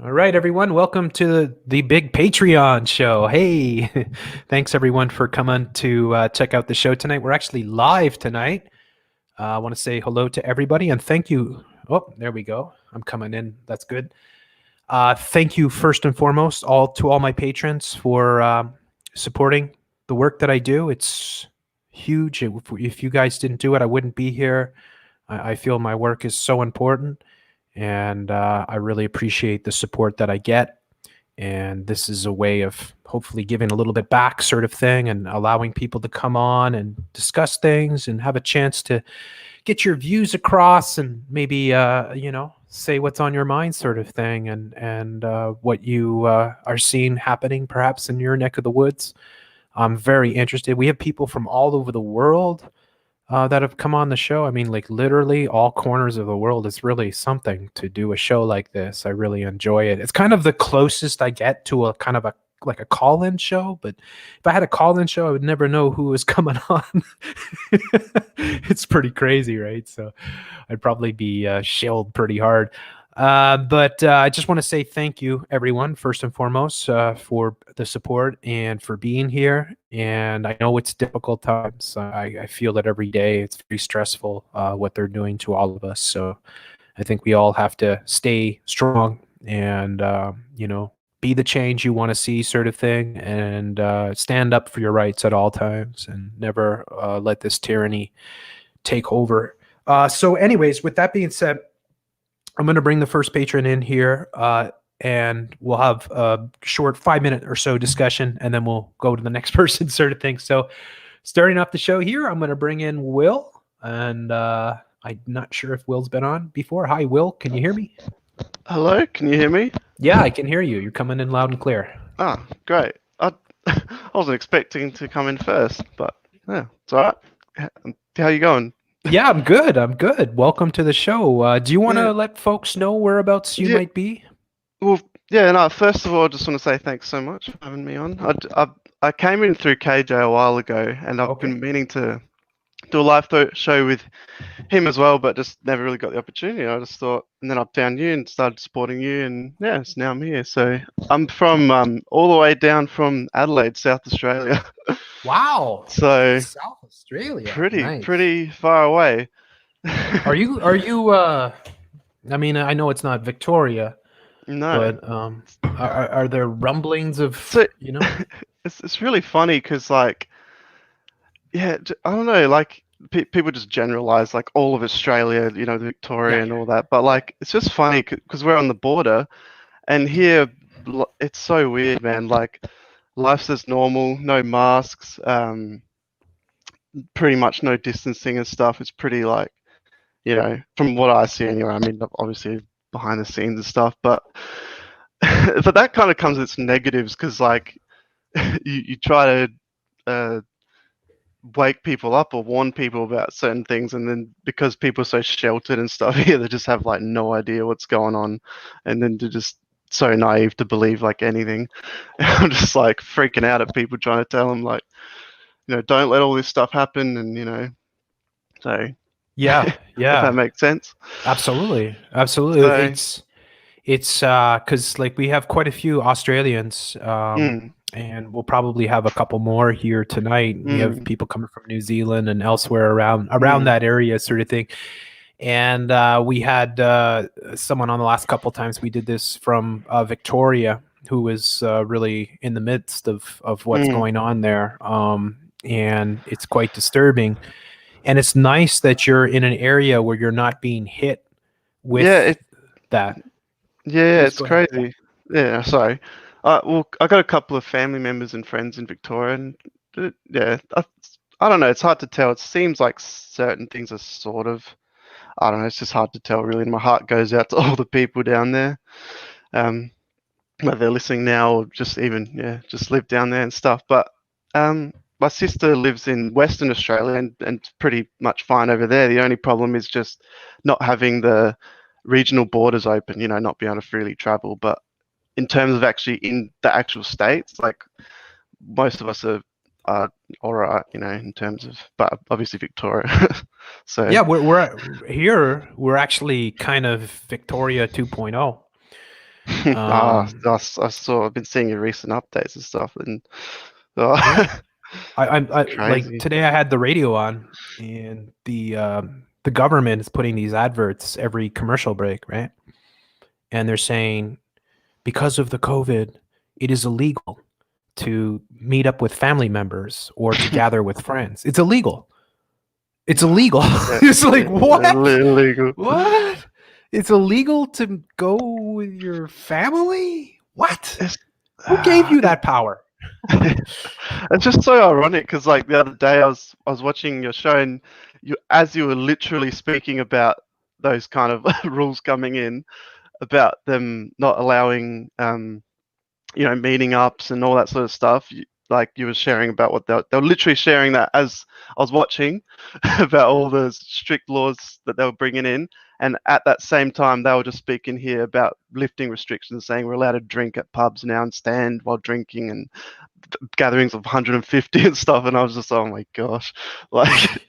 All right, everyone. Welcome to the big Patreon show. Hey, thanks everyone for coming to check out the show tonight. We're actually live tonight. I want to say hello to everybody and thank you. Oh, there we go. I'm coming in. That's good. Thank you first and foremost all my patrons for supporting the work that I do. It's huge. If you guys didn't do it, I wouldn't be here. I feel my work is so important, and I really appreciate the support that I get. And this is a way of hopefully giving a little bit back, sort of thing, and allowing people to come on and discuss things and have a chance to get your views across and maybe say what's on your mind, sort of thing, and what you are seeing happening perhaps in your neck of the woods. I'm very interested. We have people from all over the world that have come on the show. I mean, like literally all corners of the world. It's really something to do a show like this. I really enjoy it. It's kind of the closest I get to a kind of a like a call-in show, but if I had a call-in show, I would never know who was coming on. It's pretty crazy, right? So I'd probably be shelled pretty hard. But I just want to say thank you, everyone, first and foremost, for the support and for being here. And I know it's difficult times. I feel that every day it's very stressful what they're doing to all of us. So I think we all have to stay strong and, be the change you want to see, sort of thing, and stand up for your rights at all times and never let this tyranny take over. So, anyways, with that being said, I'm going to bring the first patron in here, and we'll have a short 5-minute or so discussion, and then we'll go to the next person, sort of thing. So, starting off the show here, I'm going to bring in Will, and I'm not sure if Will's been on before. Hi, Will. Can you hear me? Hello, can you hear me? Yeah, I can hear you. You're coming in loud and clear. Ah, great. I I wasn't expecting to come in first, but yeah, it's all right. How you going? Yeah, I'm good. I'm good. Welcome to the show. Do you want Yeah, to let folks know whereabouts you yeah. might be? Well, yeah. No. First of all, I just want to say thanks so much for having me on. I came in through KJ a while ago, and I've Okay. been meaning to do a live show with him as well, but just never really got the opportunity. I just thought, and then I found you and started supporting you, and yeah, it's now I'm here. So I'm from all the way down from Adelaide, South Australia. Wow. So South Australia. pretty Nice. pretty far away. Are you I mean, I know it's not Victoria, No. but are there rumblings of, So it's really funny because like yeah, I don't know, like people just generalize like all of Australia, the Yeah. Victoria and all that, but like it's just funny because we're on the border and here it's so weird, man. Like life's as normal, no masks, pretty much no distancing and stuff. It's pretty like, from what I see anyway. I mean, obviously behind the scenes and stuff, but but that kind of comes with its negatives because like you try to wake people up or warn people about certain things, and then because people are so sheltered and stuff here, they just have like no idea what's going on, and then they're just so naive to believe like anything. I'm just like freaking out at people trying to tell them like, don't let all this stuff happen, and so Yeah, if that yeah. makes sense. Absolutely. Absolutely. So It's because like we have quite a few Australians, mm, and we'll probably have a couple more here tonight. We have mm, people coming from New Zealand and elsewhere around mm, that area, sort of thing. And we had someone on the last couple times we did this from Victoria, who was really in the midst of what's mm. going on there, and it's quite disturbing. And it's nice that you're in an area where you're not being hit Yeah, with that. yeah, Please it's go ahead. crazy. Yeah, sorry. Well, I got a couple of family members and friends in Victoria, and yeah, I don't know. It's hard to tell. It seems like certain things are sort of, I don't know. It's just hard to tell, really. And my heart goes out to all the people down there, um, whether they're listening now or just even, yeah, just live down there and stuff. But my sister lives in Western Australia and it's pretty much fine over there. The only problem is just not having the regional borders open, not being able to freely travel. But in terms of actually in the actual states, like most of us are all right, in terms of, but obviously Victoria. So, Yeah, we're here. We're actually kind of Victoria 2.0. Um, I've been seeing your recent updates and stuff, and yeah, I like crazy. today I had the radio on, and the government is putting these adverts every commercial break, right? And they're saying because of the COVID, it is illegal to meet up with family members or to gather with friends. It's illegal. It's illegal. Yeah, It's like, what? illegal. What? It's illegal to go with your family? What? It's, Who gave you that power? it's just so ironic because like the other day I was watching your show and you were literally speaking about those kind of rules coming in about them not allowing meeting ups and all that sort of stuff. Like you were sharing about what they were literally sharing that as I was watching about all the strict laws that they were bringing in. And at that same time, they were just speaking here about lifting restrictions, saying we're allowed to drink at pubs now and stand while drinking and gatherings of 150 and stuff. And I was just, oh my gosh, like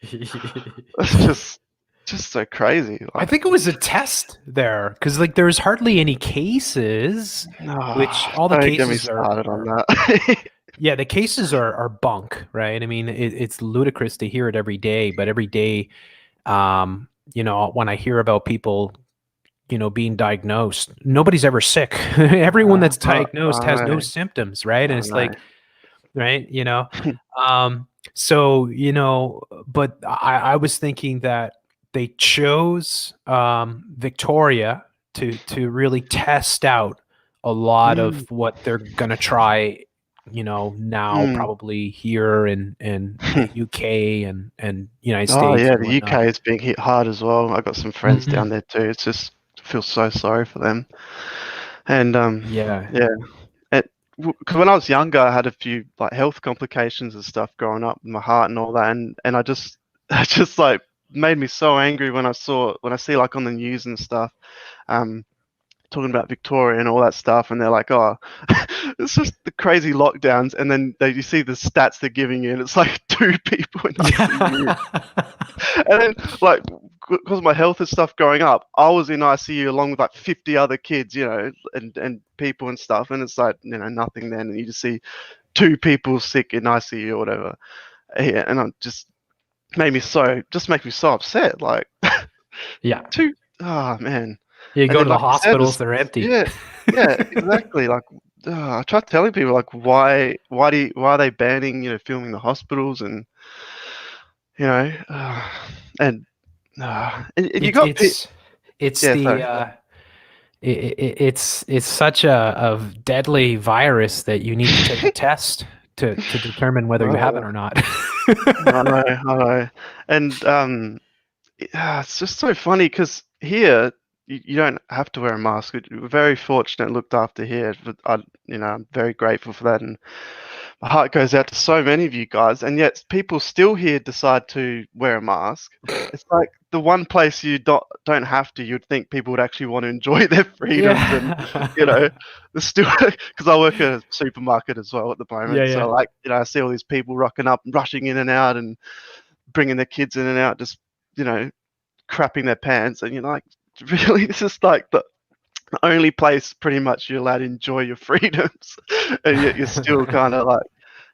it's just so crazy. I Like, think it was a test there because like there's hardly any cases, which all the don't get me cases started on are that. yeah, the cases are bunk, right? I mean, it's ludicrous to hear it every day, but every day, when I hear about people, being diagnosed, nobody's ever sick. Everyone that's diagnosed has no symptoms, right? And I it's know. like, right, so but I was thinking that they chose Victoria to really test out a lot Mm, of what they're gonna try, now mm. probably here in the UK and United Oh States yeah, and the whatnot. UK is being hit hard as well. I got some friends down Mhm. there too. It's just I feel so sorry for them. And Yeah. yeah, because when I was younger, I had a few like health complications and stuff growing up with my heart and all that, and I just it just like made me so angry when I see like on the news and stuff. Um, talking about Victoria and all that stuff, and they're like, "Oh, it's just the crazy lockdowns," and then you see the stats they're giving you, and it's like 2 people in ICU, and then like because of my health and stuff growing up, I was in ICU along with like 50 other kids, and people and stuff, and it's like nothing then, and you just see 2 people sick in ICU or whatever, yeah, and I'm just make me so upset, like Yeah. two, oh man. You And go then, to the like you said, hospitals, they're empty. yeah, yeah, exactly. Like, I try telling people, like, why are they banning, filming the hospitals you know, uh, and, and you It, got it's it's yeah, the sorry. it's such a deadly virus that you need to take a test to determine whether you have it Oh, or not. I know, and it's just so funny because here you don't have to wear a mask. We're very fortunate, and looked after here. But I'm very grateful for that, and my heart goes out to so many of you guys. And yet, people still here decide to wear a mask. It's like the one place you don't have to. You'd think people would actually want to enjoy their freedoms, and you Yeah. know, there's still because I work at a supermarket as well at the Yeah, moment. So yeah. like, I see all these people rocking up, and rushing in and out, and bringing their kids in and out, just you know crapping their pants, and you're like, really, this is like the only place pretty much you're allowed to enjoy your freedoms, and yet you're still kind of like,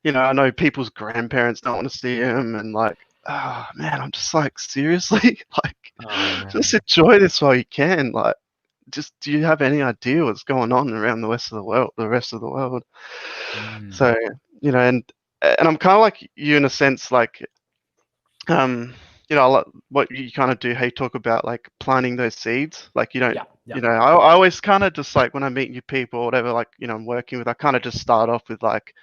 I know people's grandparents don't want to see them, and like, oh man, I'm just like, seriously, like, Oh just man. enjoy this while you can, like. Just do you have any idea what's going on around the rest of the world? Mm. So, and I'm kind of like you in a sense, like um like what you kind of do, how you talk about like planting those seeds, like you don't Yeah, yeah. I always kind of just like when I meet new people or whatever, like I'm working with, I kind of just start off with like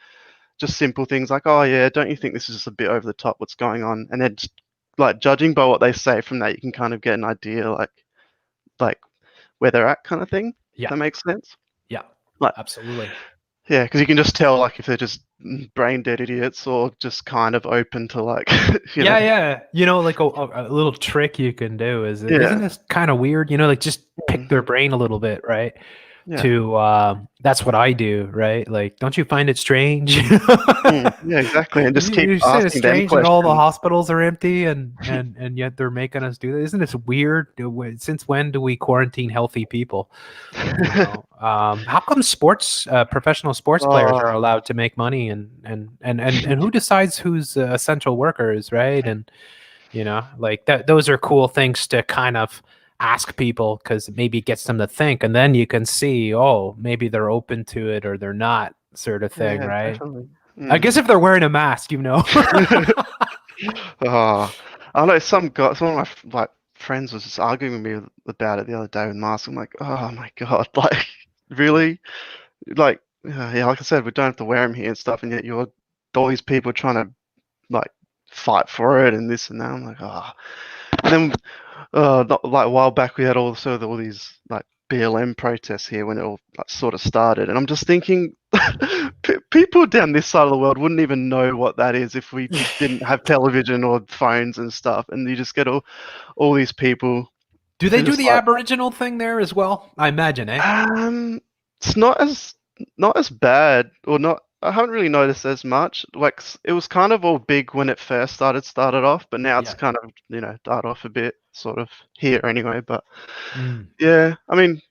just simple things like, oh yeah, don't you think this is just a bit over the top, what's going on, and then just, like judging by what they say from that, you can kind of get an idea like where they're at, kind of thing, if Yeah, that makes sense. yeah. Like, Absolutely. yeah, because you can just tell like if they're just brain dead idiots or just kind of open to like you Yeah, know yeah. Like a little trick you can do is, yeah. isn't this kind of weird? Like just pick Mm. their brain a little bit, right? Yeah. to that's what I do, right? Like, don't you find it strange? Yeah, exactly. And just keep You say it's asking them strange that all the questions. hospitals are empty and yet they're making us do this. Isn't this weird? Since when do we quarantine healthy people? You know, how come professional sports players Oh, are allowed to make money and who decides who's essential workers, right? And like that, those are cool things to kind of ask people because maybe it gets them to think, and then you can see, oh, maybe they're open to it or they're not, sort of thing, yeah, right? definitely. I guess if they're wearing a mask, Oh, I know some guy, some of my like friends was just arguing with me about it the other day with masks. I'm like, oh my God, like really? Like, yeah, like I said, we don't have to wear them here and stuff, and yet you're all these people trying to like fight for it and this and that. I'm like, oh. And then not like a while back we had also all these like BLM protests here when it all like, sort of started, and I'm just thinking, people down this side of the world wouldn't even know what that is if we didn't have television or phones and stuff, and you just get all these people do who they do just the like, Aboriginal thing there as well? I imagine, eh? it's not as bad, or not. I haven't really noticed as much. Like it was kind of all big when it first started off, but now it's Yeah. kind of died off a bit, sort of here anyway. But Mm. yeah, I mean,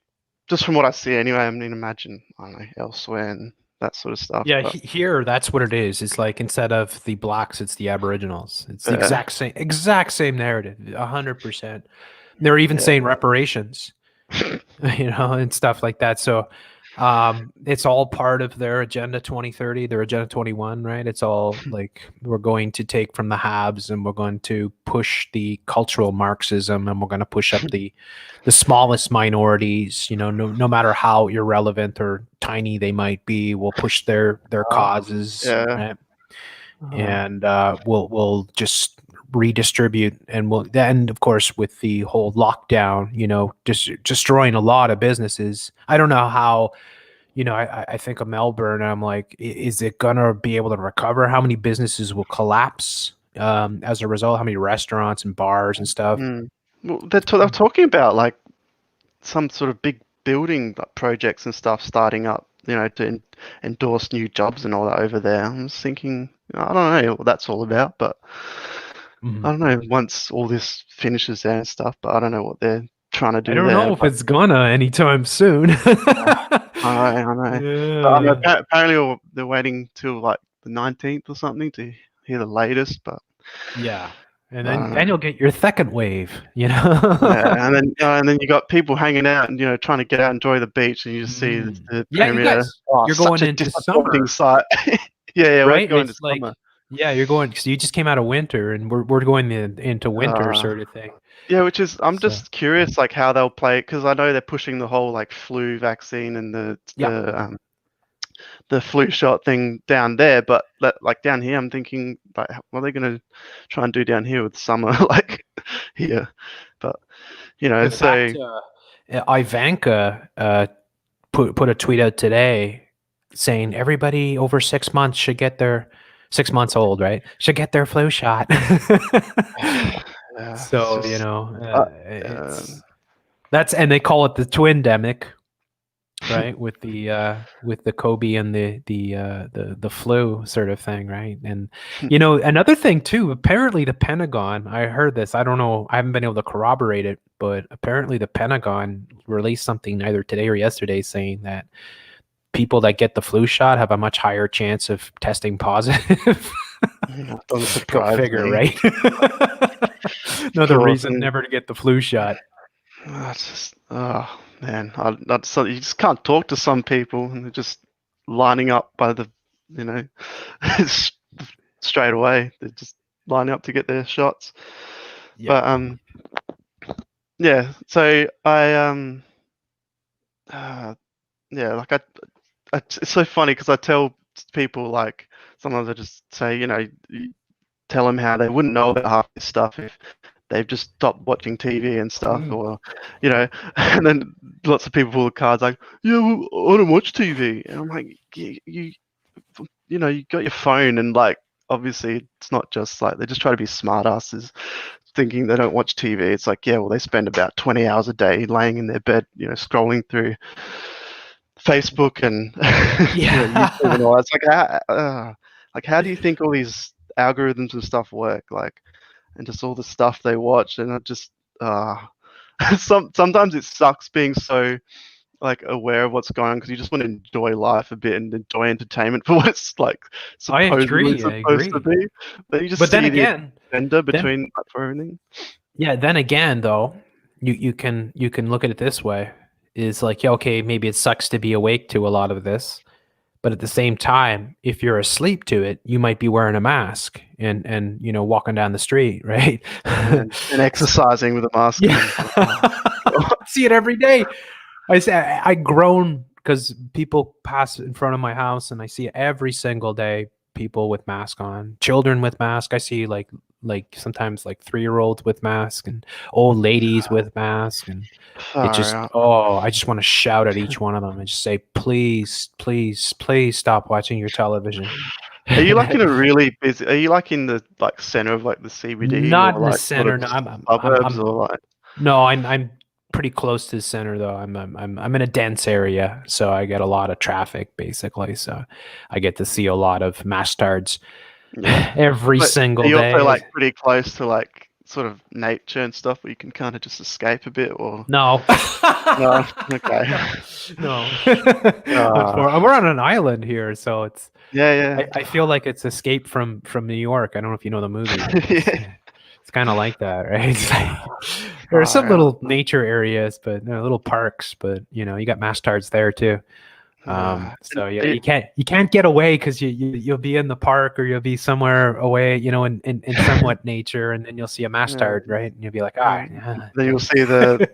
just from what I see anyway, I mean, imagine I don't know elsewhere and that sort of stuff. Yeah, But here that's what it is. It's like instead of the blacks, it's the Aboriginals. It's the yeah, exact same narrative, 100%. They're even yeah, saying reparations, and stuff like that. So it's all part of their Agenda 2030, their Agenda 21, right? It's all like we're going to take from the haves and we're going to push the cultural Marxism and we're going to push up the smallest minorities, no matter how irrelevant or tiny they might be, we'll push their uh, causes, yeah, right? uh, And we'll just redistribute, and we'll then, of course, with the whole lockdown, just destroying a lot of businesses. I don't know how, I think of Melbourne and I'm like, is it gonna be able to recover? How many businesses will collapse as a result? How many restaurants and bars and stuff? mm. Well, they're talking about like some sort of big building projects and stuff starting up, to endorse new jobs and all that over there. I'm just thinking, I don't know what that's all about, but I Mhm. don't know once all this finishes there and stuff, but I don't know what they're trying to I do don't there. know if But it's gonna anytime soon. I know. But I know Yeah. apparently they're waiting till like the 19th or something to hear the latest, but Yeah. And I then don't then know. you'll get your second wave. Yeah, and then you got people hanging out and trying to get out and enjoy the beach, and you just see Mm. the Yeah, you premier. guys, Oh, you're such going a into disappointing summer, sight. Yeah, we're right? going to It's like, summer. yeah, you're going because you just came out of winter, and we're going into winter, Uh, sort of thing. yeah, which is I'm So, just curious like how they'll play it because I know they're pushing the whole like flu vaccine and the yeah, the um the flu shot thing down there, but like down here, I'm thinking like what are they going to try and do down here with summer like here? But in so fact, Ivanka put a tweet out today saying everybody over 6 months should get their 6 months old, right? Should get their flu shot. yeah, it's So, just uh, it's that's and they call it the twin demic, right? With the Kobe and the flu, sort of thing, right? And another thing too, apparently the Pentagon, I heard this, I don't know, I haven't been able to corroborate it, but apparently the Pentagon released something either today or yesterday saying that people that get the flu shot have a much higher chance of testing positive. doesn't Go surprise figure, me. right? Another Poor reason thing. never to get the flu shot. It's just, oh man, that's so you just can't talk to some people, and they're just lining up by the, you know, s- straight away. They're just lining up to get their shots. Yeah. But yeah. So uh, yeah, like it's so funny because I tell people like sometimes I just say, tell them how they wouldn't know about half this stuff if they've just stopped watching TV and stuff, Mm. or and then lots of people pull the cards like, yeah, well, I don't watch TV, and I'm like, you got your phone, and like obviously it's not just like they just try to be smartasses thinking they don't watch TV. It's like, yeah, well, they spend about 20 hours a day laying in their bed, scrolling through Facebook and YouTube and all that. It's like how do you think all these algorithms and stuff work? Like, and just all the stuff they watch, and I just uh, sometimes it sucks being so like aware of what's going on because you just want to enjoy life a bit and enjoy entertainment for what it's like I supposedly agree. I supposed to agree. be. But you just But then see the again, agenda then between like, for everything. yeah, then again though, you can look at it this way. Is like, yeah, okay, maybe it sucks to be awake to a lot of this, but at the same time, if you're asleep to it, you might be wearing a mask and walking down the street, right? And exercising with a mask Yeah. on. I see it every day. I groan because people pass in front of my house and I see every single day people with mask on, children with mask. I see like sometimes like 3-year-olds with mask and old ladies with mask, and it Far just out. I just want to shout at each one of them and just say, please, please, please stop watching your television. Are you like in a really busy? Are you like in the like center of like the CBD or Not in the like sort center. of No, suburbs or like? no, I'm pretty close to the center though. I'm in a dense area, so I get a lot of traffic basically. So I get to see a lot of mastards Yeah. every But are single you also day. like pretty close to like sort of nature and stuff where you can kind of just escape a bit or No. no? Okay. No. Uh, We're on an island here, so yeah, I feel like it's Escape from New York. I don't know if you know the movie. yeah. It's kind of like that, right? It's like, there are some Far out. little nature areas, but little parks, but you got mastards there too. And So yeah, you can't get away because you'll be in the park or you'll be somewhere away, in somewhat nature, and then you'll see a yeah, mastard, right? And you'll be like, yeah. yeah. Then you'll see the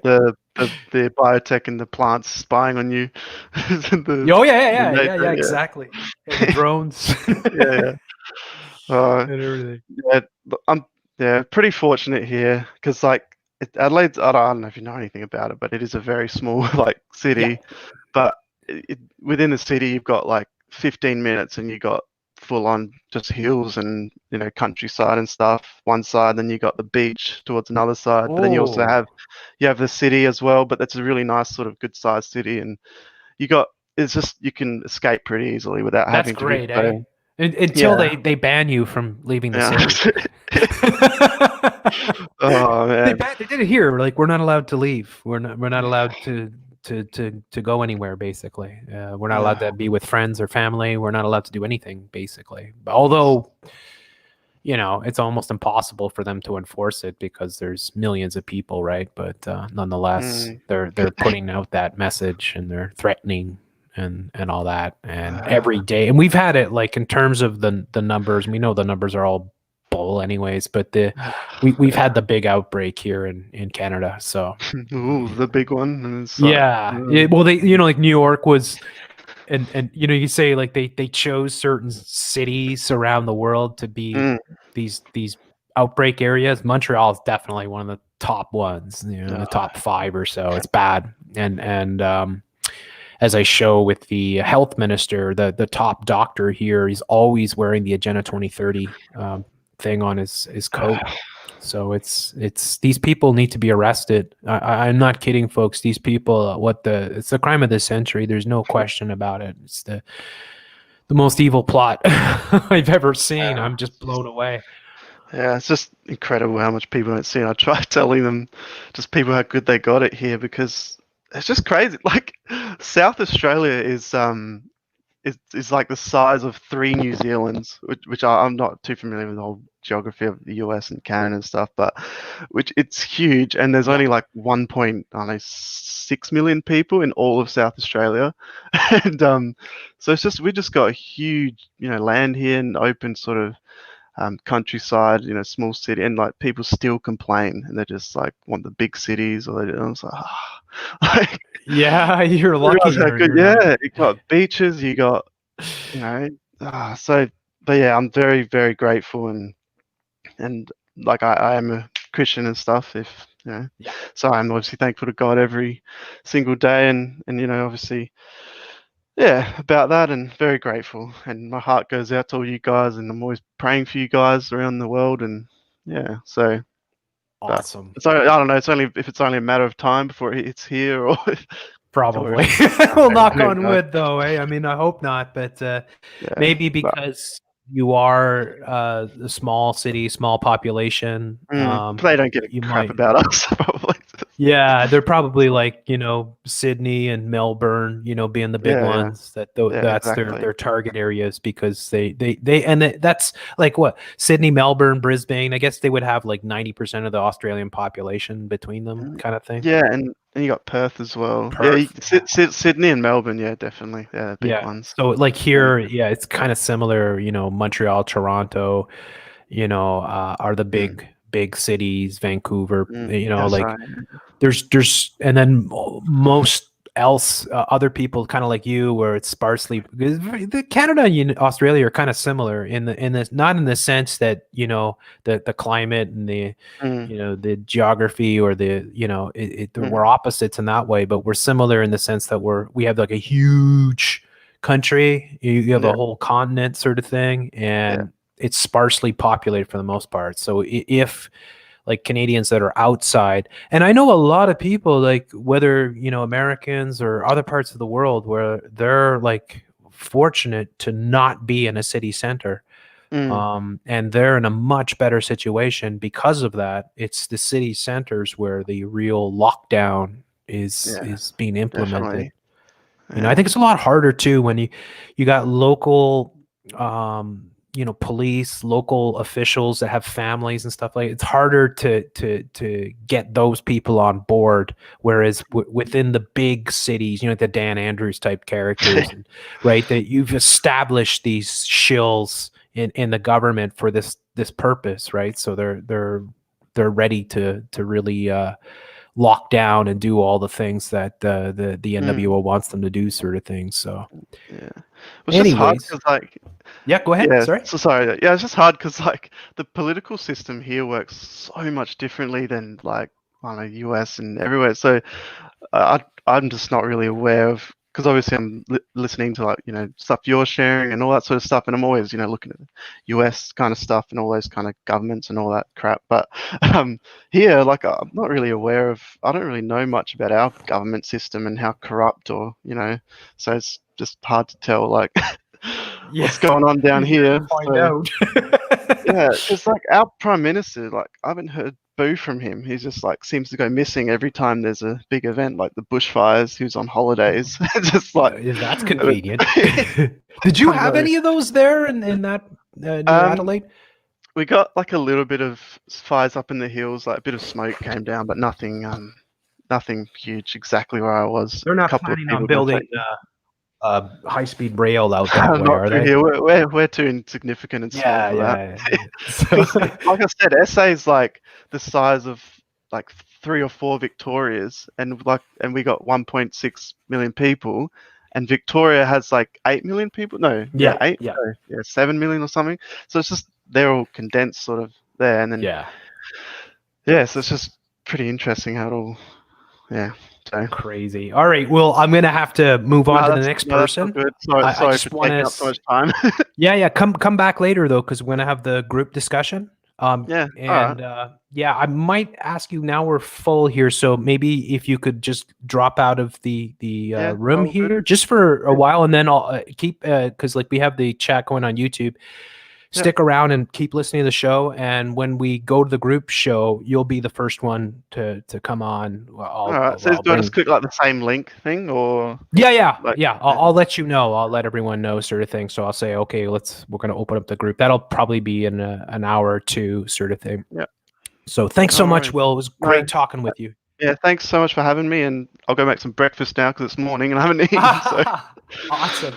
biotech and the plants spying on you. the, Oh yeah, the yeah, nature, exactly. Yeah, the drones yeah, yeah. Uh, and everything. yeah, but I'm pretty fortunate here because like Adelaide's I don't know if you know anything about it, but it is a very small like Yeah. city. But within the city, you've got like 15 minutes, and you got full on just hills and countryside and stuff. One side, then you got the beach towards another side. But then you also Oh, have the city as well. But that's a really nice sort of good sized city, and you got it's just you can escape pretty easily without that's having to be great, eh? so Until yeah. they ban you from leaving the Yeah. city. Oh man. They did it here. Like, we're not allowed to leave. We're not allowed to go anywhere. Basically, we're not allowed to be with friends or family. We're not allowed to do anything. Basically, although it's almost impossible for them to enforce it because there's millions of people, right? But nonetheless, Mm. they're putting out that message and they're threatening and all that, and every day. And we've had it like in terms of the numbers. We know the numbers are all bull, anyways. But we've had the big outbreak here in Canada. So Ooh, the big one. And it's like, yeah, well, they like New York was. And you say like they chose certain cities around the world to be mm, these outbreak areas. Montreal is definitely one of the top ones, in the top 5 or so. It's bad. And as I show with the health minister, the top doctor here, he's always wearing the Agenda 2030 thing on his coat. So it's these people need to be arrested. I'm not kidding, folks. These people, it's the crime of the century. There's no question about it. It's the most evil plot I've ever seen. I'm just blown away. yeah, it's just incredible how much people don't see it. I try telling them, just people, how good they got it here because it's just crazy. Like South Australia is like the size of 3 New Zealands, which I'm not too familiar with the whole geography of the US and Canada and stuff, but which it's huge, and there's Yeah. only like 1.6 million people in all of South Australia, and so it's just we just got a huge land here and open sort of countryside, small city, and like people still complain and they just like want the big cities, or I was like, like Yeah, you're you lucky. realize how good, You're not. you got beaches, you got, you know, so, but yeah, I'm very, very grateful and like I am a Christian and stuff. If Yeah. so I'm obviously thankful to God every single day, and obviously, yeah, about that, and very grateful. And my heart goes out to all you guys, and I'm always praying for you guys around the world, and yeah, so. But Awesome. it's only, I don't know. It's only if it's only a matter of time before it's here, or Probably. Victoria. We'll knock Who on knows? wood, though. Eh? I mean, I hope not, but Yeah, maybe but because you are a small city, small population, they don't give a you crap might. about us, probably. Yeah, they're probably like, Sydney and Melbourne, being the big Yeah, yeah, ones yeah, that's their exactly. their target areas because that's like what Sydney, Melbourne, Brisbane. I guess they would have like 90% of the Australian population between them, Mm, kind of thing. Yeah, and you got Perth as well. Yeah, Perth. Sydney and Melbourne. Yeah, definitely. Yeah, the big Yeah. ones. So like Yeah. here, yeah, it's kind of similar, Montreal, Toronto, are the Mm, big cities, Vancouver, that's like right. there's and then most else other people kind of like you where it's sparsely because the Canada and Australia are kind of similar in this not in the sense that the climate and the Mm, the geography or the mm, we're opposites in that way, but we're similar in the sense that we have like a huge country. You have a yeah, whole continent sort of thing, yeah. and it's sparsely populated for the most part. So if like Canadians that are outside. And I know a lot of people, like whether, Americans or other parts of the world, where they're like fortunate to not be in a city center. Mm, And they're in a much better situation because of that. It's the city centers where the real lockdown yeah, is being implemented. definitely. I Yeah. think it's a lot harder too when you got local, police, local officials that have families and stuff like. It's harder to get those people on board. Whereas within the big cities, the Dan Andrews type characters, and, right, that you've established these shills in the government for this purpose, right? So they're ready to really lock down and do all the things that the Mm, NWO wants them to do, sort of thing. So, yeah. It's just hard anyways, because, like, yeah, go ahead. yeah, Sorry. so sorry. Yeah, it's just hard because, like, the political system here works so much differently than, like, I don't know, US and everywhere. So I'm just not really aware of, because obviously I'm listening to, like, stuff you're sharing and all that sort of stuff, and I'm always looking at the US kind of stuff and all those kind of governments and all that crap. But here, like, I'm not really aware of. I don't really know much about our government system and how corrupt so it's just hard to tell, like, Yeah, what's going on down you're here here. to find So out. yeah, because, like, our prime minister, like, I haven't heard boo from him. He's just, like, seems to go missing every time there's a big event, like the bushfires. He was on holidays, just like That's I convenient. Did you have know. any of those there in that near Um, Adelaide? we got like a little bit of fires up in the hills, like a bit of smoke came down, but nothing huge. Exactly where I was, They're a not couple of planning on people got building affected. high-speed rail out that way, Not are through they? here. We're too insignificant and small Yeah, for that. yeah. So, Because, like I said, SA is like the size of like 3 or 4 Victorias, and we got 1.6 million people, and Victoria has like 8 million people. No, yeah, yeah, eight, yeah, no, yeah, 7 million or something. So it's just they're all condensed sort of there, and then yeah. yeah, so it's just pretty interesting how it all, yeah. So Crazy. All right. Well, I'm gonna have to move on no, to the next that's all person. good. Sorry, I sorry for just want taking to. up so much time. Yeah. Come back later though, because we're gonna have the group discussion. Yeah, all right. And yeah, I might ask you now. We're full here, so maybe if you could just drop out of the Yeah, room all good. here just for a while, and then I'll keep because like we have the chat going on YouTube. Yep. Stick around and keep listening to the show. And when we go to the group show, you'll be the first one to come on. All right. So I'll do I just bring. click like the same link thing, or like? Yeah. I'll let you know. I'll let everyone know, sort of thing. So I'll say, okay, we're gonna open up the group. That'll probably be in an hour or two, sort of thing. Yeah. So thanks so No much, worries. Will. It was No. great talking with you. Yeah. Thanks so much for having me, and I'll go make some breakfast now because it's morning and I haven't eaten. So. Awesome.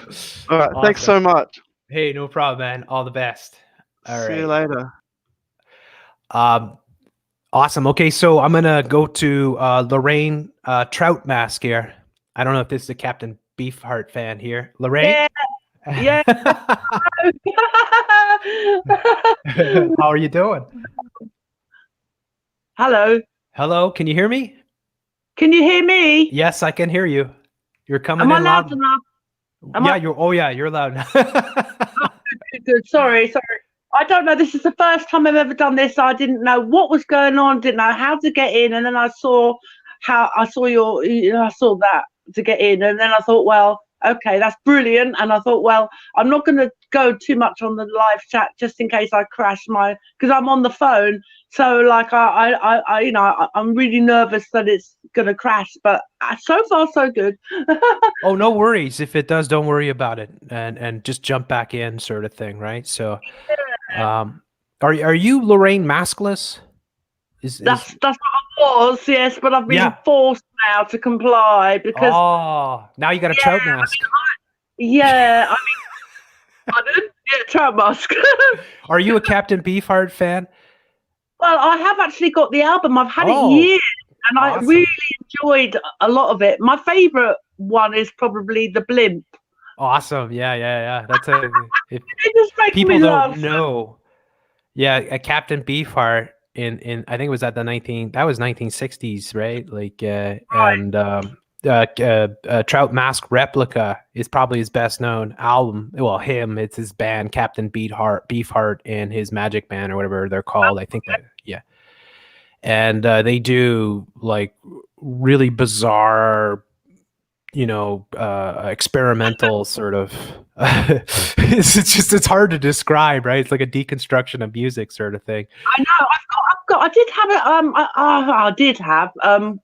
All right. Thanks so much. Hey, no problem, man. All the best. All See you right. later. Awesome. Okay, so I'm gonna go to Lorraine Trout Mask here. I don't know if this is a Captain Beefheart fan here. Lorraine? Yeah, How are you doing? Hello. Hello, can you hear me? Can you hear me? Yes, I can hear you. You're coming Am I in loud loud. enough? Yeah, you're loud. Good. Sorry. I don't know. This is the first time I've ever done this. I didn't know what was going on. Didn't know how to get in, and then I saw I saw that to get in, and then I thought, well, okay, that's brilliant. And I thought, well, I'm not going to go too much on the live chat just in case I crash because I'm on the phone. So like I'm really nervous that it's going to crash, but so far so good. Oh, no worries. If it does, don't worry about it, and just jump back in, sort of thing, right? So, are you Lorraine Maskless? That's what I was, yes, but I've been forced now to comply because. Oh, now you got a trout mask. I mean, pardon? Yeah, trout mask. Are you a Captain Beefheart fan? Well, I have actually got the album. I've had it years, and awesome. I really enjoyed a lot of it. My favourite one is probably The Blimp. Awesome. Yeah. That's if it just makes people me don't laugh. know. Yeah, a Captain Beefheart in I think it was at the 1960s, right? Like and Trout Mask Replica is probably his best known album. Well, it's his band Captain Beefheart and his Magic Band or whatever they're called. I think that and they do like really bizarre, experimental sort of. It's hard to describe, right? It's like a deconstruction of music sort of thing. I know. I did have it. I did have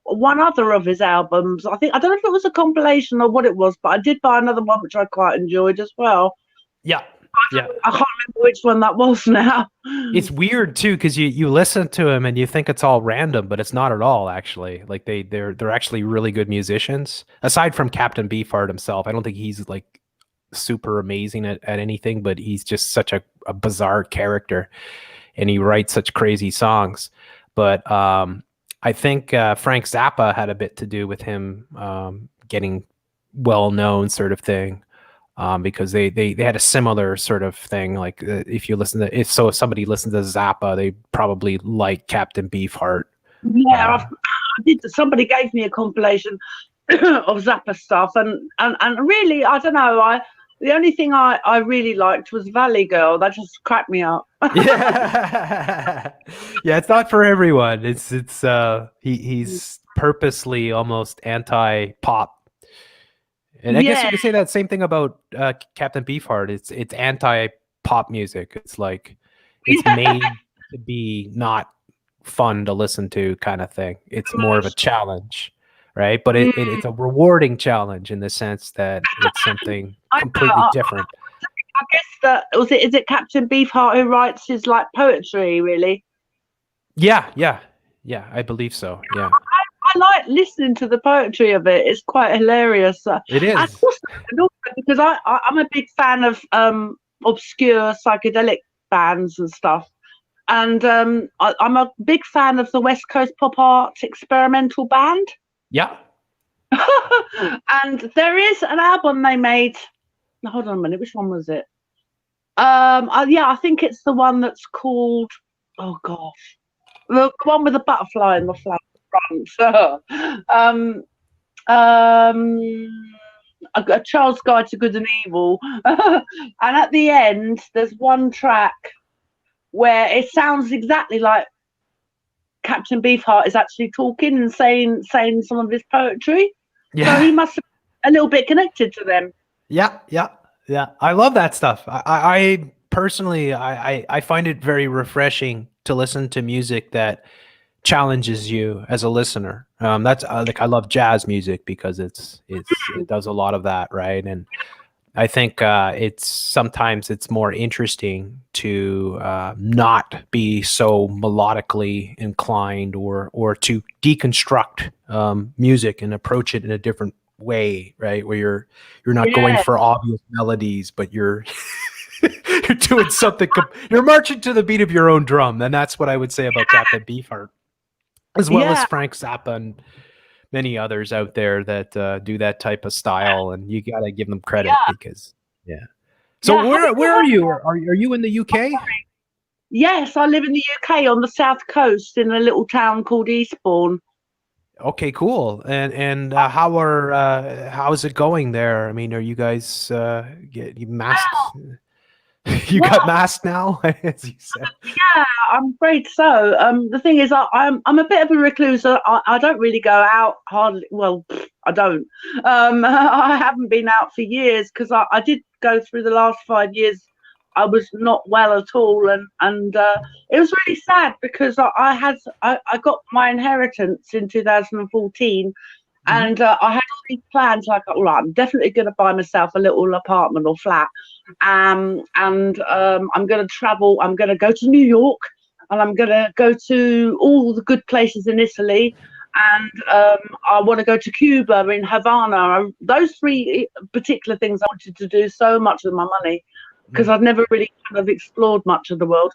one other of his albums. I don't know if it was a compilation or what it was, but I did buy another one which I quite enjoyed as well. Yeah. I can't remember which one that was now. It's weird too because you listen to him and you think it's all random, but it's not at all. Actually, like they're actually really good musicians. Aside from Captain Beefheart himself, I don't think he's like super amazing at anything, but he's just such a bizarre character, and he writes such crazy songs. But I think Frank Zappa had a bit to do with him getting well known, sort of thing. Because they had a similar sort of thing. Like if somebody listened to Zappa, they probably like Captain Beefheart. Yeah, I did. Somebody gave me a compilation of Zappa stuff, and really, I don't know. The only thing I really liked was Valley Girl. That just cracked me up. Yeah, it's not for everyone. He's purposely almost anti-pop. And I guess you could say that same thing about Captain Beefheart. It's anti-pop music. It's like it's made to be not fun to listen to, kind of thing. It's more of a challenge, right? But it's a rewarding challenge in the sense that it's something completely different. I guess that is it Captain Beefheart who writes his like poetry, really? Yeah, I believe so. Yeah. I like listening to the poetry of it. It's quite hilarious. It is. And also because I'm a big fan of obscure psychedelic bands and stuff. And I'm a big fan of the West Coast Pop Art Experimental Band. Yeah. And there is an album they made. Hold on a minute. Which one was it? I think it's the one that's called, oh gosh, the one with the butterfly in the front. A Child's Guide to Good and Evil. And at the end, there's one track where it sounds exactly like Captain Beefheart is actually talking and saying some of his poetry. Yeah. So he must have been a little bit connected to them. Yeah. I love that stuff. I personally, I find it very refreshing to listen to music that challenges you as a listener. That's like I love jazz music because it does a lot of that, right? And I think sometimes it's more interesting to not be so melodically inclined or to deconstruct music and approach it in a different way, right? Where you're not going for obvious melodies, but you're you're doing something. You're marching to the beat of your own drum, and that's what I would say about Captain Beefheart, as well as Frank Zappa and many others out there that do that type of style, and you gotta give them credit because So where are you? Are you in the UK? Yes, I live in the UK on the south coast in a little town called Eastbourne. Okay, cool. And how's it going there? I mean, are you guys you masked? You got masked now, as you said. Yeah, I'm afraid so. The thing is, I'm a bit of a recluse. I don't really go out hardly. Well, I don't. I haven't been out for years because I did go through the last 5 years. I was not well at all, and it was really sad because I got my inheritance in 2014, and I had all these plans. Like, all right, I'm definitely going to buy myself a little apartment or flat, and I'm going to travel. I'm going to go to New York, and I'm going to go to all the good places in Italy, and I want to go to Cuba, in Havana. Those three particular things I wanted to do so much with my money, because I've never really kind of explored much of the world,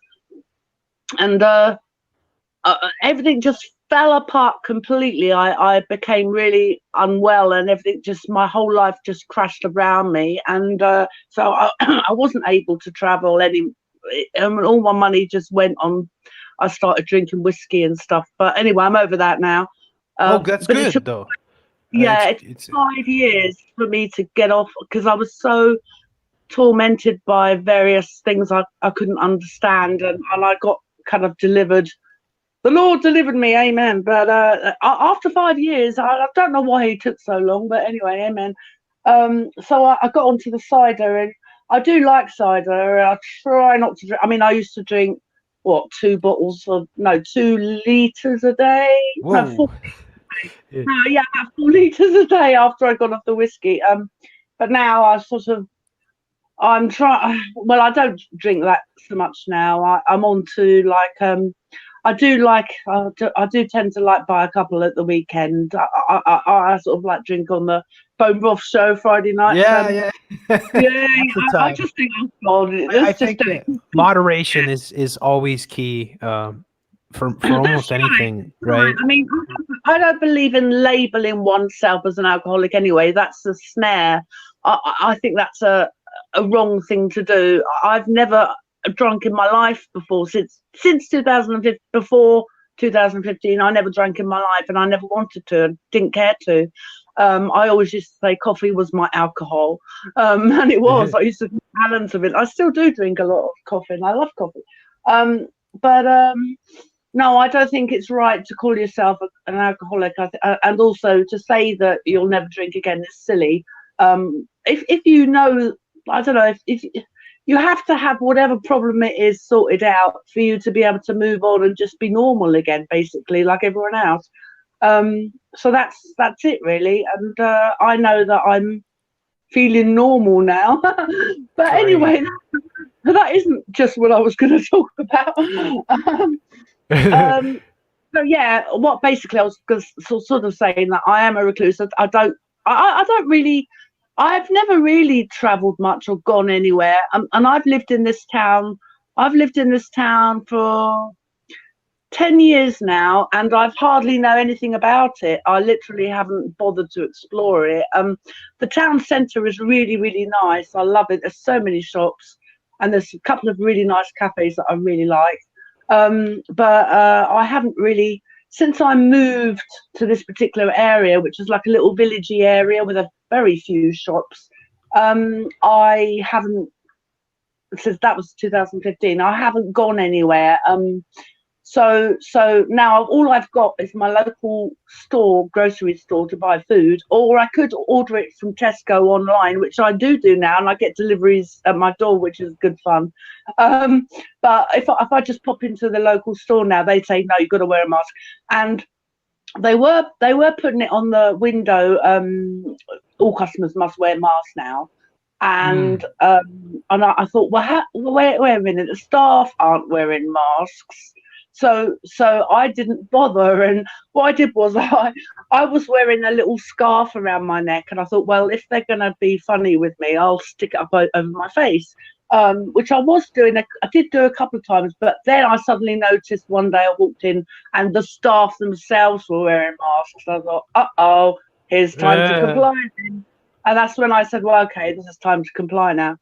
and everything just fell apart completely. I became really unwell, and everything my whole life just crashed around me, and so I wasn't able to travel all my money just went on. I started drinking whiskey and stuff, but anyway, I'm over that now. That's good though. Yeah, it's 5 years for me to get off, because I was so tormented by various things I couldn't understand, and I got kind of delivered. The Lord delivered me, amen. But after 5 years, I don't know why he took so long, but anyway, amen. So I got onto the cider, and I do like cider. I try not to drink. I mean, I used to drink, 2 liters a day? Whoa. No, 4 yeah, about 4 liters a day after I got off the whiskey. But now I'm trying. Well, I don't drink that so much now. I'm on to like I do tend to like buy a couple at the weekend. I sort of like drink on the Bone Broth show Friday night. Yeah. I just think, oh God, I think moderation is always key for almost anything, right? I mean, I don't believe in labeling oneself as an alcoholic anyway. That's a snare. I think that's a wrong thing to do. I've never drunk in my life before, since 2015. Before 2015, I never drank in my life, and I never wanted to and didn't care to. I always used to say coffee was my alcohol, and it was. I used to drink gallons of it. I still do drink a lot of coffee, and I love coffee. But no, I don't think it's right to call yourself an alcoholic, and also to say that you'll never drink again is silly. If you know, I don't know, if you have to have whatever problem it is sorted out for you to be able to move on and just be normal again, basically, like everyone else. So that's it, really. And I know that I'm feeling normal now. But anyway, that isn't just what I was going to talk about. So yeah, what basically I was sort of saying that I am a recluse. I don't really. I've never really travelled much or gone anywhere, and I've lived in this town. I've lived in this town for 10 years now, and I've hardly know anything about it. I literally haven't bothered to explore it. The town centre is really, really nice. I love it. There's so many shops, and there's a couple of really nice cafes that I really like. But I haven't really, since I moved to this particular area, which is like a little villagey area with a very few shops, I haven't, since that was 2015, I haven't gone anywhere. So now all I've got is my local grocery store to buy food, or I could order it from Tesco online, which I do now, and I get deliveries at my door, which is good fun. But if I just pop into the local store now, they say no, you've got to wear a mask, and they were putting it on the window. All customers must wear masks now. And I thought, well, wait a minute, the staff aren't wearing masks. So I didn't bother, and what I did was I was wearing a little scarf around my neck, and I thought, well, if they're going to be funny with me, I'll stick it up over my face, which I was doing. I did do a couple of times, but then I suddenly noticed one day I walked in and the staff themselves were wearing masks. I thought, uh-oh, here's time to comply. And that's when I said, well, okay, this is time to comply now.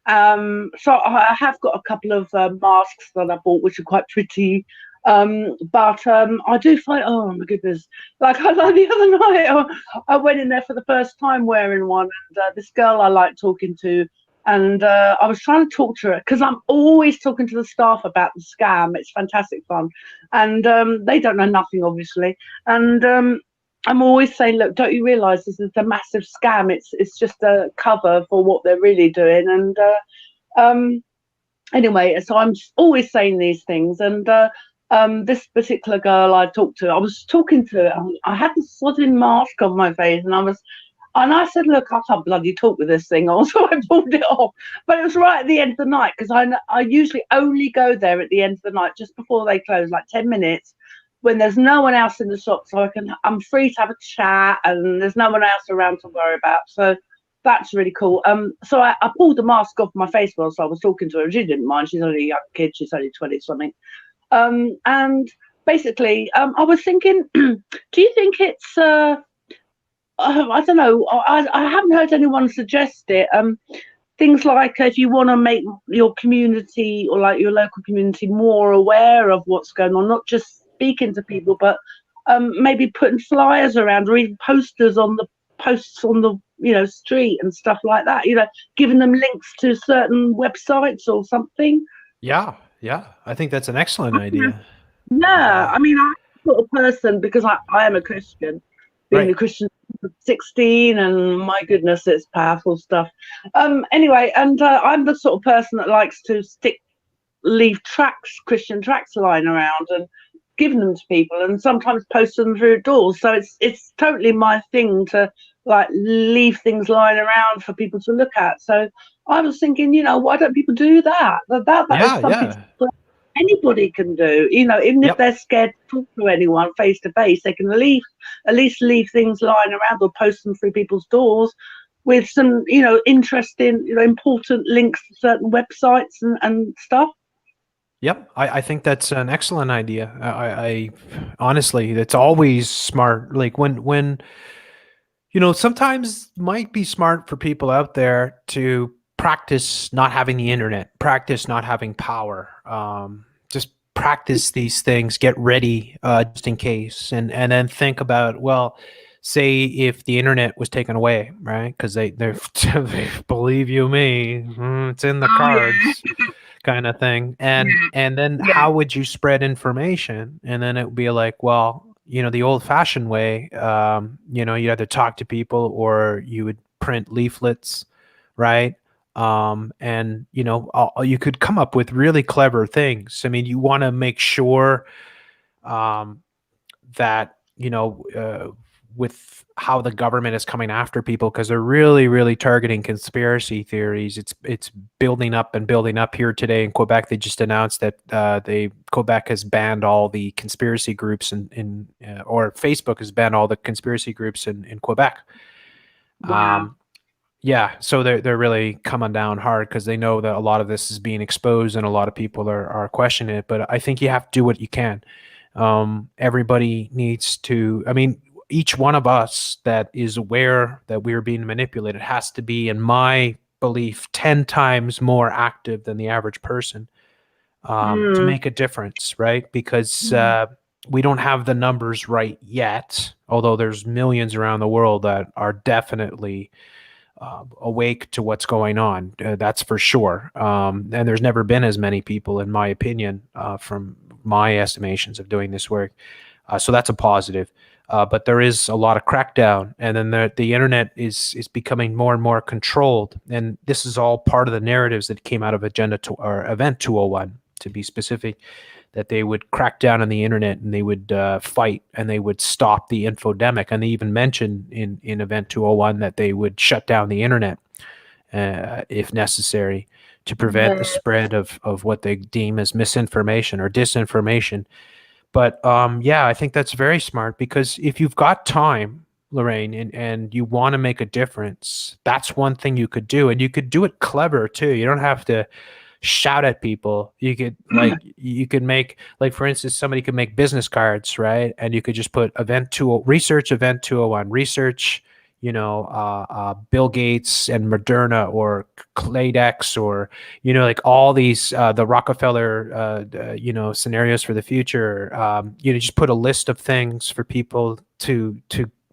So I have got a couple of masks that I bought, which are quite pretty. But I do find, oh my goodness, like the other night, I went in there for the first time wearing one, and this girl I like talking to, and I was trying to talk to her because I'm always talking to the staff about the scam. It's fantastic fun, and they don't know nothing, obviously, and I'm always saying, look, don't you realise this is a massive scam? It's just a cover for what they're really doing. And anyway, so I'm always saying these things. And this particular girl I talked to, I was talking to her. I had this sodding mask on my face, and I said, look, I can't bloody talk with this thing on, so I pulled it off. But it was right at the end of the night, because I usually only go there at the end of the night, just before they close, like 10 minutes, when there's no one else in the shop, so I'm free to have a chat, and there's no one else around to worry about. So that's really cool. So I pulled the mask off my face whilst I was talking to her. She didn't mind. She's only a young kid. She's only 20 something. And basically, I was thinking, do you think it's I don't know. I haven't heard anyone suggest it. Things like if you want to make your community or like your local community more aware of what's going on, not just speaking to people, but maybe putting flyers around or even posters on the posts on the street and stuff like that. Giving them links to certain websites or something. Yeah, I think that's an excellent idea. Yeah, I mean, I'm the sort of person, because I am a Christian, being a Christian since 16, and my goodness, it's powerful stuff. Anyway, and I'm the sort of person that likes to leave Christian tracts lying around and giving them to people, and sometimes post them through doors. So it's totally my thing to like leave things lying around for people to look at. So I was thinking, why don't people do that? That is something anybody can do. Even if they're scared to talk to anyone face to face, they can at least leave things lying around or post them through people's doors with some, interesting, important links to certain websites and stuff. Yep, I think that's an excellent idea. I honestly, it's always smart. Like when sometimes might be smart for people out there to practice not having the internet, practice not having power. Just practice these things, get ready just in case, and then think about, well, say if the internet was taken away, right? Because they believe you me, it's in the cards. Kind of thing. And then how would you spread information? And then it would be like, well, the old fashioned way, you either talk to people or you would print leaflets, right? And you could come up with really clever things. I mean, you want to make sure that with how the government is coming after people, because they're really, really targeting conspiracy theories. It's building up and building up here today in Quebec. They just announced that Quebec has banned all the conspiracy groups or Facebook has banned all the conspiracy groups in Quebec. Wow. Yeah, so they're really coming down hard because they know that a lot of this is being exposed and a lot of people are questioning it. But I think you have to do what you can. Everybody needs to, I mean, each one of us that is aware that we're being manipulated has to be, in my belief, 10 times more active than the average person to make a difference, right? Because we don't have the numbers right yet, although there's millions around the world that are definitely awake to what's going on. That's for sure. And there's never been as many people, in my opinion, from my estimations of doing this work. So that's a positive. But there is a lot of crackdown, and then the internet is becoming more and more controlled. And this is all part of the narratives that came out of Event 201, to be specific, that they would crack down on the internet and they would fight and they would stop the infodemic. And they even mentioned in Event 201 that they would shut down the internet if necessary to prevent the spread of what they deem as misinformation or disinformation. But yeah, I think that's very smart, because if you've got time, Lorraine, and you want to make a difference, that's one thing you could do. And you could do it clever too. You don't have to shout at people. You could make, like, for instance, somebody could make business cards, right? And you could just put research Event 201, research, Bill Gates and Moderna or Claydex, or, like all these, the Rockefeller, scenarios for the future. Just put a list of things for people to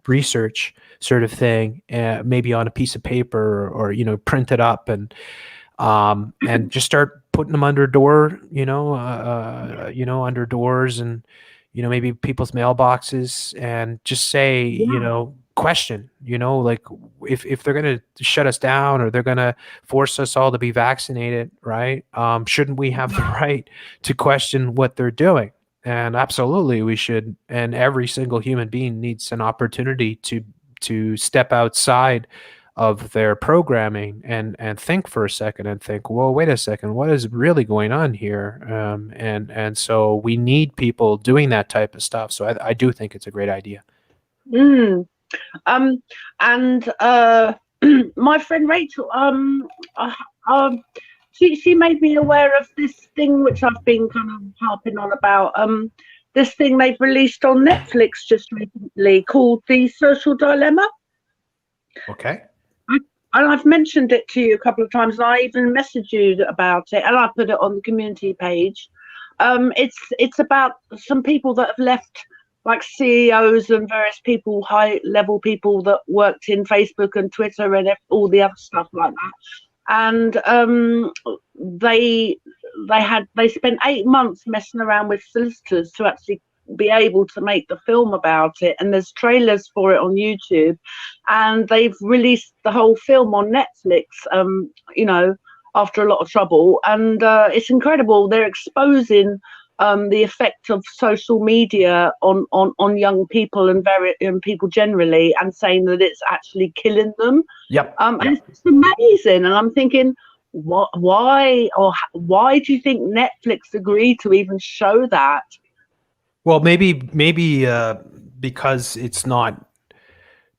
research, sort of thing, maybe on a piece of paper or print it up and just start putting them under under doors, and maybe people's mailboxes and just say, question, like if they're going to shut us down or they're going to force us all to be vaccinated, right? Shouldn't we have the right to question what they're doing? And absolutely we should. And every single human being needs an opportunity to step outside of their programming and think for a second and think, well, wait a second, what is really going on here? And so we need people doing that type of stuff. So I do think it's a great idea. Mm. And my friend Rachel, uh, she made me aware of this thing which I've been kind of harping on about. This thing they've released on Netflix just recently called The Social Dilemma. Okay. And I've mentioned it to you a couple of times, and I even messaged you about it, and I put it on the community page. It's about some people that have left, like CEOs and various people, high-level people that worked in Facebook and Twitter and all the other stuff like that. And they spent 8 months messing around with solicitors to actually be able to make the film about it, and there's trailers for it on YouTube, and they've released the whole film on Netflix, after a lot of trouble, and it's incredible. They're exposing the effect of social media on young people and people generally, and saying that it's actually killing them. Yep. And it's amazing, and I'm thinking, why do you think Netflix agreed to even show that? Well, maybe because it's not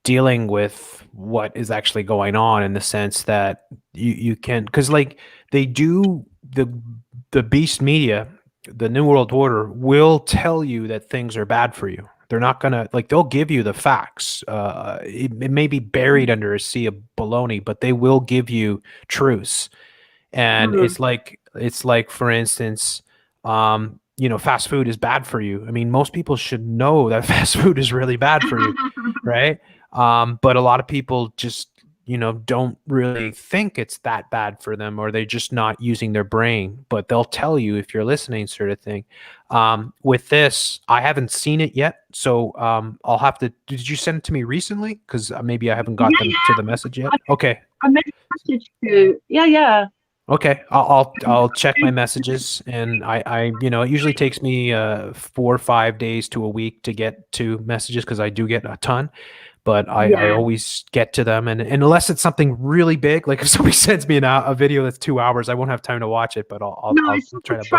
dealing with what is actually going on, in the sense that you can, because like they do, the beast media, the New World Order will tell you that things are bad for you. They're not gonna, like, they'll give you the facts. It may be buried under a sea of baloney, but they will give you truths. And it's like, for instance, fast food is bad for you. I mean, most people should know that fast food is really bad for you, right? But a lot of people just, don't really think it's that bad for them, or they're just not using their brain. But they'll tell you if you're listening, sort of thing. With this, I haven't seen it yet, so I'll have to. Did you send it to me recently? Because maybe I haven't got to the message yet. Okay. I messaged you. Yeah. Okay, I'll check my messages, and I it usually takes me 4 or 5 days to a week to get to messages, because I do get a ton, but I always get to them, and unless it's something really big, like if somebody sends me a video that's 2 hours, I won't have time to watch it, but I'll try to.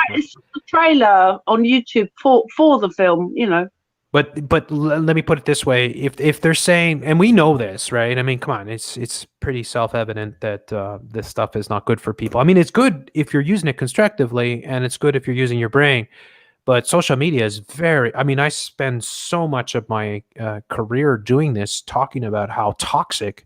It's the trailer on YouTube for the film, But let me put it this way: if they're saying, and we know this, right? I mean, come on, it's pretty self-evident that this stuff is not good for people. I mean, it's good if you're using it constructively, and it's good if you're using your brain. But social media is very. I mean, I spend so much of my career doing this, talking about how toxic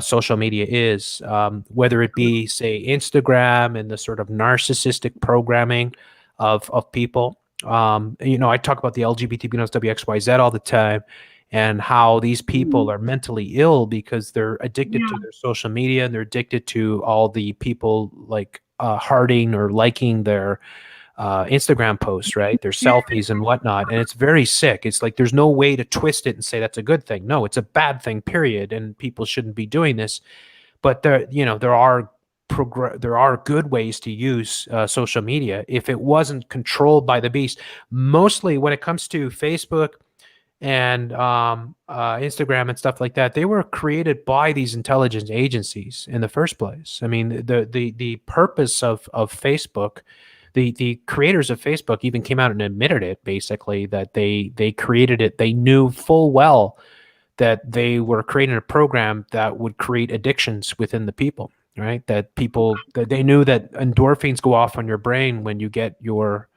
social media is, whether it be, say, Instagram and the sort of narcissistic programming of people. I talk about the LGBT minus WXYZ all the time, and how these people are mentally ill because they're addicted to their social media, and they're addicted to all the people like hearting or liking their Instagram posts, right? Their selfies and whatnot. And it's very sick. It's like there's no way to twist it and say that's a good thing. No, it's a bad thing, period. And people shouldn't be doing this. But there are good ways to use social media if it wasn't controlled by the beast. Mostly when it comes to Facebook and Instagram and stuff like that, they were created by these intelligence agencies in the first place. I mean, the purpose of Facebook, the creators of Facebook even came out and admitted it, basically, that they created it. They knew full well that they were creating a program that would create addictions within the people, right? That they knew that endorphins go off on your brain when you get your,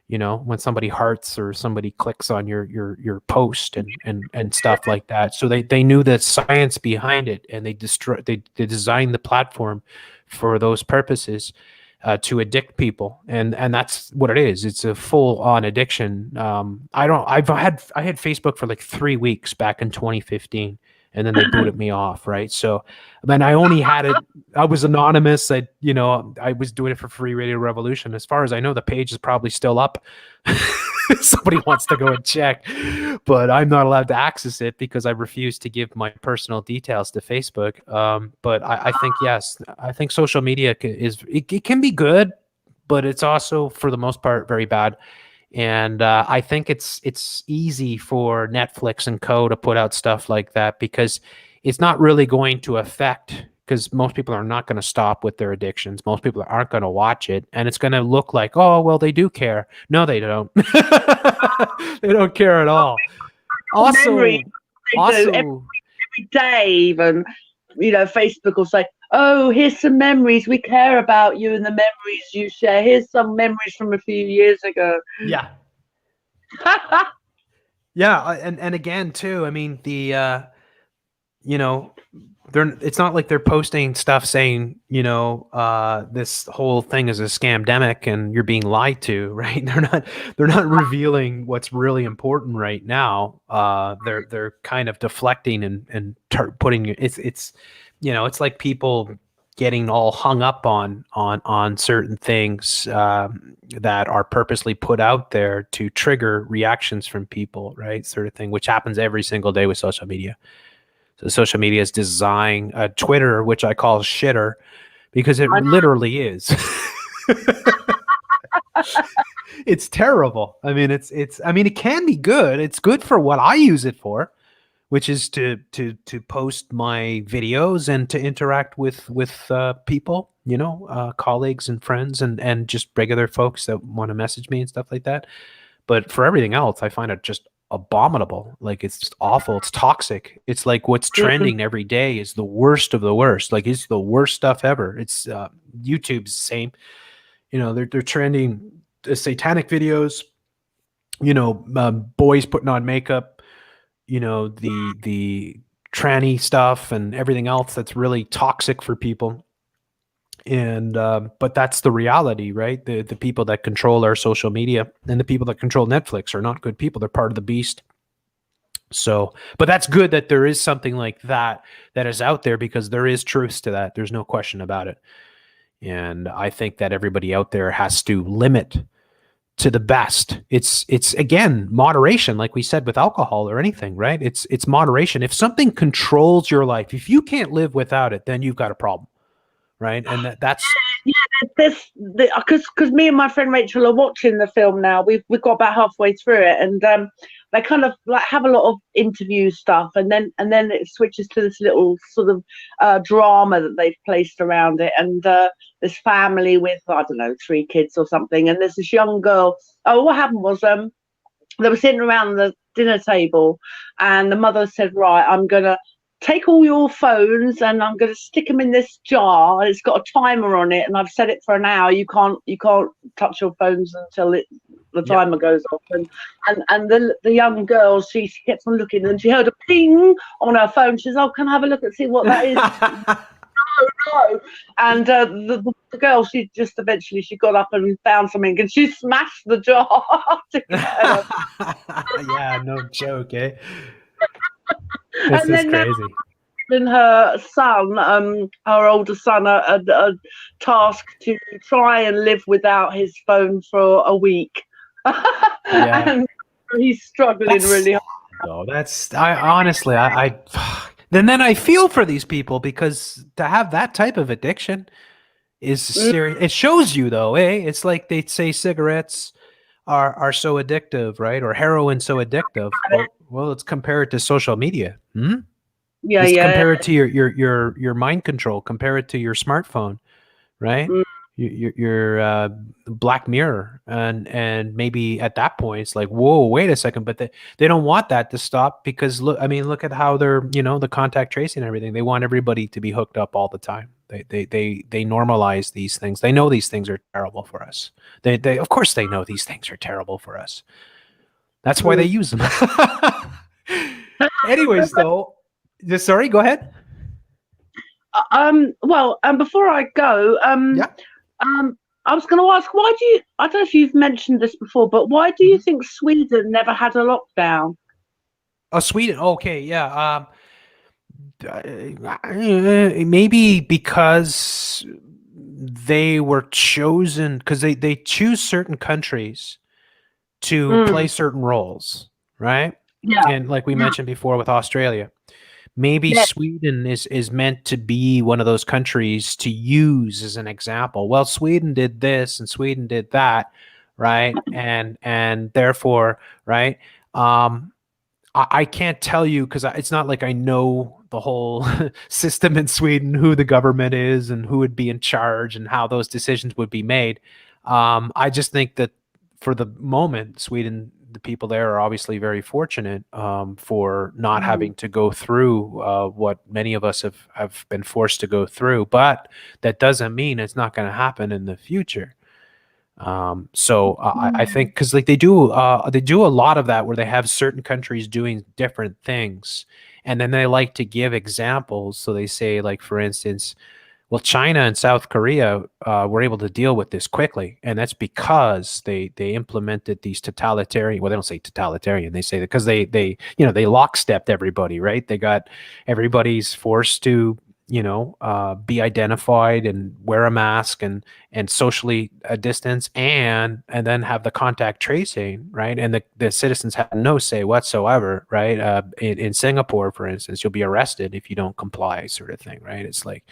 when somebody hearts or somebody clicks on your post and stuff like that. So they knew the science behind it, and they designed the platform for those purposes. To addict people, and that's what it is. It's a full-on addiction. I had Facebook for like 3 weeks back in 2015, and then they booted me off, right? So then I only had it. I was anonymous. I was doing it for Free Radio Revolution. As far as I know, the page is probably still up. somebody wants to go and check, but I'm not allowed to access it because I refuse to give my personal details to Facebook. But I think, yes, I think social media it can be good, but it's also for the most part very bad. And I think it's easy for Netflix and co to put out stuff like that because it's not really going to affect, because most people are not going to stop with their addictions. Most people aren't going to watch it, and it's going to look like, oh, well, they do care. No, they don't. They don't care at all. Also, Memory, they do every day. Even Facebook will say, "Oh, here's some memories. We care about you and the memories you share. Here's some memories from a few years ago." yeah. Yeah, and again too, I mean, the it's not like they're posting stuff saying, this whole thing is a scamdemic and you're being lied to, right? They're not revealing what's really important right now. They're kind of deflecting and putting it's like people getting all hung up on certain things that are purposely put out there to trigger reactions from people, right? Sort of thing, which happens every single day with social media. So social media is designed, Twitter, which I call shitter, because it literally is. It's terrible. I mean, it can be good. It's good for what I use it for, which is to post my videos and to interact with people, colleagues and friends and just regular folks that want to message me and stuff like that. But for everything else, I find it just abominable. Like, it's just awful. It's toxic. It's like what's trending every day is the worst of the worst. Like, it's the worst stuff ever. It's YouTube's the same. They're trending satanic videos. Boys putting on makeup. The tranny stuff and everything else that's really toxic for people. And but that's the reality, right? The people that control our social media and the people that control Netflix are not good people. They're part of the beast. So, but that's good that there is something like that is out there, because there is truth to that. There's no question about it. And I think that everybody out there has to limit to the best. It's again, moderation, like we said with alcohol or anything, right? It's moderation. If something controls your life, if you can't live without it, then you've got a problem. Right, and that's because me and my friend Rachel are watching the film now. We've got about halfway through it, and they kind of like have a lot of interview stuff, and then it switches to this little sort of drama that they've placed around it, and this family with, I don't know, 3 kids or something, and there's this young girl. Oh, what happened was they were sitting around the dinner table, and the mother said, "Right, I'm gonna take all your phones and I'm going to stick them in this jar. It's got a timer on it, and I've set it for an hour. You can't touch your phones until the timer goes off." And the young girl, she kept on looking, and she heard a ping on her phone. She says, "Oh, can I have a look and see what that is?" No. And the girl, she just eventually she got up and found something, and she smashed the jar. Yeah, no joke, eh? This is crazy. And her son, her older son, a task to try and live without his phone for a week. And he's struggling really hard. No, honestly, then I feel for these people, because to have that type of addiction is serious. It shows you, though, it's like they say cigarettes are so addictive, right? Or heroin so addictive. Well, let's compare it to social media. Compare it to your mind control. Compare it to your smartphone, right? Your Black Mirror, and maybe at that point it's like, whoa, wait a second. But they don't want that to stop, because look at how they're the contact tracing and everything. They want everybody to be hooked up all the time. They normalize these things. They know these things are terrible for us. They of course they know these things are terrible for us. That's why they use them. Anyways, though, sorry, go ahead. Well, before I go, I was going to ask, why do you? I don't know if you've mentioned this before, but why do you think Sweden never had a lockdown? Oh, Sweden. Okay, yeah. Maybe because they were chosen, because they choose certain countries to play certain roles, right? Yeah. And like we mentioned before with Australia, maybe Sweden is meant to be one of those countries to use as an example. Well, Sweden did this and Sweden did that, right? And therefore, right? I can't tell you because it's not like I know the whole system in Sweden, who the government is and who would be in charge and how those decisions would be made. I just think that for the moment, Sweden, the people there are obviously very fortunate for not having to go through what many of us have been forced to go through. But that doesn't mean it's not going to happen in the future. So I think because like they do a lot of that where they have certain countries doing different things, and then they like to give examples. So they say, like, for instance, well, China and South Korea were able to deal with this quickly, and that's because they implemented these totalitarian. Well, they don't say totalitarian; they say that because they they lockstepped everybody, right? They got everybody's forced to be identified and wear a mask and socially distance and then have the contact tracing, right? And the citizens have no say whatsoever, right? In Singapore, for instance, you'll be arrested if you don't comply, sort of thing, right? It's like,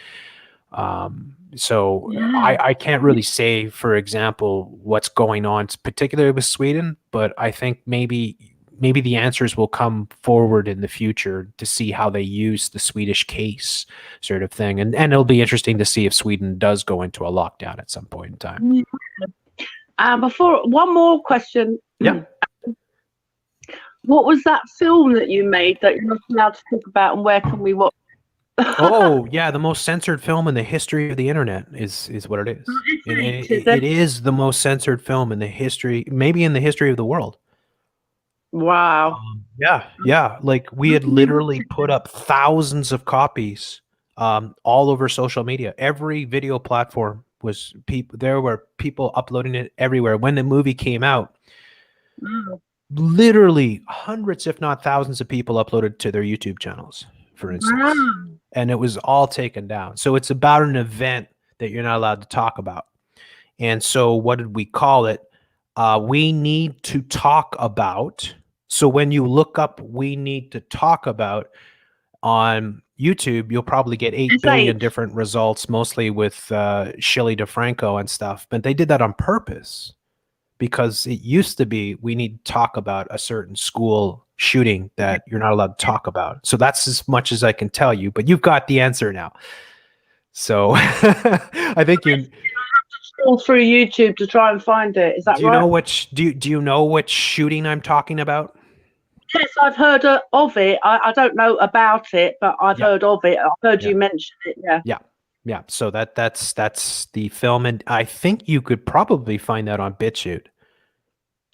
so I can't really say, for example, what's going on particularly with Sweden, but I think maybe the answers will come forward in the future to see how they use the Swedish case, sort of thing. And it'll be interesting to see if Sweden does go into a lockdown at some point in time. Before, one more question. Yeah. What was that film that you made that you're not allowed to talk about, and where can we watch? Oh, yeah, the most censored film in the history of the internet is what it is. It is the most censored film in the history, maybe in the history of the world. Wow. Yeah. Like we had literally put up thousands of copies all over social media. Every video platform was there were people uploading it everywhere. When the movie came out, literally hundreds, if not thousands of people uploaded to their YouTube channels, for instance. And it was all taken down. So it's about an event that you're not allowed to talk about. And so what did we call it? We need to talk about. So when you look up "we need to talk about" on YouTube, you'll probably get 8 billion different results, mostly with Shelley DeFranco and stuff. But they did that on purpose because it used to be we need to talk about a certain school shooting that you're not allowed to talk about. So that's as much as I can tell you, but you've got the answer now. So I think you scroll through YouTube to try and find it. Is that right? Do you know which shooting I'm talking about? Yes, I've heard of it. I don't know about it, but I've heard of it. I've heard you mention it. Yeah. So that's the film, and I think you could probably find that on BitChute.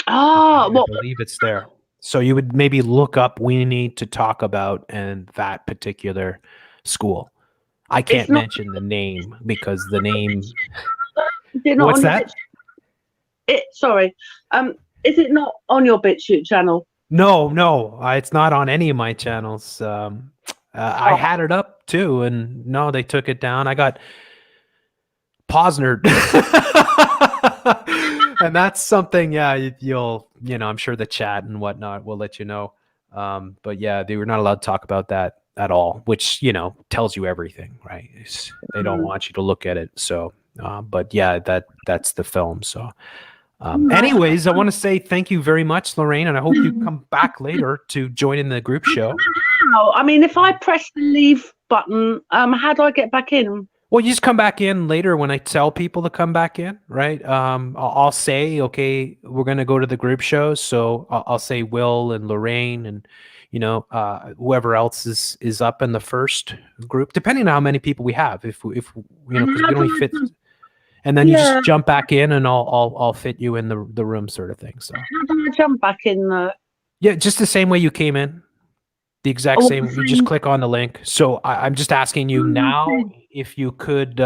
I believe it's there. So you would maybe look up "we need to talk about" and that particular school. I can't mention the name because the name. What's that? Sorry. Is it not on your BitChute channel? No, it's not on any of my channels. I had it up too, and no, they took it down. I got Posnered. And that's something, you'll, I'm sure the chat and whatnot will let you know. But yeah, they were not allowed to talk about that at all, which, tells you everything, right? They don't want you to look at it. So, but yeah, that's the film. So, anyways, I want to say thank you very much, Lorraine, and I hope you come back later to join in the group show. I mean, if I press the leave button, how do I get back in? Well, you just come back in later when I tell people to come back in, right? I'll say, okay, we're going to go to the group shows. So I'll say Will and Lorraine and, whoever else is up in the first group, depending on how many people we have. If because we only fit, and then you just jump back in, and I'll fit you in the room, sort of thing. So how do I jump back in? Yeah, just the same way you came in. The exact same. You just click on the link. So I'm just asking you now if you could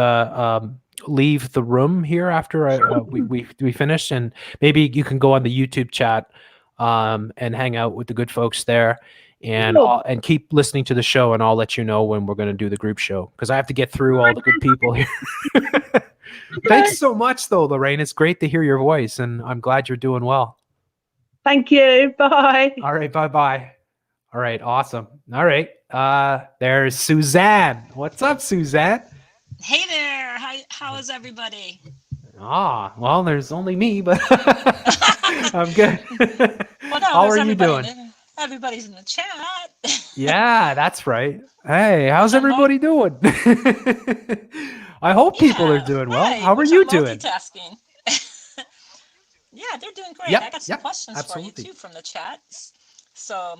leave the room here after we finish, and maybe you can go on the YouTube chat and hang out with the good folks there, and keep listening to the show, and I'll let you know when we're going to do the group show because I have to get through all the good people here. Thanks so much, though, Lorraine. It's great to hear your voice, and I'm glad you're doing well. Thank you. Bye. All right, bye-bye. All right, awesome. All right, there's Suzanne. What's up, Suzanne? Hey there. How is everybody? Ah, well, there's only me, but I'm good. Well, no, How there's are you doing? Everybody's in the chat. Yeah, that's right. Hey, how's I'm everybody doing? I hope people are Yeah, doing well. right. How are Which you I'm doing? multitasking. Yeah, they're doing great. I Yep, got some yep, questions for you absolutely. too from the chat. So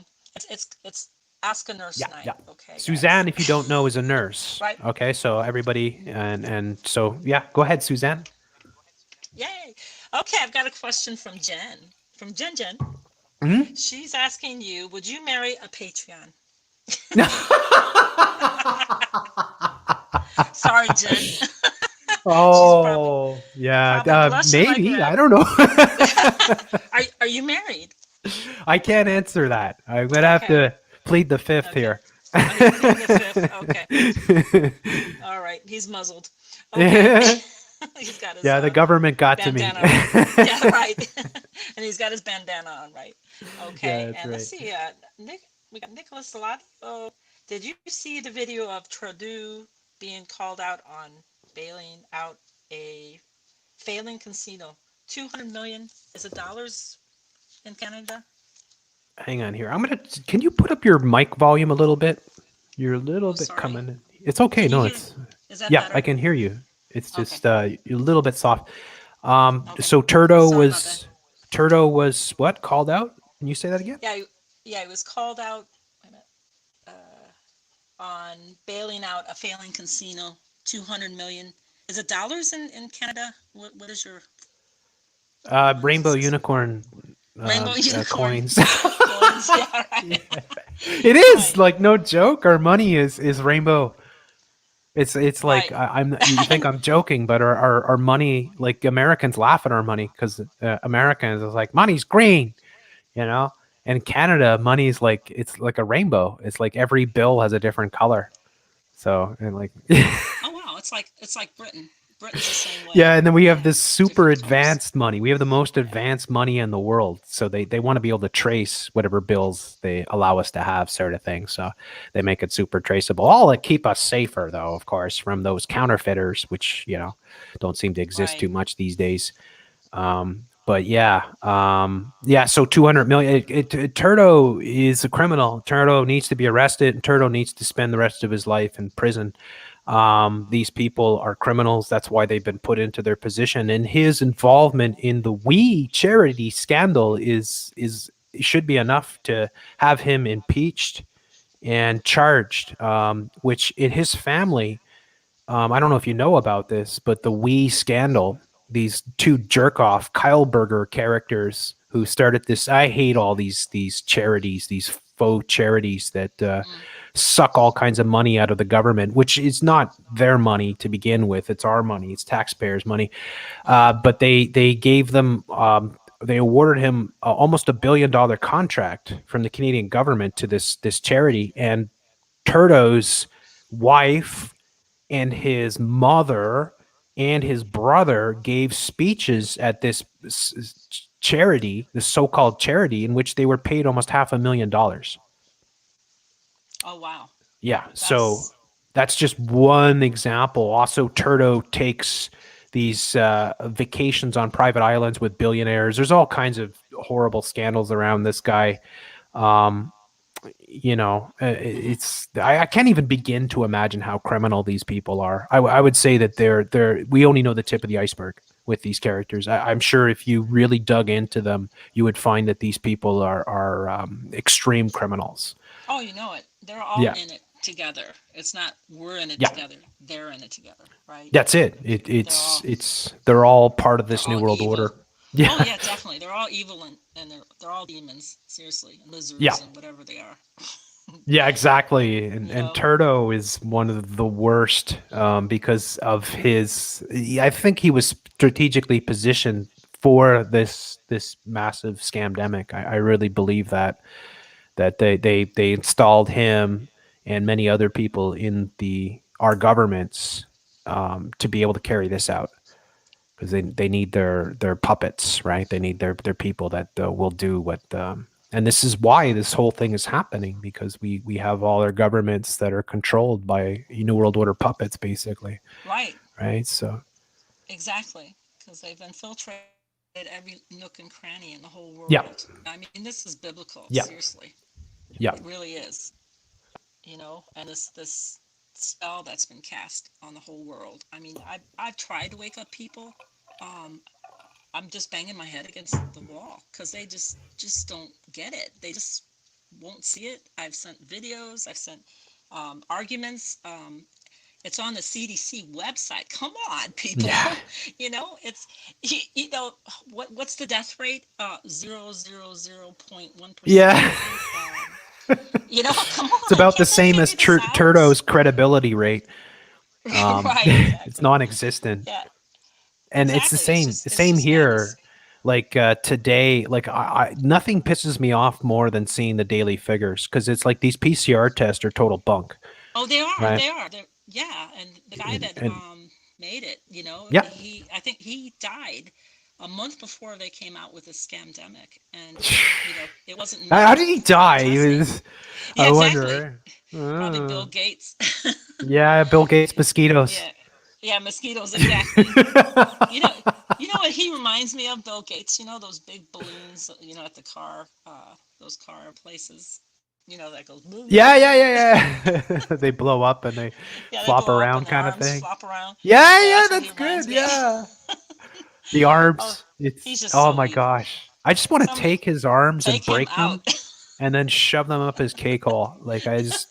it's Ask a Nurse Yeah, night. yeah. Okay, Suzanne, guys. if you don't know, is a nurse. Right. Okay, so everybody, and so yeah, go ahead, Suzanne. Yay. Okay, I've got a question from Jen. From Jen. Mhm. She's asking you, would you marry a Patreon? Sorry, Jen. She's Oh, yeah, probably blushing like maybe. I red. don't know. Are you married? I can't answer that. I'm gonna have Okay. to plead the fifth Okay. here. Oh, you're pleading the fifth. Okay. All right. He's muzzled. Okay. He's got his Yeah, the government got to me. bandana on. Yeah, right. And he's got his bandana on, right? Yeah, Okay. that's And let's right. see. We got Nicholas Salati. Did you see the video of Trudeau being called out on bailing out a failing casino? 200 million, is it dollars in Canada? Hang on here. Can you put up your mic volume a little bit? You're a little Oh, bit sorry. coming. It's okay. Can you No, hear? it's Is that yeah. I better? can hear you. It's Okay. just you're a little bit soft. Okay. So Sorry about that. Turdo was what called out? Can you say that again? Yeah, yeah, it was called out. Wait a minute. On bailing out a failing casino, 200 million. Is it dollars in Canada? What is your Rainbow unicorn rainbow unicorn coins. coins? Yeah, right. Yeah. It is Right, like no joke. Our money is rainbow. It's like right. I'm. You think I'm joking, but our money, like Americans laugh at our money because Americans is like money's green, you know. In Canada, money's like it's like a rainbow. It's like every bill has a different color. So and like Oh wow, it's like Britain. Britain's the same way. yeah, and then we have Yeah, this super different colors. advanced money. We have the most advanced money in the world. So they want to be able to trace whatever bills they allow us to have, sort of thing. So they make it super traceable. All to keep us safer, though, of course, from those counterfeiters, which don't seem to exist Right. too much these days. But yeah, yeah. So 200 million. Turdo is a criminal. Turdo needs to be arrested, and Turdo needs to spend the rest of his life in prison. These people are criminals. That's why they've been put into their position. And his involvement in the We charity scandal is should be enough to have him impeached and charged. Which in his family, I don't know if you know about this, but the We scandal, these two jerk off Kyle Berger characters who started this. I hate all these charities, these faux charities that suck all kinds of money out of the government, which is not their money to begin with. It's our money. It's taxpayers' money. But they gave them. They awarded him almost $1 billion contract from the Canadian government to this charity, and Turdo's wife and his mother and his brother gave speeches at this charity, this so-called charity, in which they were paid almost $500,000. Oh wow. Yeah, so That's that's just one example. Also, Turdo takes these vacations on private islands with billionaires. There's all kinds of horrible scandals around this guy. Um, it's I can't even begin to imagine how criminal these people are. I would say that they're we only know the tip of the iceberg with these characters. I'm sure if you really dug into them, you would find that these people are extreme criminals. oh, you know it. They're all Yeah, in it together. It's not we're in it yeah, together. They're in it together, right? that's it. They're all They're all part of they're this new all world evil. order. Oh Yeah, yeah, definitely. They're all evil and they're all demons. Seriously, and yeah. lizards and whatever they are. Yeah, exactly. And Yeah. Turdo is one of the worst because of his. I think he was strategically positioned for this massive scamdemic. I really believe that they installed him and many other people in our governments to be able to carry this out. because they need their puppets, right? They need their people that will do what. And this is why this whole thing is happening, because we have all our governments that are controlled by New World Order puppets, basically, Right. right? So Exactly. Because they've infiltrated every nook and cranny in the whole yeah, world. I mean, this is biblical. yeah, Seriously, yeah, it really is. And this spell that's been cast on the whole world. I mean, I've tried to wake up people. Um, I'm just banging my head against the wall because they just don't get it. They just won't see it. I've sent videos. I've sent arguments. It's on the CDC website. Come on, people. yeah, It's what's the death rate? 0.1%. yeah. Come on. It's about the Can't they same as figure this out? Turdo's credibility rate. Right. It's Exactly. non-existent. Yeah. And it's Exactly. the same just here. madness. Like today, like nothing pisses me off more than seeing the daily figures, because it's like these PCR tests are total bunk, Oh, they are. right? They are. Yeah, and the guy that And made it, yeah, I think he died a month before they came out with the scamdemic, and it wasn't how known did he for die? He testing. was, Yeah, I exactly. wonder. Probably Bill Gates. Yeah, Bill Gates mosquitoes. Yeah, yeah, mosquitoes. Exactly. You know, what he reminds me of, Bill Gates. Those big balloons. At the car, those car places. That goes. Yeah. They blow up and they Yeah, they flop blow up and around, their kind of arms thing. flop around. Yeah, Yeah, that's what he that's reminds good. me of. Yeah, the Oh, arms. he's It's, just oh so my evil. gosh. I just want to Somebody take his arms and take him break them out. and then shove them up his cake hole. Like I just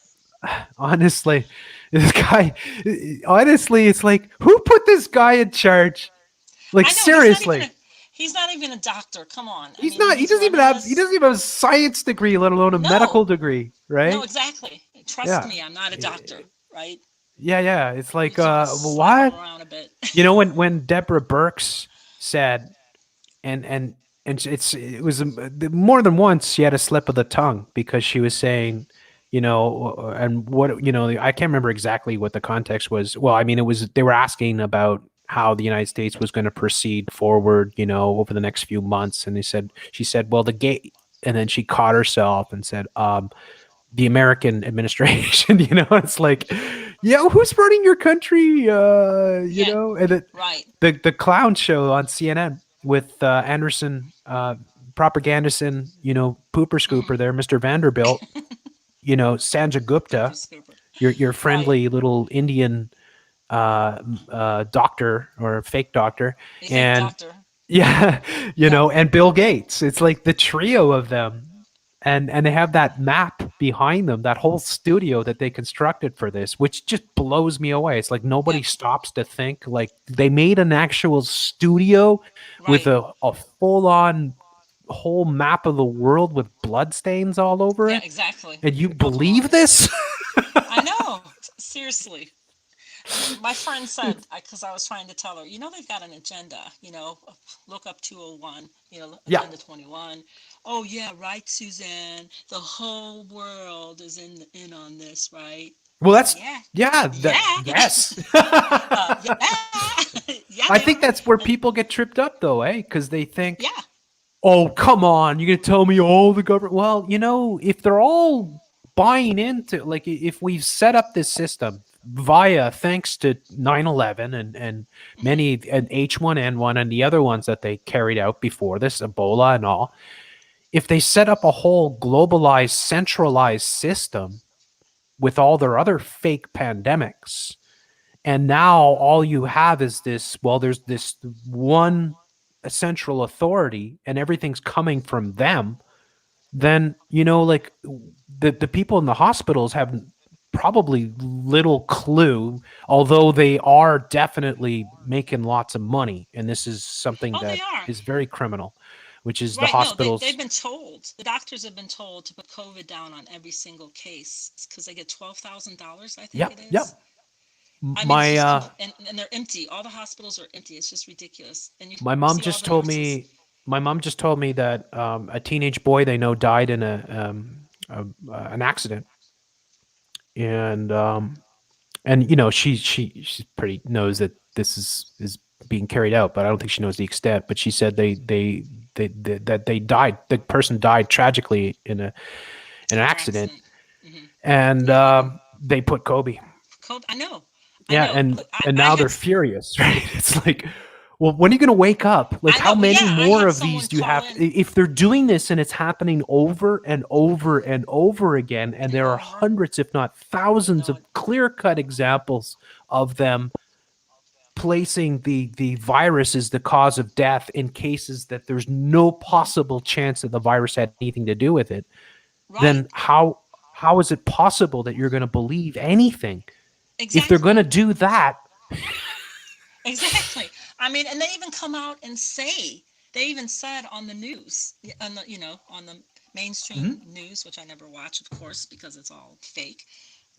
honestly, this guy. Honestly, it's like, who put this guy in charge? Like I know seriously. he's not even a doctor. Come on. I He's mean, not. He he's doesn't even have. He running doesn't this. even have a science degree, let alone a medical No, degree, no, right? exactly. Trust Yeah. me, I'm not a doctor, right? Yeah. It's You like, just want to slap him what? around a bit. When Deborah Birx said, and it was more than once she had a slip of the tongue, because she was saying, and what I can't remember exactly what the context was. Well, I mean, it was, they were asking about how the United States was going to proceed forward, over the next few months, and she said, well, the gate, and then she caught herself and said, the American administration, it's like, yeah, who's running your country, Yeah, and right. the clown show on CNN with Anderson, propagandist, pooper Hmm. scooper there, Mr. Vanderbilt, Sanja Pooper Gupta, scooper. your Right. friendly little Indian doctor, or fake doctor, You think and doctor? yeah, Yeah. and Bill Gates. It's like the trio of them. And they have that map behind them, that whole studio that they constructed for this, which just blows me away. It's like nobody Yep. stops to think, like, they made an actual studio with Right. a full-on whole map of the world with bloodstains all over Yeah, it. exactly. And you Oh, come on. believe this? I know. Seriously. My friend said, because I was trying to tell her, they've got an agenda, look up 201, Yeah. Agenda 21. Oh, yeah, right, Suzanne. The whole world is in on this, right? Well, that's, Yeah. yeah, Yeah. yes. Yeah. Yeah, I they think are. that's where And people get tripped up, though, because they think, yeah. oh, come on, you're going to tell me all the government. Well, if they're all buying into, like, if we've set up this system thanks to 9/11 and Hmm. many, and H1N1 and the other ones that they carried out before this, Ebola and all, if they set up a whole globalized, centralized system with all their other fake pandemics, and now all you have is this, well, there's this one central authority and everything's coming from them, then, like, the people in the hospitals have probably little clue, although they are definitely making lots of money. And this is something Oh, they that are. is very criminal, which is the Right. No, they've hospitals. been told. The doctors have been told to put COVID down on every single case because they get $12,000, I think it Yep. is. I mean, it's My just, and they're empty. All the hospitals are empty. It's just ridiculous. And you my mom see all just the told nurses. me that a teenage boy they know died in an accident, and she's pretty knows that this is being carried out, but I don't think she knows the extent. But she said that they died. The person died tragically in an Car accident, accident. Hmm. and Yeah. they put Kobe. Kobe, I know. I Yeah, know. Look, and I now had they're furious, right? It's like, well, when are you going to wake up? Like, I how know, but many yeah, I more had of someone these do you call have? in If they're doing this and it's happening over and over and over again, and and there are over. hundreds, if not thousands, No, of clear-cut examples of them placing the virus as the cause of death in cases that there's no possible chance that the virus had anything to do with it, right. then how is it possible that you're going to believe anything? If they're going to Exactly. do that, Exactly. I mean, and they even come out and say, they even said on the news, on the, on the mainstream news, which I never watch, of course, because it's all fake,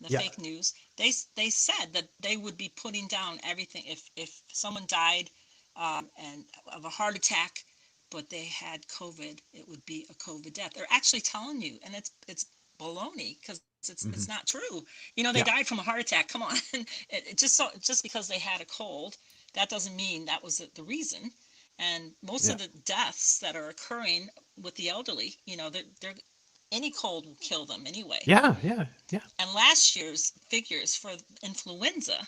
the yeah, fake news. They said that they would be putting down everything if someone died and of a heart attack, but they had COVID, it would be a COVID death. They're actually telling you, and it's baloney because it's not true. They yeah, died from a heart attack. Come on, just because they had a cold, that doesn't mean that was the reason. And most yeah, of the deaths that are occurring with the elderly, they're any cold will kill them anyway. yeah, yeah, yeah. And last year's figures for influenza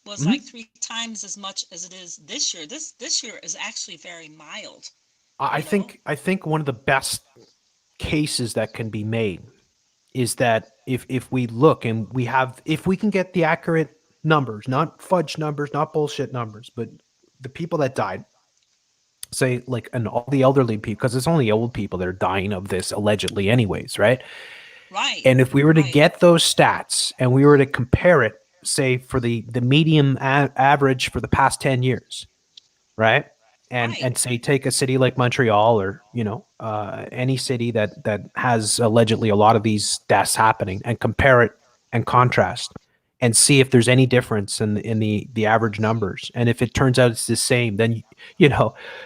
was like Mhm. 3 times as much as it is this year. This year is actually very mild, I you know. think one of the best cases that can be made is that if we look and we have, if we can get the accurate numbers, not fudge numbers, not bullshit numbers, but the people that died, say, like, and all the elderly people, because it's only old people that are dying of this allegedly anyways, right? Right, And if we were to right, get those stats and we were to compare it, say, for the medium average for the past 10 years, right? right. And say, take a city like Montreal, or any city that has allegedly a lot of these deaths happening, and compare it and contrast and see if there's any difference in the average numbers. And if it turns out it's the same, then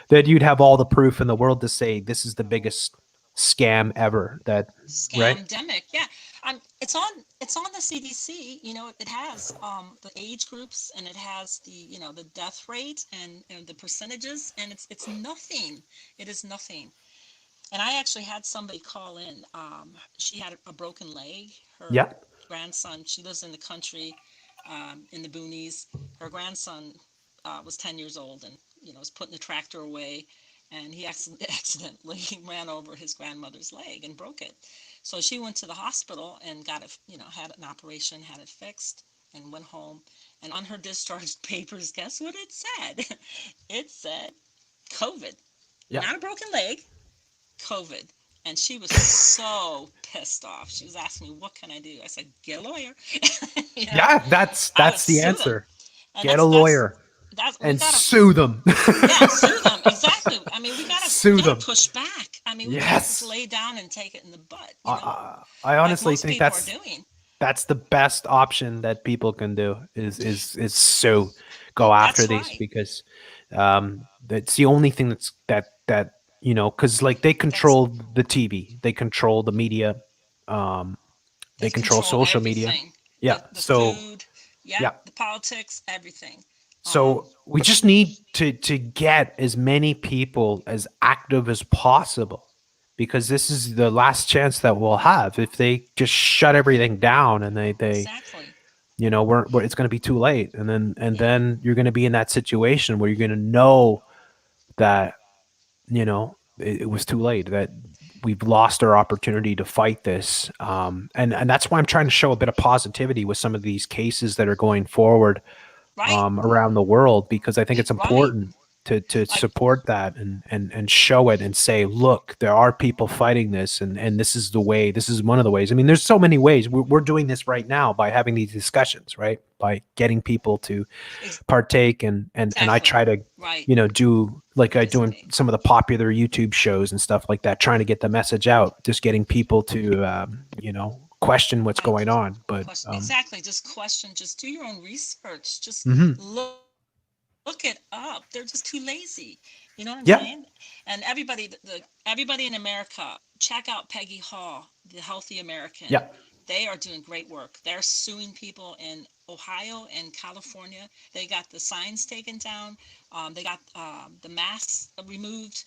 then you'd have all the proof in the world to say this is the biggest scam ever. That, right? Scamdemic, yeah. It's on the CDC. It has the age groups, and it has the death rate and the percentages, and it's nothing. It is nothing. And I actually had somebody call in. She had a broken leg. Her Yeah. grandson. She lives in the country, in the boonies. Her grandson was 10 years old, and was putting the tractor away, and he accidentally ran over his grandmother's leg and broke it. So she went to the hospital and got it, had an operation, had it fixed, and went home. And on her discharge papers, guess what it said? It said COVID, Yeah. not a broken leg, COVID. And she was so pissed off. She was asking me, "What can I do?" I said, "Get a lawyer." you know, Yeah, that's I would the sue them, answer. and Get a that's lawyer we and gotta, sue them. yeah, sue them, exactly. I mean, we Sue gotta them. push back. I mean, we can't just Yes. lay down and take it in the butt, I like honestly most think people are doing. that's the best option that people can do, is sue, go after That's these, right. because that's the only thing that because, like, they That's control the TV, they control the media, um, They they control control social media. everything. Yeah. The So food, yeah, yeah. the politics, everything. Um, So we just need to get as many people as active as possible, because this is the last chance that we'll have. If they just shut everything down and they exactly. we're it's going to be too late, and Yeah. then you're going to be in that situation where you're going to know that it was too late, that we've lost our opportunity to fight this. And that's why I'm trying to show a bit of positivity with some of these cases that are going forward Right. around the world, because I think it's Right. important to Like support that, and show it and say, look, there are people fighting this, and this is the way, this is one of the ways. I mean, there's so many ways. We're doing this right now by having these discussions, right? By getting people to partake, and I exactly. try to, Right. do like I do in Participate. some of the popular YouTube shows and stuff like that, trying to get the message out, just getting people to, question what's Right. going on. But Question. Exactly. Just question. Just do your own research. Just mhm. look it up. They're just too lazy. You know what I'm Yeah, saying? And everybody in America, check out Peggy Hall, the Healthy American. yeah, they are doing great work. They're suing people in Ohio and California. They got the signs taken down. They got the masks removed.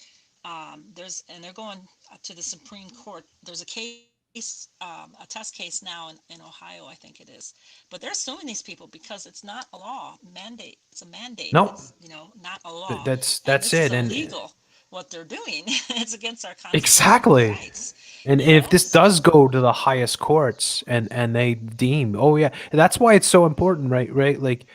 They're going to the Supreme Court. There's a case, a test case now in Ohio, I think it is. But they're suing these people because it's not a law mandate. It's a mandate. No. It's, not a law. That's This it. is And illegal. What they're doing, it's against our constitutional exactly. rights. And if this does go to the highest courts and they deem, oh yeah, that's why it's so important, right? Like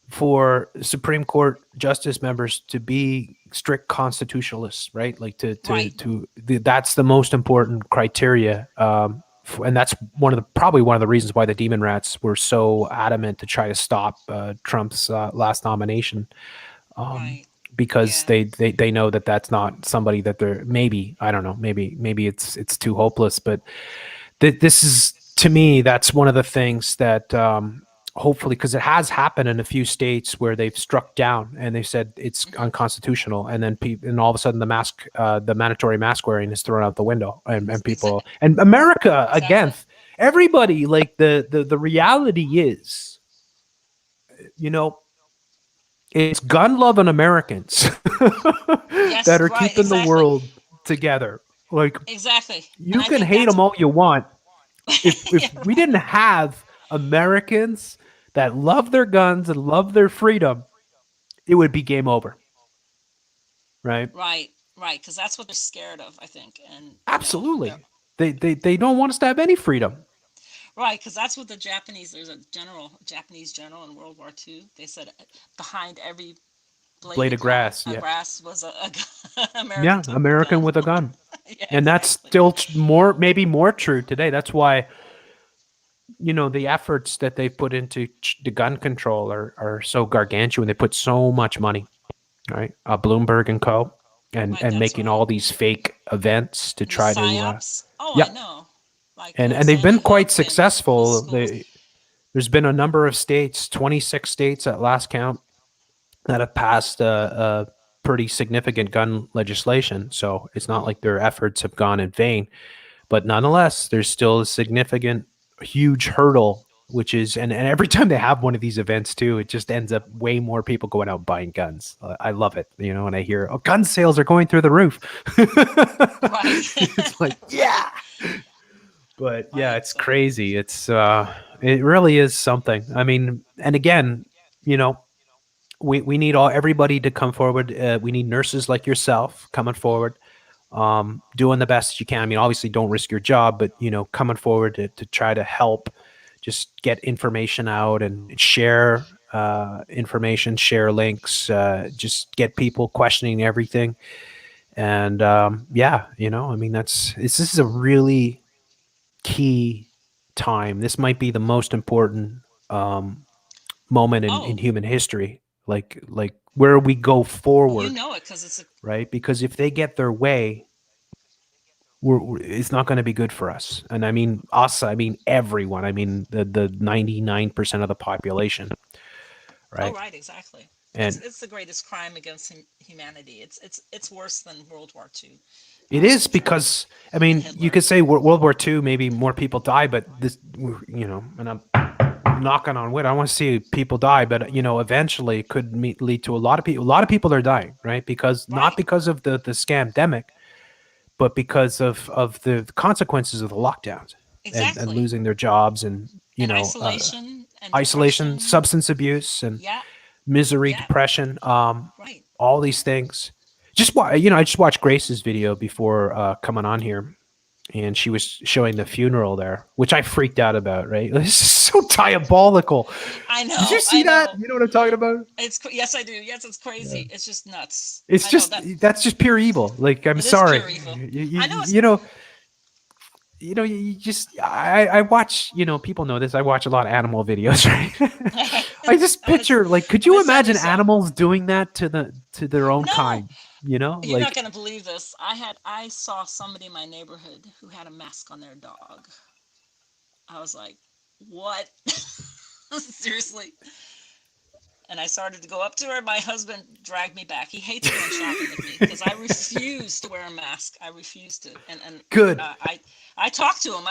for Supreme Court justice members to be strict constitutionalists, right? Like that's the most important criteria. And that's probably one of the reasons why the Demon Rats were so adamant to try to stop Trump's last nomination. Because they know that that's not somebody that they're, maybe, I don't know, maybe it's too hopeless, but this is, to me, that's one of the things that hopefully, because it has happened in a few states where they've struck down and they said it's unconstitutional, and then and all of a sudden the mandatory mask wearing is thrown out the window, and people, and America again, everybody, like the reality is, it's gun-loving Americans that are keeping the world together. Like, you can hate them all you want. If we didn't have Americans that love their guns and love their freedom, it would be game over. Right? Right. Because that's what they're scared of, I think. And absolutely, they don't want us to have any freedom. Right, because that's what there's a Japanese general in World War II. They said behind every blade of grass was a American with a gun. And that's still maybe more true today. That's why, the efforts that they put into the gun control are so gargantuan. They put so much money, right? Bloomberg and Co. and making all these fake events to try to. I know. And they've been quite successful. There's been a number of states, 26 states at last count, that have passed a pretty significant gun legislation. So it's not like their efforts have gone in vain. But nonetheless, there's still a significant, huge hurdle, which is, and every time they have one of these events too, it just ends up way more people going out buying guns. I love it. When I hear, gun sales are going through the roof. It's like, yeah. But yeah, it's crazy. It's it really is something. I mean, and again, we need everybody to come forward. We need nurses like yourself coming forward, doing the best you can. I mean, obviously, don't risk your job, but coming forward to try to help, just get information out and share information, share links, just get people questioning everything. And I mean, this is a really key time. This might be the most important moment in human history, like where we go forward. Right, because if they get their way, it's not going to be good for us. And I mean us, I mean everyone, I mean the 99% of the population. Right. Oh, right, exactly. And it's the greatest crime against humanity. It's worse than World War II. It is, because, I mean, you could say World War II, maybe more people die, but this, and I'm knocking on wood, I want to see people die, but, eventually it could lead to a lot of people are dying, right? Because not because of the scamdemic, but because of the consequences of the lockdowns and losing their jobs and isolation, substance abuse and misery, depression, all these things. I just watched Grace's video before coming on here, and she was showing the funeral there, which I freaked out about. Right, this is so diabolical. I know. Did you see that? You know what I'm talking about? Yes, I do. Yes, it's crazy. Yeah. It's just nuts. That's just pure evil. Like, I'm sorry. I know. I watch, people know this, I watch a lot of animal videos, right? I just picture, like, could you imagine animals doing that to their own kind? You're not going to believe this. I saw somebody in my neighborhood who had a mask on their dog. I was like, what? Seriously? And I started to go up to her. My husband dragged me back. He hates going shopping with me because I refuse to wear a mask. I refuse to. And good. I talked to him.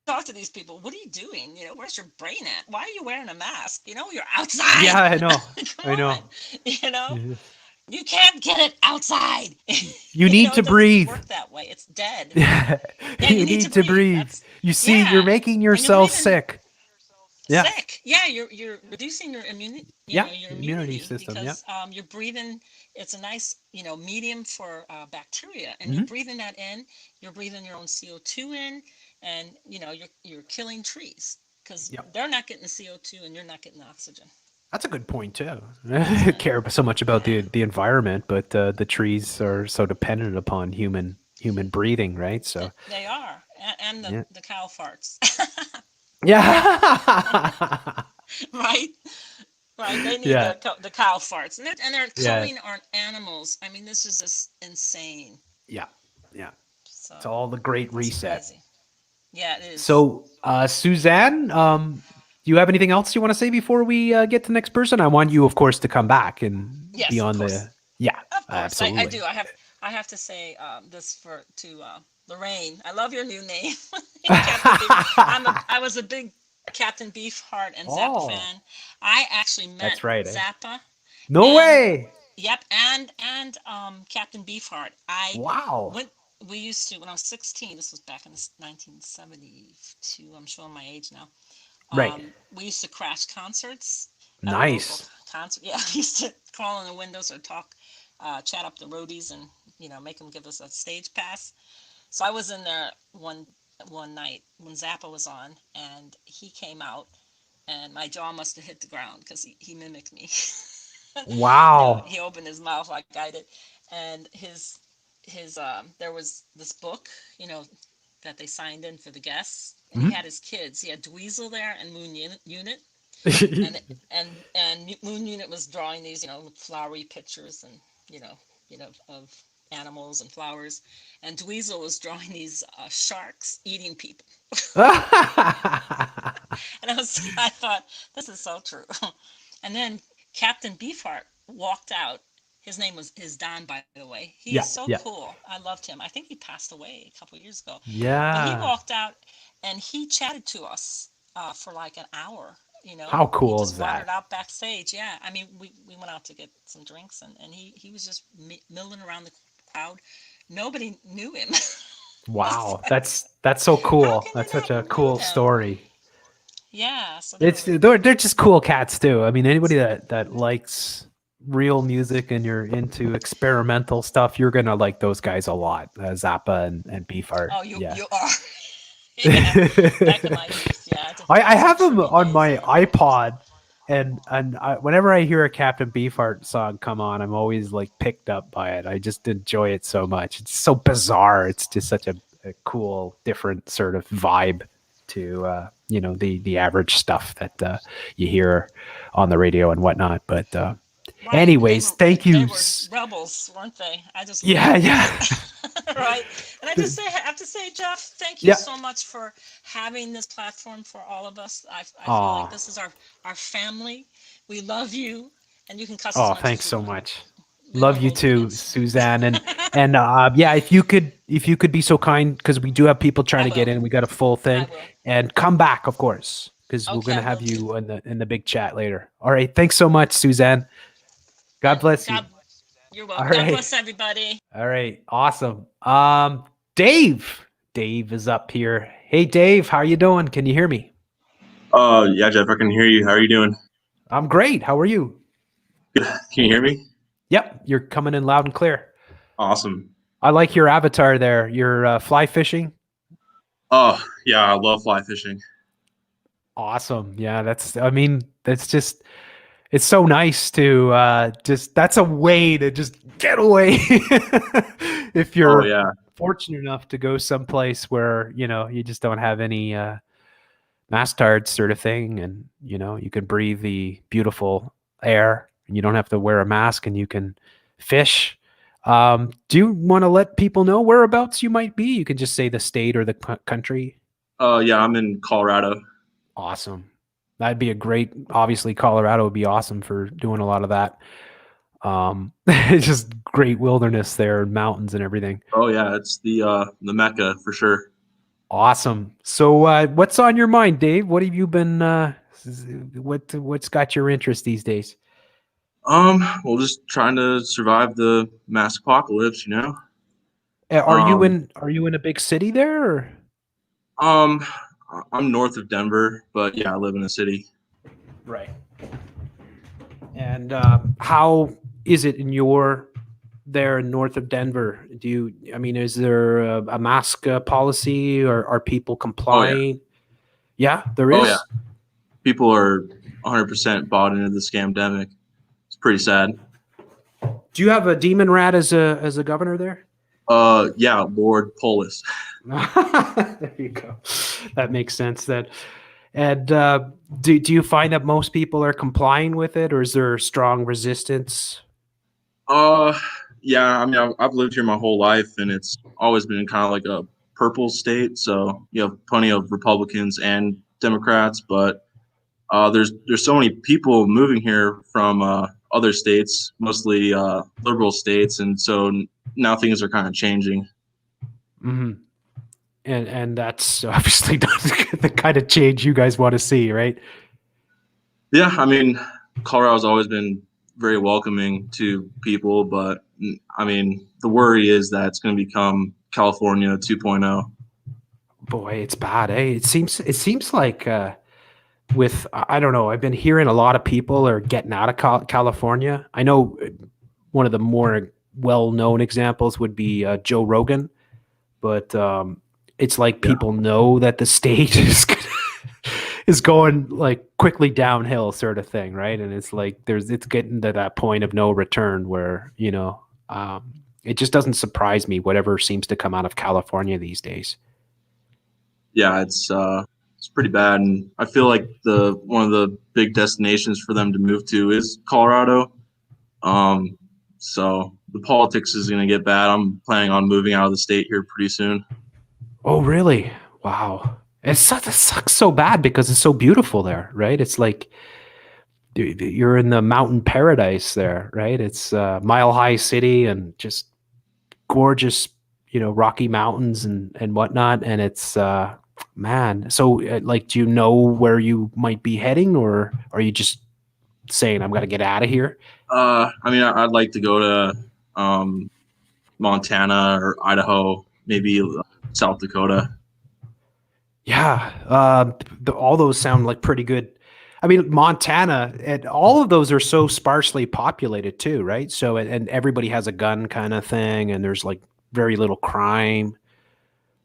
talk to these people. What are you doing? Where's your brain at? Why are you wearing a mask? You're outside. Yeah, I know. Come I know. on. You can't get it outside. You need to It doesn't breathe. work that way. It's dead. Yeah, Yeah, you need to breathe. You see, you're making yourself sick. Yeah. Sick. Yeah, you're reducing your immunity. Yeah, Your immunity system, because you're breathing. It's a nice medium for bacteria, and you're breathing that in. You're breathing your own CO2 in, and you're killing trees because they're not getting the CO2 and you're not getting the oxygen. That's a good point too. I care so much about the environment, but the trees are so dependent upon human breathing, right? So they are, and the cow farts. Yeah. Right. They need the cow farts, and they're killing our animals. I mean, this is just insane. Yeah. So, it's all the great reset. Crazy. Yeah, it is. So, Suzanne, do you have anything else you want to say before we get to the next person? I want you, of course, to come back and be on the. Yeah, of course. Absolutely. I do. I have to say this to Lorraine. I love your new name. I was a big Captain Beefheart and Zappa fan. I actually met Zappa. No way. Yep, and Captain Beefheart. We used to, when I was 16, this was back in 1972, I'm showing my age now. Right. We used to crash concerts. Nice. Yeah, we used to crawl in the windows or chat up the roadies and, make them give us a stage pass. So I was in there one night when Zappa was on, and he came out, and my jaw must have hit the ground because he mimicked me. Wow. He opened his mouth like I did, and his there was this book, that they signed in for the guests, and he had his kids. He had Dweezil there and Moon Unit, and Moon Unit was drawing these, flowery pictures and of animals and flowers, and Dweezil was drawing these sharks eating people. And I thought, this is so true. And then Captain Beefheart walked out. His name is Don, by the way. He's so cool. I loved him. I think he passed away a couple of years ago. Yeah. But he walked out and he chatted to us for like an hour. How cool is that? He just wandered out backstage. Yeah. I mean, we went out to get some drinks, and he was just milling around the crowd. Nobody knew him. Wow. That's so cool. That's such a cool story. Yeah. So they're just cool cats too. I mean, anybody that likes real music and you're into experimental stuff, you're gonna like those guys a lot, Zappa and Beefheart. Oh, you are. Yeah, back in my youth, yeah. I have them on my iPod, and whenever I hear a Captain Beefheart song come on, I'm always like picked up by it. I just enjoy it so much. It's so bizarre. It's just such a cool, different sort of vibe to the average stuff that you hear on the radio and whatnot. But anyways, thank you. They were rebels, weren't they? I just yeah. Right. And I have to say, Jeff, thank you so much for having this platform for all of us. I feel like this is our family. We love you, and you can cuss. Oh, thanks so much. Love you too, Suzanne, and if you could be so kind, because we do have people trying to get in. We got a full thing, and come back, of course, because we're gonna have you in the big chat later. All right, thanks so much, Suzanne. God bless you. You're welcome. God bless everybody. All right, awesome. Dave is up here. Hey, Dave, how you doing? Can you hear me? Yeah, Jeff, I can hear you. How are you doing? I'm great. How are you? Good. Can you hear me? Yep, you're coming in loud and clear. Awesome. I like your avatar there. You're fly fishing. Oh, yeah, I love fly fishing. Awesome. Yeah, it's so nice to that's a way to just get away. If you're fortunate enough to go someplace where, you just don't have any mastards sort of thing, and, you can breathe the beautiful air, and you don't have to wear a mask, and you can fish. Do you want to let people know whereabouts you might be? You can just say the state or the country. Yeah, I'm in Colorado. Awesome. That'd be obviously Colorado would be awesome for doing a lot of that. It's just great wilderness there, mountains and everything. Oh yeah, it's the Mecca for sure. Awesome. So, what's on your mind, Dave? What have you been? What's got your interest these days? Well, just trying to survive the mass apocalypse, you know. Are you Um, in a big city there? Or? um, I'm north of Denver, but yeah, I live in a city. Right. And how is it in your there north of Denver? I mean, is there a mask policy, or are people Oh yeah, complying? Yeah, there oh yeah. is. People are 100% bought into the scamdemic. It's pretty sad. Do you have a demon rat as a governor there? Yeah, Lord Polis. There you go. That makes sense. Then, and do you find that most people are complying with it, or is there strong resistance? Uh, yeah. I mean, I've lived here my whole life, and it's always been kind of like a purple state. So you have plenty of Republicans and Democrats, but there's so many people moving here from other states, mostly liberal states, and so now things are kind of changing. Hmm. And that's obviously not the kind of change you guys want to see, right? Yeah, I mean, Colorado's always been very welcoming to people, but I mean, the worry is that it's going to become California 2.0. Boy, it's bad, eh? It seems like with I don't know. I've been hearing a lot of people are getting out of California. I know one of the more well-known examples would be Joe Rogan, but it's like Yeah. people know that the state is going like quickly downhill, sort of thing, right? And it's like it's getting to that point of no return where it just doesn't surprise me whatever seems to come out of California these days. Yeah, it's pretty bad, and I feel like the one of the big destinations for them to move to is Colorado. Um, so the politics is going to get bad. I'm planning on moving out of the state here pretty soon. Oh, really? Wow. It sucks so bad because it's so beautiful there, right? It's like you're in the mountain paradise there, right? It's a mile high city and just gorgeous, Rocky Mountains and whatnot. And it's, man. So, like, do you know where you might be heading, or are you just saying, I'm going to get out of here? I mean, I'd like to go to Montana or Idaho, maybe South Dakota. Yeah. All those sound like pretty good. I mean, Montana, and all of those are so sparsely populated too, right? So, and everybody has a gun kind of thing, and there's like very little crime,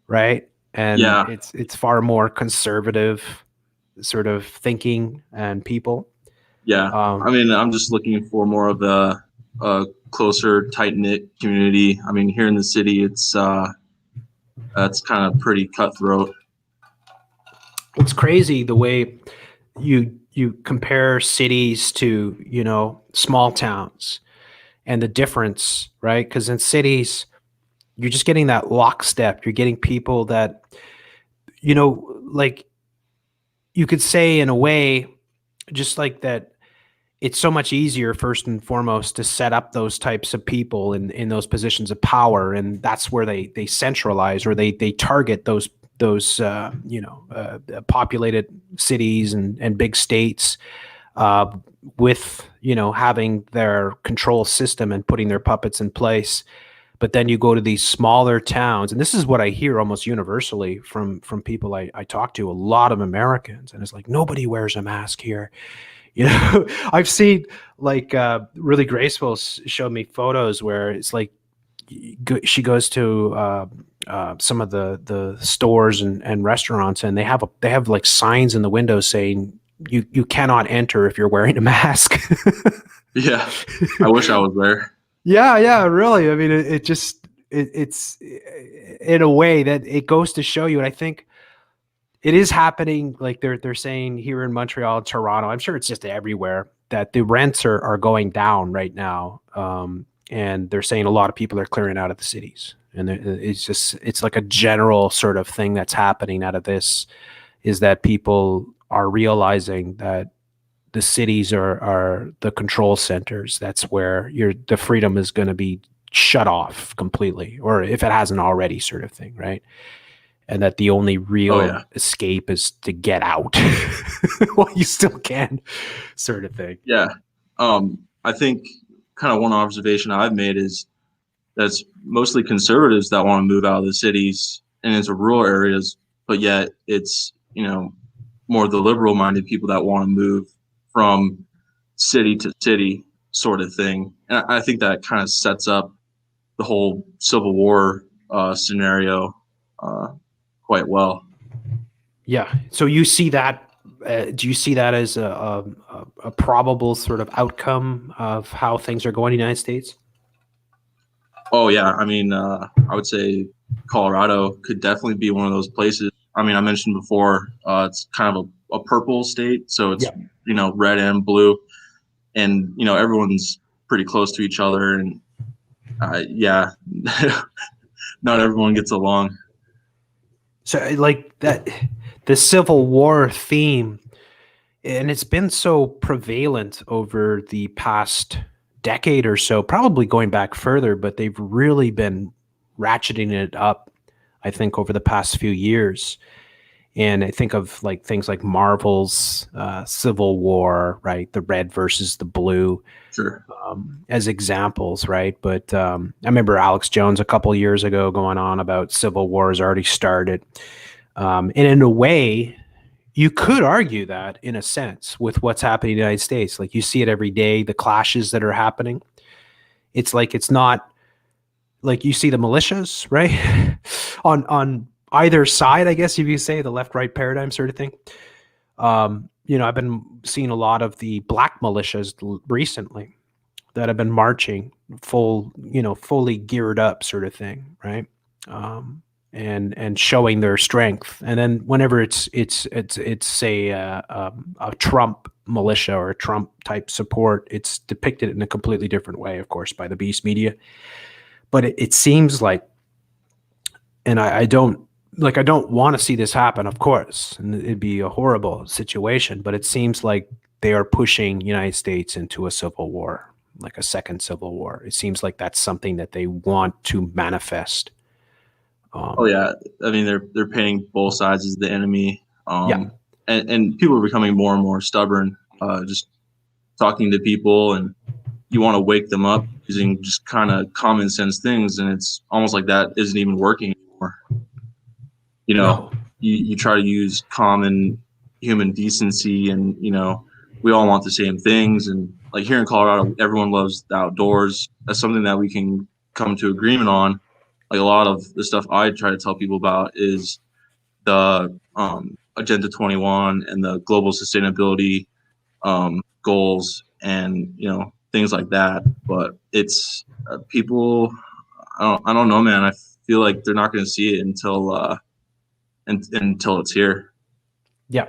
right? And Yeah, it's far more conservative sort of thinking and people. yeah. I Um, mean, I'm just looking for more of a closer, tight knit community. I mean, here in the city, it's kind of pretty cutthroat. it's crazy the way you compare cities to small towns and the difference, right? Because in cities, you're just getting that lockstep. You're getting people that like you could say in a way, just like that. It's so much easier, first and foremost, to set up those types of people in those positions of power, and that's where they centralize, or they target those populated cities and big states uh, with having their control system and putting their puppets in place. But then you go to these smaller towns, and this is what I hear almost universally from people I talk to, a lot of Americans, and it's like nobody wears a mask here. I've seen like Really Graceful showed me photos where it's like she goes to some of the stores and restaurants, and they have like signs in the windows saying you cannot enter if you're wearing a mask. Yeah, I wish I was there. Yeah, really. I mean, it's in a way that it goes to show you, and I think it is happening. Like they're saying here in Montreal, Toronto. I'm sure it's just everywhere that the rents are going down right now, and they're saying a lot of people are clearing out of the cities, and it's like a general sort of thing that's happening out of this, is that people are realizing that the cities are the control centers. That's where the freedom is going to be shut off completely, or if it hasn't already, sort of thing, right? and that the only real yeah. escape is to get out while you still can, sort of thing. Yeah. I think kind of one observation I've made is that's mostly conservatives that want to move out of the cities and into rural areas, but yet it's, more the liberal minded people that want to move from city to city sort of thing. And I think that kind of sets up the whole Civil War scenario quite well. Yeah. So you see that? Do you see that as a probable sort of outcome of how things are going in the United States? Oh yeah, I mean, I would say Colorado could definitely be one of those places. I mean, I mentioned before, it's kind of a purple state, so it's red and blue, and everyone's pretty close to each other, and yeah, not everyone gets along. So like that, the Civil War theme, and it's been so prevalent over the past decade or so, probably going back further, but they've really been ratcheting it up, I think, over the past few years. And I think of like things like Marvel's Civil War, right? The red versus the blue, Sure. as examples, right? But I remember Alex Jones a couple of years ago going on about Civil War has already started. And in a way, you could argue that in a sense with what's happening in the United States. Like you see it every day, the clashes that are happening. It's like, it's not like you see the militias, right? on either side, I guess, if you say the left-right paradigm sort of thing. I've been seeing a lot of the black militias recently that have been marching fully geared up sort of thing, right? And showing their strength. And then whenever it's say a Trump militia or a Trump type support, it's depicted in a completely different way, of course, by the beast media. But it seems like, and I don't want to see this happen, of course, and it'd be a horrible situation, but it seems like they are pushing United States into a civil war, like a second civil war. It seems like that's something that they want to manifest. Oh yeah, I mean they're painting both sides as the enemy, and people are becoming more and more stubborn. Just talking to people, and you want to wake them up using just kind of common sense things, and it's almost like that isn't even working anymore. No. You try to use common human decency, and we all want the same things. And like here in Colorado, everyone loves the outdoors. That's something that we can come to agreement on. Like a lot of the stuff I try to tell people about is the Agenda 21 and the global sustainability goals and things like that. But it's people. I don't know, man. I feel like they're not going to see it until it's here. Yeah,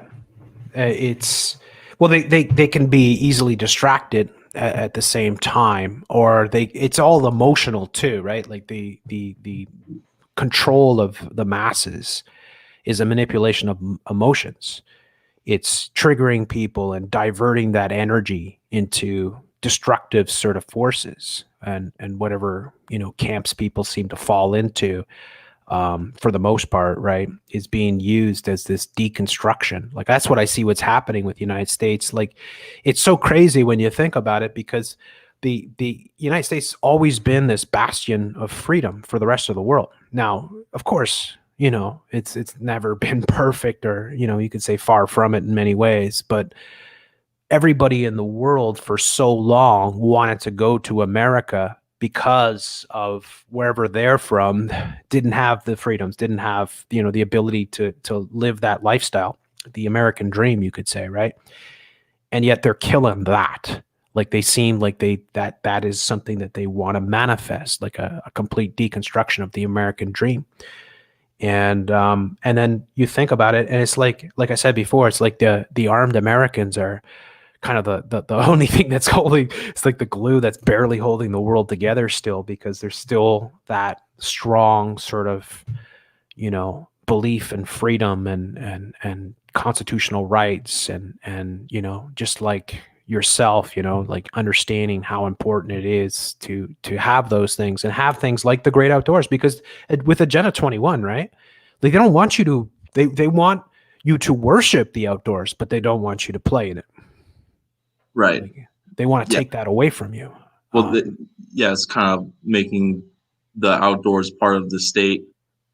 it's they can be easily distracted at the same time, or it's all emotional too, right? Like the control of the masses is a manipulation of emotions. It's triggering people and diverting that energy into destructive sort of forces and whatever camps people seem to fall into. For the most part, right, is being used as this deconstruction. Like that's what I see what's happening with the United States. Like it's so crazy when you think about it, because the United States has always been this bastion of freedom for the rest of the world. Now, of course, it's never been perfect, or you could say far from it in many ways, but everybody in the world for so long wanted to go to America because of wherever they're from didn't have the freedoms, didn't have, the ability to live that lifestyle, the American dream, you could say, right? And yet they're killing that. Like they seem like that is something that they want to manifest, like a complete deconstruction of the American dream. And then you think about it, and it's like I said before, it's like the armed Americans are kind of the only thing that's holding, it's like the glue that's barely holding the world together still, because there's still that strong sort of, belief in freedom and constitutional rights and just like yourself, like understanding how important it is to have those things and have things like the great outdoors, because with Agenda 21, right? Like they don't want you to. They want you to worship the outdoors, but they don't want you to play in it. Right. Like, they want to Yeah. take that away from you. Well, yeah, it's kind of making the outdoors part of the state,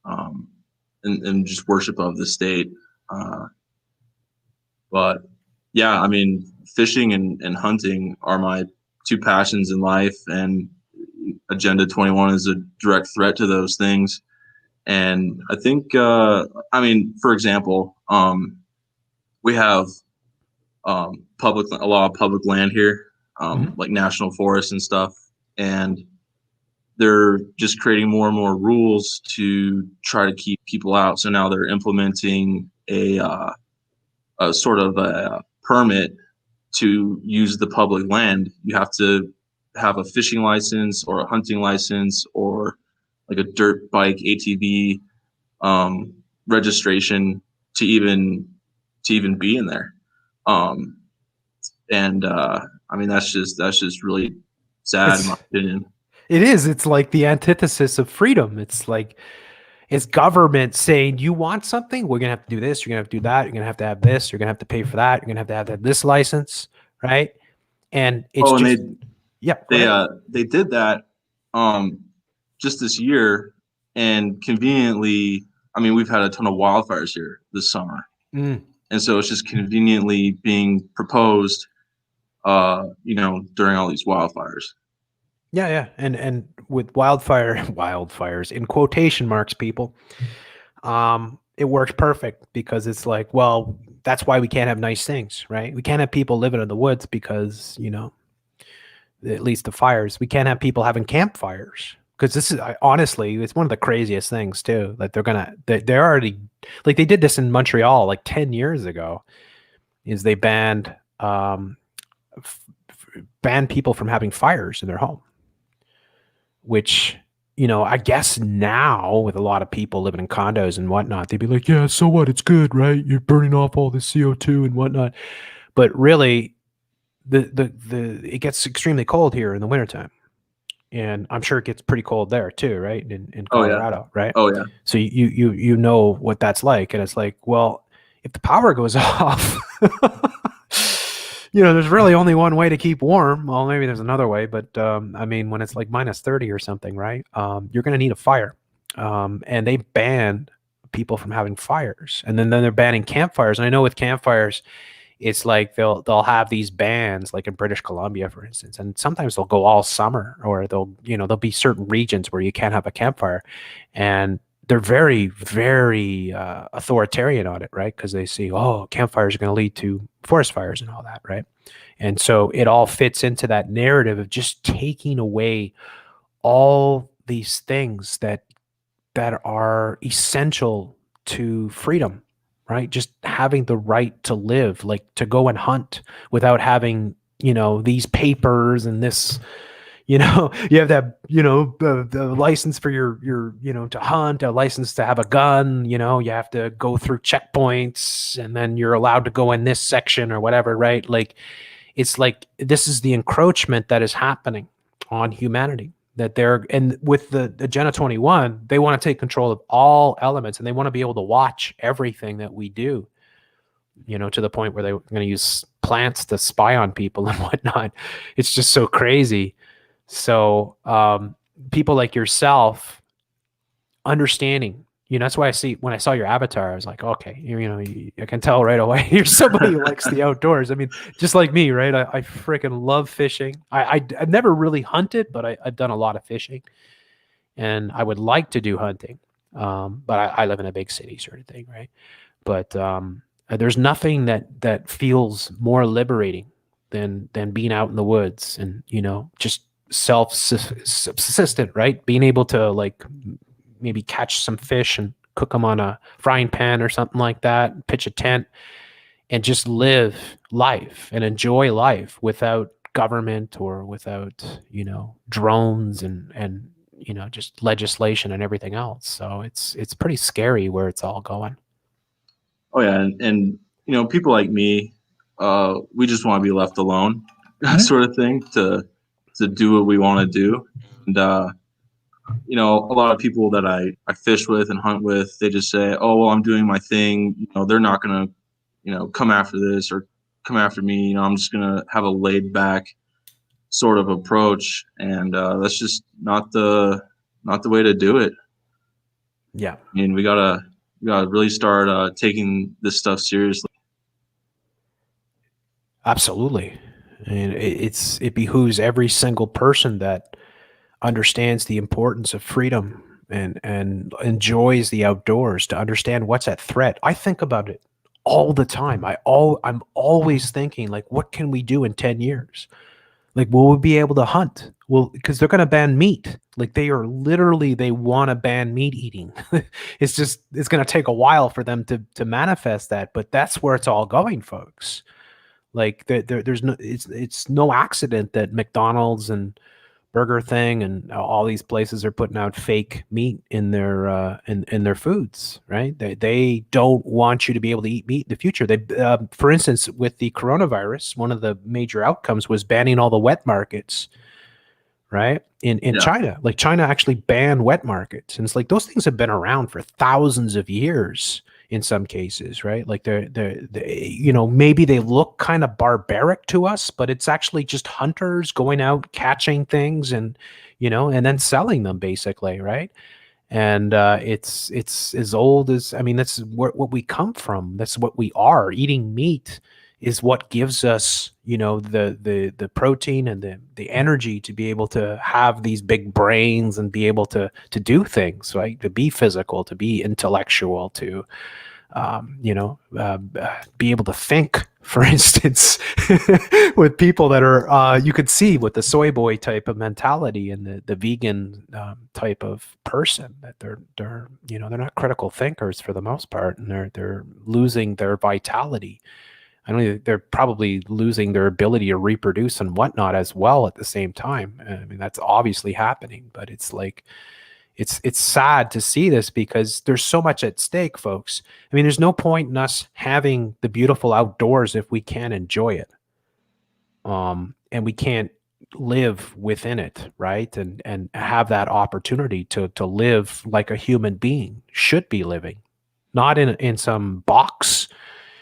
and just worship of the state. But yeah, I mean, fishing and hunting are my two passions in life, and Agenda 21 is a direct threat to those things. And I think, I mean, for example, we have a lot of public land here, like national forests and stuff, and they're just creating more and more rules to try to keep people out. So now they're implementing a sort of a permit to use the public land. You have to have a fishing license or a hunting license or like a dirt bike ATV registration to even be in there. And I mean, that's just really sad in my opinion. It is. It's like the antithesis of freedom. It's like it's government saying you want something, we're gonna have to do this, you're gonna have to do that, you're gonna have to have this, you're gonna have to pay for that, you're gonna have to have this license, right? And it's they did that just this year, and conveniently, I mean, we've had a ton of wildfires here this summer, and so it's just conveniently being proposed, during all these wildfires. Yeah, and with wildfires in quotation marks, people, it works perfect because it's like, well, that's why we can't have nice things, right? We can't have people living in the woods because, at least the fires. We can't have people having campfires because this is honestly, it's one of the craziest things too. That they're already like they did this in Montreal like 10 years ago. Is they banned people from having fires in their home. Which, I guess now with a lot of people living in condos and whatnot, they'd be like, yeah, so what? It's good, right? You're burning off all the CO2 and whatnot. But really, it gets extremely cold here in the wintertime. And I'm sure it gets pretty cold there too, right? In Colorado, right? Oh yeah. So you know what that's like. And it's like, well, if the power goes off, there's really only one way to keep warm. Well, maybe there's another way, but I mean, when it's like minus 30 or something, right? You're going to need a fire. And they ban people from having fires. And then they're banning campfires. And I know with campfires, it's like they'll have these bans, like in British Columbia, for instance, and sometimes they'll go all summer, or there'll be certain regions where you can't have a campfire, and they're very, very authoritarian on it, right? Because they see, campfires are going to lead to forest fires and all that, right? And so it all fits into that narrative of just taking away all these things that are essential to freedom, right? Just having the right to live, like to go and hunt without having, these papers and this, you have that, the license for your, to hunt, a license to have a gun, you have to go through checkpoints and then you're allowed to go in this section or whatever, right? Like, it's like, this is the encroachment that is happening on humanity. And with the Agenda 21, they want to take control of all elements and they want to be able to watch everything that we do, to the point where they're going to use plants to spy on people and whatnot. It's just so crazy. So people like yourself understanding, that's why when I saw your avatar, I was like, okay, I can tell right away you're somebody who likes the outdoors. I mean, just like me, right? I freaking love fishing. I've never really hunted, but I've done a lot of fishing, and I would like to do hunting. But I live in a big city sort of thing, right? But there's nothing that feels more liberating than being out in the woods and, just self-subsistent, right? Being able to like maybe catch some fish and cook them on a frying pan or something like that, pitch a tent and just live life and enjoy life without government or without, drones and just legislation and everything else. So it's pretty scary where it's all going. Oh yeah. And people like me, we just want to be left alone sort of thing to do what we want to do. And you know, a lot of people that I fish with and hunt with, they just say, oh, well, I'm doing my thing. You know, they're not going to, you know, come after this or come after me. You know, I'm just going to have a laid back sort of approach. And that's just not the way to do it. Yeah. I mean, we gotta really start taking this stuff seriously. Absolutely. And it behooves every single person that understands the importance of freedom and enjoys the outdoors to understand what's at threat. I think about it all the time. I'm always thinking, like, what can we do in 10 years? Like, will we be able to hunt? Well, because they're going to ban meat. Like, they want to ban meat eating. It's going to take a while for them to manifest that, but that's where it's all going, folks. Like, there's no, it's no accident that McDonald's and Burger Thing and all these places are putting out fake meat in their in their foods, right? They don't want you to be able to eat meat in the future. They, for instance, with the coronavirus, one of the major outcomes was banning all the wet markets, right? In Yeah. China, like China actually banned wet markets, and it's like those things have been around for thousands of years in some cases, right? Like you know, maybe they look kind of barbaric to us, but it's actually just hunters going out catching things and, you know, and then selling them basically, right? And it's as old as, I mean, that's what we come from. That's what we are. Eating meat is what gives us, you know, the protein and the energy to be able to have these big brains and be able to do things, right? To be physical, to be intellectual, to you know, be able to think, for instance, with people that are, you could see with the soy boy type of mentality and the vegan type of person that they're, you know, they're not critical thinkers for the most part, and they're losing their vitality. I don't think they're probably losing their ability to reproduce and whatnot as well at the same time. I mean, that's obviously happening, but it's like, it's sad to see this because there's so much at stake, folks. I mean, there's no point in us having the beautiful outdoors if we can't enjoy it. And we can't live within it, right? And have that opportunity to live like a human being should be living, not in some box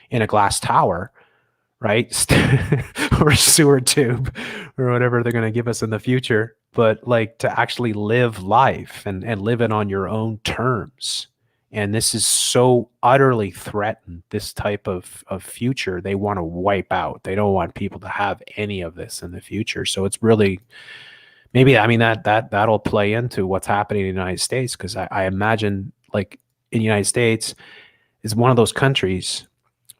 in a glass tower, right? Or a sewer tube or whatever they're going to give us in the future, but like to actually live life and live it on your own terms. And this is so utterly threatened, this type of future they want to wipe out. They don't want people to have any of this in the future. So it's really, maybe, I mean, that'll play into what's happening in the United States, because I imagine, like, in the United States is one of those countries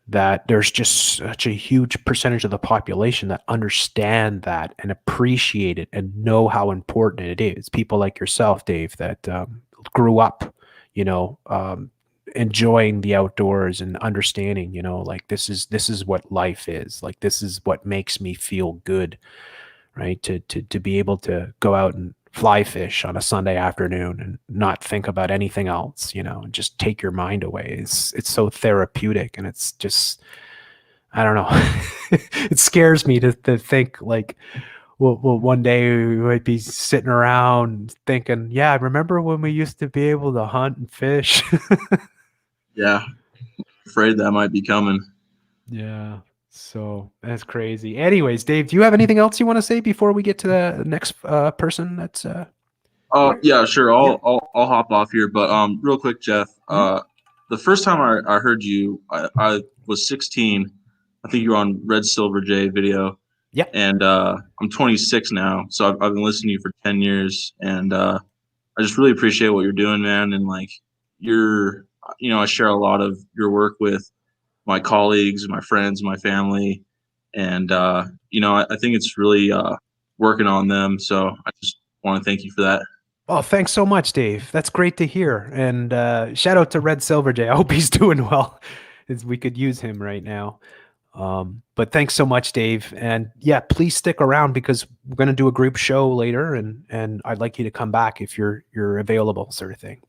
that there's just such a huge percentage of the population that understand that and appreciate it and know how important it is. People like yourself, Dave, that grew up, you know, enjoying the outdoors and understanding, you know, like this is what life is. Like, this is what makes me feel good, right? To be able to go out and fly fish on a Sunday afternoon and not think about anything else, you know, and just take your mind away. It's so therapeutic, and it's just, I don't know. It scares me to think, like, well, one day we might be sitting around thinking, yeah, I remember when we used to be able to hunt and fish. Yeah, afraid that might be coming. Yeah. So that's crazy. Anyways, Dave, do you have anything else you want to say before we get to the next person that's Yeah, sure. I'll hop off here, but real quick, Jeff. The first time I heard you, I was 16. I think you were on Red Silver J video. Yeah. And I'm 26 now, so I've been listening to you for 10 years, and I just really appreciate what you're doing, man. And like, you know, I share a lot of your work with my colleagues, my friends, my family, and you know, I think it's really working on them. So I just want to thank you for that. Oh, thanks so much, Dave. That's great to hear. And shout out to Red Silver J. I hope he's doing well, as we could use him right now. But thanks so much, Dave. And yeah, please stick around, because we're going to do a group show later, and I'd like you to come back if you're available, sort of thing.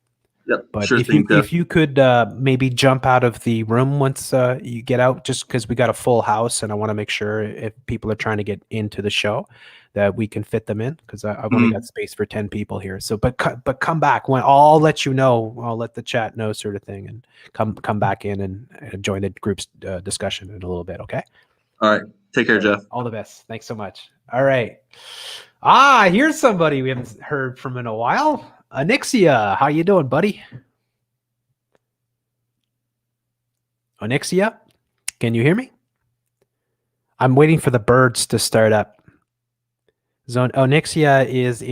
Yep. But Sure if thing, Dev. you could maybe jump out of the room once you get out, just because we got a full house, and I want to make sure if people are trying to get into the show that we can fit them in, because I've only got space for 10 people here. So, but come back when I'll let you know. I'll let the chat know, sort of thing, and come back in and join the group's discussion in a little bit. Okay. All right. Take care, Jeff. All the best. Thanks so much. All right. Here's somebody we haven't heard from in a while. Onyxia, how you doing, buddy? Onyxia, can you hear me? I'm waiting for the birds to start up. Onyxia is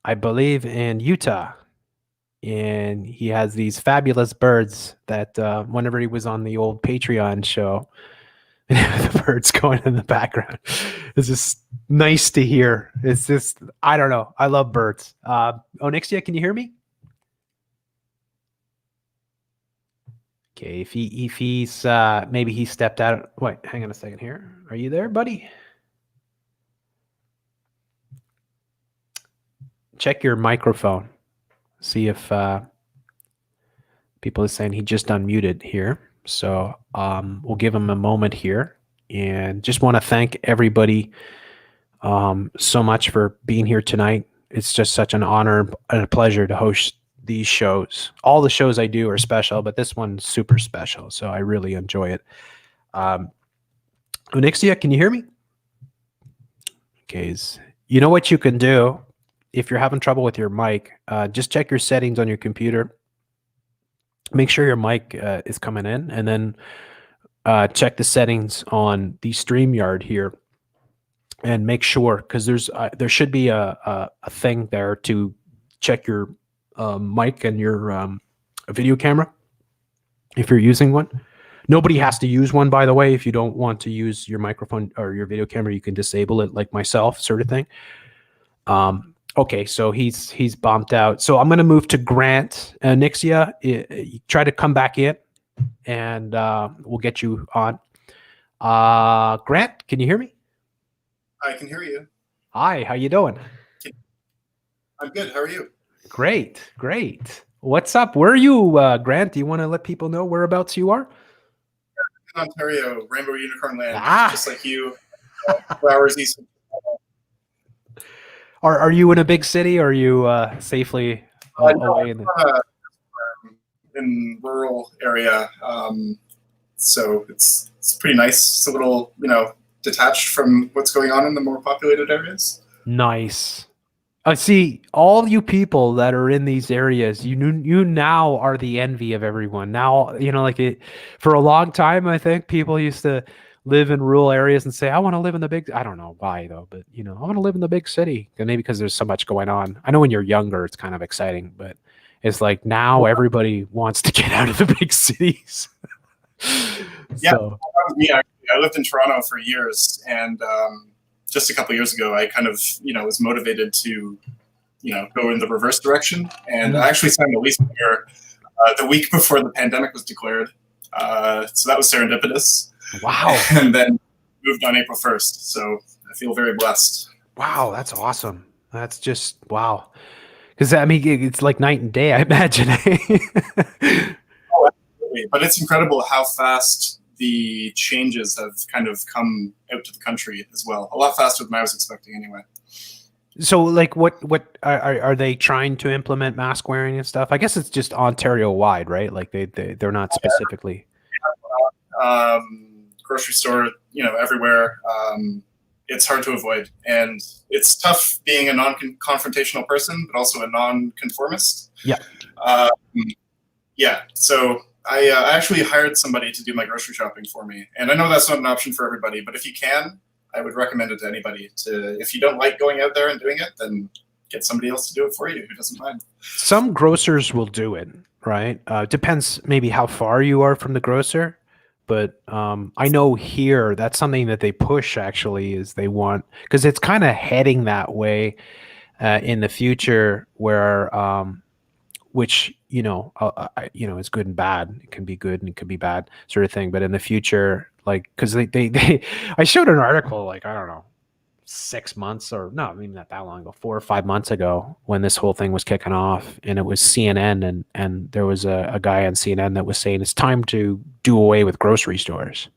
I believe, in Utah. And he has these fabulous birds that whenever he was on the old Patreon show, the birds going in the background. It's just nice to hear. It's just, I don't know. I love birds. Onyxia, can you hear me? Okay, if he's maybe he stepped out. Wait, hang on a second here. Are you there, buddy? Check your microphone. See if people are saying he just unmuted here. So we'll give him a moment here, and just want to thank everybody so much for being here tonight. It's just such an honor and a pleasure to host these shows. All the shows I do are special, but this one's super special, so I really enjoy it. Onyxia, can you hear me? Okay, you know what you can do if you're having trouble with your mic, just check your settings on your computer. Make sure your mic is coming in, and then check the settings on the StreamYard here, and make sure, because there should be a thing there to check your mic and your video camera if you're using one. Nobody has to use one, by the way. If you don't want to use your microphone or your video camera, you can disable it, like myself, sort of thing. Okay, so he's bumped out. So I'm going to move to Grant. Nixia, try to come back in, and we'll get you on. Grant, can you hear me? I can hear you. Hi, how you doing? I'm good. How are you? Great, great. What's up? Where are you, Grant? Do you want to let people know whereabouts you are? In Ontario, Rainbow Unicorn Land, Ah. just like you. 4 hours east. Are you in a big city, or are you safely away in rural area, so it's pretty nice. It's a little, detached from what's going on in the more populated areas. Nice. I see all you people that are in these areas. You now are the envy of everyone. Now, for a long time, I think people used to live in rural areas and say, I want to live in the big, I don't know why though, but I want to live in the big city. And maybe because there's so much going on. I know when you're younger, it's kind of exciting, but it's like now everybody wants to get out of the big cities. Yeah, so. that was me. I lived in Toronto for years, and just a couple of years ago, I kind of, was motivated to, go in the reverse direction. And I actually signed a lease here the week before the pandemic was declared. So that was serendipitous. Wow. And then moved on April 1st. So I feel very blessed. Wow, that's awesome. That's just, wow. Because, it's like night and day, I imagine. Oh, absolutely. But it's incredible how fast the changes have kind of come out to the country as well. A lot faster than I was expecting anyway. So, like, what are they trying to implement mask wearing and stuff? I guess it's just Ontario wide, right? Like they're not specifically. Grocery store, everywhere. It's hard to avoid, and it's tough being a non-confrontational person, but also a non-conformist. Yeah. Yeah. So I actually hired somebody to do my grocery shopping for me, and I know that's not an option for everybody, but if you can, I would recommend it to anybody. If you don't like going out there and doing it, then get somebody else to do it for you who doesn't mind. Some grocers will do it, right? Depends maybe how far you are from the grocer. But I know here that's something that they push, actually, is they want, because it's kind of heading that way in the future, where which is good and bad. It can be good and it can be bad, sort of thing. But in the future, like, because they I showed an article, like, I don't know, 6 months, or no, I mean not that long ago, 4 or 5 months ago, when this whole thing was kicking off, and it was CNN, and there was a guy on CNN that was saying it's time to do away with grocery stores,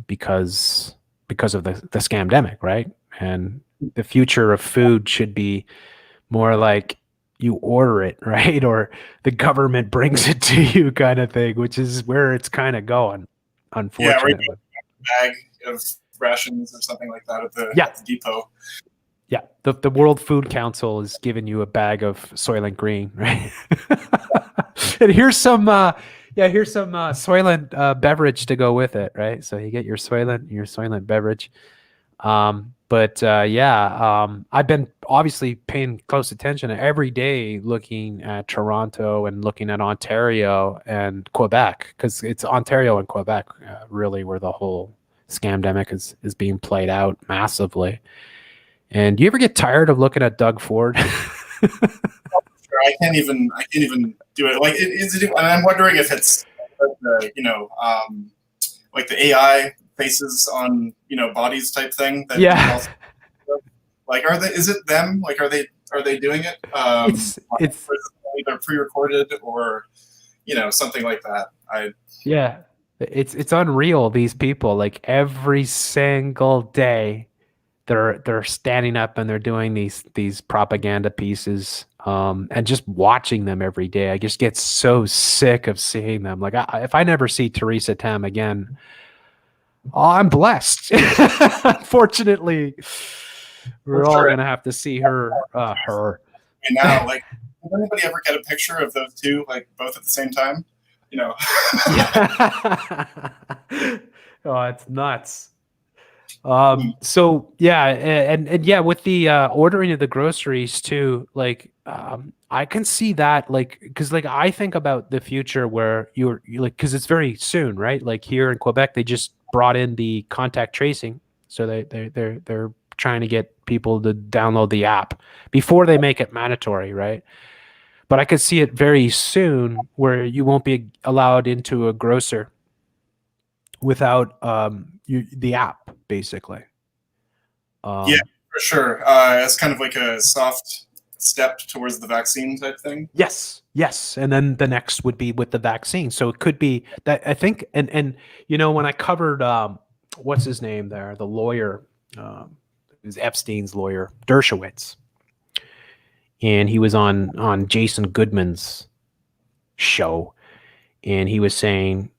because of the scamdemic, right? And the future of food should be more like you order it, right? Or the government brings it to you, kind of thing, which is where it's kind of going, Yeah, unfortunately. right. Bag of rations or something like that at the, Yeah. at the depot. Yeah, the World Food Council is giving you a bag of Soylent Green, right? And here's some Soylent beverage to go with it, right? So you get your Soylent beverage. I've been obviously paying close attention every day, looking at Toronto and looking at Ontario and Quebec, because it's Ontario and Quebec really where the whole scamdemic is being played out massively. And do you ever get tired of looking at Doug Ford? I can't even do it. Like, and I'm wondering if it's like the AI faces on bodies type thing. That Yeah. Like, is it them? Like, are they doing it? It's or is it either pre-recorded or something like that. Yeah, it's unreal. These people, like every single day, they're standing up and they're doing these propaganda pieces, and just watching them every day, I just get so sick of seeing them. Like, if I never see Theresa Tam again, I'm blessed. Unfortunately, we're all gonna have to see her. And now, like, does anybody ever get a picture of those two, like, both at the same time? Yeah. Oh, it's nuts. So yeah, and yeah, with the ordering of the groceries too, like, I can see that, like, because like I think about the future where you're like, because it's very soon, right? Like here in Quebec, they just brought in the contact tracing, so they're trying to get people to download the app before they make it mandatory, right? But I could see it very soon where you won't be allowed into a grocer without the app, basically. Yeah, for sure. It's kind of like a soft step towards the vaccine type thing. Yes, and then the next would be with the vaccine. So it could be that, I think, and when I covered what's his name there, the lawyer, it was Epstein's lawyer, Dershowitz, and he was on Jason Goodman's show, and he was saying,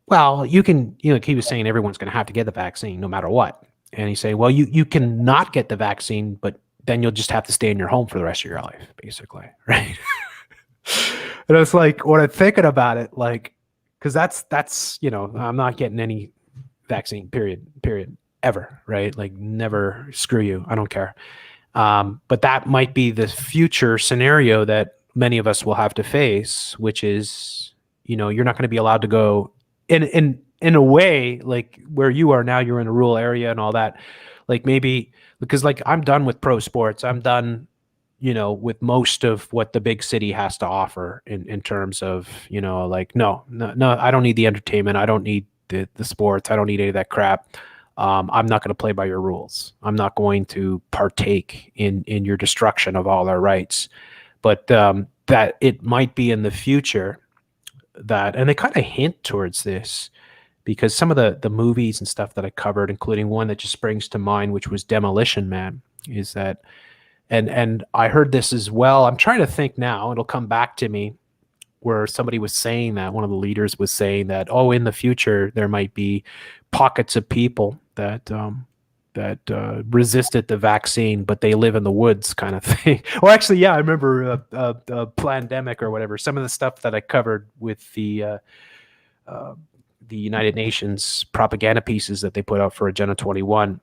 well, you can, he was saying everyone's going to have to get the vaccine no matter what. And he's saying, well, you can not get the vaccine, but then you'll just have to stay in your home for the rest of your life, basically, right? And it's like, when I'm thinking about it, like, because that's I'm not getting any vaccine, period, ever, right? Like, never, screw you, I don't care. But that might be the future scenario that many of us will have to face, which is, you're not going to be allowed to go in a way, like where you are now, you're in a rural area and all that. Like, maybe because, like, I'm done with pro sports. I'm done, with most of what the big city has to offer in terms of, like, no, I don't need the entertainment. I don't need the sports. I don't need any of that crap. I'm not going to play by your rules. I'm not going to partake in your destruction of all our rights. But that it might be in the future that, and they kind of hint towards this, because some of the movies and stuff that I covered, including one that just springs to mind, which was Demolition Man, is that, and I heard this as well. I'm trying to think now, it'll come back to me, where somebody was saying that, one of the leaders was saying that, oh, in the future, there might be pockets of people that resisted the vaccine, but they live in the woods, kind of thing. Or actually, yeah, I remember Plandemic or whatever. Some of the stuff that I covered with the United Nations propaganda pieces that they put out for Agenda 21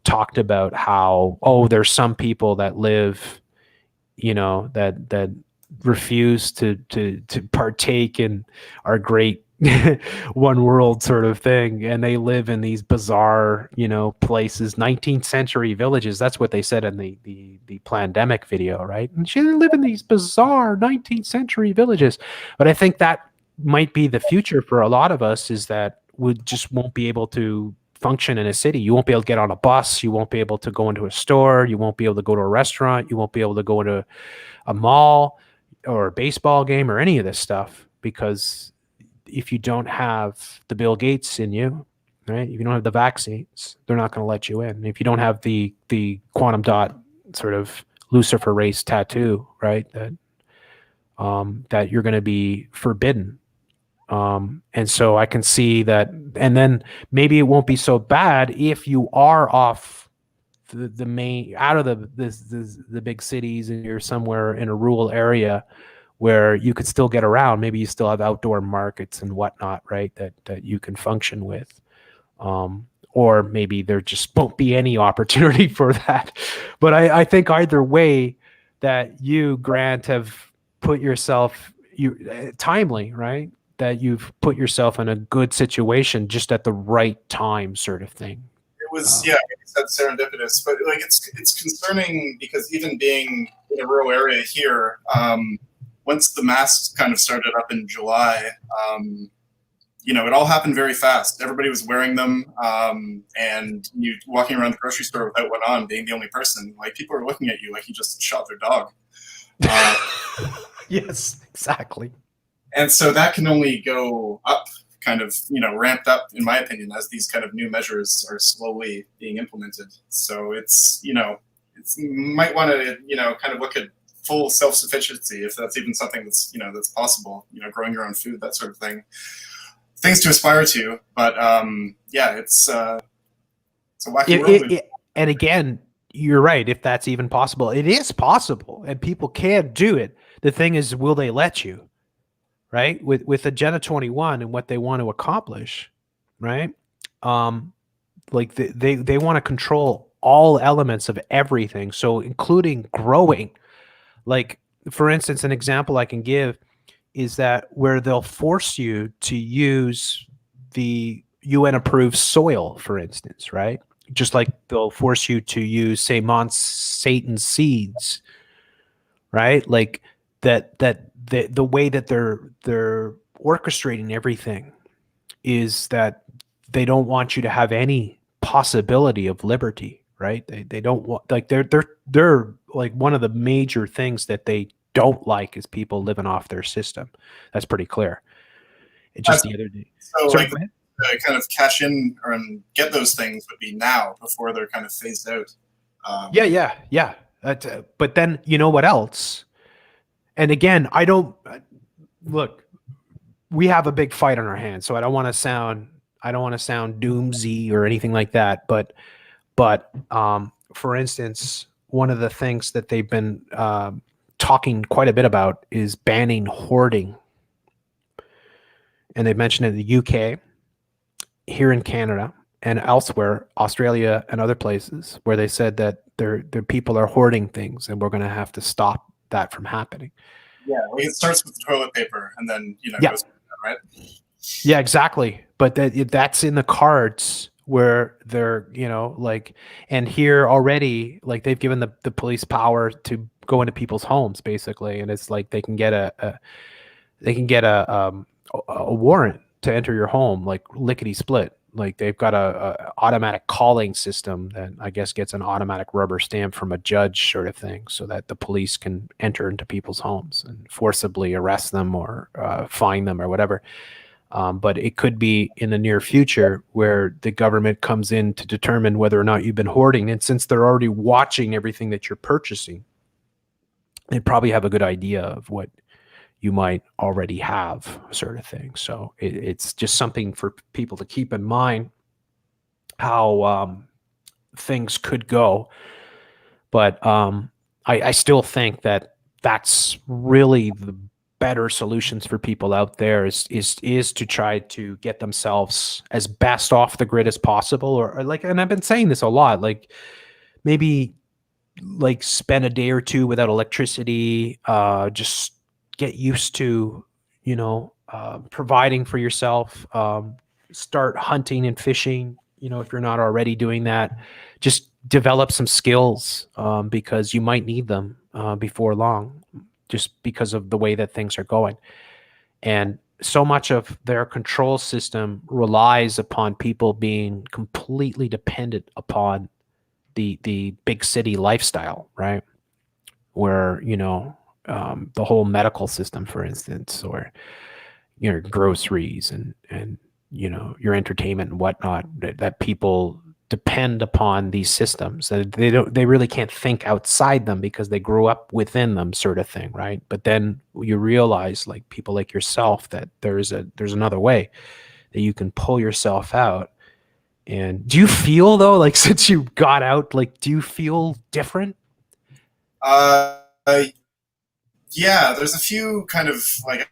talked about how, oh, there's some people that live, that refuse to partake in our great one world sort of thing, and they live in these bizarre places, 19th century villages. That's what they said in the Plandemic video, right? And they live in these bizarre 19th century villages. But I think that might be the future for a lot of us, is that we just won't be able to function in a city. You won't be able to get on a bus. You won't be able to go into a store. You won't be able to go to a restaurant. You won't be able to go into a mall or a baseball game or any of this stuff, because if you don't have the Bill Gates in you, right? If you don't have the vaccines, they're not going to let you in. If you don't have the quantum dot sort of Lucifer race tattoo, right? That you're going to be forbidden. And so I can see that, and then maybe it won't be so bad if you are off the main, out of the big cities, and you're somewhere in a rural area where you could still get around. Maybe you still have outdoor markets and whatnot, right? That you can function with. Or maybe there just won't be any opportunity for that. But I think either way, that you, Grant, have put yourself timely, right? That you've put yourself in a good situation just at the right time, sort of thing. It was, like you said, serendipitous, but like it's concerning because even being in a rural area here, once the masks kind of started up in July, it all happened very fast. Everybody was wearing them, and you walking around the grocery store without one on, being the only person, like people are looking at you like you just shot their dog. Yes, exactly. And so that can only go up, kind of, ramped up, in my opinion, as these kind of new measures are slowly being implemented. So it's, you might want to, kind of look at full self-sufficiency, if that's even something that's, that's possible, growing your own food, that sort of thing. Things to aspire to, but it's a wacky world. And again, you're right. If that's even possible, it is possible, and people can do it. The thing is, will they let you? Right? With Agenda 21 and what they want to accomplish, right? Like they want to control all elements of everything, so including growing. Like, for instance, an example I can give is that where they'll force you to use the UN approved soil, for instance, right? Just like they'll force you to use, say, Monsanto seeds, right? Like the way that they're orchestrating everything is that they don't want you to have any possibility of liberty, right? They don't want, like, they're like, one of the major things that they don't like is people living off their system. That's pretty clear. It just the other day. So like to kind of cash in and get those things would be now, before they're kind of phased out. Yeah. But then, you know what else? And again, I don't look. We have a big fight on our hands, so I don't want to sound doomsy or anything like that. But for instance, one of the things that they've been talking quite a bit about is banning hoarding, and they've mentioned it in the UK, here in Canada, and elsewhere, Australia and other places, where they said that their people are hoarding things, and we're going to have to stop that from happening. Yeah, like it starts with the toilet paper, and then goes from there, right? Yeah, exactly. But that's in the cards, where they're and here already, like, they've given the police power to go into people's homes, basically, and it's like they can get a warrant to enter your home, like lickety split. Like, they've got a automatic calling system that I guess gets an automatic rubber stamp from a judge, sort of thing, so that the police can enter into people's homes and forcibly arrest them or fine them or whatever. But it could be in the near future where the government comes in to determine whether or not you've been hoarding. And since they're already watching everything that you're purchasing, they probably have a good idea of what you might already have, sort of thing. So it's just something for people to keep in mind, how things could go. But I still think that that's really the better solutions for people out there is to try to get themselves as best off the grid as possible, or like, and I've been saying this a lot, like maybe like spend a day or two without electricity, just get used to, providing for yourself, start hunting and fishing, if you're not already doing that, just develop some skills, because you might need them before long, just because of the way that things are going. And so much of their control system relies upon people being completely dependent upon the big city lifestyle, right? Where, the whole medical system, for instance, or your groceries and your entertainment and whatnot, that people depend upon these systems. They really can't think outside them because they grew up within them, sort of thing, right? But then you realize, like people like yourself, that there's another way that you can pull yourself out. And do you feel, though, like since you got out, like do you feel different? Uh, yeah, there's a few kind of like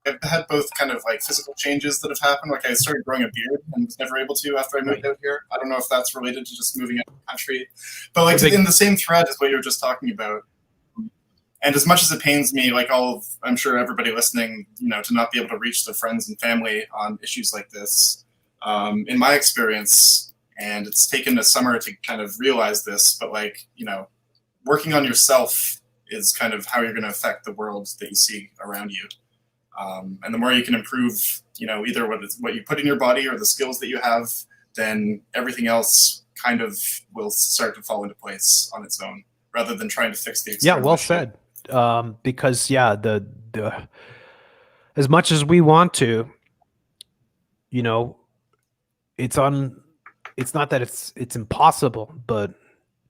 I've had both kind of like physical changes that have happened. Like I started growing a beard and was never able to after I moved out here. I don't know if that's related to just moving out of the country, but like in the same thread as what you were just talking about. And as much as it pains me, like I'm sure everybody listening, to not be able to reach their friends and family on issues like this, in my experience, and it's taken a summer to kind of realize this, but like, working on yourself is kind of how you're going to affect the world that you see around you. And the more you can improve, either what you put in your body or the skills that you have, then everything else kind of will start to fall into place on its own, rather than trying to fix the external. Yeah, well said. Because the as much as we want to, it's not that it's impossible, but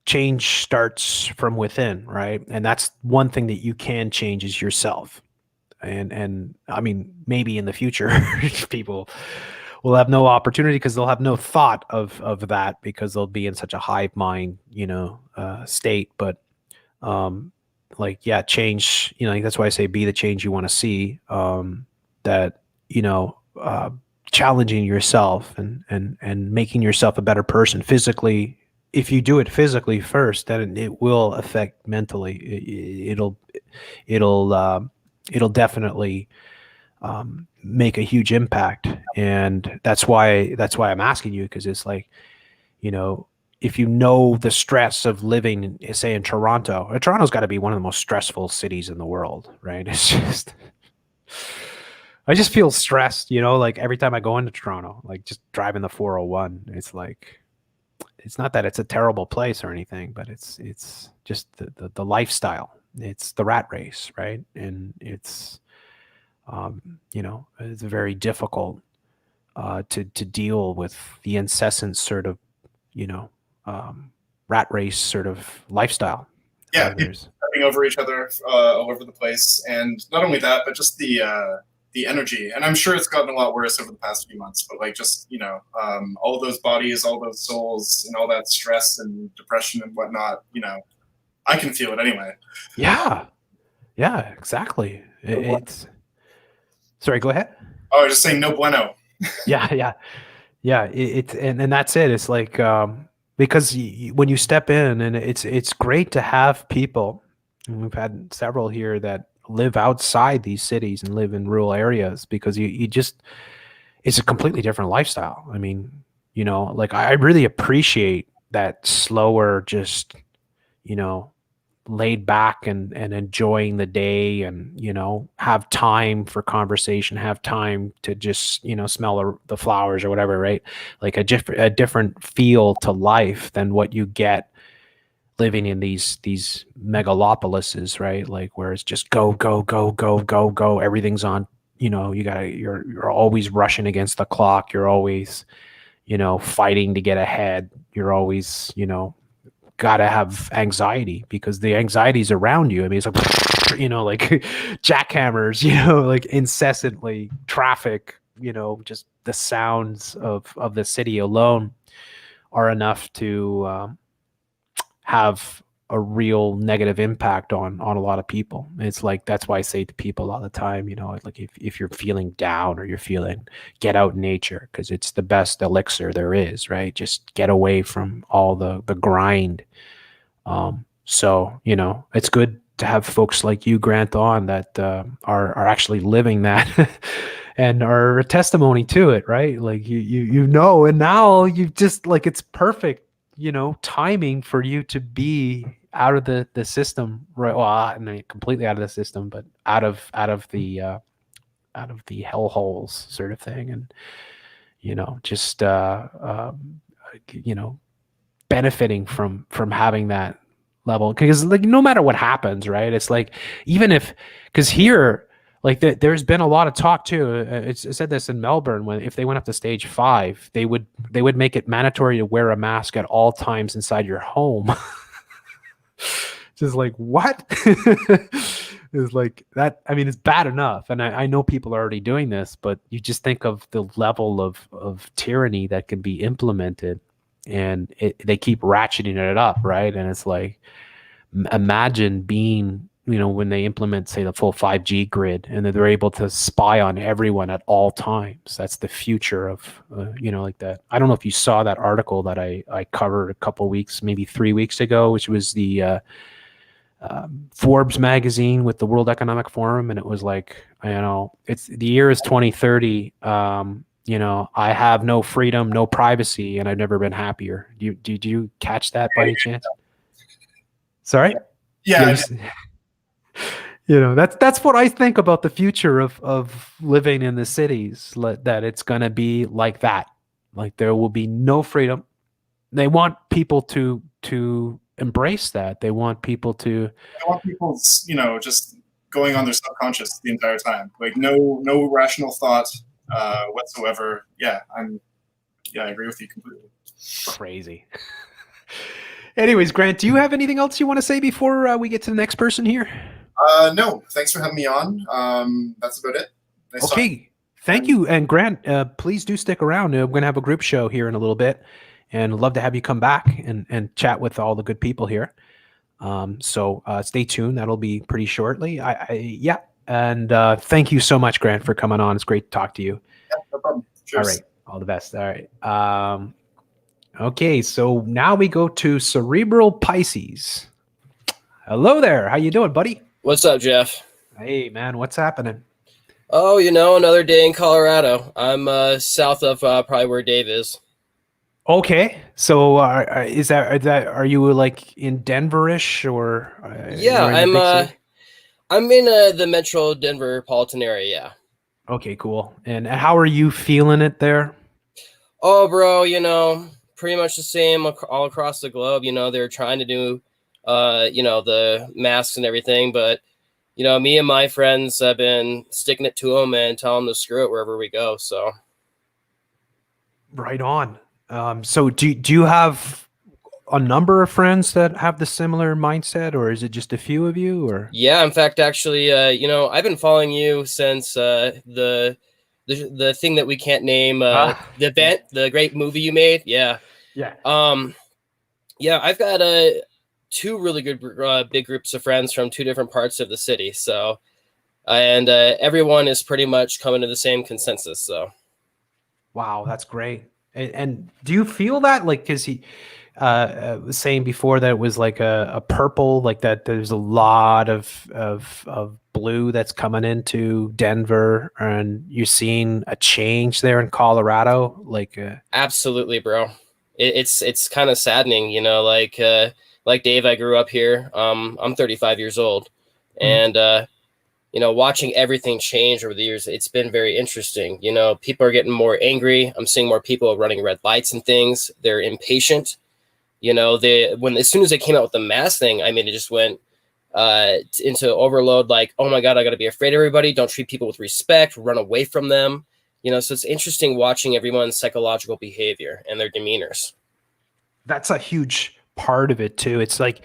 change starts from within, right? And that's one thing that you can change is yourself. And I mean, maybe in the future, people will have no opportunity because they'll have no thought of that, because they'll be in such a hive mind, state. But change, that's why I say be the change you want to see. That challenging yourself and making yourself a better person physically. If you do it physically first, then it will affect mentally. It'll definitely make a huge impact. And that's why I'm asking you, because it's like, if the stress of living, say, in Toronto, Toronto's got to be one of the most stressful cities in the world, right? It's just, I just feel stressed, like every time I go into Toronto, like just driving the 401, it's like, it's not that it's a terrible place or anything, but it's just the lifestyle. It's the rat race, right? And it's, it's very difficult to deal with the incessant sort of, rat race sort of lifestyle. Yeah, people stepping over each other all over the place, and not only that, but just the energy. And I'm sure it's gotten a lot worse over the past few months. But like, just all of those bodies, all those souls, and all that stress and depression and whatnot. I can feel it anyway. Yeah, exactly. It's sorry. Go ahead. Oh, I was just saying, no bueno. yeah. And that's it. It's like because when you step in, and it's great to have people. And we've had several here that live outside these cities and live in rural areas, because you just, it's a completely different lifestyle. I mean, like I really appreciate that slower, just laid back and enjoying the day, and have time for conversation, have time to just smell the flowers or whatever, right? Like a different feel to life than what you get living in these megalopolises, right? Like where it's just go, everything's on, you're always rushing against the clock, you're always fighting to get ahead, you're always gotta have anxiety, because the anxiety's around you. I mean, it's like like jackhammers, like incessantly, traffic, just the sounds of the city alone are enough to have a real negative impact on a lot of people. And it's like, that's why I say to people all the time, like if you're feeling down or you're feeling, get out in nature, because it's the best elixir there is, right? Just get away from all the grind. So it's good to have folks like you, Grant, on that are actually living that and are a testimony to it, right? Like and now you just, like, it's perfect timing for you to be out of the system, right? Well, I mean, completely out of the system, but out of the the hellholes sort of thing, and just benefiting from having that level, because like no matter what happens, right? It's like, even if, because here, like there's been a lot of talk too. I said this in Melbourne, when if they went up to stage 5, they would make it mandatory to wear a mask at all times inside your home. Just like, what? It's like that. I mean, it's bad enough, and I know people are already doing this, but you just think of the level of tyranny that can be implemented, and they keep ratcheting it up, right? And it's like, imagine being, when they implement, say, the full 5G grid, and that they're able to spy on everyone at all times. That's the future of, like that. I don't know if you saw that article that I covered a couple weeks, maybe 3 weeks ago, which was the Forbes magazine with the World Economic Forum, and it was like, it's the year is 2030. I have no freedom, no privacy, and I've never been happier. Did you catch that by any chance? Sorry? Yeah. That's what I think about the future of living in the cities, that it's going to be like that. Like, there will be no freedom. They want people to embrace that. They want people just going on their subconscious the entire time. Like, no rational thought whatsoever. Yeah, I agree with you completely. Crazy. Anyways, Grant, do you have anything else you want to say before we get to the next person here? No, thanks for having me on. That's about it. Nice okay, talking. Thank you. And Grant, please do stick around. We're going to have a group show here in a little bit, and I'd love to have you come back and chat with all the good people here. So stay tuned. That'll be pretty shortly. And thank you so much, Grant, for coming on. It's great to talk to you. Yeah, no problem. Cheers. All right. All the best. All right. Okay, so now we go to Cerebral Pisces. Hello there. How you doing, buddy? What's up, Jeff? Hey, man. What's happening? Oh, another day in Colorado. I'm south of probably where Dave is. Okay, so are you like in Denver-ish, or? Yeah, I'm in the Metro Denver-politan area. Yeah. Okay, cool. And how are you feeling it there? Oh, bro, pretty much the same all across the globe. They're trying to do, the masks and everything, but me and my friends have been sticking it to them and telling them to screw it wherever we go. So. Right on. So do you have a number of friends that have the similar mindset, or is it just a few of you? Or yeah, in fact, actually, I've been following you since the thing that we can't name, the event, the great movie you made. Yeah. I've got 2 really good big groups of friends from 2 different parts of the city. So, and everyone is pretty much coming to the same consensus. So, wow, that's great. And do you feel that, like, because he was saying before that it was like a purple, like that there's a lot of blue that's coming into Denver, and you're seeing a change there in Colorado? Like, absolutely, bro. It's kind of saddening, like Dave, I grew up here. I'm 35 years old, and watching everything change over the years, it's been very interesting. People are getting more angry. I'm seeing more people running red lights and things. They're impatient. As soon as they came out with the mask thing, I mean, it just went into overload. Like, oh my God, I got to be afraid of everybody. Don't treat people with respect. Run away from them. So it's interesting watching everyone's psychological behavior and their demeanors. That's a huge part of it too. It's like,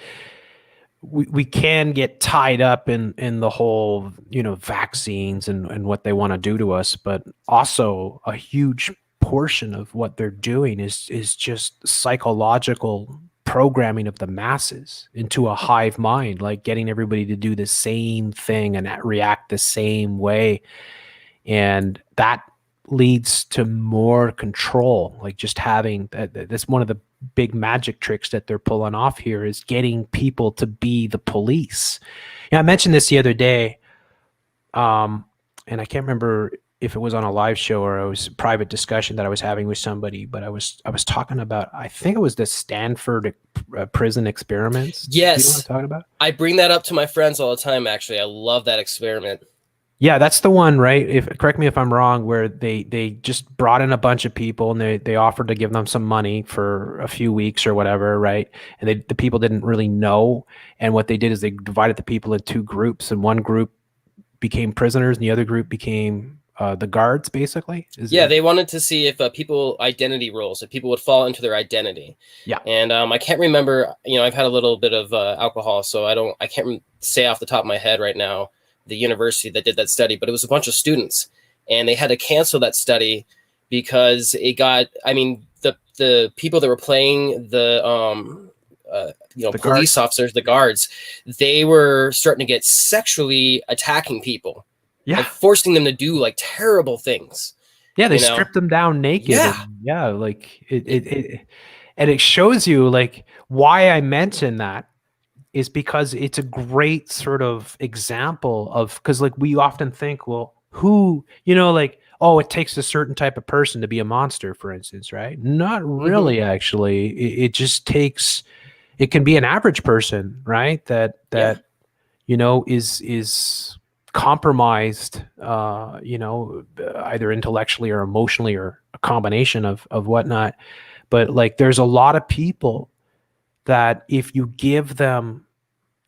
we can get tied up in the whole, vaccines and what they want to do to us, but also a huge portion of what they're doing is just psychological programming of the masses into a hive mind, like getting everybody to do the same thing and react the same way. And that leads to more control, like just having that's one of the big magic tricks that they're pulling off here, is getting people to be the police. I mentioned this the other day, and I can't remember if it was on a live show or it was a private discussion that I was having with somebody, but I was talking about, I think it was the Stanford prison experiments. Yes. You know what I'm talking about? I bring that up to my friends all the time, actually. I love that experiment. Yeah, that's the one, right? If correct me if I'm wrong, where they just brought in a bunch of people and they offered to give them some money for a few weeks or whatever, right? And the people didn't really know. And what they did is they divided the people in two groups, and one group became prisoners and the other group became the guards, basically. Yeah, they wanted to see if people identity roles, if people would fall into their identity. Yeah. And I can't remember. I've had a little bit of alcohol, so I can't say off the top of my head right now the university that did that study, but it was a bunch of students, and they had to cancel that study because it got. I mean, the people that were playing the The police guards. officers, the guards, they were starting to get sexually attacking people Yeah. and forcing them to do like terrible things. Yeah, they you know? stripped them down naked. Yeah. And yeah, like and it shows you like why I mention that is because it's a great sort of example of, because like we often think, well, who, like, oh, it takes a certain type of person to be a monster, for instance, right? Not really, actually. It just takes, it can be an average person, right? That is compromised, either intellectually or emotionally or a combination of whatnot. But like, there's a lot of people that if you give them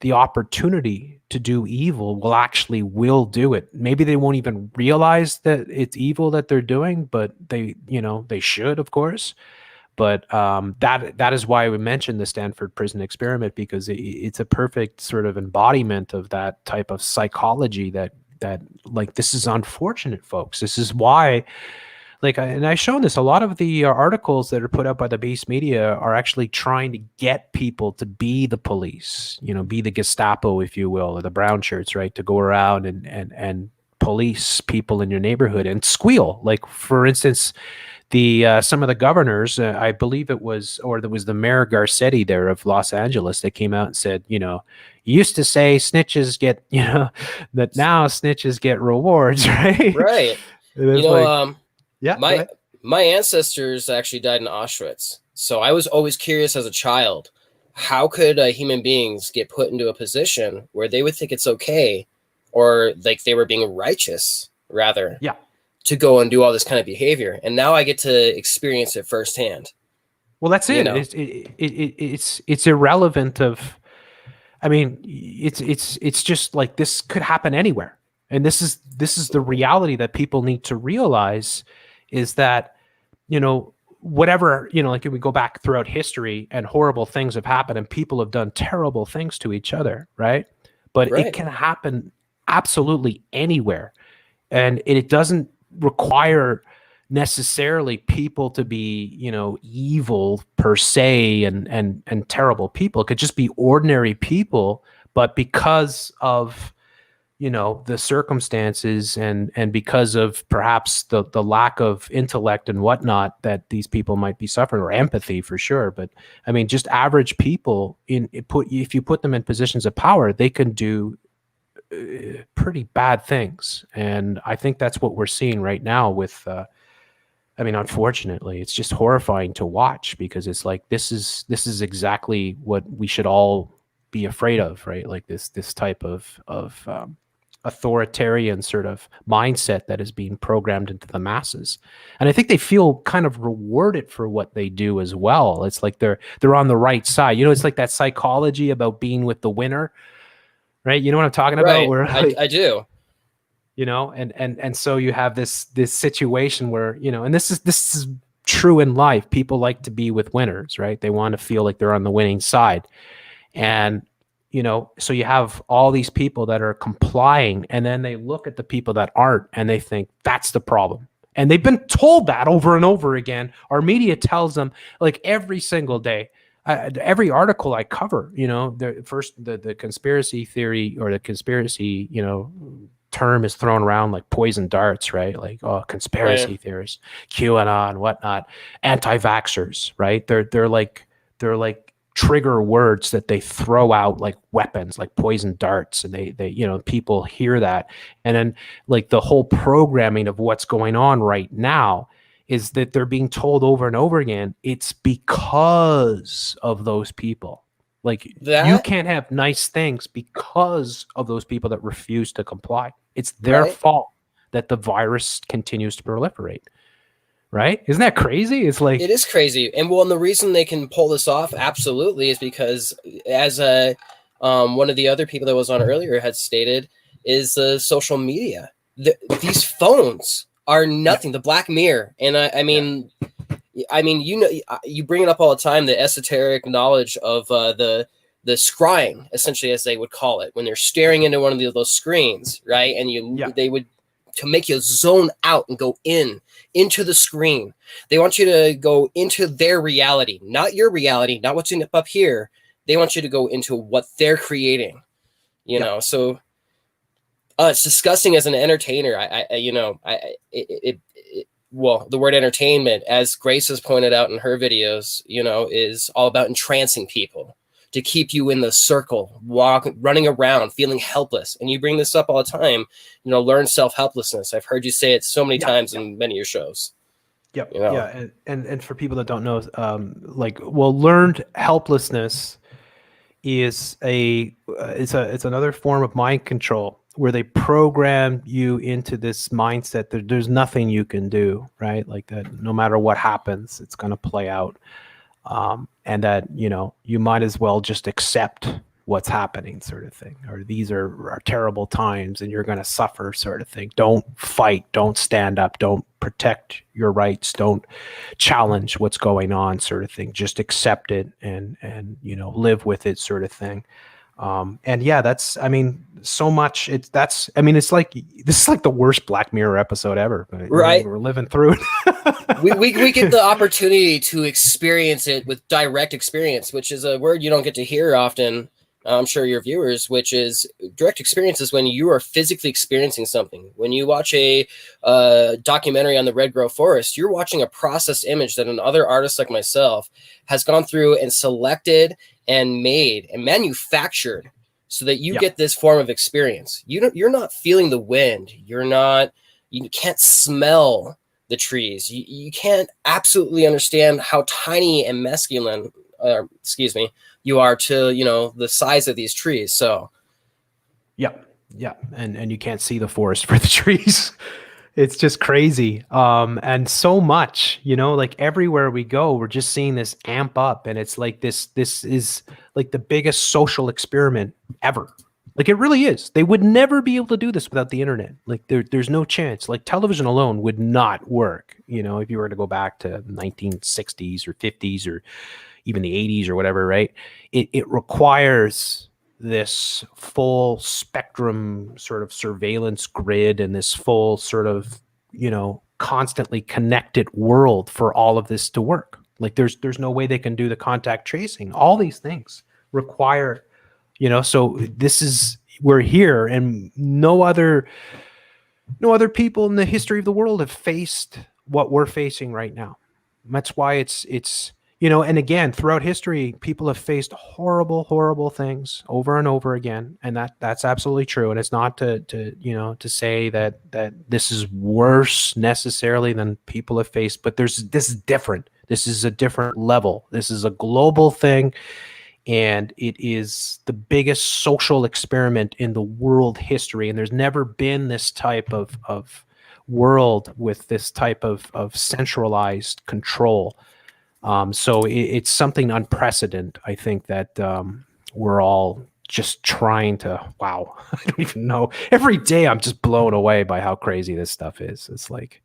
the opportunity to do evil, will do it. Maybe they won't even realize that it's evil that they're doing, but they should, of course. But that is why we mentioned the Stanford prison experiment, because it's a perfect sort of embodiment of that type of psychology that like, this is unfortunate, folks. This is why, like, and I've shown this, a lot of the articles that are put out by the base media are actually trying to get people to be the police, be the Gestapo, if you will, or the brown shirts, right? To go around and police people in your neighborhood and squeal. Like, for instance, the some of the governors, I believe it was, or there was the Mayor Garcetti there of Los Angeles, that came out and said, you used to say snitches get, that now snitches get rewards, right? Right. It's like, yeah, go my ahead. my ancestors actually died in Auschwitz, so I was always curious as a child, how could human beings get put into a position where they would think it's okay, or like they were being righteous, rather, Yeah. to go and do all this kind of behavior. And now I get to experience it firsthand. Well, that's it. It's irrelevant of, I mean, it's just like, this could happen anywhere. And this is the reality that people need to realize, is that, whatever, like, if we go back throughout history and horrible things have happened and people have done terrible things to each other, right? But Right. it can happen absolutely anywhere. And it doesn't require necessarily people to be, evil per se and terrible people. It could just be ordinary people, but because of, the circumstances and because of perhaps the lack of intellect and whatnot that these people might be suffering, or empathy for sure. But I mean, just average people, if you put them in positions of power, they can do pretty bad things. And I think that's what we're seeing right now with, unfortunately, it's just horrifying to watch, because it's like, this is exactly what we should all be afraid of, right? Like this type of authoritarian sort of mindset that is being programmed into the masses. And I think they feel kind of rewarded for what they do as well. It's like they're on the right side. It's like that psychology about being with the winner, right? You know what I'm talking about? Right. Where, like, I do. And so you have this situation where, and this is true in life. People like to be with winners, right? They want to feel like they're on the winning side. And, so you have all these people that are complying, and then they look at the people that aren't, and they think that's the problem. And they've been told that over and over again. Our media tells them, like, every single day. Every article I cover, the conspiracy theory, or the conspiracy, term is thrown around like poison darts, right? Like, oh, conspiracy theorists, QAnon, whatnot, anti-vaxxers, right? They're like trigger words that they throw out like weapons, like poison darts, and they people hear that, and then like the whole programming of what's going on right now is that they're being told over and over again, it's because of those people. Like you That- can't have nice things because of those people that refuse to comply. It's their Right. fault that the virus continues to proliferate. Right? Isn't that crazy? It's like, It is crazy. And well, and the reason they can pull this off absolutely is because, as one of the other people that was on earlier had stated, is the social media. These phones are nothing. The Black Mirror, and I mean, you know, you bring it up all the time. The esoteric knowledge of the scrying, essentially, as they would call it, when they're staring into one of those screens, right? And they would, to make you zone out and go into the screen. They want you to go into their reality, not your reality, not what's up here. They want you to go into what they're creating, you know? So it's disgusting as an entertainer. Well, the word entertainment, as Grace has pointed out in her videos, you know, is all about entrancing people to keep you in the circle, running around, feeling helpless. And you bring this up all the time, you know, learn self-helplessness. I've heard you say it so many times in many of your shows. Yep. You know? Yeah. And for people that don't know, learned helplessness is it's another form of mind control where they program you into this mindset that there's nothing you can do, right? Like that no matter what happens, it's going to play out. And that, you know, you might as well just accept what's happening, sort of thing, or these are terrible times and you're going to suffer, sort of thing. Don't fight, don't stand up, don't protect your rights, don't challenge what's going on, sort of thing. Just accept it and you know, live with it, sort of thing. And yeah, that's, I mean, so much it's like, this is like the worst Black Mirror episode ever, but right, we're living through it. we get the opportunity to experience it with direct experience, which is a word you don't get to hear often. I'm sure your viewers, which is direct experience is when you are physically experiencing something. When you watch a documentary on the Red Grove Forest, you're watching a processed image that another artist like myself has gone through and selected and made and manufactured so that you get this form of experience. You're not feeling the wind. You can't smell the trees. You can't absolutely understand how tiny and masculine, you are to, you know, the size of these trees. So yeah, and you can't see the forest for the trees. It's just crazy. And so much, you know, like everywhere we go, we're just seeing this amp up, and it's like this is like the biggest social experiment ever. Like it really is. They would never be able to do this without the internet. Like there's no chance. Like television alone would not work, you know, if you were to go back to 1960s or 50s or even the 80s or whatever, right? It requires this full spectrum sort of surveillance grid and this full sort of, you know, constantly connected world for all of this to work. Like there's no way they can do the contact tracing. All these things require, you know, so we're here, and no other people in the history of the world have faced what we're facing right now. That's why it's you know, and again, throughout history, people have faced horrible, horrible things over and over again, and that's absolutely true. And it's not to you know, to say that this is worse necessarily than people have faced, but this is different. This is a different level. This is a global thing, and it is the biggest social experiment in the world history. And there's never been this type of world with this type of centralized control. So it's something unprecedented. I think that we're all just trying to, wow, I don't even know. Every day I'm just blown away by how crazy this stuff is. It's like,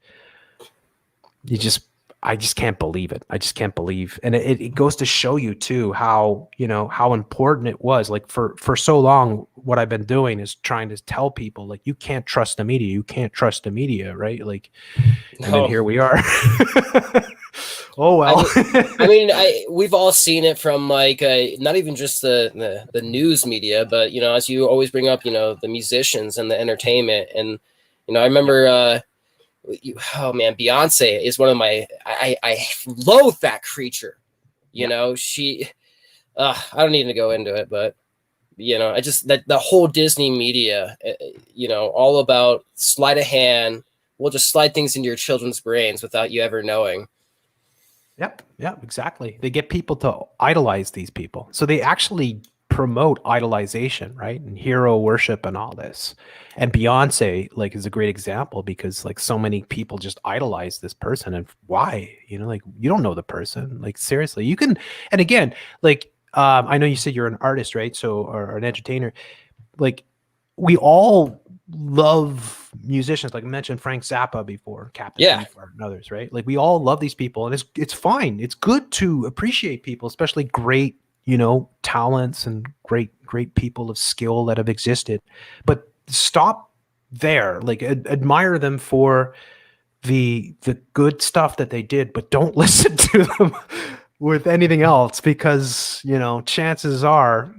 I just can't believe it. I just can't believe. And it goes to show you too, how, you know, how important it was. Like for so long, what I've been doing is trying to tell people, like, you can't trust the media. You can't trust the media. Right. Like, and then here we are. Oh, well. We've all seen it from like, not even just the news media, but, you know, as you always bring up, you know, the musicians and the entertainment. And, you know, I remember, oh man, Beyonce is one of my, I loathe that creature. You know, she, I don't need to go into it, but, you know, I just, that the whole Disney media, you know, all about sleight of hand. We'll just slide things into your children's brains without you ever knowing. Yep. Yeah, exactly. They get people to idolize these people. So they actually promote idolization, right? And hero worship and all this. And Beyonce, like, is a great example because like so many people just idolize this person. And why? You know, like you don't know the person. Like seriously, you can. And again, like I know you said you're an artist, right? So or an entertainer. Like we all love musicians. Like I mentioned Frank Zappa before, Captain Yeah. Beefheart and others, right? Like we all love these people, and it's fine. It's good to appreciate people, especially great, you know, talents and great people of skill that have existed. But stop there. Like admire them for the good stuff that they did, but don't listen to them with anything else because, you know, chances are,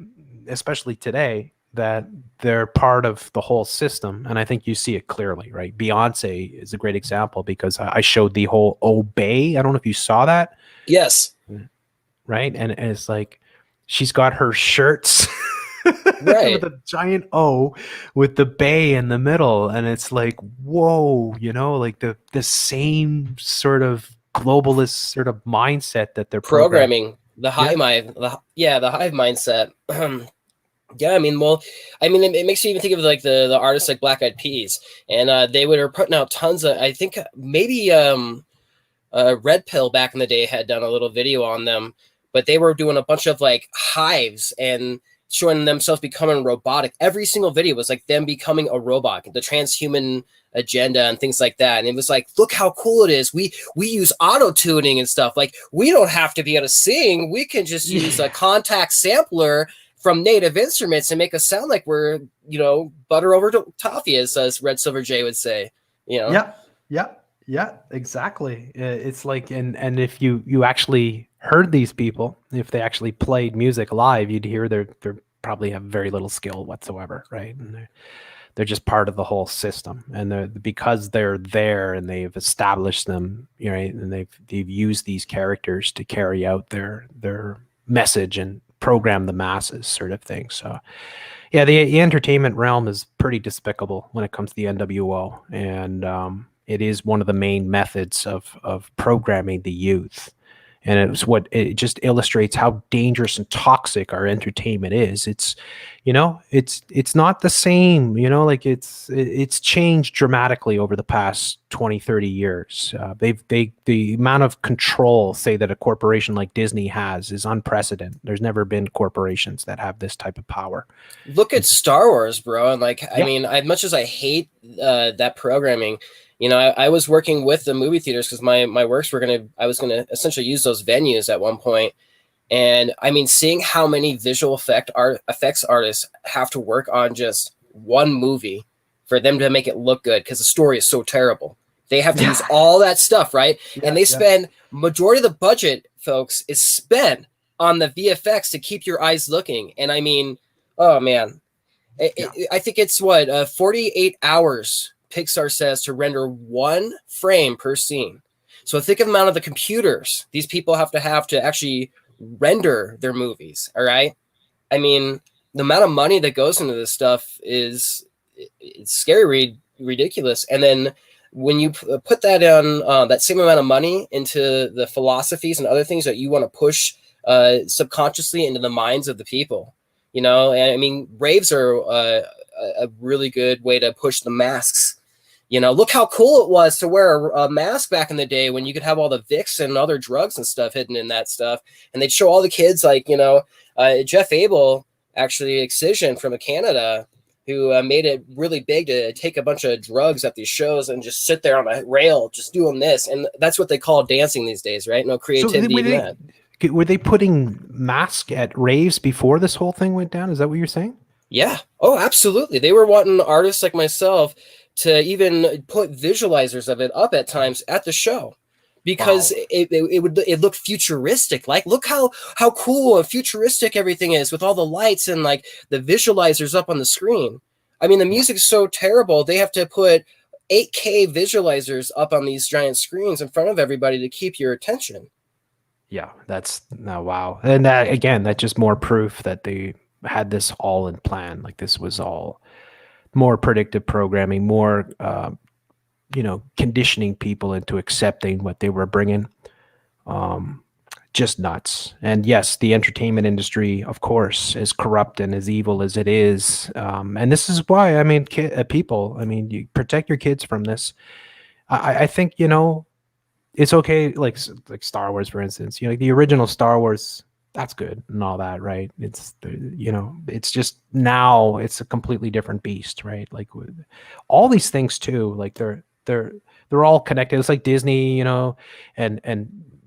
especially today, that they're part of the whole system. And I think you see it clearly, right? Beyonce is a great example because I showed the whole Obey. I don't know if you saw that, Yes. right? And it's like she's got her shirts Right. with a giant O with the bay in the middle, and it's like, whoa, you know, like the same sort of globalist sort of mindset that they're Programming, the Yeah. hive mind, the hive mindset. Yeah, I mean, well, I mean, it makes you even think of like the artists like Black Eyed Peas, and they were putting out tons of. I think maybe Red Pill back in the day had done a little video on them, but they were doing a bunch of like hives and showing themselves becoming robotic. Every single video was like them becoming a robot, the transhuman agenda and things like that. And it was like, look how cool it is. We use auto tuning and stuff. Like we don't have to be able to sing. We can just use a contact sampler from native instruments and make us sound like we're, you know, butter over toffee, as Red Silver J would say, you know? Yeah, exactly. It's like, and if you actually heard these people, if they actually played music live, you'd hear they're probably have very little skill whatsoever, right? And they're just part of the whole system, and because they're there and they've established them, right, and they've used these characters to carry out their message and program the masses, sort of thing. So yeah, the entertainment realm is pretty despicable when it comes to the NWO, and it is one of the main methods of programming the youth. And it just illustrates how dangerous and toxic our entertainment is. It's, you know, it's not the same, you know, like it's changed dramatically over the past 20, 30 years. The amount of control, say, that a corporation like Disney has is unprecedented. There's never been corporations that have this type of power. Look at Star Wars, bro. And like, I Yeah. mean, as much as I hate that programming, you know, I was working with the movie theaters because my works I was gonna essentially use those venues at one point. And I mean, seeing how many visual effects artists have to work on just one movie for them to make it look good because the story is so terrible. They have to use all that stuff, right? And they spend majority of the budget, folks, is spent on the VFX to keep your eyes looking. And I mean, oh man, I think it's 48 hours Pixar says to render one frame per scene. So think of the amount of the computers these people have to actually render their movies. All right. I mean, the amount of money that goes into this stuff it's scary, ridiculous. And then when you put that on that same amount of money into the philosophies and other things that you want to push subconsciously into the minds of the people, you know, and I mean, raves are a really good way to push the masks. You know, look how cool it was to wear a mask back in the day when you could have all the Vicks and other drugs and stuff hidden in that stuff. And they'd show all the kids, like, you know, Jeff Abel, actually, Excision from Canada, who made it really big to take a bunch of drugs at these shows and just sit there on a rail, just doing this. And that's what they call dancing these days, right? No creativity in that. Were they putting masks at raves before this whole thing went down? Is that what you're saying? Yeah. Oh, absolutely. They were wanting artists like myself to even put visualizers of it up at times at the show because it looked futuristic. Like, look how cool and futuristic everything is with all the lights and like the visualizers up on the screen. I mean, the music is so terrible. They have to put 8K visualizers up on these giant screens in front of everybody to keep your attention. Yeah, that's wow. And that, again, that's just more proof that they had this all in plan. Like this was all more predictive programming, more, you know, conditioning people into accepting what they were bringing. Just nuts. And yes, the entertainment industry, of course, is corrupt and as evil as it is. And this is why, I mean, people, I mean, you protect your kids from this. I think, it's okay. Like Star Wars, for instance, the original Star Wars, that's good and all that, right? It's just now it's a completely different beast, right? Like all these things too, like they're all connected. It's like Disney, and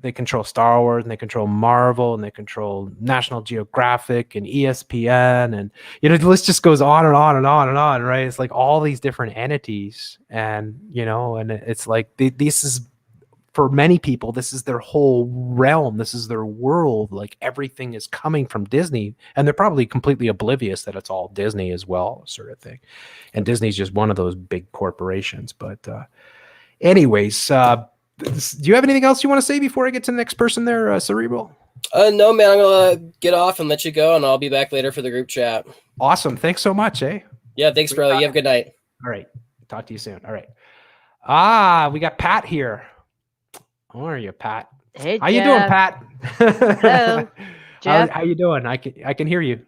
they control Star Wars and they control Marvel and they control National Geographic and ESPN, and the list just goes on and on and on and on, right? It's like all these different entities, and and it's like this is, for many people, this is their whole realm. This is their world. Like everything is coming from Disney, and they're probably completely oblivious that it's all Disney as well, sort of thing. And Disney's just one of those big corporations. But anyways, do you have anything else you want to say before I get to the next person there, Cerebral? No, man, I'm gonna get off and let you go, and I'll be back later for the group chat. Awesome. Thanks so much, eh? Yeah, thanks, bro. You have a good night. All right. Talk to you soon. All right. We got Pat here. How are you, Pat? Hey, how you doing, Pat? Hello, Jeff. How you doing? I can hear you.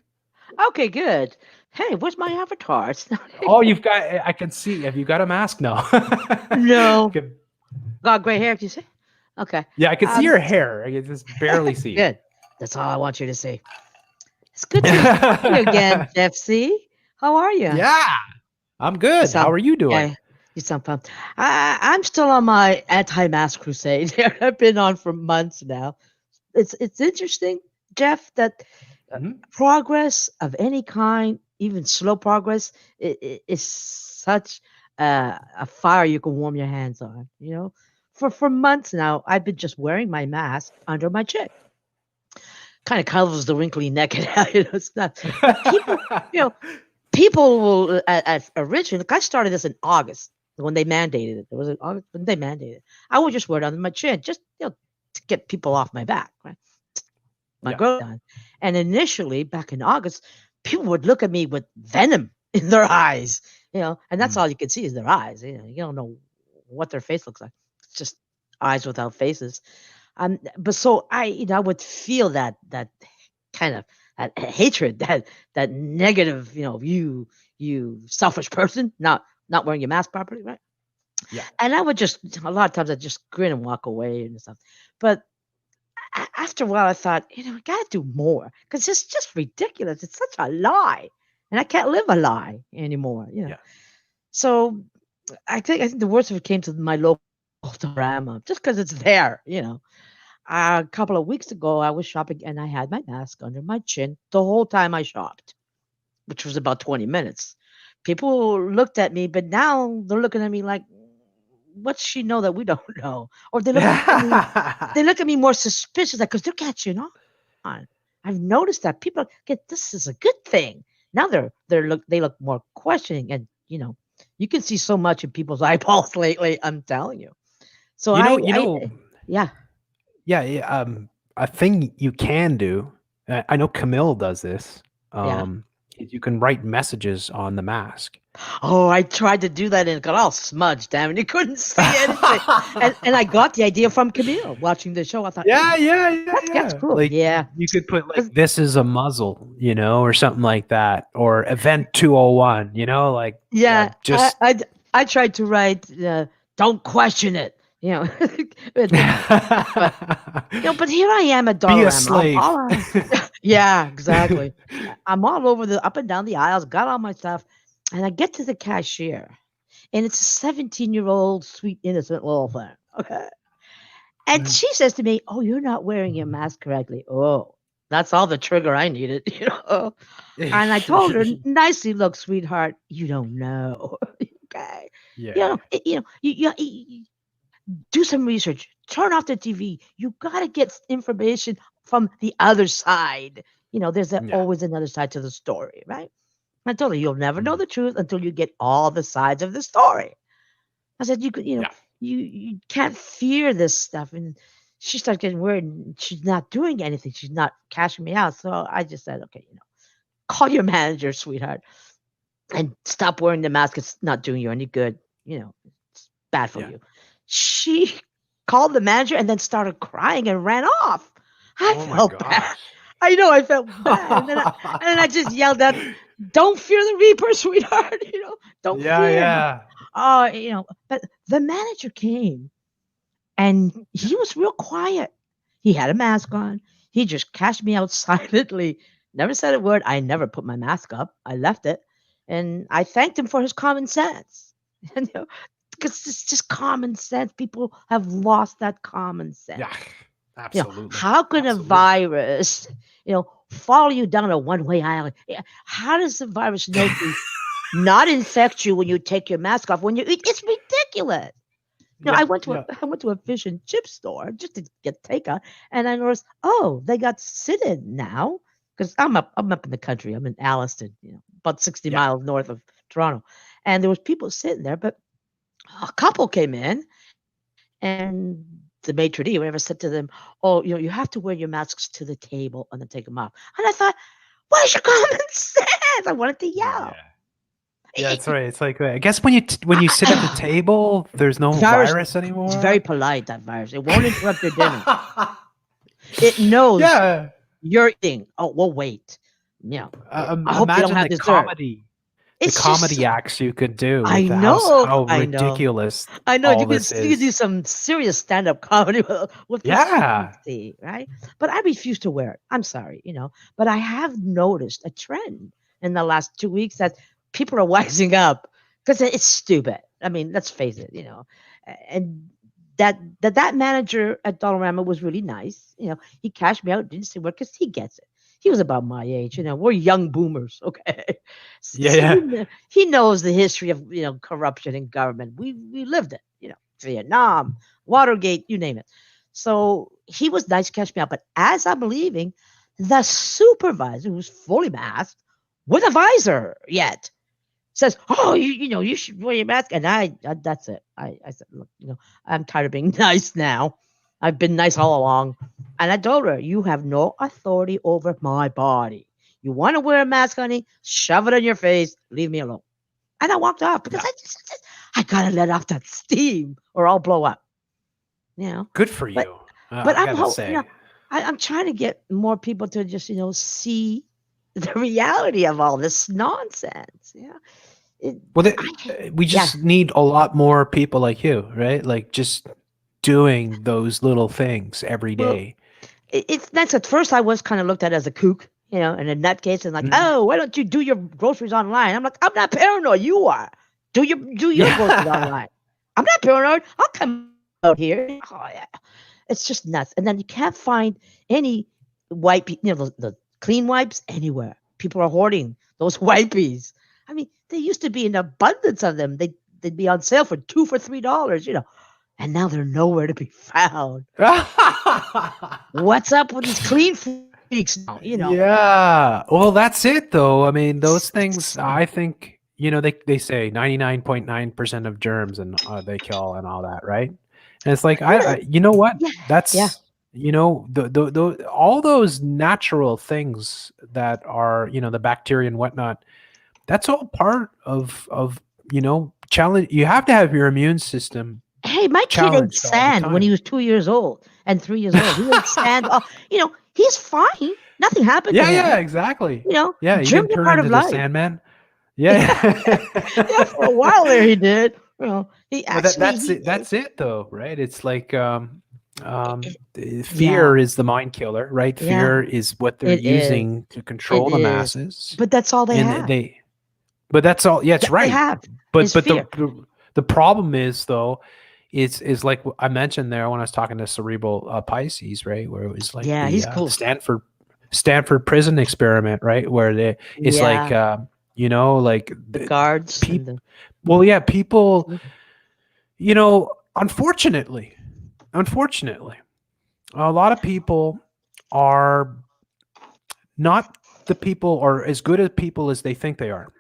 Okay, good. Hey, where's my avatar? It's not. Oh, I can see. Have you got a mask? No. No. Got gray hair? Did you say? Okay. Yeah, I can see your hair. I can just barely see. Good. That's all I want you to see. It's good to see you again, Jeff. C. How are you? Yeah, I'm good. How are you doing? Yeah. You sound fun. I'm still on my anti-mask crusade. I've been on for months now. It's interesting, Jeff, that progress of any kind, even slow progress, is such a fire you can warm your hands on. For months now, I've been just wearing my mask under my chin. Kind of covers the wrinkly neck. It's not. But people will originally. I started this in August. When they mandated it, when they mandated it, I would just wear it under my chin, just to get people off my back, right? My growth done. And initially, back in August, people would look at me with venom in their eyes, and that's all you can see is their eyes. You don't know what their face looks like. It's just eyes without faces. But so I would feel that kind of that hatred, that negative, you selfish person, not wearing your mask properly, right? Yeah. And I would just, a lot of times I'd just grin and walk away and stuff. But after a while, I thought, I got to do more because it's just ridiculous. It's such a lie. And I can't live a lie anymore, Yeah. So I think the worst of it came to my local Dollarama just because it's there, A couple of weeks ago, I was shopping and I had my mask under my chin the whole time I shopped, which was about 20 minutes. People looked at me, but now they're looking at me like, what's she know that we don't know? Or they look at me more suspicious, like, because they're catching on. I've noticed that people get this is a good thing. Now they look more questioning, and you can see so much in people's eyeballs lately. I'm telling you. So yeah. A thing you can do. I know Camille does this. You can write messages on the mask. Oh, I tried to do that and it got all smudged, damn it. You couldn't see anything. and I got the idea from Camille watching the show. I thought, that's cool. Like, you could put like, this is a muzzle, or something like that, or event 201, just. I tried to write, don't question it. But here I am at Dollarama. Be a slave. Yeah, exactly. I'm all over up and down the aisles, got all my stuff, and I get to the cashier, and it's a 17-year-old, sweet, innocent little thing. Okay. And she says to me, "Oh, you're not wearing your mask correctly." Oh, that's all the trigger I needed, And I told her nicely, "Look, sweetheart, you don't know." Okay. Yeah. You do some research. Turn off the TV. You got to get information from the other side. There's always another side to the story, right? I told her, you'll never know the truth until you get all the sides of the story. I said, you can't fear this stuff. And she started getting worried. And she's not doing anything. She's not cashing me out. So I just said, okay, call your manager, sweetheart, and stop wearing the mask. It's not doing you any good. It's bad for you. She called the manager and then started crying and ran off. I Oh my felt bad. gosh. I know I felt bad. And then I just yelled out, "Don't fear the Reaper, sweetheart. Don't Yeah, fear." yeah. But the manager came and he was real quiet. He had a mask on. He just cashed me out silently. Never said a word. I never put my mask up. I left it. And I thanked him for his common sense. Because it's just common sense. People have lost that common sense. Yeah. Absolutely. How can a Absolutely. virus, follow you down a one-way island? How does the virus know to not infect you when you take your mask off when you eat? It's ridiculous. I went to a fish and chip store just to get takeout, and I noticed, they got sit-in now because I'm up in the country. I'm in Alliston, about 60 miles north of Toronto, and there was people sitting there, but a couple came in, and the maitre d' whatever said to them, "Oh, you have to wear your masks to the table and then take them off." And I thought, "Where's your common sense?" I wanted to yell. Yeah, that's right. It's like, I guess when you sit at the table, there's no virus anymore. It's very polite, that virus. It won't interrupt your dinner. It knows you're eating. Oh, we'll wait. I hope you don't have dessert. The comedy acts you could do. I With know. How ridiculous. I know. All You this could is. do some serious stand-up comedy with consistency, right? But I refuse to wear it. I'm sorry, But I have noticed a trend in the last 2 weeks that people are waxing up because it's stupid. I mean, let's face it, And that manager at Dollarama was really nice. He cashed me out, didn't say what, because he gets it. He was about my age, we're young boomers, okay? So he knows the history of corruption in government. We lived it, Vietnam, Watergate, you name it. So he was nice to catch me out. But as I'm leaving, the supervisor, who's fully masked with a visor yet, says, "Oh, you should wear your mask." And that's it. I said, "Look, I'm tired of being nice now. I've been nice all along." And I told her, "You have no authority over my body. You want to wear a mask, honey? Shove it in your face. Leave me alone." And I walked off because I gotta let off that steam or I'll blow up. Good for you. But I gotta say. I'm trying to get more people to just see the reality of all this nonsense. We just need a lot more people like you, right? Like just doing those little things every day. That's at first I was kind of looked at as a kook, and a nutcase, and like, "Oh, why don't you do your groceries online?" I'm like, "I'm not paranoid. You are. Do your groceries online. I'm not paranoid. I'll come out here." Oh, yeah. It's just nuts. And then you can't find any the clean wipes anywhere. People are hoarding those wipies. I mean, there used to be an abundance of them. They'd be on sale for $2 for $3, and now they're nowhere to be found. What's up with these clean freaks now? Yeah. Well, that's it, though. I mean, those things. I think they say 99.9% of germs and they kill and all that, right? And it's like you know what? That's all those natural things that are the bacteria and whatnot. That's all part of challenge. You have to have your immune system. Hey, my kid ate sand when he was 2 years old and 3 years old. He ate sand. He's fine. Nothing happened to him. Yeah, exactly. Yeah, he didn't turn into the Sandman. Yeah. For a while there he did. He actually that's it though, right? It's like fear is the mind killer, right? Fear is what they're using to control the masses. But that's all they have. But that's all. Yeah, it's right. They have. But the problem is though, is like I mentioned there when I was talking to Cerebral Pisces, right? Where it was like he's cool. Stanford prison experiment, right? Where it's like like the guards. People, unfortunately, a lot of people are not the people or as good as people as they think they are.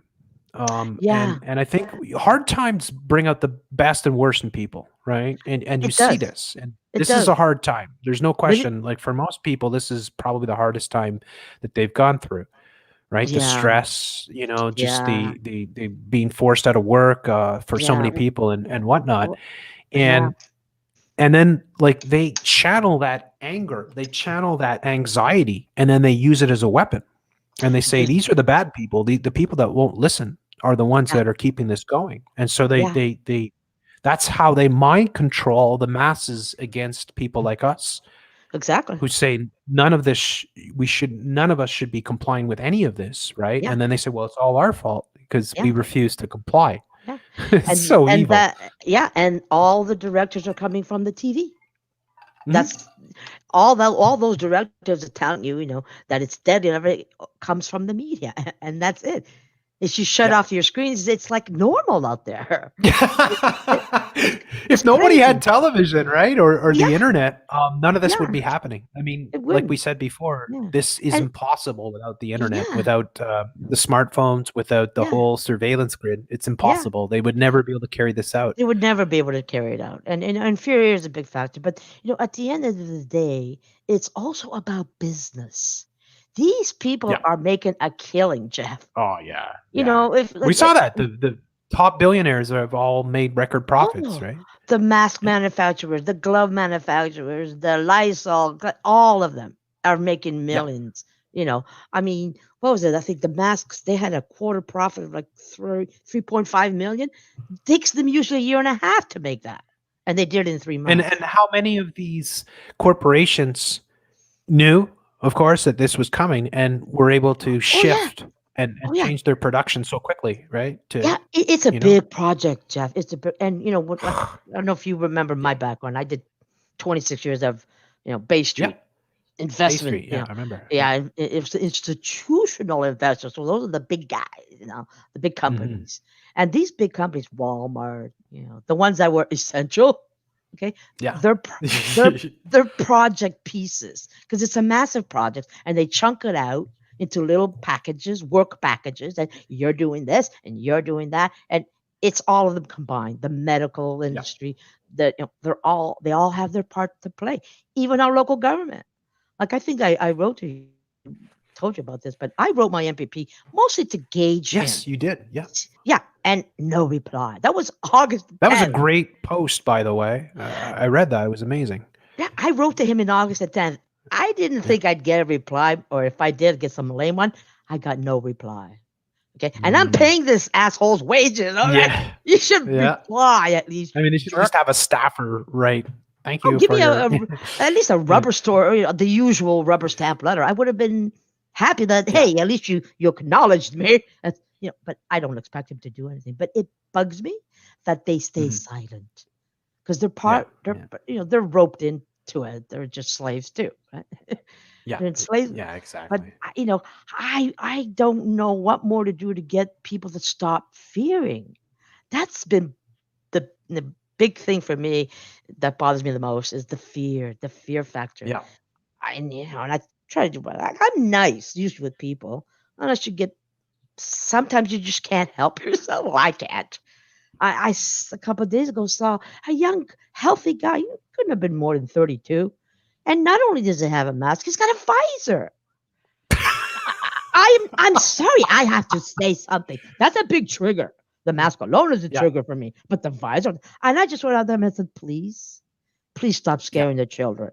And I think hard times bring out the best and worst in people, right? And you see this, and this is a hard time. There's no question. Like for most people, this is probably the hardest time that they've gone through, right? The stress, just the being forced out of work for so many people and whatnot. And and then like they channel that anger, they channel that anxiety, and then they use it as a weapon. And they say, these are the bad people. The people that won't listen are the ones that are keeping this going. And so they that's how they mind control the masses against people like us. Exactly. Who say none of this, none of us should be complying with any of this, right? Yeah. And then they say, well, it's all our fault because we refuse to comply. Yeah. It's so evil. And all the directors are coming from the TV. That's all those directors are telling you, that it's dead and everything comes from the media, and that's it. If you shut off your screens, it's like normal out there. If nobody had television, right, or the internet, none of this would be Yeah. happening. I mean, It like wouldn't. we said before, Yeah. this is And- impossible without the internet, Yeah. without the smartphones, without the Yeah. whole surveillance grid. It's impossible. They would never be able to carry this out. They would never be able to carry it out. And fear is a big factor. But at the end of the day, it's also about business. These people Yeah. are making a killing, Jeff. Oh yeah, If we saw that the top billionaires have all made record profits, Oh, right? the mask manufacturers, the glove manufacturers, the Lysol, all of them are making millions. I mean, what was it? I think the masks, they had a quarter profit of like 3.5 million. Takes them usually a year and a half to make that. And they did it in 3 months. And how many of these corporations knew, of course, that this was coming and were able to shift and change their production so quickly, right? It's a big project, Jeff. It's and what? I don't know if you remember my background. I did 26 years of Bay Street investment. Bay Street, I remember. And it was institutional investors. So those are the big guys, the big companies. And these big companies, Walmart, the ones that were essential. Okay. Yeah. They're project pieces because it's a massive project, and they chunk it out into little packages, work packages, and you're doing this and you're doing that, and it's all of them combined. The medical industry, they all have their part to play. Even our local government. Like I think I wrote to you, told you about this, but I wrote my MPP mostly to gauge him. Yes, you did. Yeah. Yeah, and no reply. That was August 10th. That was a great post, by the way. I read that. It was amazing. Yeah, I wrote to him in August 10th. I didn't think I'd get a reply, or if I did, get some lame one. I got no reply. Okay, and I'm paying this asshole's wages. All right, you should reply at least. I mean, they should just have a staffer, right? Thank you. Give me at least a rubber store, the usual rubber stamp letter. I would have been happy that hey, at least you acknowledged me. But I don't expect him to do anything. But it bugs me that they stay silent because they're roped into it. They're just slaves too, right? Yeah, they're slaves. Yeah, exactly. But I don't know what more to do to get people to stop fearing. That's been the big thing for me that bothers me the most is the fear factor. Yeah. And I try to do well. I'm nice usually with people, unless you get. Sometimes you just can't help yourself. Well, I can't. I a couple of days ago saw a young, healthy guy. He couldn't have been more than 32, and not only does he have a mask, he's got a visor. I'm sorry, I have to say something. That's a big trigger. The mask alone is a trigger for me, but the visor. And I just went out there and said, please stop scaring the children.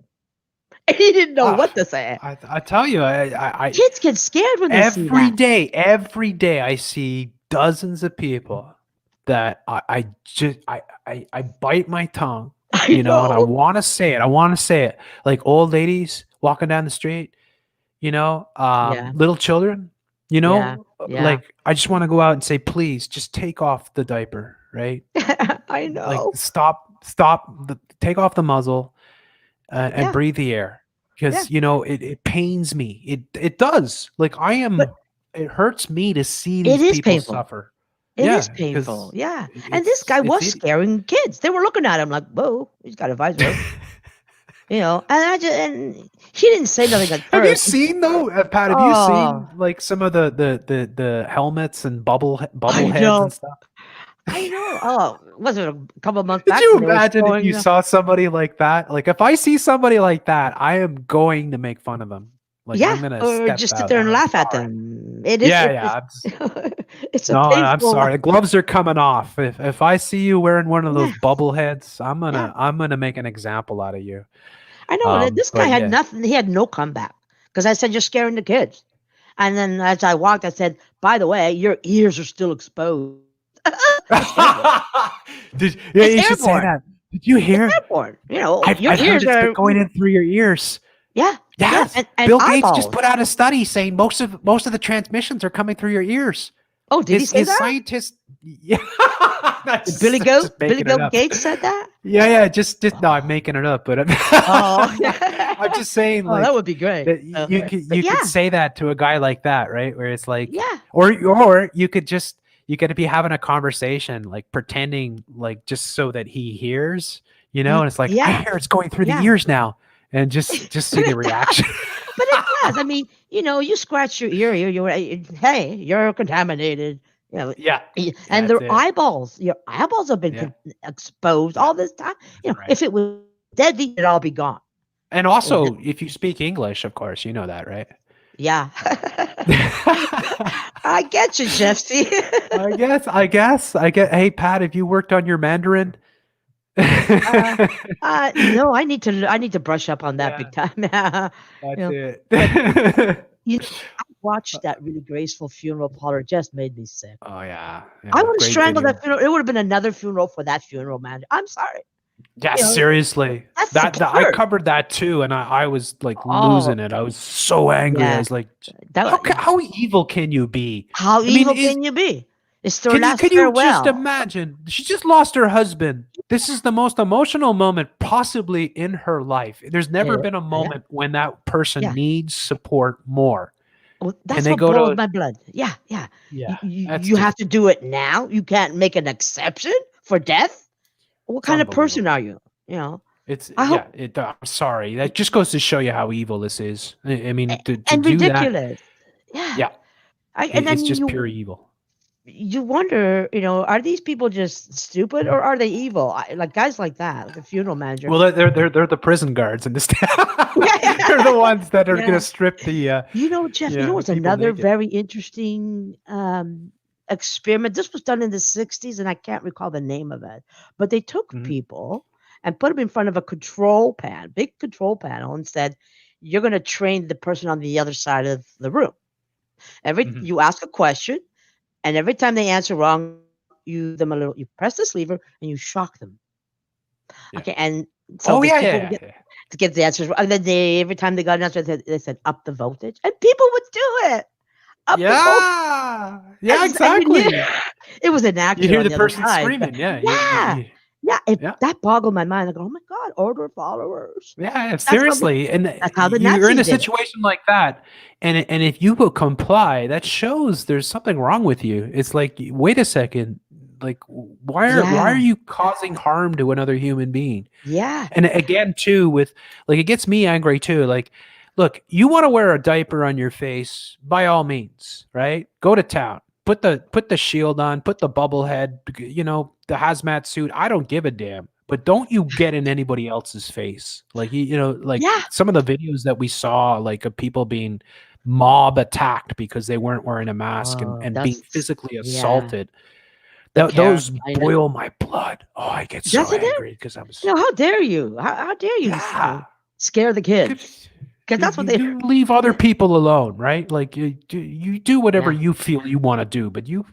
And he didn't know what to say. I tell you, I kids get scared when they see that. Every day I see dozens of people that I bite my tongue, and I want to say it. Like old ladies walking down the street, little children, like I just want to go out and say, please just take off the diaper, right? I know. Like stop, take off the muzzle. And breathe the air because it pains me. It does. Like it hurts me to see these people suffer. It is painful. Yeah. And this guy was scaring kids. They were looking at him like, whoa, he's got a visor. And he didn't say nothing at first. Have you seen though, Pat? Have you seen like some of the helmets and bubble heads and stuff? I know. Oh, was it a couple of months back? Could you imagine if you saw somebody like that? Like if I see somebody like that, I am going to make fun of them. Like Yeah, I'm gonna or step just sit out. there and I'm laugh at sorry. them. It is. Yeah, It yeah. is. It's a No, I'm painful. sorry. The gloves are coming off. If I see you wearing one of Yeah, those bubble heads, I'm yeah. gonna make an example out of you. I know that this guy But had yeah. nothing. He had no comeback because I said you're scaring the kids, and then as I walked, I said, "By the way, your ears are still exposed." It's airborne. Yeah, It's you should say airborne. that. Did you It's hear? airborne. You know, your I've heard ears it's been are. going in through your ears. Yeah, yeah, Yes. and Bill Gates just eyeballs. put out a study saying most of the transmissions are coming through your ears. Oh, did he say His that? scientists, yeah, Did Billy I'm Goat? just Billy making it Goat up. Gates said that? Yeah, just no, I'm making it up, but Oh, I'm just saying, oh, that like, would be great. that you could But yeah, say that to a guy like that, right? Where it's like, yeah. or you could just be having a conversation, like pretending, like just so that he hears, and it's like, I Yeah, hear it's going through the yeah. ears now, and just see the reaction. But it does. I mean, you scratch your ear, hey, you're contaminated. Yeah, And that's their it. eyeballs, your eyeballs have been Yeah. exposed all this time. Right. If it was deadly, it'd all be gone. And also, if you speak English, of course, you know that, right? Yeah. I get you, Jeffy. I guess. Hey, Pat, have you worked on your Mandarin? No, I need to brush up on that Yeah. big time. That's it. I watched that really graceful funeral parlor. It just made me sick. Oh yeah. I would have great strangled video. that funeral. It would have been another funeral for that funeral man. I'm sorry. Yeah, You know, seriously. that's That I absurd. covered that too, and I was like Oh, losing it. I was so angry. I yeah. was like, That, how evil can you be? how I mean, evil can you be? It's their Can last you just farewell. imagine? She just lost her husband. This is the most emotional moment possibly in her life. There's never Yeah, been a moment when that person Yeah. needs support more. Well, that's they what go boils to- my blood. Yeah, yeah. Yeah, You that's have to do it now. You can't make an exception for death. What kind of person are you? It's I hope- I'm sorry. That just goes to show you how evil this is. I mean, to and do ridiculous. that, Yeah. yeah, And then it's just pure evil. you wonder, are these people just stupid or are they evil? Like guys like that, like a funeral manager. Well, they're the prison guards in this town. They're the ones that are Yeah. going to strip the. Jeff, what's people another naked. very interesting experiment? This was done in the 60s, and I can't recall the name of it. But they took Mhm. people and put them in front of a big control panel, and said, "You're going to train the person on the other side of the room. Mhm. You ask a question, and every time they answer wrong, you press the lever and you shock them. Yeah. Okay, and so Oh the yeah, people yeah, would yeah. to get the answers, and then every time they got an answer, they said up the voltage, and people would do it. Up the voltage. Yeah, And exactly. you knew- it was an actor. You hear on the the other person side, screaming. but Yeah, yeah. Yeah. That boggled my mind. I go, oh my god, order followers. yeah. what Seriously, and that's how the you're in a Nazis did it. situation like that, and if you will comply, that shows there's something wrong with you. It's like, wait a second, like why are Yeah. you causing harm to another human being? Yeah, And again, too, with like, it gets me angry too. Like, look, you want to wear a diaper on your face, by all means, right? Go to town. Put the shield on, put the bubble head, the hazmat suit. I don't give a damn. But don't you get in anybody else's face. Like, like Yeah. some of the videos that we saw, like, of people being mob attacked because they weren't wearing a mask and being that's- physically yeah. assaulted. The Those Karen, I know. boil my blood. Oh, I get so Yes, it is. angry because I'm how dare you? How dare you scare the kids? Because that's what they. you leave other people alone, right? Like you do whatever Yeah. you feel you want to do, but you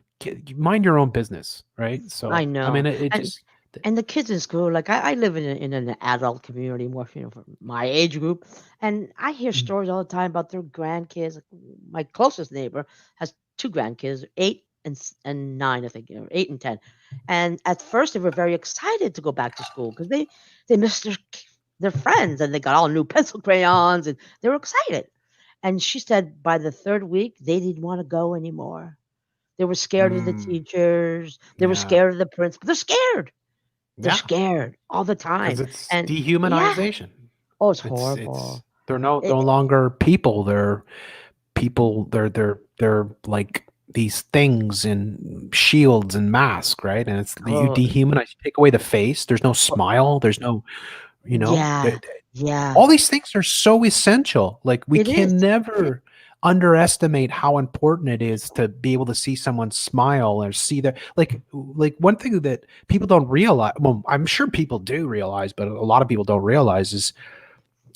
mind your own business, right? So I know. I mean, it And- just And the kids in school, like I live in an adult community, more for my age group, and I hear Mhm. stories all the time about their grandkids. My closest neighbor has 2 grandkids, 8 and 9, I think, or 8 and 10. And at first, they were very excited to go back to school because they missed their friends, and they got all new pencil crayons, and they were excited. And she said by the 3rd week, they didn't want to go anymore. They were scared of the Mm. teachers. They were Yeah. scared of the principal. They're scared. They're Yeah. scared all the time. because it's And dehumanization. oh, it's It's- horrible. they're no It- longer people. They're people. They're like these things in shields and masks, right? And it's you Oh. dehumanize. You take away the face. There's no smile. There's no, Yeah. Yeah. All these things are so essential. Like we It can is. never underestimate how important it is to be able to see someone smile or see their like one thing that people don't realize, well, I'm sure people do realize, but a lot of people don't realize is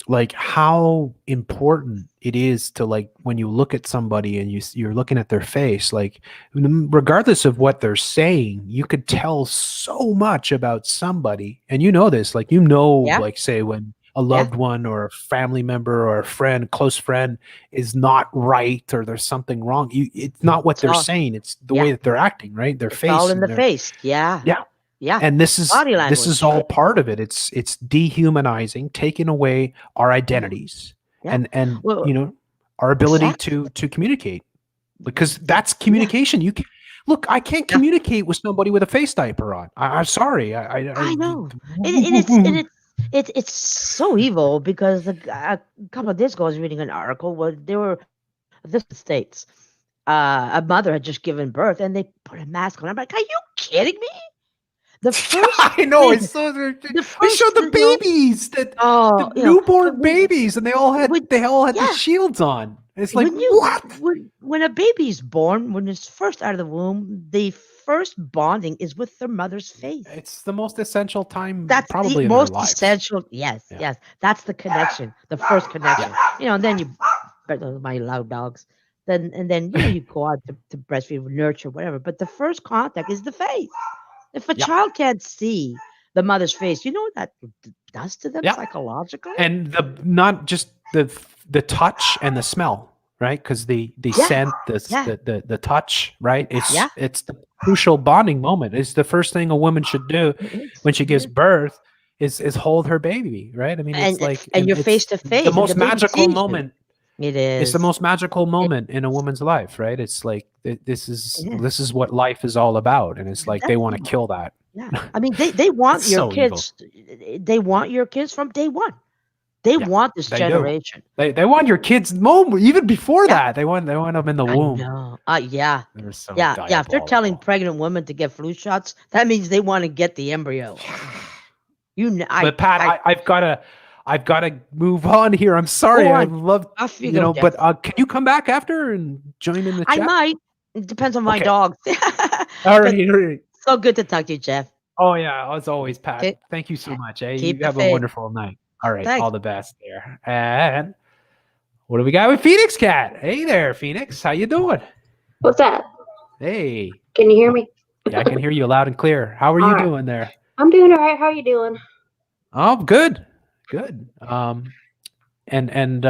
like how important it is to, like, when you look at somebody and you're looking at their face, like regardless of what they're saying, you could tell so much about somebody. And you know this, like, Yeah. like, say when a Yeah. loved one or a family member or a friend, close friend, is not right or there's something wrong, it's not what It's they're all, saying, it's the yeah. way that they're acting, right? Their It's all face in and the their face. Yeah. yeah. Yeah. And this is Body language. all part of it. It's dehumanizing, taking away our identities Yeah. and Well, you know, our ability exactly. to communicate, because that's communication. You can look, I can't Yeah. communicate with somebody with a face diaper on. I'm sorry. I know. It's so evil because a couple of days ago I was reading an article where they were this states. A mother had just given birth and they put a mask on. I'm like, are you kidding me? The first I know. thing, It's so. the They first, showed the you know, babies, the oh, you know, newborn babies, and they all had the yeah, shields on. It's like, when you what? when a baby's born, when it's first out of the womb, the first bonding is with their mother's face. It's the most essential time That's probably the in their most lives. essential. Yes, Yeah. yes, that's the connection, the first connection. You know, and then you, my loud dogs. Then and then you know you go out to breastfeed, nurture, whatever. But the first contact is the face. If a Yeah. child can't see the mother's face, you know what that does to them Yeah. psychologically. And not just the touch and the smell, right? Because the Yeah. scent, Yeah. the touch, right? Yeah. It's the crucial bonding moment. It's the first thing a woman should do It is. when she It gives is. birth is hold her baby, right? I mean, it's like, And you're it's face to the face, and most the baby magical sees you. moment. It It's the is. most magical It, moment in a woman's life, right? It's like this it is. is what life is all about, and it's like they want to Exactly. kill that. Yeah. I mean, they want It's your so evil. kids. They want your kids from day one. They Yeah, want this they do. generation. They want your kids even before Yeah. that. They want them in the I womb. know. Yeah. They're so Yeah. Yeah. If they're telling diabolical. pregnant women to get flu shots, that means they want to get the embryo. You know, But Pat, I've got to move on here. I'm sorry. Go I on. love Off you go, but Jeff. can you come back after and join in the I chat? might. It depends on my Okay. dogs. All But right. so good to talk to you, Jeff. Oh yeah, as always, Pat. Okay. Thank you so much. Keep You the have a faith. wonderful night. All right, Thanks. all the best there. And what do we got with Phoenix Cat? Hey there, Phoenix. How you doing? What's that? Hey. Can you hear me? Yeah, I can hear you loud and clear. How are you Alright. doing there? I'm doing all right. How are you doing? Oh, good. Good. And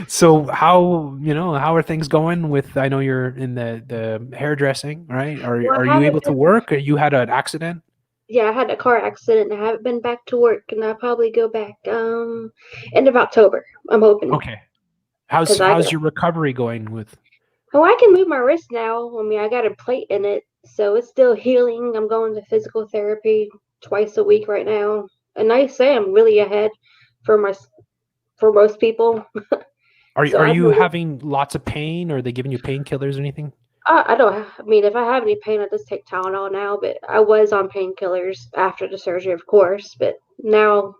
so how are things going with, I know you're in the hairdressing, right? Well, I Are you haven't able to been- work, or you had an accident? Yeah, I had a car accident and I haven't been back to work, and I'll probably go back end of October. I'm hoping. Okay. How's 'Cause I your recovery going with? Oh, I can move my wrist now. I mean, I got a plate in it, so it's still healing. I'm going to physical therapy twice a week right now, and I say I'm really ahead for most people. Are So are I you believe- having lots of pain? Or are they giving you painkillers or anything? I don't. I mean, if I have any pain, I just take Tylenol now. But I was on painkillers after the surgery, of course. But now,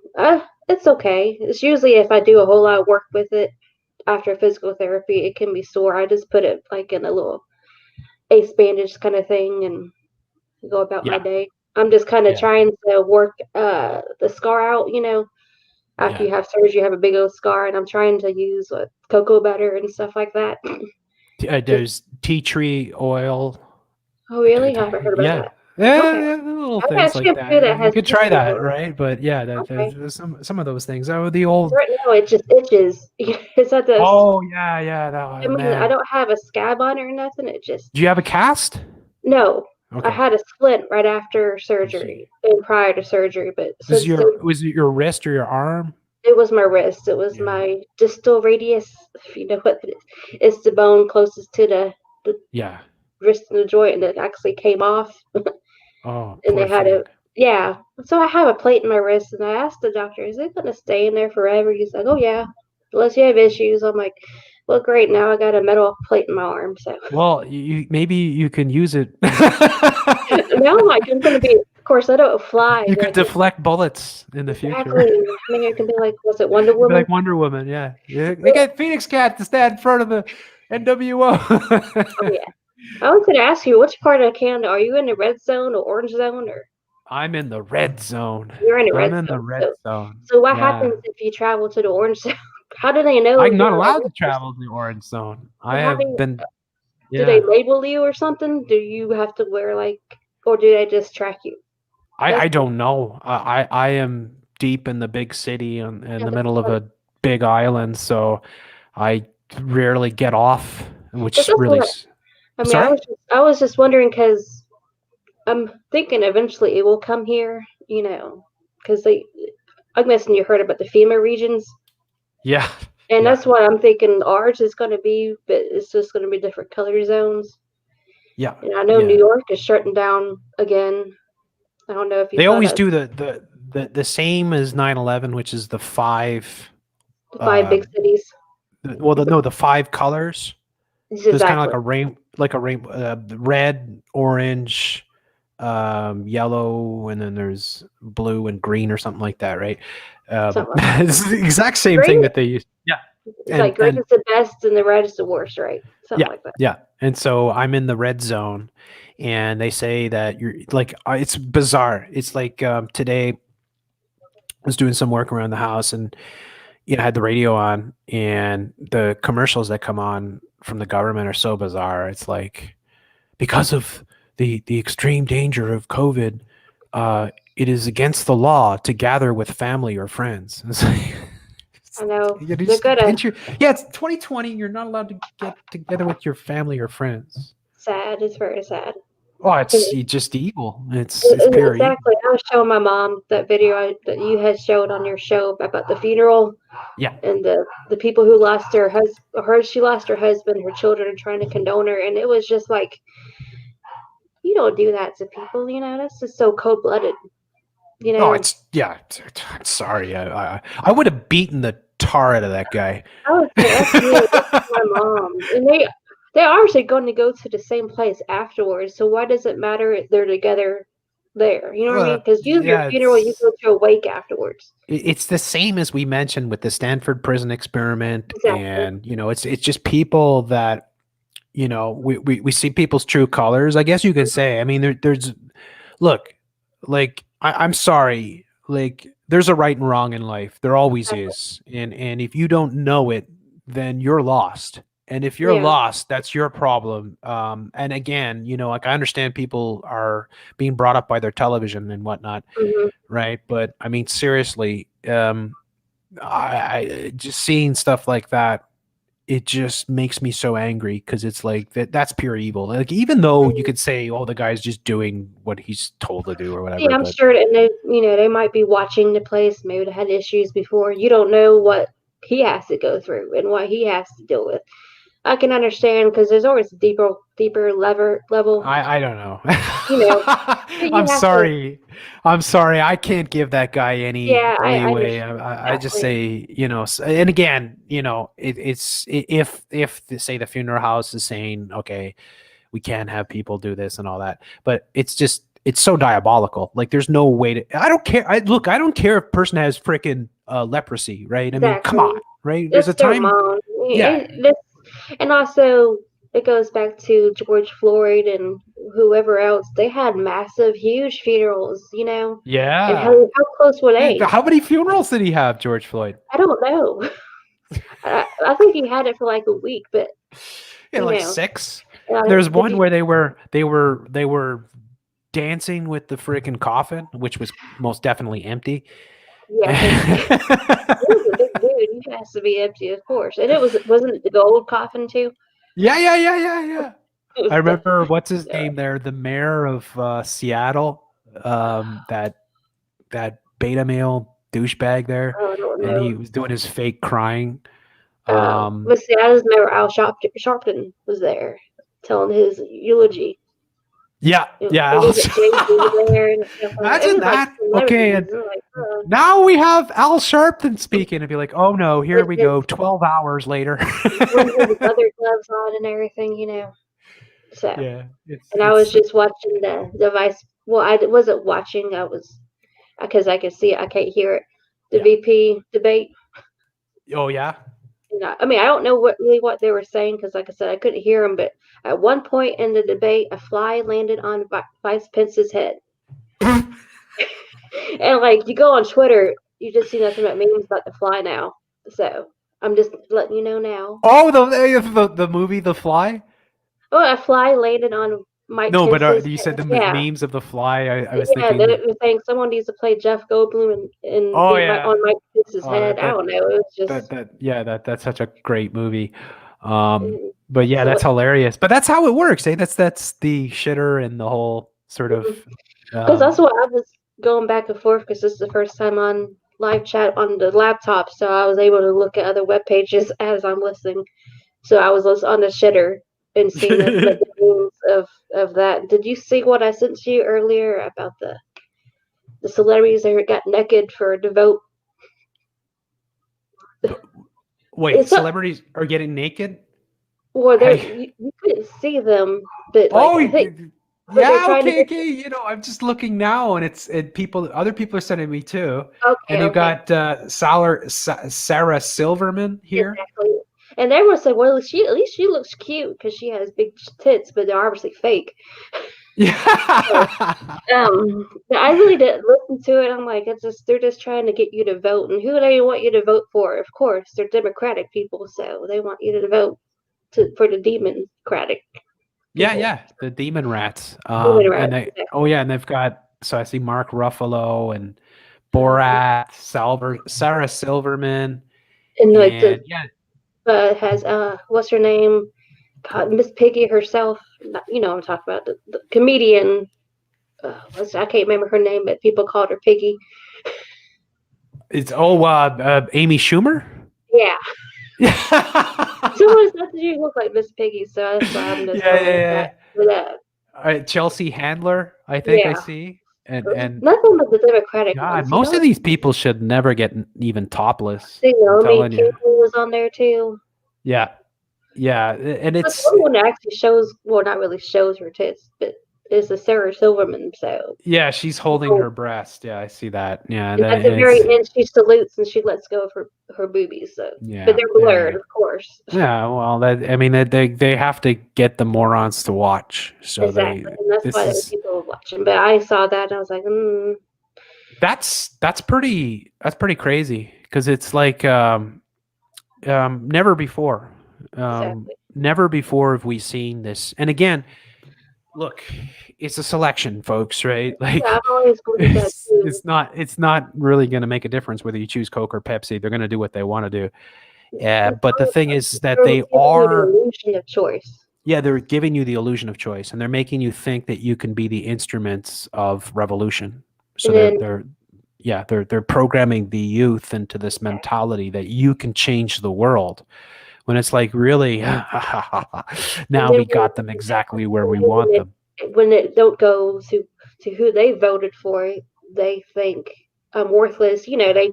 it's okay. It's usually if I do a whole lot of work with it after physical therapy, it can be sore. I just put it like in a little ace bandage kind of thing and go about my Yeah. day. I'm just kind of Yeah. trying to work the scar out. You know, after Yeah. you have surgery, you have a big old scar, and I'm trying to use cocoa butter and stuff like that. There's tea tree oil. Oh, really? I haven't heard about Yeah. that. Yeah, Okay. yeah, little I've things had like shampoo that. that You has could try tea tree that, oil. right? But yeah, Okay. there's some of those things. Oh, the old. Right now, it just itches. It's at the. Oh yeah, that I one, mean, I man. don't have a scab on it or nothing. It just Do you have a cast? no. I Okay. had a splint right after surgery and prior to surgery, but Was since then, it your wrist or your arm? it was my wrist. It was Yeah. my distal radius. If you know what it is, it's the bone closest to the Yeah. wrist and the joint, and it actually came off. Oh, And poor they had thing. yeah. So I have a plate in my wrist, and I asked the doctor, "Is it gonna stay in there forever?" He's like, "Oh yeah, unless you have issues." I'm like, "Well, great. Now I got a metal plate in my arm." So Well, maybe you can use it. now I'm like, I'm gonna be course, I don't fly. You but I could can- deflect bullets in the exactly. future. Maybe I can be like, was it Wonder You'd be Woman? like Wonder Woman, yeah. They get Phoenix Cat to stand in front of the NWO. Oh, yeah. I was going to ask you, which part of Canada are you in, the red zone or orange zone, or I'm in the red zone. you're in the I'm red in the zone? red zone. So what Yeah. happens if you travel to the orange zone? How do they know I'm not you're a allowed to red travel to the orange zone. I How have do you- been. Do Yeah. they label you or something? Do you have to wear or do they just track you? I don't know. I am deep in the big city in the that's middle of funny. a big island, so I rarely get off, which But that's really. what I mean, Sorry? I was just wondering because I'm thinking eventually it will come here, because I'm guessing you heard about the FEMA regions, Yeah. and Yeah. that's what I'm thinking ours is going to be, but it's just going to be different color zones. Yeah. And I know Yeah. New York is shutting down again. I don't know if you They saw always that. do the same as 9/11, which is the five. The 5 big cities. The 5 colors. It's There's kind of exactly. like a rain, red, orange, yellow, and then there's blue and green or something like that, right? Something like that. It's the exact same thing Green, that they use. Yeah, it's like green is the best and the red is the worst, right? Something like that. yeah. And so I'm in the red zone, and they say that you're like it's bizarre. It's like today I was doing some work around the house, and I had the radio on, and the commercials that come on from the government are so bizarre. It's like, because of the extreme danger of COVID, it is against the law to gather with family or friends. It's like, I know. you They're just gonna. yeah, it's 2020. You're not allowed to get together with your family or friends. Sad. It's very sad. Oh, it's just evil. It's pure evil. Exactly. I was showing my mom that video that you had showed on your show about the funeral. Yeah. And the people who lost her husband, she lost her husband, her children are trying to condone her, and it was just like, you don't do that to people, That's just so cold blooded, Oh, I'm sorry. I would have beaten the tar out of that guy. Oh, that's me. That's my mom, and they are actually going to go to the same place afterwards. So why does it matter if they're together there? You know what I mean? Because you have your funeral, you go to a wake afterwards. It's the same as we mentioned with the Stanford prison experiment. Exactly. And it's just people that we see people's true colors, I guess you could say. I mean, there's look, like I'm sorry, like there's a right and wrong in life. There always is. And if you don't know it, then you're lost. And if you're lost, that's your problem. And again, like I understand people are being brought up by their television and whatnot, right? But I mean, seriously, I just seeing stuff like that, it just makes me so angry, because it's like that's pure evil. Like, even though you could say, oh, the guy's just doing what he's told to do or whatever. Yeah, I'm sure, and they might be watching the place. Maybe they had issues before. You don't know what he has to go through and what he has to deal with. I can understand, because there's always a deeper level. I don't know. I'm sorry. I'm sorry. I can't give that guy any leeway. I just say, and again, it's if say the funeral house is saying, okay, we can't have people do this and all that, but it's so diabolical. Like, there's no way to. I don't care. I don't care if a person has freaking leprosy, right? I mean, come on, right? There's a time. Yeah. And also, it goes back to George Floyd and whoever else. They had massive, huge funerals, Yeah. And how close were they? How many funerals did he have, George Floyd? I don't know. I think he had it for like a week, but like 6. There's one where they were dancing with the freaking coffin, which was most definitely empty. Yeah. He was a big dude. He has to be empty, of course. And wasn't it the gold coffin too? Yeah. I remember what's his name there, the mayor of Seattle, that beta male douchebag there, and he was doing his fake crying. But see, I just remember Al Sharpton was there telling his eulogy. Yeah. Imagine that. Okay, and now we have Al Sharpton speaking, and be like, oh no, here we go, 12 hours later. With other gloves on and everything, So yeah, I was just watching the vice well, I wasn't watching. I was because I could see it. I can't hear it. The Yeah. VP debate. Oh yeah. I mean, I don't know what they were saying because, like I said, I couldn't hear them. But at one point in the debate, a fly landed on Vice Pence's head, and like you go on Twitter, you just see nothing but memes about the fly now. So I'm just letting you know now. Oh, the movie The Fly. Oh, a fly landed on Mike No, but Pence's you said head. the Yeah, memes of the fly. I was yeah. thinking. They're saying someone needs to play Jeff Goldblum and Oh be yeah. on Mike Pence's Oh, head. I don't know. It was just that's such a great movie. mm, But yeah, so. that's hilarious. But that's how it works, eh? That's the shitter and the whole sort of. Because that's what I was going back and forth because this is the first time on live chat on the laptop, so I was able to look at other web pages as I'm listening. So I was on the shitter and seeing the memes of that. Did you see what I sent to you earlier about the celebrities that got naked for the vote? Wait, It's not, celebrities are getting naked? well, Hey. you couldn't see them, but like Oh, I think they're yeah, trying to okay, get. okay. I'm just looking now, and other people are sending me too. And Okay, you okay. got Sarah Silverman here. Exactly. And everyone said, "Well, at least she looks cute because she has big tits, but they're obviously fake." Yeah. I really didn't listen to it. I'm like, they're just trying to get you to vote, and who do they want you to vote for? Of course, they're Democratic people, so they want you to vote for the Democratic Yeah, people. yeah, the Demon Rats. Demon And rats, they, exactly. oh yeah, and they've got. So I see Mark Ruffalo and Mhm. Borat, Sarah Silverman, And like and yeah, has what's her name? God, Miss Piggy herself. You know what I'm talking about, the comedian. I can't remember her name, but people called her Piggy. it's Amy Schumer. Yeah. Yeah, Someone said that you look like Miss Piggy, so that's why I'm just yeah, going with yeah. that. All right, Chelsea Handler, I think I Yeah. see, and Nothing but the Democratic God, ones, you most know. of these people should never get even topless. I'm Naomi telling you. Campbell was on there too. Yeah, yeah, and But it's someone actually shows, well, not really shows her tits, but it's a Sarah Silverman. So, yeah, she's holding oh, her breast. Yeah, I see that. Yeah, and at the very it's end, she salutes and she lets go of her boobies. So, but yeah, they're yeah, blurred, yeah. of course. Yeah, well, they have to get the morons to watch. So Exactly, and that's this why is people were watching. But I saw that and I was like, that's pretty crazy because it's like never before exactly. never before have we seen this. And again, look, it's a selection, folks, right? Yeah, I've Like always believed that too. it's not really going to make a difference whether you choose Coke or Pepsi. They're going to do what they want to do. But the thing is that They're they giving you the are. illusion of choice. Yeah, they're giving you the illusion of choice, and they're making you think that you can be the instruments of revolution. So And then, they're programming the youth into this mentality that you can change the world. When it's like, really, now we got them exactly where we want them. when it don't go to who they voted for, they think I'm worthless. You know, they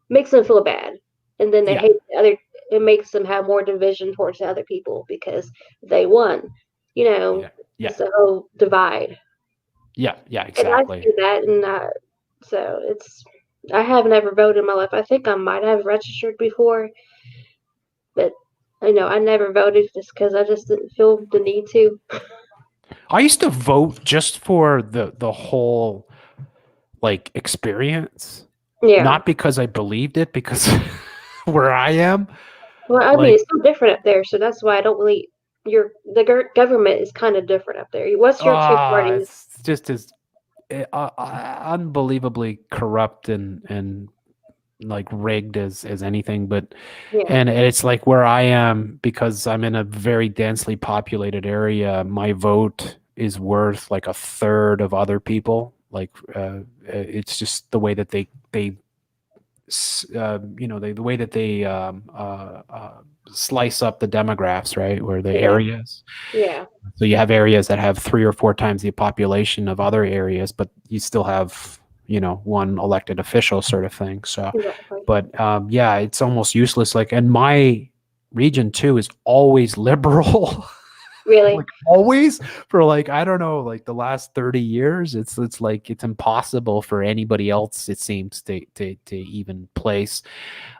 makes them feel bad, and then they Yeah, hate the other. It makes them have more division towards the other people because they won. You know, yeah, yeah, it's a whole divide, yeah, yeah, and I exactly. see that, and so it's. I have never voted in my life. I think I might have registered before, but I never voted just because I just didn't feel the need to. I used to vote just for the whole like experience, Yeah. not because I believed it, because where I am, Well, I mean, like, it's so different up there, so that's why I don't really. Government is kind of different up there. What's your two parties? it's just as unbelievably corrupt and like rigged as anything. But Yeah, and it's like where I am, because I'm in a very densely populated area, my vote is worth like a third of other people. Like it's just the way that they the way that they slice up the demographics, right? Where the yeah, areas. yeah. So you have areas that have 3 or 4 times the population of other areas, but you still have, one elected official sort of thing. So, Exactly. but yeah, it's almost useless. Like, and my region too is always liberal. Really? Like always for like, I don't know, like the last 30 years. It's like it's impossible for anybody else, it seems, to even place.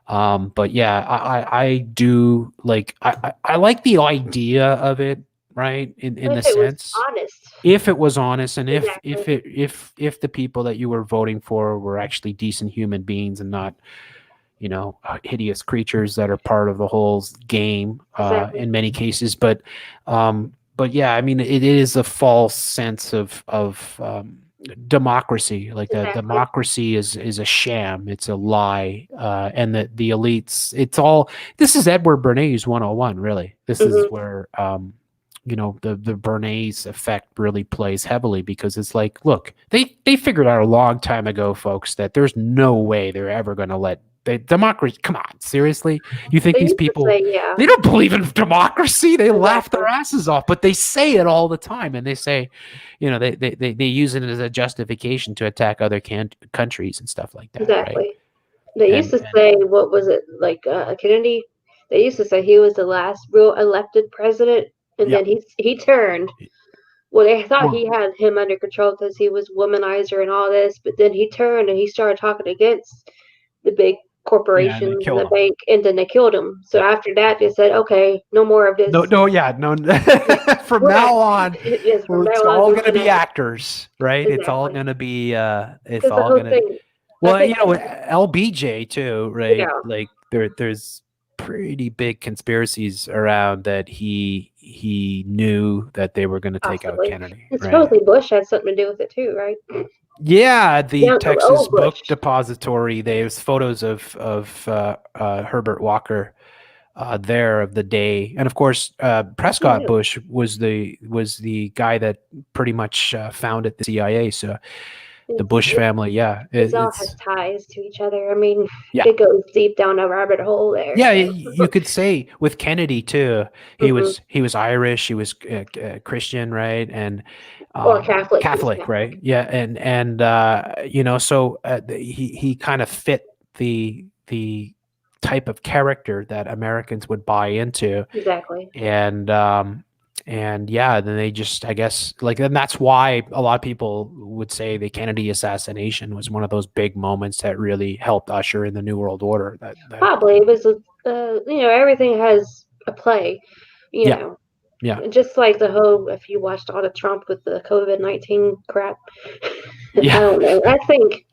But yeah, I do like, I like the idea of it, right? In the If it was sense, honest. if it was honest, and Exactly. if the people that you were voting for were actually decent human beings and not, hideous creatures that are part of the whole game, Exactly. in many cases. But yeah, I mean, it is a false sense of democracy. Like the Exactly. democracy is a sham. It's a lie. And the elites. It's all. This is Edward Bernays 101. Really, this is where the Bernays effect really plays heavily, because it's like, look, they figured out a long time ago, folks, that there's no way they're ever going to let democracy. Come on, seriously? You think They these used to people, say, yeah. they don't believe in democracy? They laugh Exactly. their asses off, but they say it all the time, and they say, they use it as a justification to attack other countries and stuff like that, right? Exactly. They used to And say, what was it, like Kennedy? They used to say he was the last real elected president, and yeah, then he turned. Well, they thought Well- he had him under control because he was womanizer and all this, but then he turned and he started talking against the big yeah, and they corporations and killed the him. bank, and then they killed him. So Yeah. after that, they said, okay, no more of this. No, yeah, no. From Right. now on, Yes, from now it's on, all we're going to be gonna- actors, right? It's all Exactly. going to be. It's Because the all whole going to. thing. Well, think- LBJ too, right? Yeah. Like there's pretty big conspiracies around that he knew that they were going to take out Possibly. Kennedy, And right? supposedly Bush had something to do with it too, right? Yeah, the Yeah, Texas old Book Bush. Depository. There's photos of Herbert Walker there of the day, and of course Prescott Yeah. Bush was the guy that pretty much founded the CIA. So the Bush family, yeah, It all it's has ties to each other. I mean, Yeah. it goes deep down a rabbit hole there. yeah. so. You could say with Kennedy too. He Mhm. was Irish. He was Christian, right? And Or Catholic. Catholic, right? Yeah, and so he kind of fit the type of character that Americans would buy into, Exactly. and yeah, then they just, I guess, like, and that's why a lot of people would say the Kennedy assassination was one of those big moments that really helped usher in the New World Order. That Probably it was, everything has a play, Yeah. know. Yeah. Just like the whole, if you watched all the Trump with the COVID-19 crap, Yeah. I don't know. I think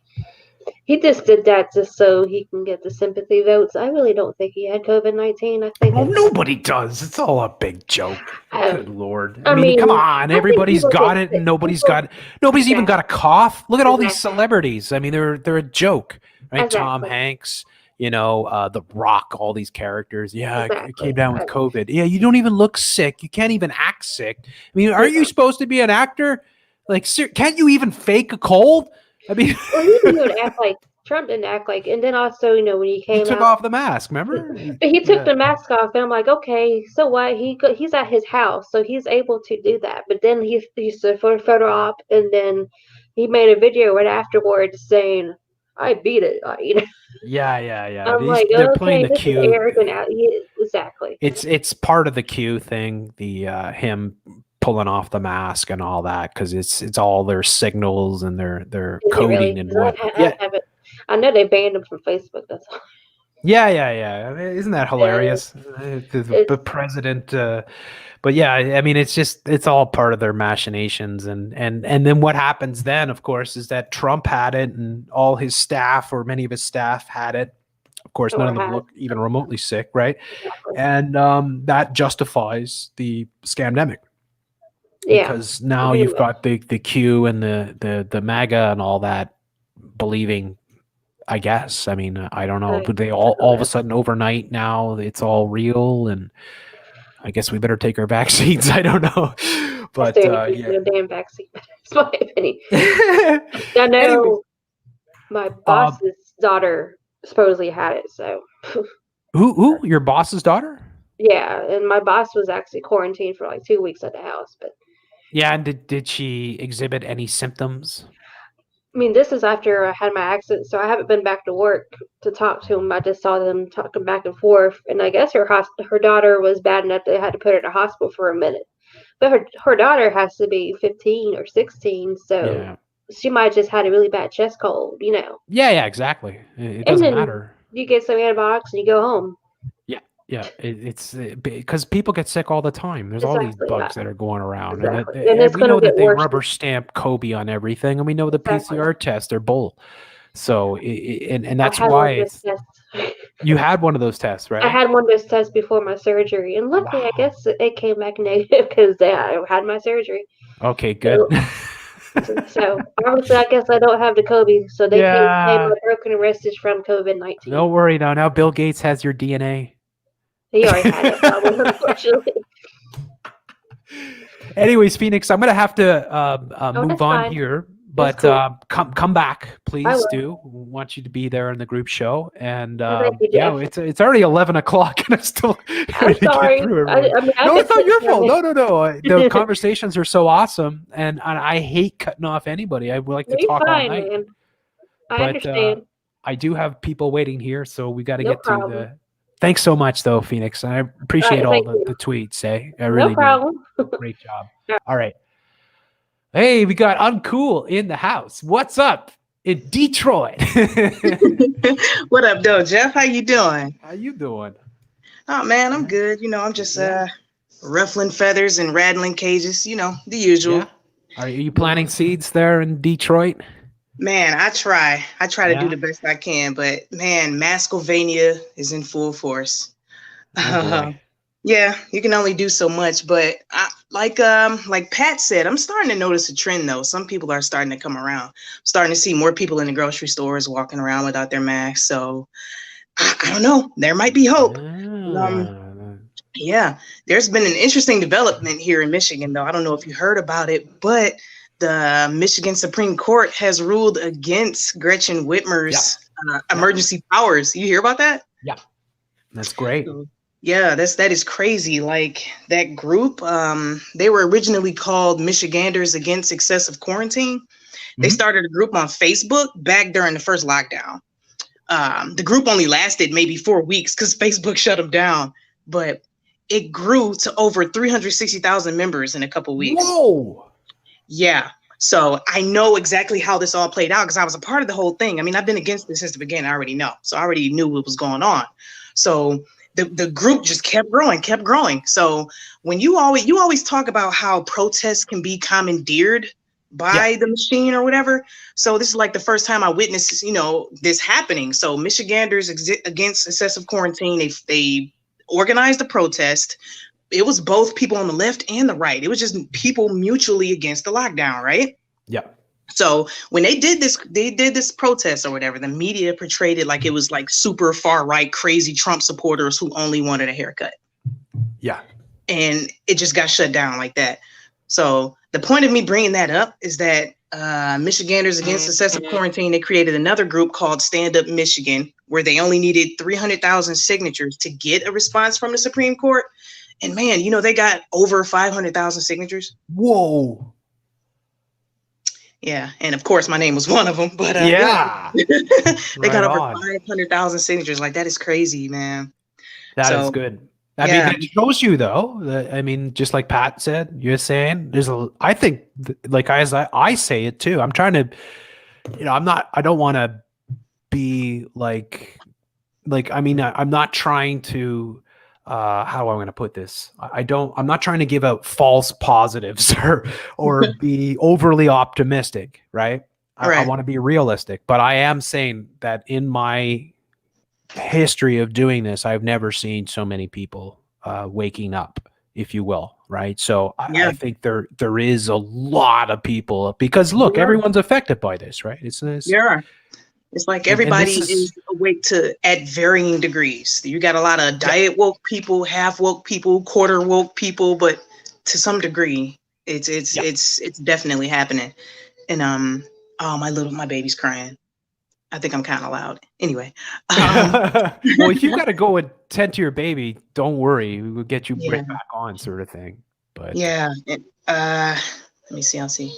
he just did that just so he can get the sympathy votes. I really don't think he had COVID-19. I think Well, it's, nobody does. It's all a big joke. Oh, Good Lord. I I mean, come mean, on. I think Everybody's people got get it, sick. and nobody's People- even got a cough. Look at all these Exactly. celebrities. I mean, they're a joke, right? Tom Exactly. Hanks, The Rock, all these characters. Yeah, I Exactly. came down with COVID. Yeah, you don't even look sick. You can't even act sick. I mean, aren't you supposed to be an actor? Like, can't you even fake a cold? I mean, Well, he didn't even act like Trump didn't act like, and then also, when he he came took out, off the mask. Remember? but he took Yeah. the mask off, and I'm like, okay, so what? He's at his house, so he's able to do that. But then he stood for a photo op, and then he made a video right afterwards saying, "I beat it." Yeah. I'm like, They're playing okay, the this is cue. arrogant. Exactly. It's part of the Q thing, the him pulling off the mask and all that, because it's all their signals and their Is it coding really? and 'Cause what. I haven't. I know they banned him from Facebook. That's all. Yeah. I mean, isn't that hilarious? The president. But yeah, I mean, it's all part of their machinations, and then what happens then, of course, is that Trump had it, and all his staff, or many of his staff, had it. Of course, none of them look even remotely sick, right? Exactly. And that justifies the scamdemic. Yeah. Because now Pretty you've got the Q and the MAGA and all that believing, I guess. I mean, I don't know. Right. But they all of a sudden overnight now it's all real, and I guess we better take our vaccines. I don't know. But No yeah. damn vaccine. That's my opinion. I know Anyways, my boss's daughter supposedly had it, so who? Your boss's daughter? yeah, and my boss was actually quarantined for like 2 weeks at the house, but Yeah, and did she exhibit any symptoms? I mean, this is after I had my accident, so I haven't been back to work to talk to him. I just saw them talking back and forth, and I guess her daughter was bad enough they had to put her in a hospital for a minute. But her daughter has to be 15 or 16, so Yeah. she might just had a really bad chest cold, Yeah, exactly. It And doesn't then matter. you get some antibiotics and you go home. Yeah, it's because people get sick all the time. There's all these Exactly. bugs that are going around, and Exactly. And it's we going to know that get they worse. rubber stamp Kobe on everything, and we know the Exactly. PCR tests are bull. So, and that's I had why one of those tests. you had one of those tests, right? I had one of those tests before my surgery, and luckily, I Wow. guess it came back negative because I had my surgery. Okay, good. So obviously, I guess I don't have the COVID, so they can't claim Yeah. my broken wrist is from COVID-19. Don't worry now. Now Bill Gates has your DNA. He already had it, probably, unfortunately. Anyways, Phoenix, I'm gonna have to move that's on fine. here, That's but cool. come back, please will. do. We want you to be there in the group show, and Thank you, yeah, Jeff. it's already 11 o'clock, and I'm still I'm trying to get sorry. through I everyone. mean, No, it's not your fault. No, No. The conversations are so awesome, and I hate cutting off anybody. I would like to you're talk all fine, night, man. I but understand. I do have people waiting here, so we got to No get to problem. the. Thanks so much, though, Phoenix. I appreciate all Thank you. the tweets. I No really do. problem. Great job. All right. Hey, we got Uncool in the house. What's up in Detroit? What up, though, Jeff? How you doing? How you doing? Oh man, I'm good. I'm just ruffling feathers and rattling cages. The usual. Yeah. Are you planting seeds there in Detroit? Man, I try to Yeah? do the best I can, but man, Masylvania is in full force. Oh, boy. Yeah, you can only do so much, but like Pat said, I'm starting to notice a trend though. Some people are starting to come around. I'm starting to see more people in the grocery stores walking around without their masks. So I don't know. There might be hope. Yeah, there's been an interesting development here in Michigan, though. I don't know if you heard about it, but the Michigan Supreme Court has ruled against Gretchen Whitmer's emergency powers. You hear about that? Yeah, that's great. Yeah, that is crazy. Like that group, they were originally called Michiganders Against Excessive Quarantine. They started a group on Facebook back during the first lockdown. The group only lasted maybe 4 weeks because Facebook shut them down, but it grew to over 360,000 members in a couple weeks. Whoa! Yeah. So I know exactly how this all played out because I was a part of the whole thing. I mean, I've been against this since the beginning. I already know. So I already knew what was going on. So the group just kept growing. So when you always talk about how protests can be commandeered by the machine or whatever. So this is like the first time I witnessed, this happening. So Michiganders Against Excessive Quarantine, they organized a protest. It was both people on the left and the right. It was just people mutually against the lockdown, right? Yeah. So when they did this protest or whatever, the media portrayed it like it was like super far right, crazy Trump supporters who only wanted a haircut. Yeah. And it just got shut down like that. So the point of me bringing that up is that Michiganders Against Excessive Quarantine, they created another group called Stand Up Michigan, where they only needed 300,000 signatures to get a response from the Supreme Court. And man, they got over 500,000 signatures. Whoa. Yeah. And of course, my name was one of them. But they got over 500,000 signatures. Like, that is crazy, man. That is good. I mean, that shows you, though. Just like Pat said, you're saying I think, like as I say it too. I'm trying to, I don't want to be I'm not trying to. How am I going to put this? I'm not trying to give out false positives or be overly optimistic, right? I want to be realistic, but I am saying that in my history of doing this, I've never seen so many people waking up, if you will, right? So I think there is a lot of people because look, everyone's affected by this, right? It's like everybody is awake at varying degrees. You got a lot of diet woke people, half woke people, quarter woke people, but to some degree, it's definitely happening. And my baby's crying. I think I'm kind of loud. Anyway. Well, if you got to go and tend to your baby, don't worry. We will get you right back on, sort of thing. But let me see. I'll see.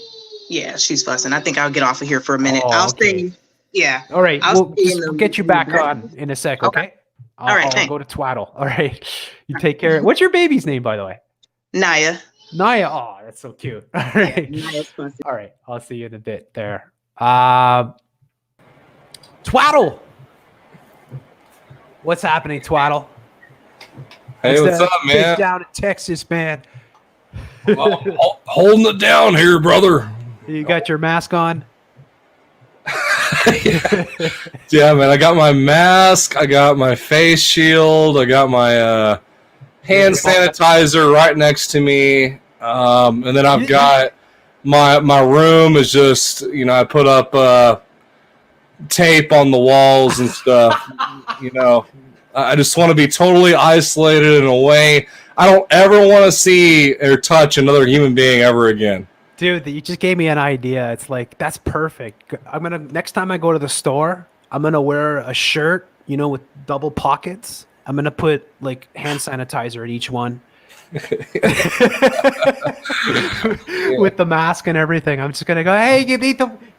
Yeah, she's fussing. I think I'll get off of here for a minute. I'll stay. Yeah. All right. We'll get you back on in a sec. Okay. All right. I'll go to twaddle. All right. You take care. What's your baby's name, by the way? Naya. Naya, oh, that's so cute. All right. Nice pussy. All right. I'll see you in a bit there. Twaddle. What's happening, Twaddle? Hey, what's up, Big man? down in Texas, man. Holding it down here, brother. You got your mask on? Yeah, man. I got my mask. I got my face shield. I got my hand sanitizer right next to me. And then I've got my room is just, you know, I put up tape on the walls and stuff. You know, I just want to be totally isolated in a way. I don't ever want to see or touch another human being ever again. Dude, you just gave me an idea. It's like, that's perfect. Next time I go to the store, I'm going to wear a shirt, you know, with double pockets. I'm going to put like hand sanitizer at each one. With the mask and everything. I'm just going to go, hey,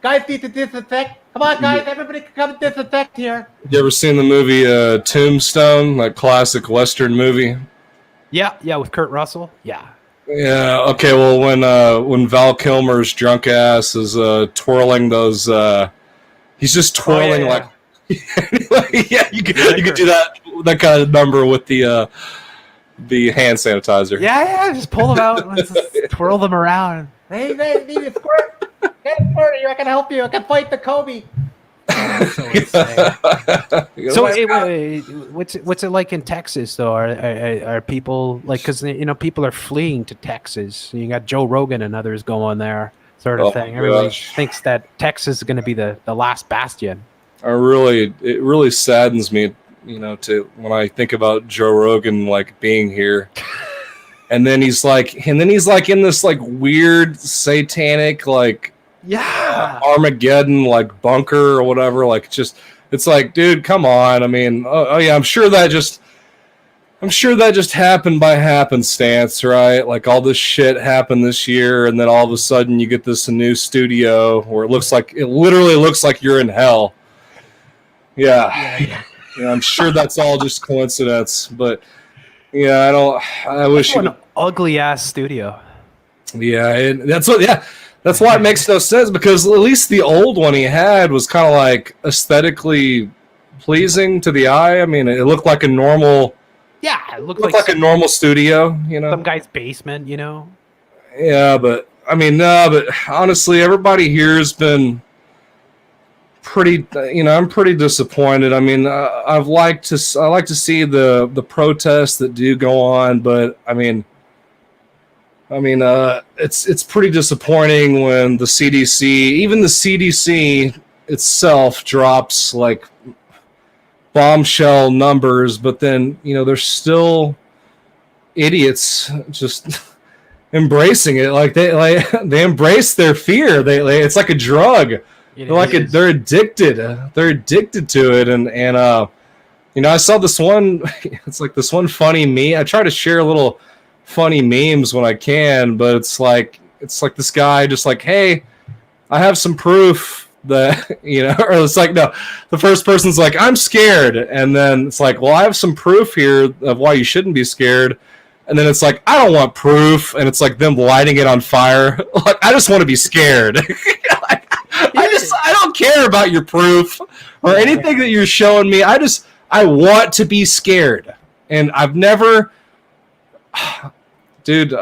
guys need to disinfect. Come on, guys, everybody come disinfect here. You ever seen the movie Tombstone, that classic Western movie? Yeah, with Kurt Russell. Yeah. Yeah. Okay. Well, when Val Kilmer's drunk ass is twirling those, he's just twirling like. Yeah, you could do that kind of number with the hand sanitizer. Yeah, just pull them out and just twirl them around. Hey, you need a squirt? Get a squirt. I can help you. I can fight the Kobe. So wait, what's it like in Texas though? Are people like, because you know people are fleeing to Texas? You got Joe Rogan and others going there, sort of thing. Everybody thinks that Texas is going to be the last bastion. It really saddens me, you know, when I think about Joe Rogan like being here, and then he's like in this like weird satanic like. Yeah, Armageddon like bunker or whatever. Like, just it's like, dude, come on. I mean, oh yeah, I'm sure that just happened by happenstance, right? Like all this shit happened this year, and then all of a sudden you get this new studio where it literally looks like you're in hell. Yeah, I'm sure that's all just coincidence, but yeah, I wish an ugly ass studio. Yeah, and that's why it makes no sense, because at least the old one he had was kind of like aesthetically pleasing to the eye. I mean, it looked like a normal. Yeah, it looked like a normal studio, you know. Some guy's basement, you know. Yeah, but I mean, no, but honestly, everybody here has been pretty. You know, I'm pretty disappointed. I mean, I like to see the protests that do go on, but I mean, it's pretty disappointing when the CDC itself drops like bombshell numbers, but then, you know, there's still idiots just embracing it. Like they embrace their fear. It's like a drug. They're addicted. They're addicted to it. And you know, I saw this one. It's like this one funny meme. I try to share little funny memes when I can, but it's like this guy just like, hey, I have some proof that, you know, or it's like, no, the first person's like, I'm scared, and then it's like, well, I have some proof here of why you shouldn't be scared, and then it's like, I don't want proof, and it's like them lighting it on fire. Like, I just want to be scared. I don't care about your proof or anything that you're showing me. I want to be scared, and I've never. Dude,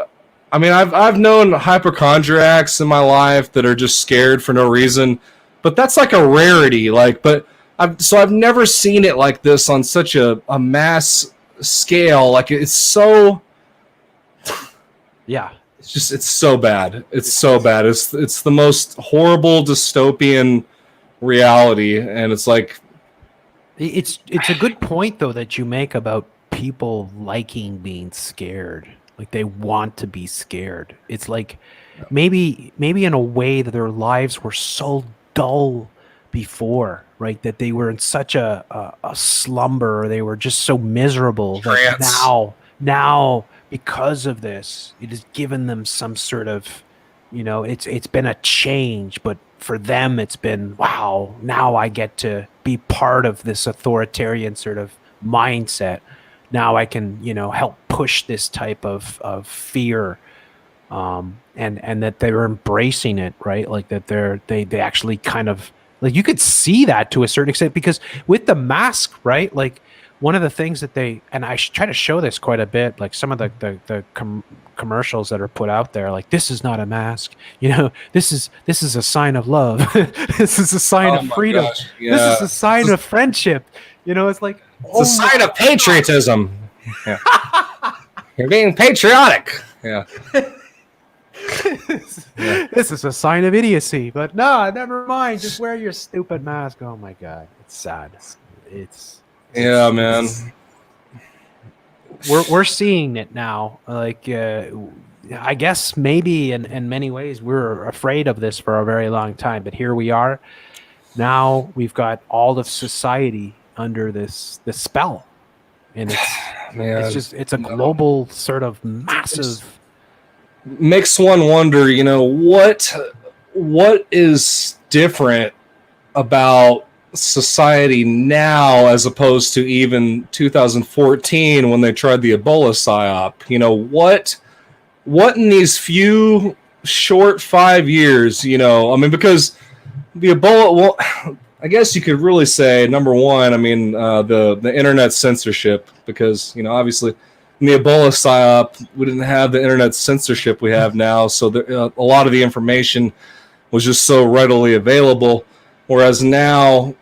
I mean, I've known hypochondriacs in my life that are just scared for no reason, but that's like a rarity. Like, but I've never seen it like this on such a mass scale. Like, it's so. Yeah, it's so bad. It's so bad. It's the most horrible dystopian reality, and it's like. It's a good point though that you make about people liking being scared. Like, they want to be scared. It's like maybe in a way that their lives were so dull before, right? That they were in such a slumber. They were just so miserable that now because of this, it has given them some sort of, you know, it's been a change, but for them it's been, wow, now I get to be part of this authoritarian sort of mindset. Now I can, you know, help push this type of fear and that they're embracing it, right? Like that they actually kind of like you could see that to a certain extent because with the mask, right? Like one of the things that they and I try to show this quite a bit, like some of the commercials that are put out there, like this is not a mask, you know, this is a sign of love, this is a sign Oh of my freedom, gosh, this is yeah. a sign of friendship, you know, it's like It's a sign of patriotism. Yeah. You're being patriotic. Yeah. This is a sign of idiocy, but no, never mind. Just wear your stupid mask. Oh my god, it's sad. Yeah, man. We're seeing it now. Like, I guess maybe in many ways we were afraid of this for a very long time, but here we are. Now we've got all of society under this spell, and it's a global sort of massive. Makes one wonder, you know, what is different about society now as opposed to even 2014 when they tried the Ebola psyop? You know, what in these few short 5 years, you know, I mean, because the Ebola, well, I guess you could really say, number one, I mean, the internet censorship, because, you know, obviously in the Ebola psyop, we didn't have the internet censorship we have now, so a lot of the information was just so readily available, whereas now,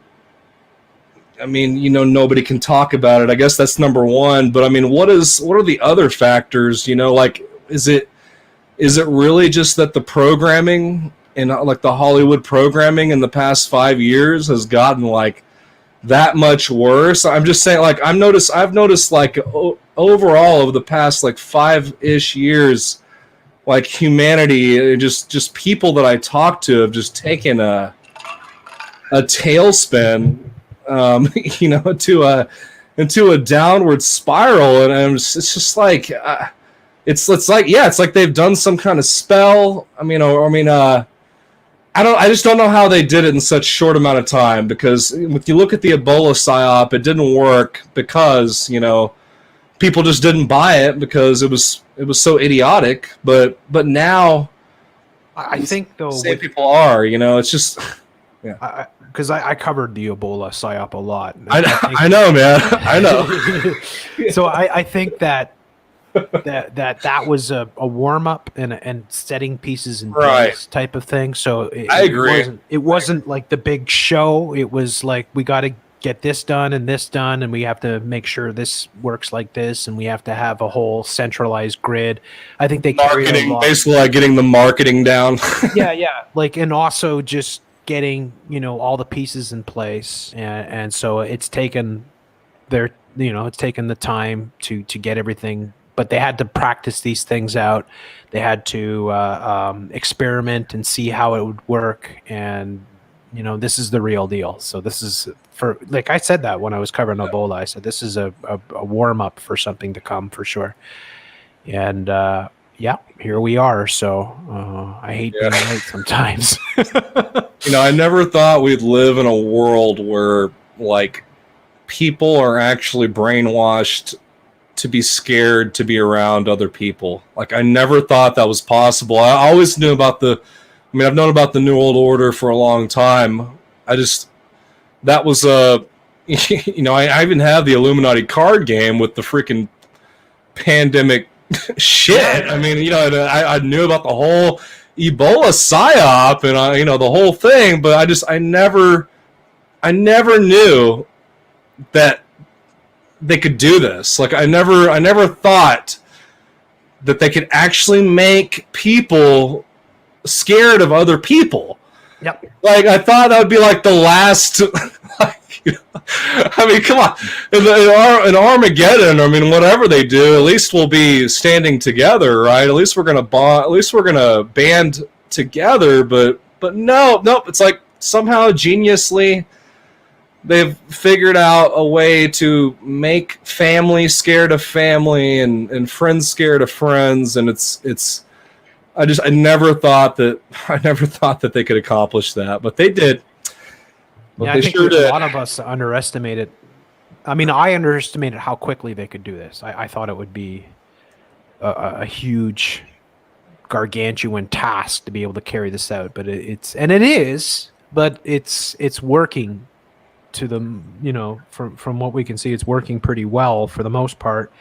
I mean, you know, nobody can talk about it. I guess that's number one, but I mean, what are the other factors, you know, like, is it really just that the programming and like the Hollywood programming in the past 5 years has gotten like that much worse? I'm just saying, like, I've noticed like overall over the past like 5-ish years, like humanity, just people that I talk to have just taken a tailspin, you know, into a downward spiral, and it's just like it's like, yeah, it's like they've done some kind of spell. I mean, I just don't know how they did it in such short amount of time, because if you look at the Ebola psyop, it didn't work because, you know, people just didn't buy it because it was so idiotic. But now I think though, people are, you know, it's just, yeah. Because I covered the Ebola psyop a lot. I know, man. I know. So I think that was a warm up and setting pieces in place type of thing. So I agree. It wasn't like the big show. It was like, we got to get this done, and we have to make sure this works like this, and we have to have a whole centralized grid. I think they marketing, basically like getting the marketing down. yeah. Like, and also just getting, you know, all the pieces in place, and so it's taken the time to get everything, but they had to practice these things out. They had to experiment and see how it would work, and you know, this is the real deal. So this is, for, like I said that when I was covering Ebola, I said this is a warm up for something to come for sure. And yeah, here we are. So I hate being right sometimes. You know, I never thought we'd live in a world where like people are actually brainwashed to be scared to be around other people. Like, I never thought that was possible. I always knew about I've known about the New World Order for a long time. That was you know, I even have the Illuminati card game with the freaking pandemic shit. I mean, you know, I knew about the whole Ebola psyop and you know, the whole thing, but I never knew that they could do this. Like, I never thought that they could actually make people scared of other people. Yep. Like, I thought that would be like the last. Like, you know, I mean, come on. In Armageddon, I mean, whatever they do, at least we'll be standing together, right? At least we're gonna bond. At least we're gonna band together. But no. It's like somehow geniusly they've figured out a way to make family scared of family and friends scared of friends, and it's. I never thought that they could accomplish that, but they did. But yeah, they I think sure did. A lot of us underestimated. I mean, I underestimated how quickly they could do this. I thought it would be a huge gargantuan task to be able to carry this out. But but it's working to the, from what we can see, it's working pretty well for the most part.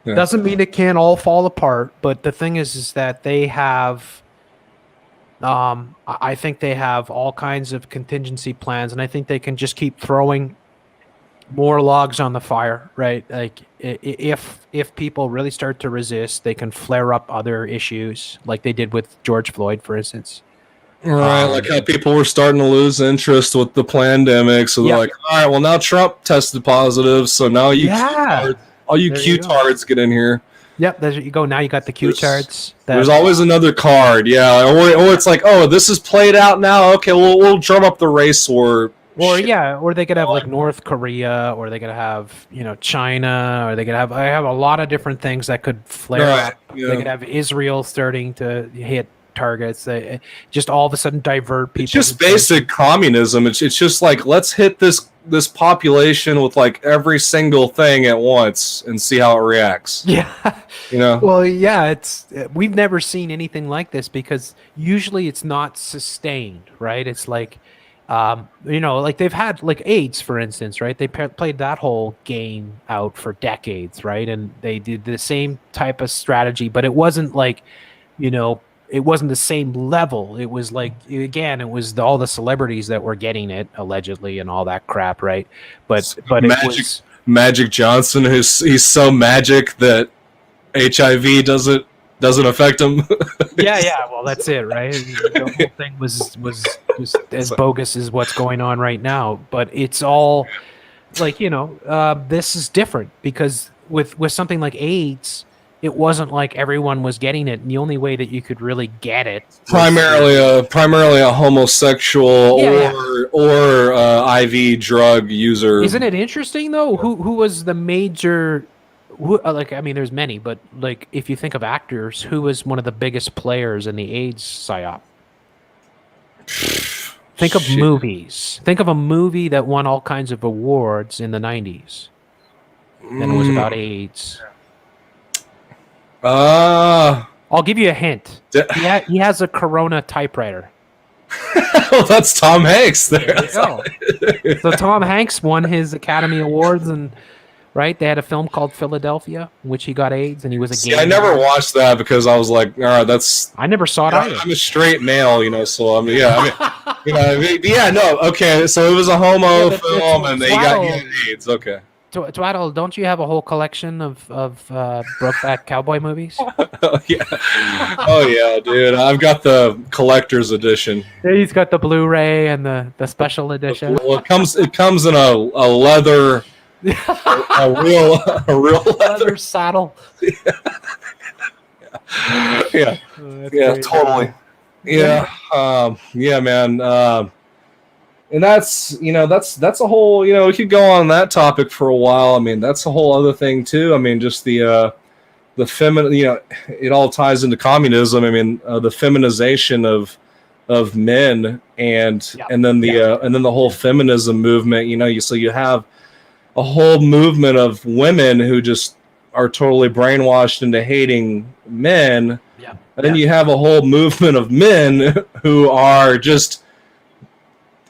Yeah. Doesn't mean it can't all fall apart, but the thing is that they have, I think they have all kinds of contingency plans, and I think they can just keep throwing more logs on the fire, right? Like if people really start to resist, they can flare up other issues, like they did with George Floyd, for instance. Right, like how people were starting to lose interest with the pandemic, so they're like, all right, well now Trump tested positive, so now all you Q-tards get in here. Yep, there you go. Now you got the Q-tards. There's always another card, yeah, or it's like, oh, this is played out now. Okay, we'll drum up the race war. Or they could have like North Korea, or they could have China, or they could have a lot of different things that could flare up. Yeah. They could have Israel starting to hit targets. They just all of a sudden divert people. It's just basic communism. It's just like, let's hit this population with like every single thing at once and see how it reacts. Yeah. Well, yeah, we've never seen anything like this, because usually it's not sustained, right? It's like like they've had like AIDS, for instance, right? They played that whole game out for decades, right? And they did the same type of strategy, but it wasn't like, it wasn't the same level. It was like, again, it was all the celebrities that were getting it allegedly and all that crap, right? But Magic Johnson, he's so magic that HIV doesn't affect him. yeah. Well, that's it, right? The whole thing was just as bogus as what's going on right now. But it's all like, this is different, because with something like AIDS, it wasn't like everyone was getting it, and the only way that you could really get it primarily a homosexual or IV drug user. Isn't it interesting though? Who was the major? There's many, but like if you think of actors, who was one of the biggest players in the AIDS psyop? Think of movies. Think of a movie that won all kinds of awards in the 90s. And it was about AIDS. I'll give you a hint. He has a Corona typewriter. Well, that's Tom Hanks there. There you go. So Tom Hanks won his Academy Awards, and right, they had a film called Philadelphia, in which he got AIDS, and he was a gay. I never watched that because I was like, all right, that's. I never saw it either. I'm a straight male, so I mean, okay, so it was a homo film, and he got AIDS. Okay. Twaddle, don't you have a whole collection of Brokeback Cowboy movies? Oh yeah, dude. I've got the collector's edition. Yeah, he's got the Blu-ray and the special edition. Well, it comes in a leather, a real leather saddle. Yeah, totally. Yeah, man. And that's a whole, we could go on that topic for a while. I mean, that's a whole other thing too. I mean, just the feminine, it all ties into communism. I mean, the feminization of men and then the whole feminism movement, so you have a whole movement of women who just are totally brainwashed into hating men. Yeah. And then you have a whole movement of men who are just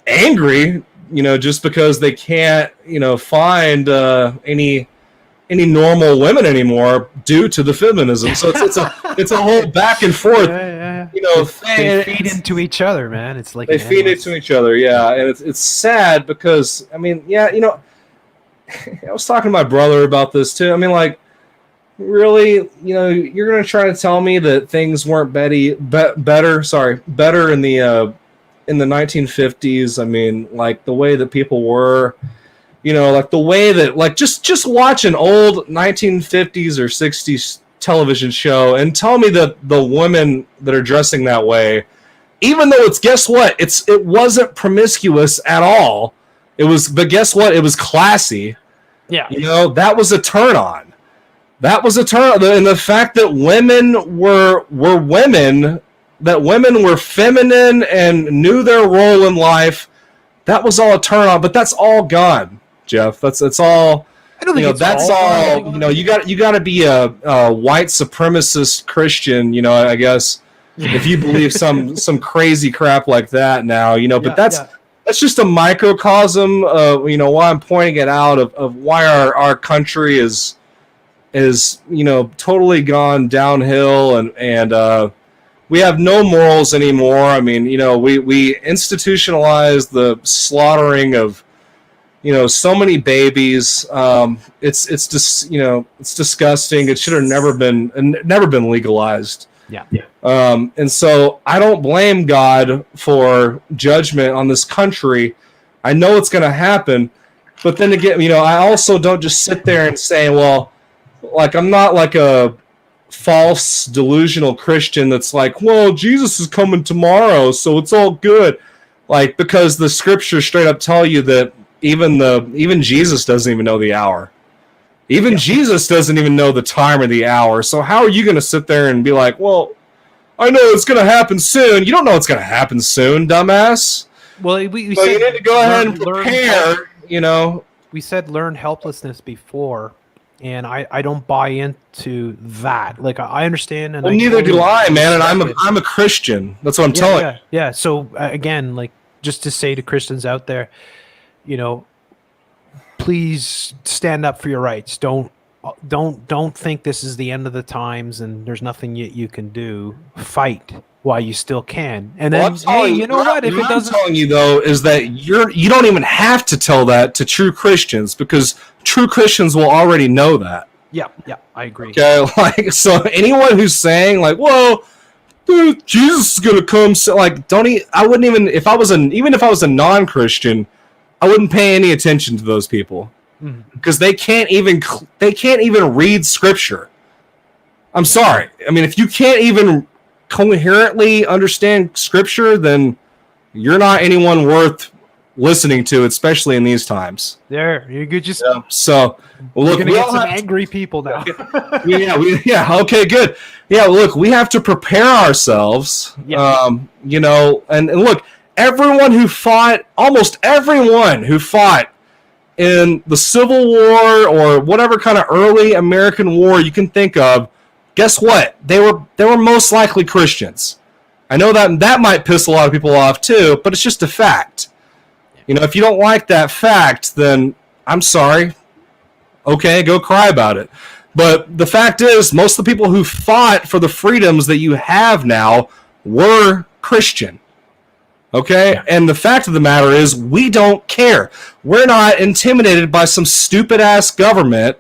angry, just because they can't, find any normal women anymore due to the feminism. So it's a whole back and forth. They feed into each other, man. It's like they feed into each other, and it's sad because I mean, I was talking to my brother about this too. I mean, like, really, you're gonna try to tell me that things weren't better in the 1950s. I mean, like the way that people were, like the way that, like, just watch an old 1950s or 60s television show and tell me that the women that are dressing that way, even though guess what? It wasn't promiscuous at all. But guess what? It was classy. Yeah. That was a turn on. And the fact that women were women, that women were feminine and knew their role in life, that was all a turn on, but that's all gone, Jeff. That's all. I don't think that's all. You got to be a white supremacist Christian, I guess, if you believe some crazy crap like that now, you know. But that's just a microcosm of, you know, why I'm pointing it out of why our country is you know, totally gone downhill, and we have no morals anymore. I mean, you know, we institutionalized the slaughtering of, you know, so many babies. It's just, you know, it's disgusting. It should have never been legalized. Yeah. And so I don't blame God for judgment on this country. I know it's going to happen, but then again, you know, I also don't just sit there and say, well, like, I'm not like a false delusional Christian that's like, well, Jesus is coming tomorrow, so it's all good. Like, because the scriptures straight up tell you that even Jesus doesn't even know the hour. Even Jesus doesn't even know the time or the hour. So how are you going to sit there and be like, well, I know it's going to happen soon? You don't know it's going to happen soon, dumbass. Well, we said you need to go ahead and prepare, you know. We said learn helplessness before, and I don't buy into that. Like, I understand, and neither do I, man. And I'm a Christian. That's what I'm telling you. Yeah. So again, like, just to say to Christians out there, you know, please stand up for your rights. Don't think this is the end of the times and there's nothing you can do. Fight while you still can. And then, hey, you know what? If it doesn't, I'm telling you though is that you don't even have to tell that to true Christians, because true Christians will already know that. Yeah, I agree. Okay, like, so anyone who's saying like, "Whoa, dude, Jesus is gonna come," so, like, I wouldn't even if I was a non-Christian, I wouldn't pay any attention to those people, because they can't even read scripture. I'm sorry. I mean, if you can't even coherently understand scripture, then you're not anyone worth listening to, especially in these times. There, you could just. Yeah. So, look, we're gonna get some angry people now. Okay, good. Yeah, look, we have to prepare ourselves. You know, and look, almost everyone who fought in the Civil War or whatever kind of early American war you can think of, guess what? They were most likely Christians. I know that might piss a lot of people off too, but it's just a fact. You know, if you don't like that fact, then I'm sorry. Okay, go cry about it. But the fact is, most of the people who fought for the freedoms that you have now were Christian. Okay? And the fact of the matter is, we don't care. We're not intimidated by some stupid-ass government.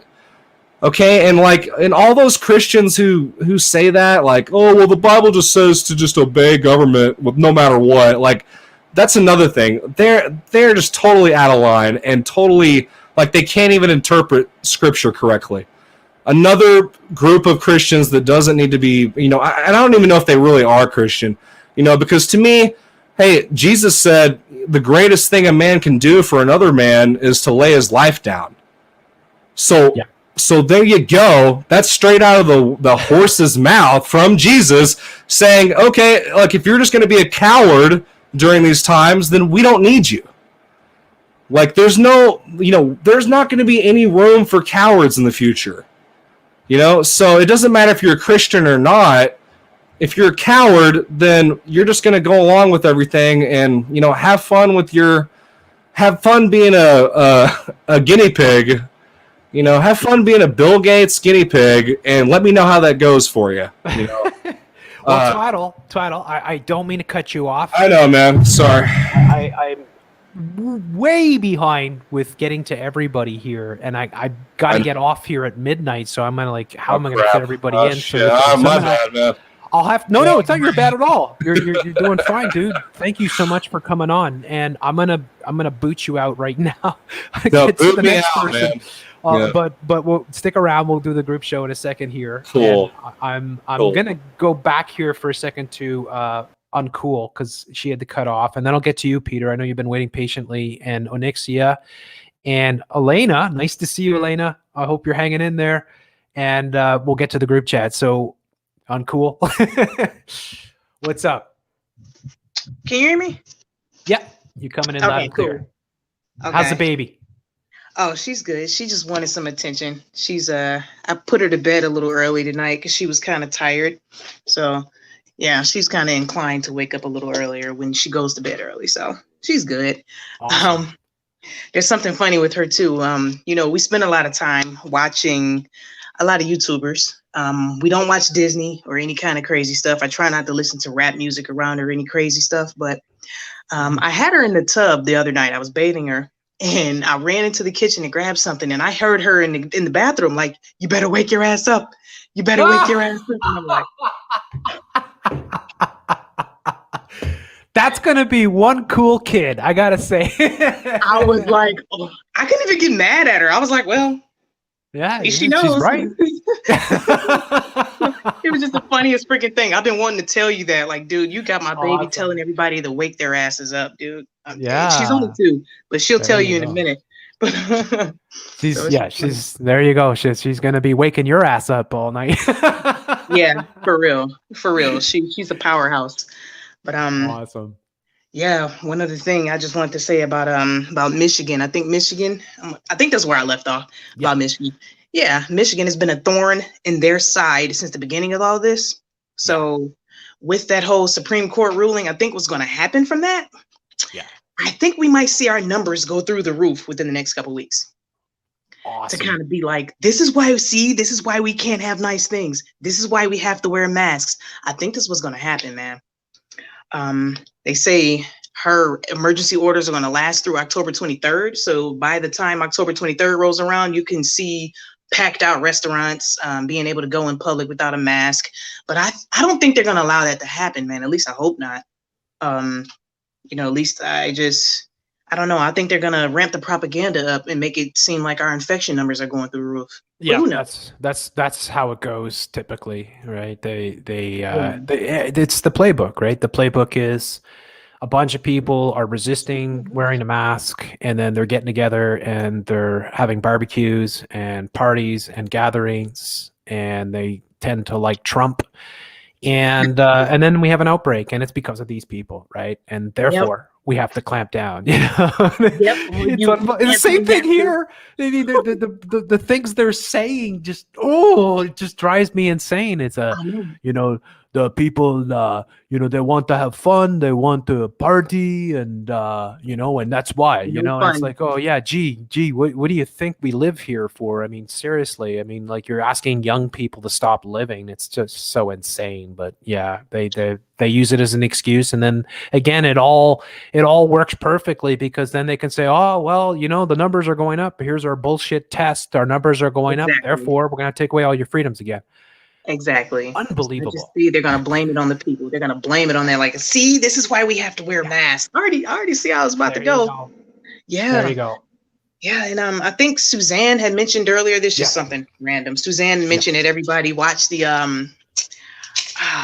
Okay? And all those Christians who say that, like, oh, well, the Bible just says to just obey government with no matter what. Like, that's another thing. They're just totally out of line and totally, like, they can't even interpret Scripture correctly. Another group of Christians that doesn't need to be, you know, I don't even know if they really are Christian, you know, because to me, hey, Jesus said the greatest thing a man can do for another man is to lay his life down. So there you go. That's straight out of the horse's mouth from Jesus saying, okay, like, if you're just going to be a coward during these times, then we don't need you. Like, there's not going to be any room for cowards in the future. You know, so it doesn't matter if you're a Christian or not. If you're a coward, then you're just going to go along with everything and, you know, have fun being a guinea pig. You know, have fun being a Bill Gates guinea pig, and let me know how that goes for you. You know? Well, Twaddle, I don't mean to cut you off. I know, man. Sorry. I'm way behind with getting to everybody here, and I got to get off here at midnight, so I'm going to, like, how am I going to fit everybody in? Shit. My bad, man. I'll have no, it's not your bad at all. You're doing fine, dude. Thank you so much for coming on, and I'm gonna boot you out right now. No, boot me out, man. But we'll stick around. We'll do the group show in a second here. Cool. And I'm gonna go back here for a second to Uncool, because she had to cut off, and then I'll get to you, Peter. I know you've been waiting patiently, and Onyxia and Elena. Nice to see you, Elena. I hope you're hanging in there, and we'll get to the group chat. So, Uncool, what's up? Can you hear me? Yeah, you coming in loud and clear. Okay. How's the baby? Oh, she's good. She just wanted some attention. She's I put her to bed a little early tonight because she was kind of tired. So Yeah, she's kind of inclined to wake up a little earlier when she goes to bed early, so she's good. Awesome. There's something funny with her too. You know, we spend a lot of time watching a lot of YouTubers. We don't watch Disney or any kind of crazy stuff. I try not to listen to rap music around or any crazy stuff, but I had her in the tub the other night. I was bathing her, and I ran into the kitchen to grab something, and I heard her in the bathroom like, "You better wake your ass up. You better wake your ass up." And I'm like, that's gonna be one cool kid, I gotta say. I was like, oh, I couldn't even get mad at her. I was like, well, yeah, she knows. she's right. It was just the funniest freaking thing. I've been wanting to tell you that, like, dude, you got my baby Awesome. telling everybody to wake their asses up, dude. Yeah, she's only 2, but she'll there tell you you in go. a minute. She's So she's there. You go. She's gonna be waking your ass up all night. yeah, for real. She's a powerhouse. But awesome. yeah, one other thing I just wanted to say about Michigan. I think that's where I left off about Michigan. Yeah, Michigan has been a thorn in their side since the beginning of all this. So with that whole Supreme Court ruling, I think what's going to happen from that, I think we might see our numbers go through the roof within the next couple of weeks. Awesome. To kind of be like, this is why we can't have nice things. This is why we have to wear masks. I think this was going to happen, man. They say her emergency orders are going to last through October 23rd. So by the time October 23rd rolls around, you can see packed out restaurants, being able to go in public without a mask. But I don't think they're going to allow that to happen, man. At least I hope not. You know, at least I don't know. I think they're going to ramp the propaganda up and make it seem like our infection numbers are going through the roof. Yeah, that's how it goes typically, right? It's the playbook, right? The playbook is a bunch of people are resisting wearing a mask, and then they're getting together and they're having barbecues and parties and gatherings, and they tend to like Trump, and then we have an outbreak, and it's because of these people, right? And therefore we have to clamp down. You know, it's the same thing here. The things they're saying it just drives me insane. It's the people, they want to have fun, they want to party, and and that's why, it's like, oh yeah, gee, what do you think we live here for? I mean, seriously, I mean, like, you're asking young people to stop living. It's just so insane. But yeah, they use it as an excuse, and then again, it all works perfectly, because then they can say, oh well, the numbers are going up. Here's our bullshit test. Our numbers are going up. Therefore, we're going to take away all your freedoms again. Exactly. Unbelievable. They're going to blame it on the people. They're going to blame it on that. Like, see, this is why we have to wear masks. I already see how it's about to go. Yeah. There you go. Yeah. And I think Suzanne had mentioned earlier, this is just something random. Suzanne mentioned it. Everybody watch the,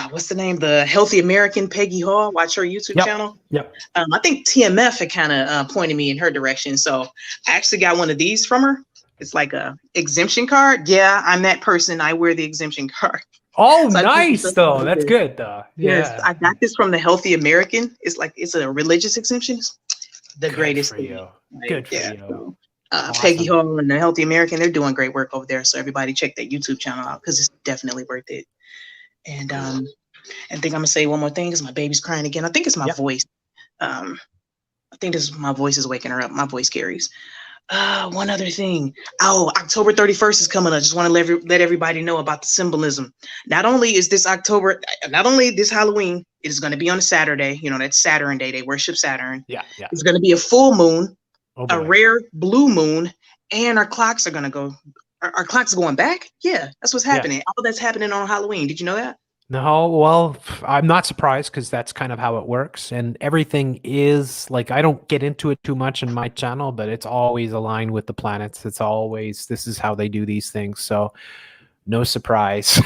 what's the name? The Healthy American, Peggy Hall. Watch her YouTube channel. Yep. I think TMF had kind of pointed me in her direction. So I actually got one of these from her. It's like a exemption card. Yeah, I'm that person. I wear the exemption card. Oh, so nice though. That's good though. Yeah. Yes, I got this from the Healthy American. It's a religious exemption. It's the greatest for thing. you. Good for you. Awesome. Peggy Hall and the Healthy American, they're doing great work over there. So everybody check that YouTube channel out, because it's definitely worth it. And I think I'm gonna say one more thing, because my baby's crying again. I think it's my voice. I think my voice is waking her up. My voice carries. One other thing. Oh, October 31st is coming. I just want to let everybody know about the symbolism. Not only is this Halloween, it is going to be on a Saturday. That's Saturn Day. They worship Saturn. Yeah. It's going to be a full moon, a rare blue moon, and our clocks are going to go. Our clocks are going back. Yeah, that's what's happening. All that's happening on Halloween. Did you know that? No, well, I'm not surprised, because that's kind of how it works. And everything is like, I don't get into it too much in my channel, but it's always aligned with the planets. This is how they do these things. So no surprise.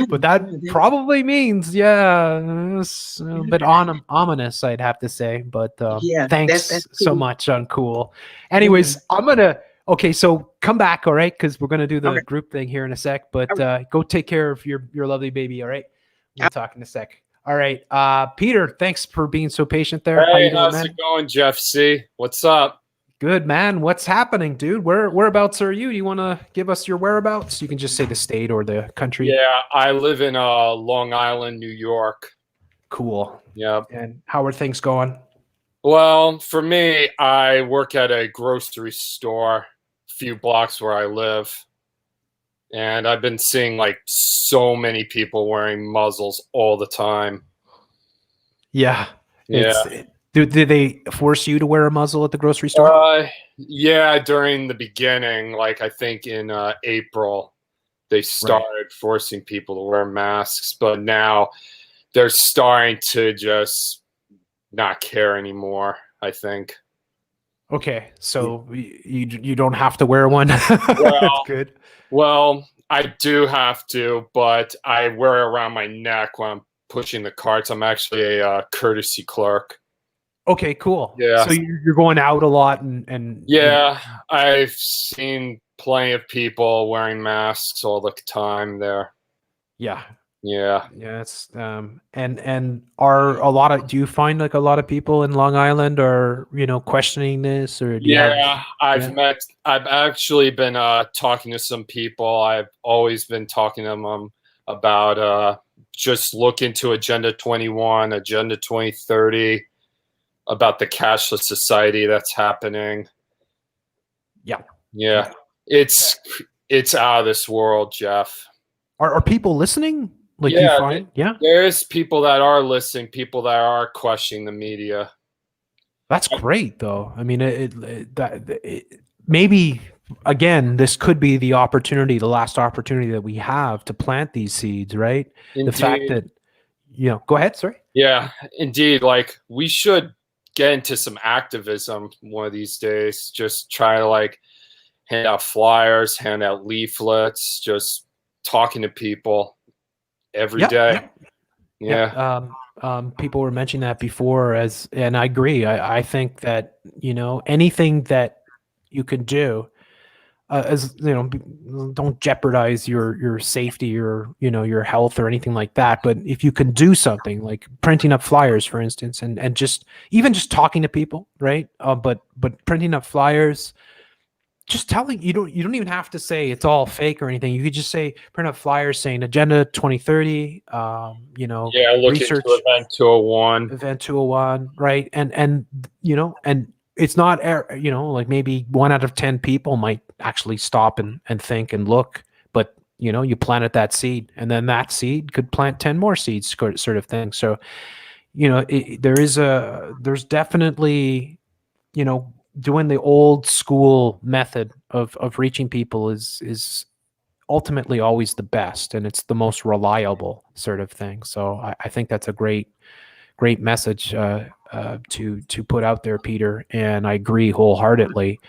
But that probably means, it's a bit ominous, I'd have to say. But thanks that's cool. So much, Uncool. Anyways, Okay, so come back, all right? Because we're going to do the group thing here in a sec. But go take care of your lovely baby, all right? We'll talk in a sec. All right. Peter, thanks for being so patient there. Hey, how's it going, Jeff C? What's up? Good, man. What's happening, dude? Whereabouts are you? Do you want to give us your whereabouts? You can just say the state or the country. Yeah, I live in Long Island, New York. Cool. Yeah. And how are things going? Well, for me, I work at a grocery store a few blocks where I live. And I've been seeing like so many people wearing muzzles all the time. Yeah. Yeah. Did they force you to wear a muzzle at the grocery store? Yeah, during the beginning, like I think in April, they started forcing people to wear masks, but now they're starting to just not care anymore, I think. Okay, so you don't have to wear one. Well, That's good. Well, I do have to, but I wear it around my neck when I'm pushing the carts. I'm actually a courtesy clerk. Okay, cool. Yeah. So you're going out a lot and yeah, I've seen plenty of people wearing masks all the time there. Yeah. Yeah. Yeah, it's and are a lot of do you find like a lot of people in Long Island are, questioning this or do you have, I've actually been talking to some people. I've always been talking to them about just look into Agenda 21, Agenda 2030, about the cashless society that's happening. Yeah. Yeah. It's out of this world, Jeff. Are people listening? Like yeah, you find? Yeah. There's people that are listening, people that are questioning the media. That's great though. I mean, maybe again, this could be the opportunity, the last opportunity that we have to plant these seeds, right? Indeed. The fact that go ahead, sorry. Yeah, indeed. Like we should get into some activism one of these days. Just try to like hand out flyers, hand out leaflets, just talking to people every day. Yeah. People were mentioning that before and I agree. I think that, anything that you can do, don't jeopardize your safety or, your health or anything like that. But if you can do something like printing up flyers, for instance, and just talking to people, right? But printing up flyers, just telling you don't even have to say it's all fake or anything. You could just say print up flyers saying Agenda 2030. Look research into Event 201. Event 201, right? And it's not like maybe 1 out of 10 people might actually stop and think and look, but you planted that seed, and then that seed could plant 10 more seeds, sort of thing. So there's definitely doing the old school method of reaching people is ultimately always the best, and it's the most reliable sort of thing. So I think that's a great message to put out there, Peter, and I agree wholeheartedly.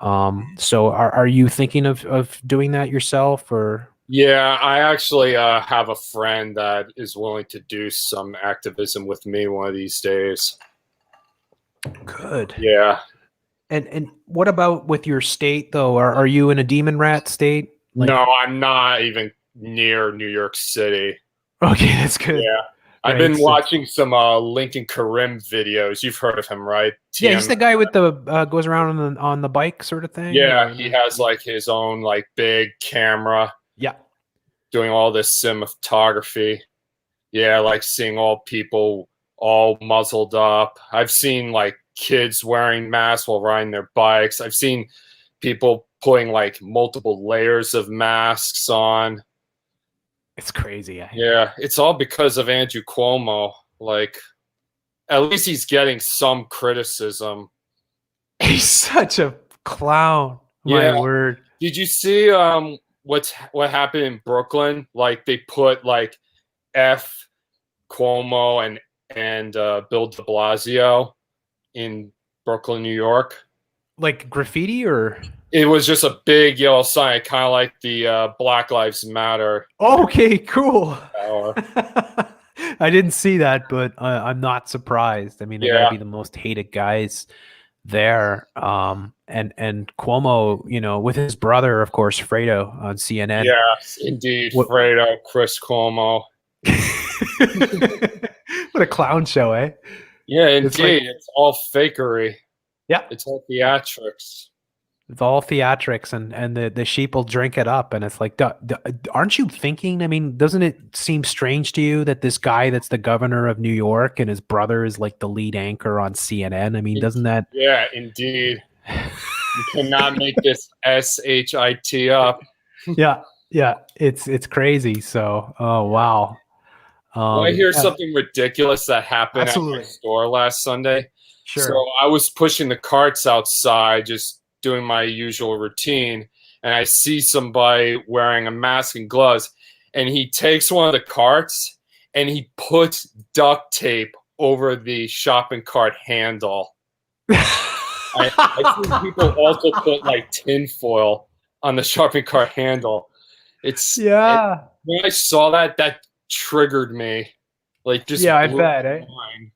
So are you thinking of doing that yourself, or? Yeah, I actually have a friend that is willing to do some activism with me one of these days. Good. Yeah. And what about with your state though? Are you in a demon rat state? No, I'm not even near New York City. Okay, that's good. Yeah. I've been watching some Lincoln Karim videos. You've heard of him, right? Yeah, he's the guy with the goes around on the bike sort of thing. Yeah, he has like his own like big camera. Yeah. Doing all this cinematography. Yeah, like seeing all people all muzzled up. I've seen like kids wearing masks while riding their bikes. I've seen people putting like multiple layers of masks on. It's crazy. Yeah, it's all because of Andrew Cuomo. Like, at least he's getting some criticism. He's such a clown. My word. Did you see what happened in Brooklyn? Like they put like F Cuomo and Bill de Blasio in Brooklyn, New York. Like graffiti, or? It was just a big yellow sign, kind of like the Black Lives Matter. Okay, cool. I didn't see that, but I'm not surprised. I mean, they gotta be the most hated guys there. And Cuomo, with his brother, of course, Fredo on CNN. Yes, indeed, Fredo, Chris Cuomo. What a clown show, eh? Yeah, indeed. It's all fakery. Yeah. It's all theatrics. It's all theatrics, and the sheep will drink it up, and it's like, aren't you thinking? I mean, doesn't it seem strange to you that this guy that's the governor of New York and his brother is like the lead anchor on CNN? I mean, doesn't that? Yeah, indeed. You cannot make this shit up. Yeah, it's crazy. So, oh wow. Want to hear Yeah, something ridiculous that happened at absolutely. my store last Sunday? Sure. So I was pushing the carts outside, just doing my usual routine, and I see somebody wearing a mask and gloves, and he takes one of the carts and he puts duct tape over the shopping cart handle. I see people also put like tinfoil on the shopping cart handle. When I saw that, that triggered me. Like, just I blew bet. my mind.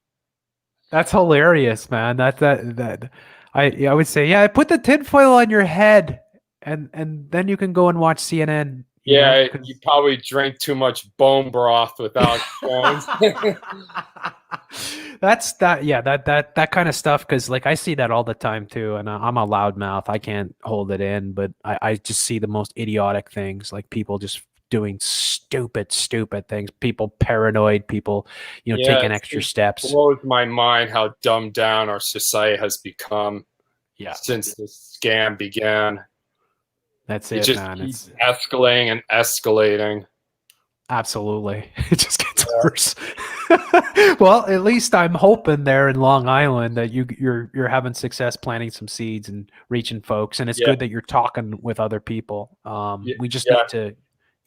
That's hilarious, man. That I would say, yeah, put the tinfoil on your head, and then you can go and watch CNN. Yeah, you probably drank too much bone broth without bones. That's that. Yeah, that kind of stuff. Because like I see that all the time too, and I'm a loudmouth. I can't hold it in, but I just see the most idiotic things, like people just doing stupid things. People paranoid. People, taking extra steps. It blows my mind how dumbed down our society has become. Yeah, since the scam began. That's it it, just man. Keeps escalating and escalating. Absolutely. It just gets worse. Well, at least I'm hoping there in Long Island that you're having success planting some seeds and reaching folks, and it's good that you're talking with other people. We just need to.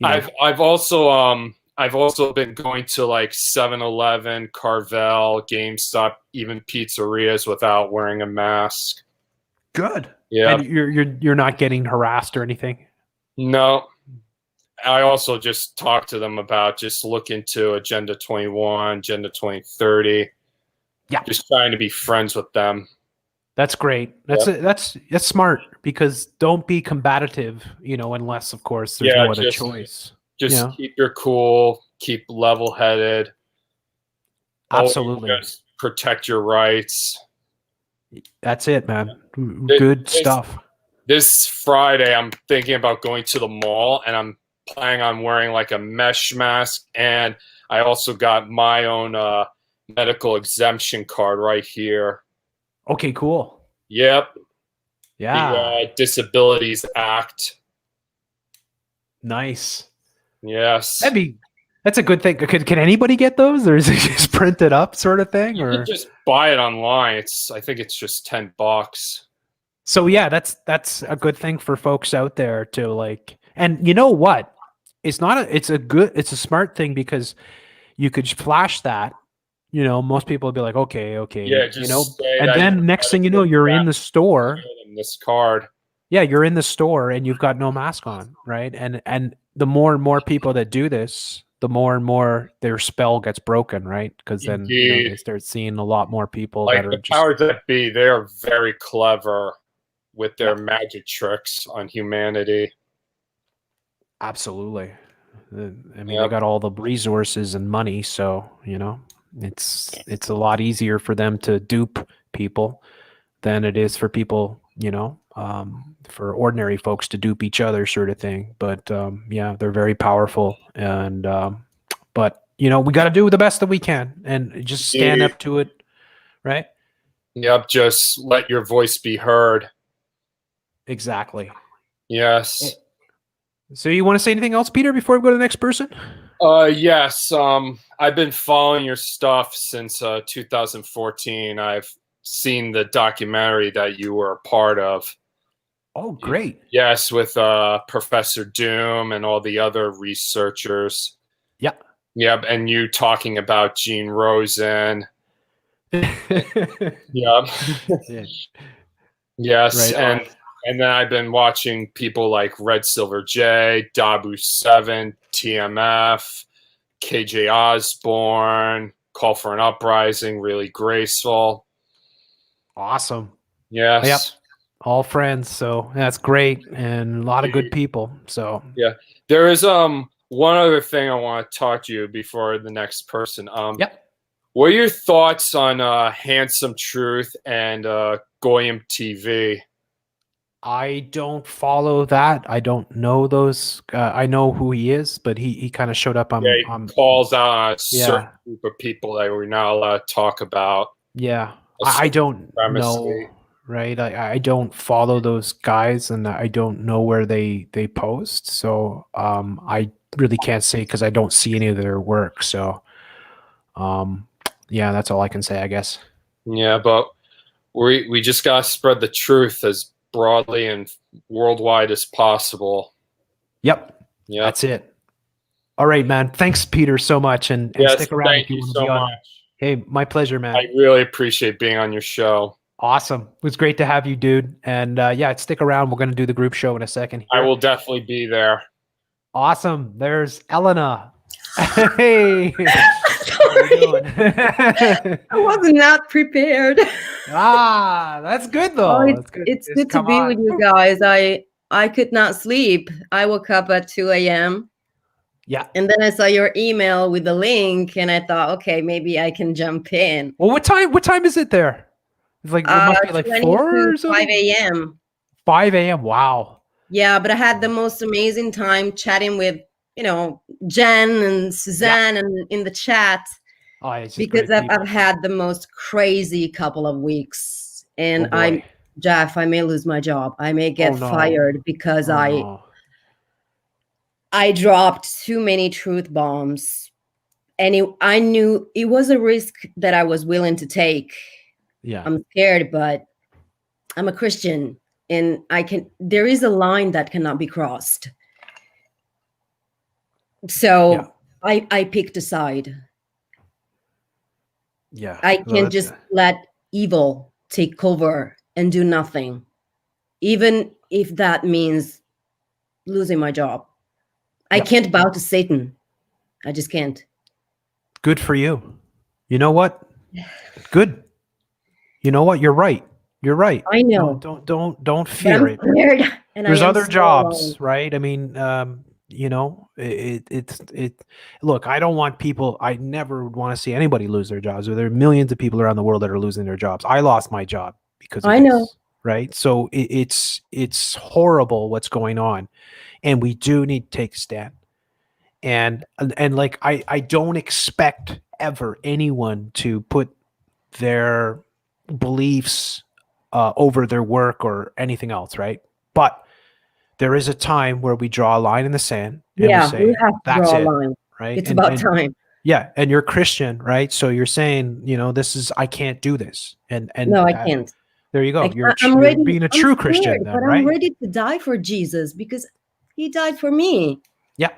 I've also been going to like 7-Eleven, Carvel, GameStop, even pizzerias without wearing a mask. Good. Yeah. And you're not getting harassed or anything? No. I also just talked to them about just look into Agenda 21, Agenda 2030. Yeah. Just trying to be friends with them. That's great. That's smart, because don't be combative, unless of course there's no other choice. Just keep your cool, keep level-headed. Absolutely. Just protect your rights. That's it, man. Good stuff. This Friday, I'm thinking about going to the mall, and I'm planning on wearing like a mesh mask, and I also got my own medical exemption card right here. Okay, cool. Yep. Yeah. The Disabilities Act. Nice. Yes. That's a good thing. Can anybody get those, or is it just printed up sort of thing? You or can just buy it online. I think it's just $10. So yeah, that's a good thing for folks out there to like. And you know what? It's a smart thing, because you could flash that. Most people would be like, okay, Yeah, just say and that then next thing you know, you're in the store. This card. Yeah, you're in the store and you've got no mask on, right? And the more and more people that do this, the more and more their spell gets broken, right? Because then they start seeing a lot more people like that are the powers that be. They are very clever with their magic tricks on humanity. Absolutely. I mean, they got all the resources and money, so it's a lot easier for them to dupe people than it is for people, for ordinary folks to dupe each other, sort of thing. But yeah, they're very powerful, and but we got to do the best that we can and just stand up to it, right? Yep, just let your voice be heard. Exactly. Yes. So you want to say anything else, Peter, before we go to the next person? Yes. I've been following your stuff since 2014. I've seen the documentary that you were a part of. Oh, great. Yes, with Professor Doom and all the other researchers. Yeah. Yep, and you talking about Gene Rosen. Yep. Yes, right and then I've been watching people like Red Silver J, Dabu7, TMF, KJ Osborne, Call for an Uprising, Really Graceful. Awesome. Yes. Yep. All friends. So that's great. And a lot of good people. So yeah. There is one other thing I want to talk to you before the next person. Yep. What are your thoughts on Handsome Truth and Goyim TV? I don't follow that. I don't know those. I know who he is, but he kind of showed up on. Yeah, he calls out a certain Yeah. group of people that we're not allowed to talk about. Yeah, I don't know, right? I don't follow those guys, and I don't know where they post. So I really can't say because I don't see any of their work. So yeah, that's all I can say, I guess. Yeah, but we just gotta spread the truth as broadly and worldwide as possible. Yep. That's it. All right, man. Thanks, Peter, so much, and Yes, stick around thank if you you want to so be on. much. Hey, my pleasure, man. I really appreciate being on your show. Awesome. It was great to have you, dude. And yeah, stick around. We're going to do the group show in a second I here. will definitely be there. Awesome. There's Elena. Hey. How you doing? I was not prepared. That's good though. Oh, That's good. it's Just good to come be on. with you guys. I could not sleep. I woke up at 2 a.m. Yeah. And then I saw your email with the link, and I thought, okay, maybe I can jump in. Well, what time is it there? It's like it must be like 20 4 to or something? 5 a.m. 5 a.m. Wow. Yeah, but I had the most amazing time chatting with, Jen and Suzanne and in the chat. Oh, it's just Because great people. I've had the most crazy couple of weeks, and Oh, boy. Jeff, I may lose my job. I may get Oh, no. fired because Oh, no. I dropped too many truth bombs, and I knew it was a risk that I was willing to take. Yeah. I'm scared, but I'm a Christian, and there is a line that cannot be crossed. So I picked a side. Yeah. I can't just let evil take over and do nothing, even if that means losing my job. I can't bow to Satan. I just can't. Good for you. You know what? Good. You know what? You're right. You're right. I know. Don't fear it. Scared, and There's I am other so jobs, alone. right? I mean, look, I don't want people, I never want to see anybody lose their jobs. There are millions of people around the world that are losing their jobs. I lost my job because of I this, know. right? So it's horrible what's going on, and we do need to take a stand. And like I don't expect ever anyone to put their beliefs over their work or anything else, right? But there is a time where we draw a line in the sand and we say, we have to that's draw a it, line. right? It's about time. Yeah, and you're Christian, right? So you're saying, I can't do this, and No, I can't. There you go. You're ready. being a I'm true scared, Christian, then, but right? I'm ready to die for Jesus because he died for me. Yeah.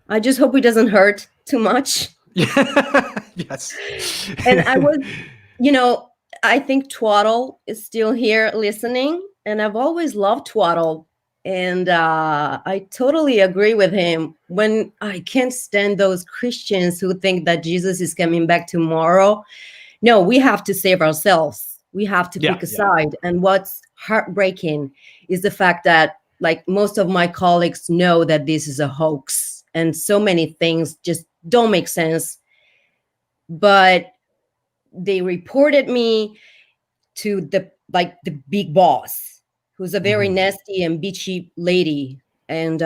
I just hope he doesn't hurt too much. Yes. And I was, I think Twaddle is still here listening, and I've always loved Twaddle. And I totally agree with him. When I can't stand those Christians who think that Jesus is coming back tomorrow. No, we have to save ourselves. We have to pick a side. And what's heartbreaking is the fact that, like, most of my colleagues know that this is a hoax, and so many things just don't make sense. But they reported me to the big boss, who's a very nasty and bitchy lady, and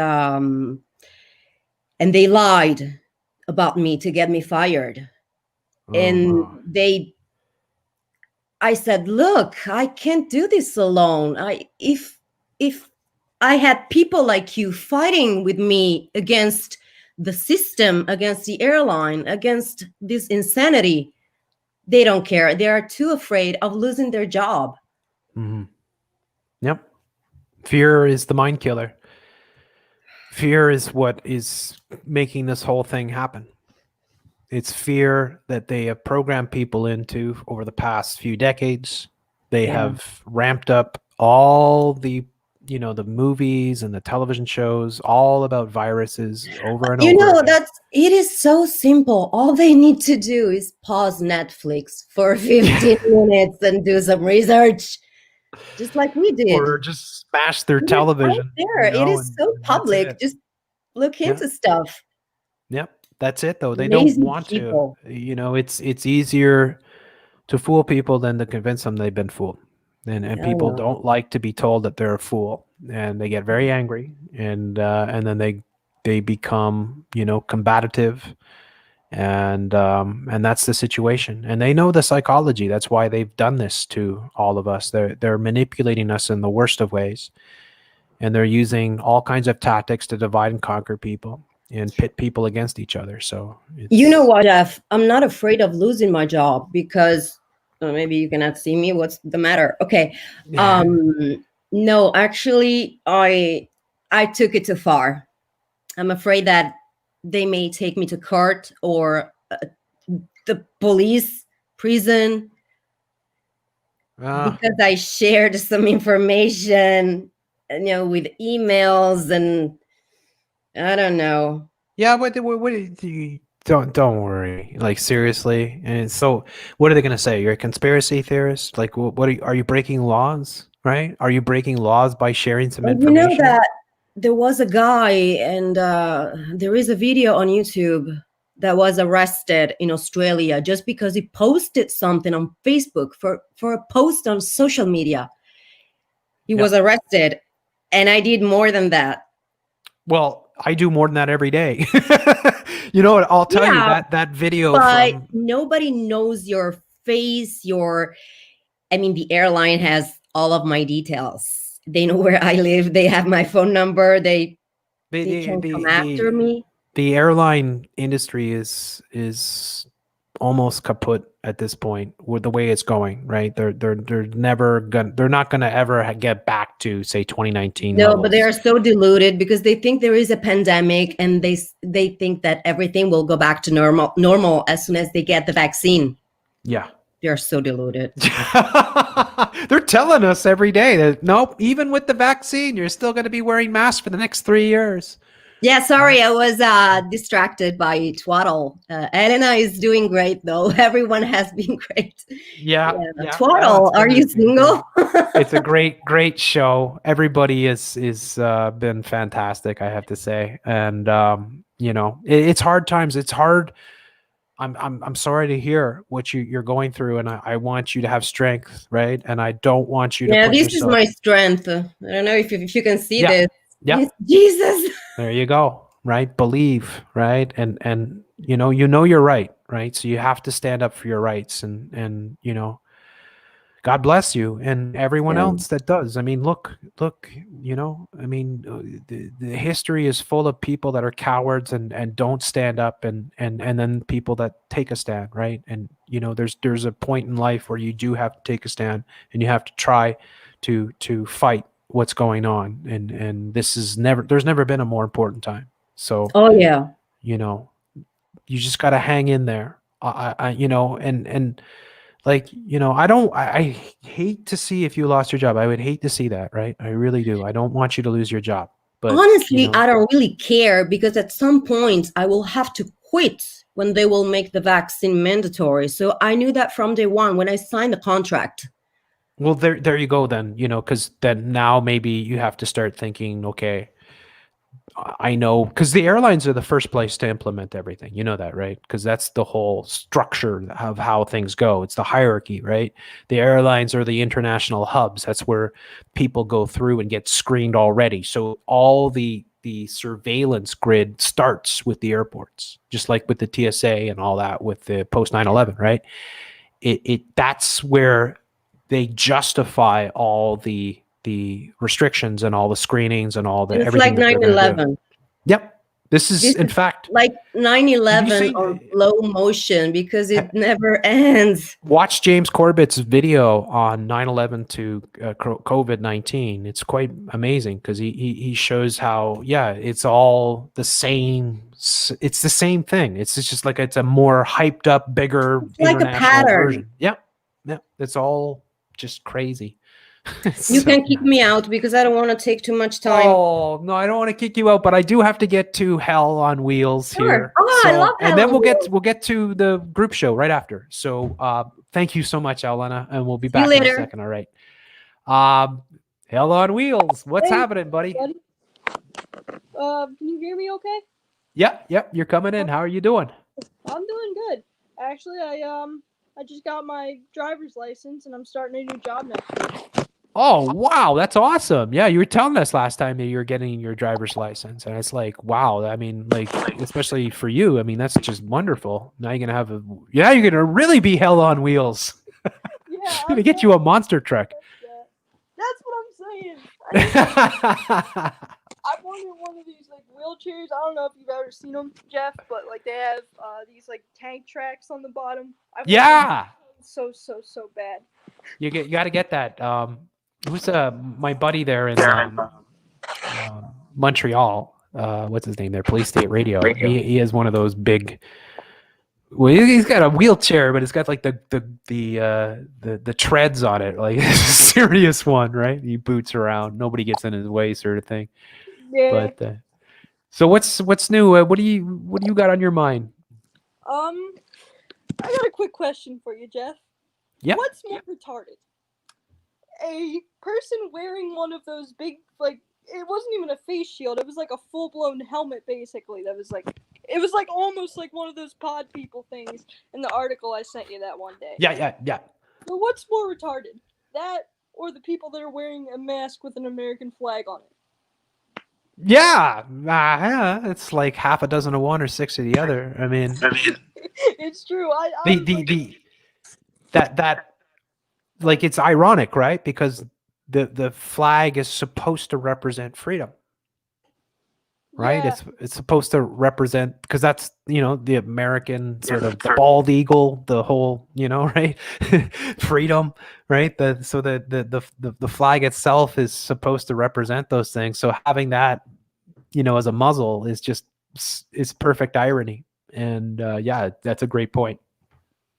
they lied about me to get me fired. I said, look, I can't do this alone. If I had people like you fighting with me against the system, against the airline, against this insanity, they don't care. They are too afraid of losing their job. Mm-hmm. Yep. Fear is the mind killer. Fear is what is making this whole thing happen. It's fear that they have programmed people into over the past few decades. They have ramped up all the movies and the television shows all about viruses over and over again. It is so simple. All they need to do is pause Netflix for 15 minutes and do some research, just like we did. Or just smash their television. Right there. It is so public. Just look into stuff. Yep. That's it, though. They don't Lazy want people. to. You know, it's easier to fool people than to convince them they've been fooled. And I people know. don't like to be told that they're a fool, and they get very angry, and then they become, you know, combative, and that's the situation. And they know the psychology. That's why they've done this to all of us. They're manipulating us in the worst of ways, and they're using all kinds of tactics to divide and conquer people and pit people against each other. So You know it's what, Jeff? I'm not afraid of losing my job because maybe you cannot see me. What's the matter? Okay. No, actually, I took it too far. I'm afraid that they may take me to court or the police, prison, because I shared some information, you know, with emails, and I don't know. Yeah, what do you, don't worry. Like, seriously. And so, what are they going to say? You're a conspiracy theorist? Like, what are you breaking laws? Right? Are you breaking laws by sharing some Well, you know information? that there was a guy, and there is a video on YouTube that was arrested in Australia just because he posted something on Facebook for a post on social media. He was arrested, and I did more than that. Well, I do more than that every day. You know what? I'll tell you Yeah, that video but from nobody knows your face. I mean, the airline has all of my details. They know where I live. They have my phone number. They can come after me. the airline industry is almost kaput at this point with the way it's going, right? They're not gonna ever get back to, say, 2019 No, levels. but they are so deluded because they think there is a pandemic, and they think that everything will go back to normal as soon as they get the vaccine. Yeah. They're so deluded. They're telling us every day that nope, even with the vaccine, you're still going to be wearing masks for the next 3 years. Yeah, sorry, I was distracted by Twaddle. Elena is doing great, though. Everyone has been great. Yeah. Twaddle, are you single? It's a great show. Everybody is been fantastic, I have to say. And you know, it's hard times. It's hard. I'm sorry to hear what you're going through, and I want you to have strength, right? And I don't want you to put This yourself. is my strength. I don't know if you can see this. Yeah. It's Jesus. There you go. Right? Believe, right? And you know you're right, right? So you have to stand up for your rights, and you know, God bless you and everyone else that does. I mean, look, you know, I mean, the history is full of people that are cowards and don't stand up, and then people that take a stand, right? And you know, there's a point in life where you do have to take a stand, and you have to try to fight what's going on, and there's never been a more important time. So, you know, you just got to hang in there. I you know, and like, you know, I hate to see if you lost your job. I would hate to see that, right? I really do. I don't want you to lose your job. But honestly, you know, I don't really care because at some point I will have to quit when they will make the vaccine mandatory. So I knew that from day one when I signed the contract. well, there you go then, you know, because then now maybe you have to start thinking, okay, I know, because the airlines are the first place to implement everything. You know that, right? Because that's the whole structure of how things go. It's the hierarchy, right? The airlines are the international hubs. That's where people go through and get screened already. So all the surveillance grid starts with the airports, just like with the TSA and all that with the post 9/11, right? That's where they justify all the restrictions and all the screenings and all the It's everything like that they're gonna do. 9/11. Yep. This is in fact like 9/11 on slow motion because it never ends. Watch James Corbett's video on 9/11 to COVID-19. It's quite amazing because he shows how it's all the same. It's the same thing. It's just like it's a more hyped up, bigger like a international pattern. version. Yep. It's all just crazy. You can kick me out because I don't want to take too much time. Oh no, I don't want to kick you out, but I do have to get to Hell on Wheels here. Oh, I love and Hell then on we'll get to the group show right after. So thank you so much, Elena, and we'll be See you back in a later. second. All right. Hell on Wheels. What's happening, buddy? Can you hear me okay? Yep. You're coming in. How are you doing? I'm doing good. Actually, I just got my driver's license and I'm starting a new job next week. Oh, wow. That's awesome. Yeah, you were telling us last time that you were getting your driver's license. And it's like, wow. I mean, like, especially for you, I mean, that's just wonderful. Now you're going to you're going to really be hell on wheels. Yeah, Going to get you a monster truck. That's what I'm saying. I wanted one of these like wheelchairs. I don't know if you've ever seen them, Jeff, but like they have these like tank tracks on the bottom. I want Yeah. them so bad. You got to get that. Who's my buddy there in Montreal? What's his name there? Police State Radio. He has one of those big. Well, he's got a wheelchair, but it's got like the treads on it, like it's a serious one, right? He boots around, nobody gets in his way, sort of thing. Yeah. But so what's new? What do you got on your mind? I got a quick question for you, Jeff. Yeah. What's more retarded? A person wearing one of those big, like, it wasn't even a face shield. It was like a full-blown helmet, basically. It was like almost like one of those pod people things in the article I sent you that one day. Yeah. So what's more retarded? That or the people that are wearing a mask with an American flag on it? Yeah, it's like half a dozen of one or six of the other. I mean, It's true. that like it's ironic, right? Because the flag is supposed to represent freedom, right? Yeah. It's supposed to represent, because that's, the American sort of bald eagle, the whole, right? Freedom, right? The flag itself is supposed to represent those things. So having that, as a muzzle is perfect irony. And yeah, that's a great point.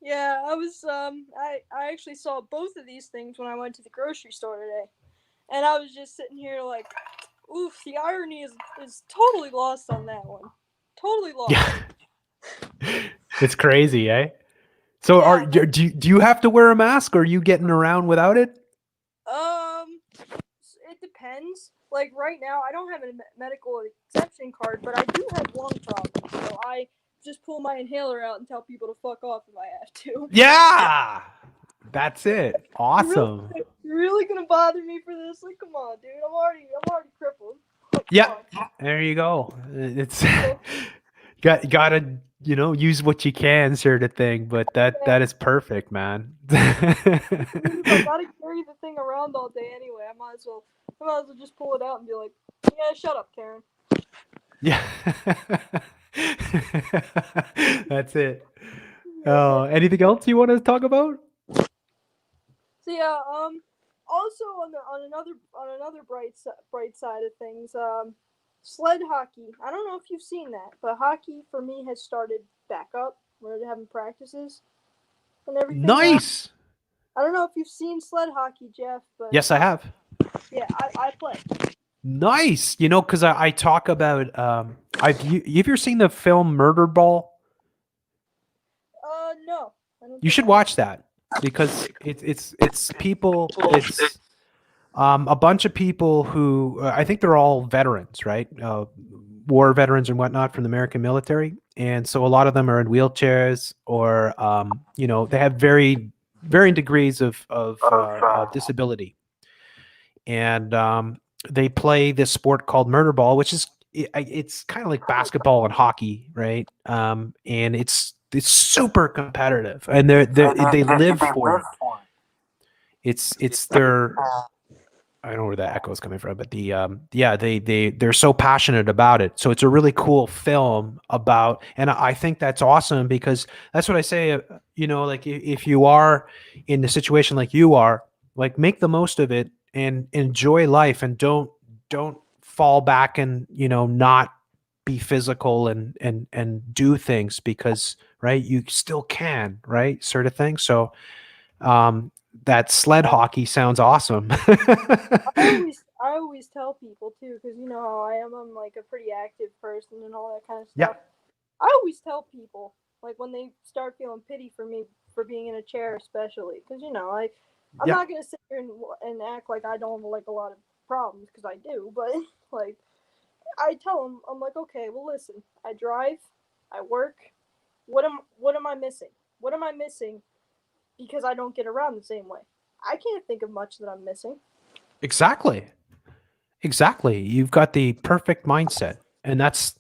Yeah, I was I actually saw both of these things when I went to the grocery store today. And I was just sitting here like, oof, the irony is totally lost on that one. Totally lost. Yeah. It's crazy, eh? So do you have to wear a mask, or are you getting around without it? It depends. Like right now, I don't have a medical exception card, but I do have lung problems, so I just pull my inhaler out and tell people to fuck off if I have to. Yeah, that's it. Awesome. You're really gonna bother me for this? Like, come on, dude. I'm already crippled. Yeah, there you go. It's gotta use what you can, sort of thing. But that is perfect, man. I gotta carry the thing around all day anyway. I might as well just pull it out and be like, yeah, shut up, Karen. Yeah. That's it. Anything else you want to talk about? So yeah, also on another bright side of things, sled hockey. I don't know if you've seen that, but hockey for me has started back up. We're having practices and everything. Nice. I don't know if you've seen sled hockey, Jeff, but Yes, I have. Yeah, I play. Nice. Because I talk about have you ever seen the film Murder Ball? No. You should watch that, because it's people. It's a bunch of people who I think they're all veterans, right? War veterans and whatnot from the American military, and so a lot of them are in wheelchairs, or they have varying degrees of disability, and they play this sport called murder ball, which is it's kind of like basketball and hockey, right? And it's super competitive, and they live for it. It's their, I don't know where the echo is coming from, but they're so passionate about it. So it's a really cool film about, and I think that's awesome, because that's what I say. Like if you are in the situation like you are, like make the most of it and enjoy life, and don't fall back and not be physical and do things, because right, you still can, right, sort of thing. So that sled hockey sounds awesome. I always tell people too, because you know how I am. I'm like a pretty active person and all that kind of stuff. Yeah. I always tell people, like when they start feeling pity for me for being in a chair, especially, because I'm not gonna sit here and act like I don't have like a lot of problems, because I do. But like I tell them, I'm like, okay, well, listen, I drive, I work. What am I missing? What am I missing because I don't get around the same way? I can't think of much that I'm missing. Exactly. Exactly. You've got the perfect mindset. And that's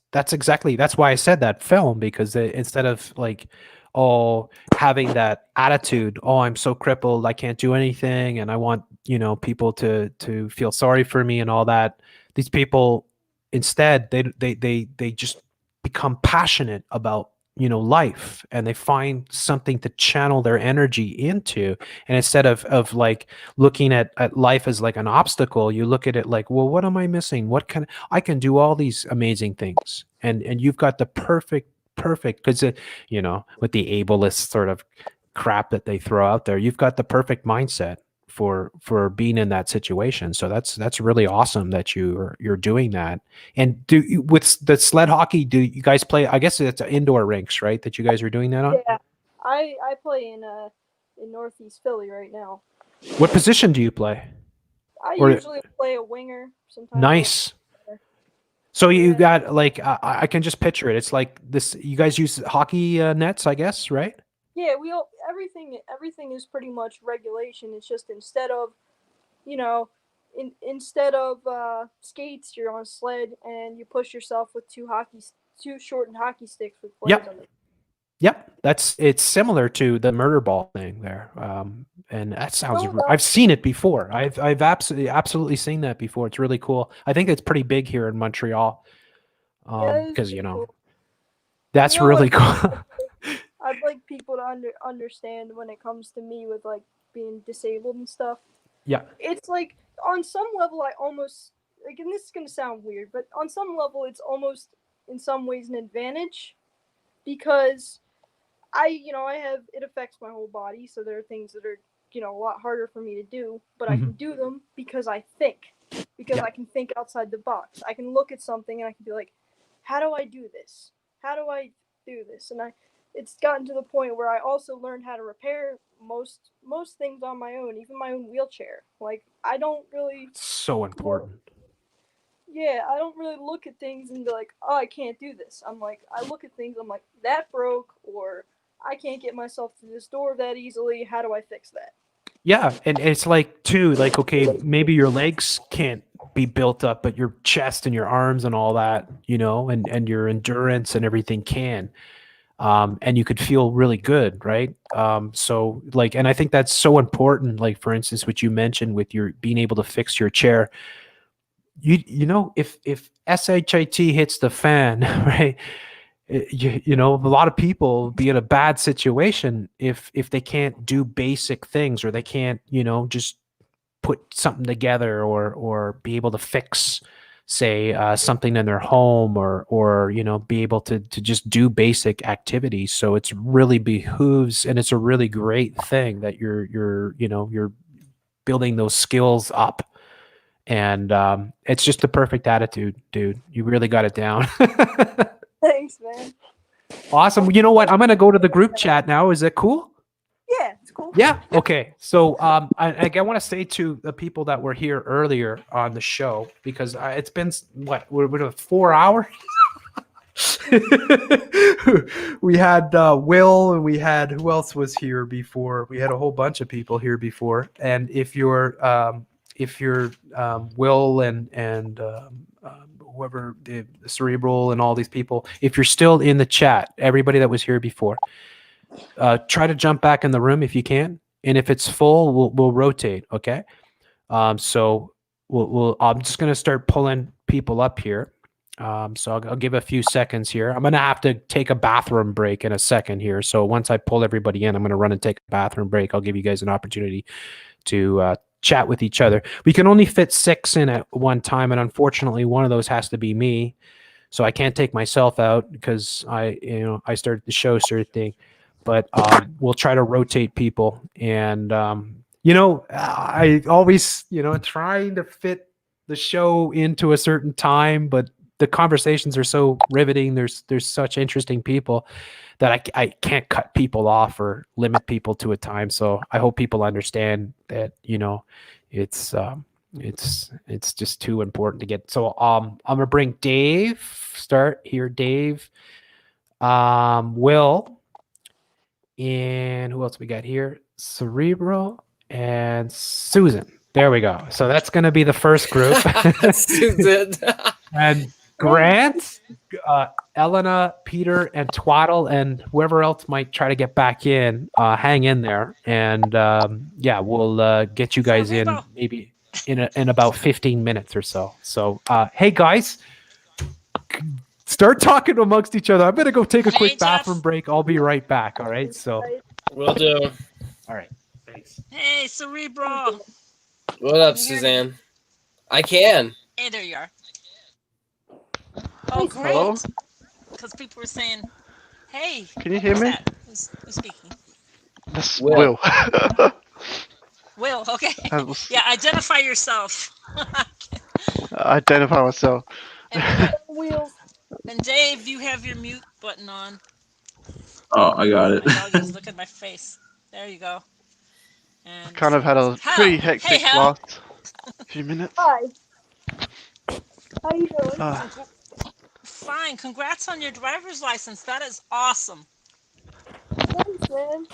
why I said that film, because instead of like, oh, having that attitude, oh, I'm so crippled, I can't do anything, and I want, people to feel sorry for me and all that. These people instead they just become passionate about, life, and they find something to channel their energy into. And instead of like looking at life as like an obstacle, you look at it like, well, what am I missing? I can do all these amazing things. And you've got the perfect, because with the ableist sort of crap that they throw out there, you've got the perfect mindset for being in that situation. So that's really awesome that you're doing that. And with the sled hockey, do you guys play? I guess it's indoor rinks, right? That you guys are doing that on. Yeah, I play in Northeast Philly right now. What position do you play? I usually play a winger. Sometimes. Nice. So you got like I can just picture it. It's like this. You guys use hockey nets, I guess, right? Yeah, everything is pretty much regulation. It's just instead of, instead of skates, you're on a sled and you push yourself with two shortened hockey sticks with blades on them. Yep, it's similar to the murder ball thing there, and that sounds. I've seen it before. I've absolutely seen that before. It's really cool. I think it's pretty big here in Montreal, because that's really cool. I'd like people to understand when it comes to me with like being disabled and stuff. Yeah, it's like on some level I almost like, and this is gonna sound weird, but on some level it's almost in some ways an advantage because I have, it affects my whole body, so there are things that are, a lot harder for me to do, but I can do them because I think, I can think outside the box. I can look at something and I can be like, how do I do this? How do I do this? And it's gotten to the point where I also learned how to repair most things on my own, even my own wheelchair. Like, I don't really... So important. I don't really look at things and be like, oh, I can't do this. I look at things, I'm like, that broke, or I can't get myself to this door that easily. How do I fix that? Yeah, and it's like too, like, okay, maybe your legs can't be built up, but your chest and your arms and all that, and your endurance and everything can. And you could feel really good, right? So like, and I think that's so important. Like, for instance, what you mentioned with your being able to fix your chair, if SHIT hits the fan, right? A lot of people be in a bad situation if they can't do basic things, or they can't, just put something together, or be able to fix, say, something in their home, or be able to just do basic activities. So it's really behooves, and it's a really great thing that you're building those skills up. And it's just the perfect attitude, dude. You really got it down. Thanks, man. Awesome. You know what? I'm going to go to the group chat now. Is that cool? Yeah, it's cool. Yeah. Okay. So I want to say to the people that were here earlier on the show, because it's been, we're 4 hours? We had Will, and we had, who else was here before? We had a whole bunch of people here before. And if you're Will and whoever, the Cerebral and all these people, if you're still in the chat, everybody that was here before, try to jump back in the room if you can. And if it's full, we'll rotate. Okay. So I'm just going to start pulling people up here. So I'll give a few seconds here. I'm going to have to take a bathroom break in a second here. So once I pull everybody in, I'm going to run and take a bathroom break. I'll give you guys an opportunity to chat with each other. We can only fit 6 in at one time, and unfortunately one of those has to be me. So I can't take myself out because I started the show sort of thing. But we'll try to rotate people. And I always, trying to fit the show into a certain time, but the conversations are so riveting. There's such interesting people that I can't cut people off or limit people to a time. So I hope people understand that, it's It's just too important to get. So I'm gonna bring Dave. Start here, Dave. Will, and who else we got here? Cerebral and Susan. There we go. So that's gonna be the first group. Susan. And Grant, Elena, Peter, and Twaddle, and whoever else might try to get back in, hang in there, and yeah, we'll get you guys in maybe in about 15 minutes or so. So, hey guys, start talking amongst each other. I'm gonna go take a quick bathroom break. I'll be right back. All right. So, Will do. All right. Thanks. Hey, Cerebral. What up, Suzanne? I can. Hey, there you are. Oh, Hello? great. Because people were saying, hey. Can you hear who's me? that? Who's speaking? That's Will. Will, okay. That was- Yeah, identify yourself. Identify myself. Wheels. And Dave, you have your mute button on. Oh, I got it. My dog is looking at my face. There you go. And Kind of had a pretty hectic Hal. last few minutes. Hi. How you doing? Fine. Congrats on your driver's license. That is awesome. Thanks, man.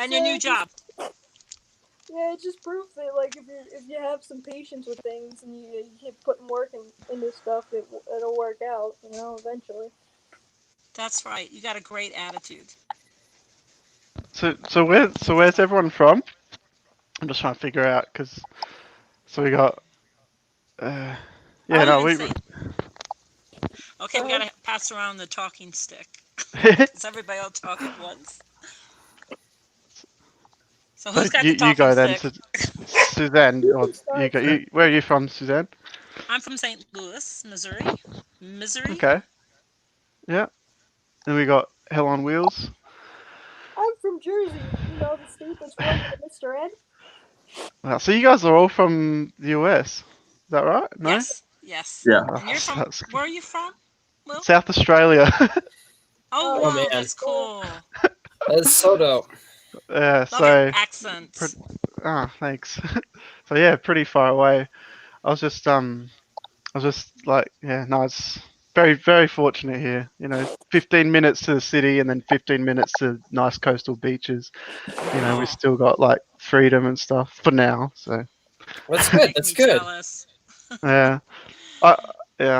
And your new job. Yeah, it just proves that like if you have some patience with things and you keep putting work into stuff, it'll work out. You know, eventually. That's right. You got a great attitude. So where's everyone from? I'm just trying to figure out because we got yeah, no, we Okay, we gotta pass around the talking stick. Because everybody will talk at once. So who's got the talking you go then, stick? Suzanne. Or you go. Where are you from, Suzanne? I'm from St. Louis, Missouri. Missouri. Okay. Yeah. And we got Hell on Wheels. I'm from Jersey. You know, the state that's run by Mr. Ed. Wow, so you guys are all from the US. Is that right? No. Yes. Yes. Yeah. And you're from? Where are you from? Will? South Australia. Oh, Oh, wow, man. that's cool. That's so dope. Yeah. Love So. your accent. Thanks. So yeah, pretty far away. I was just like, yeah, no, it's very, very fortunate here. You know, 15 minutes to the city and then 15 minutes to nice coastal beaches. You know, we still got like freedom and stuff for now. So That's good. That's good. yeah,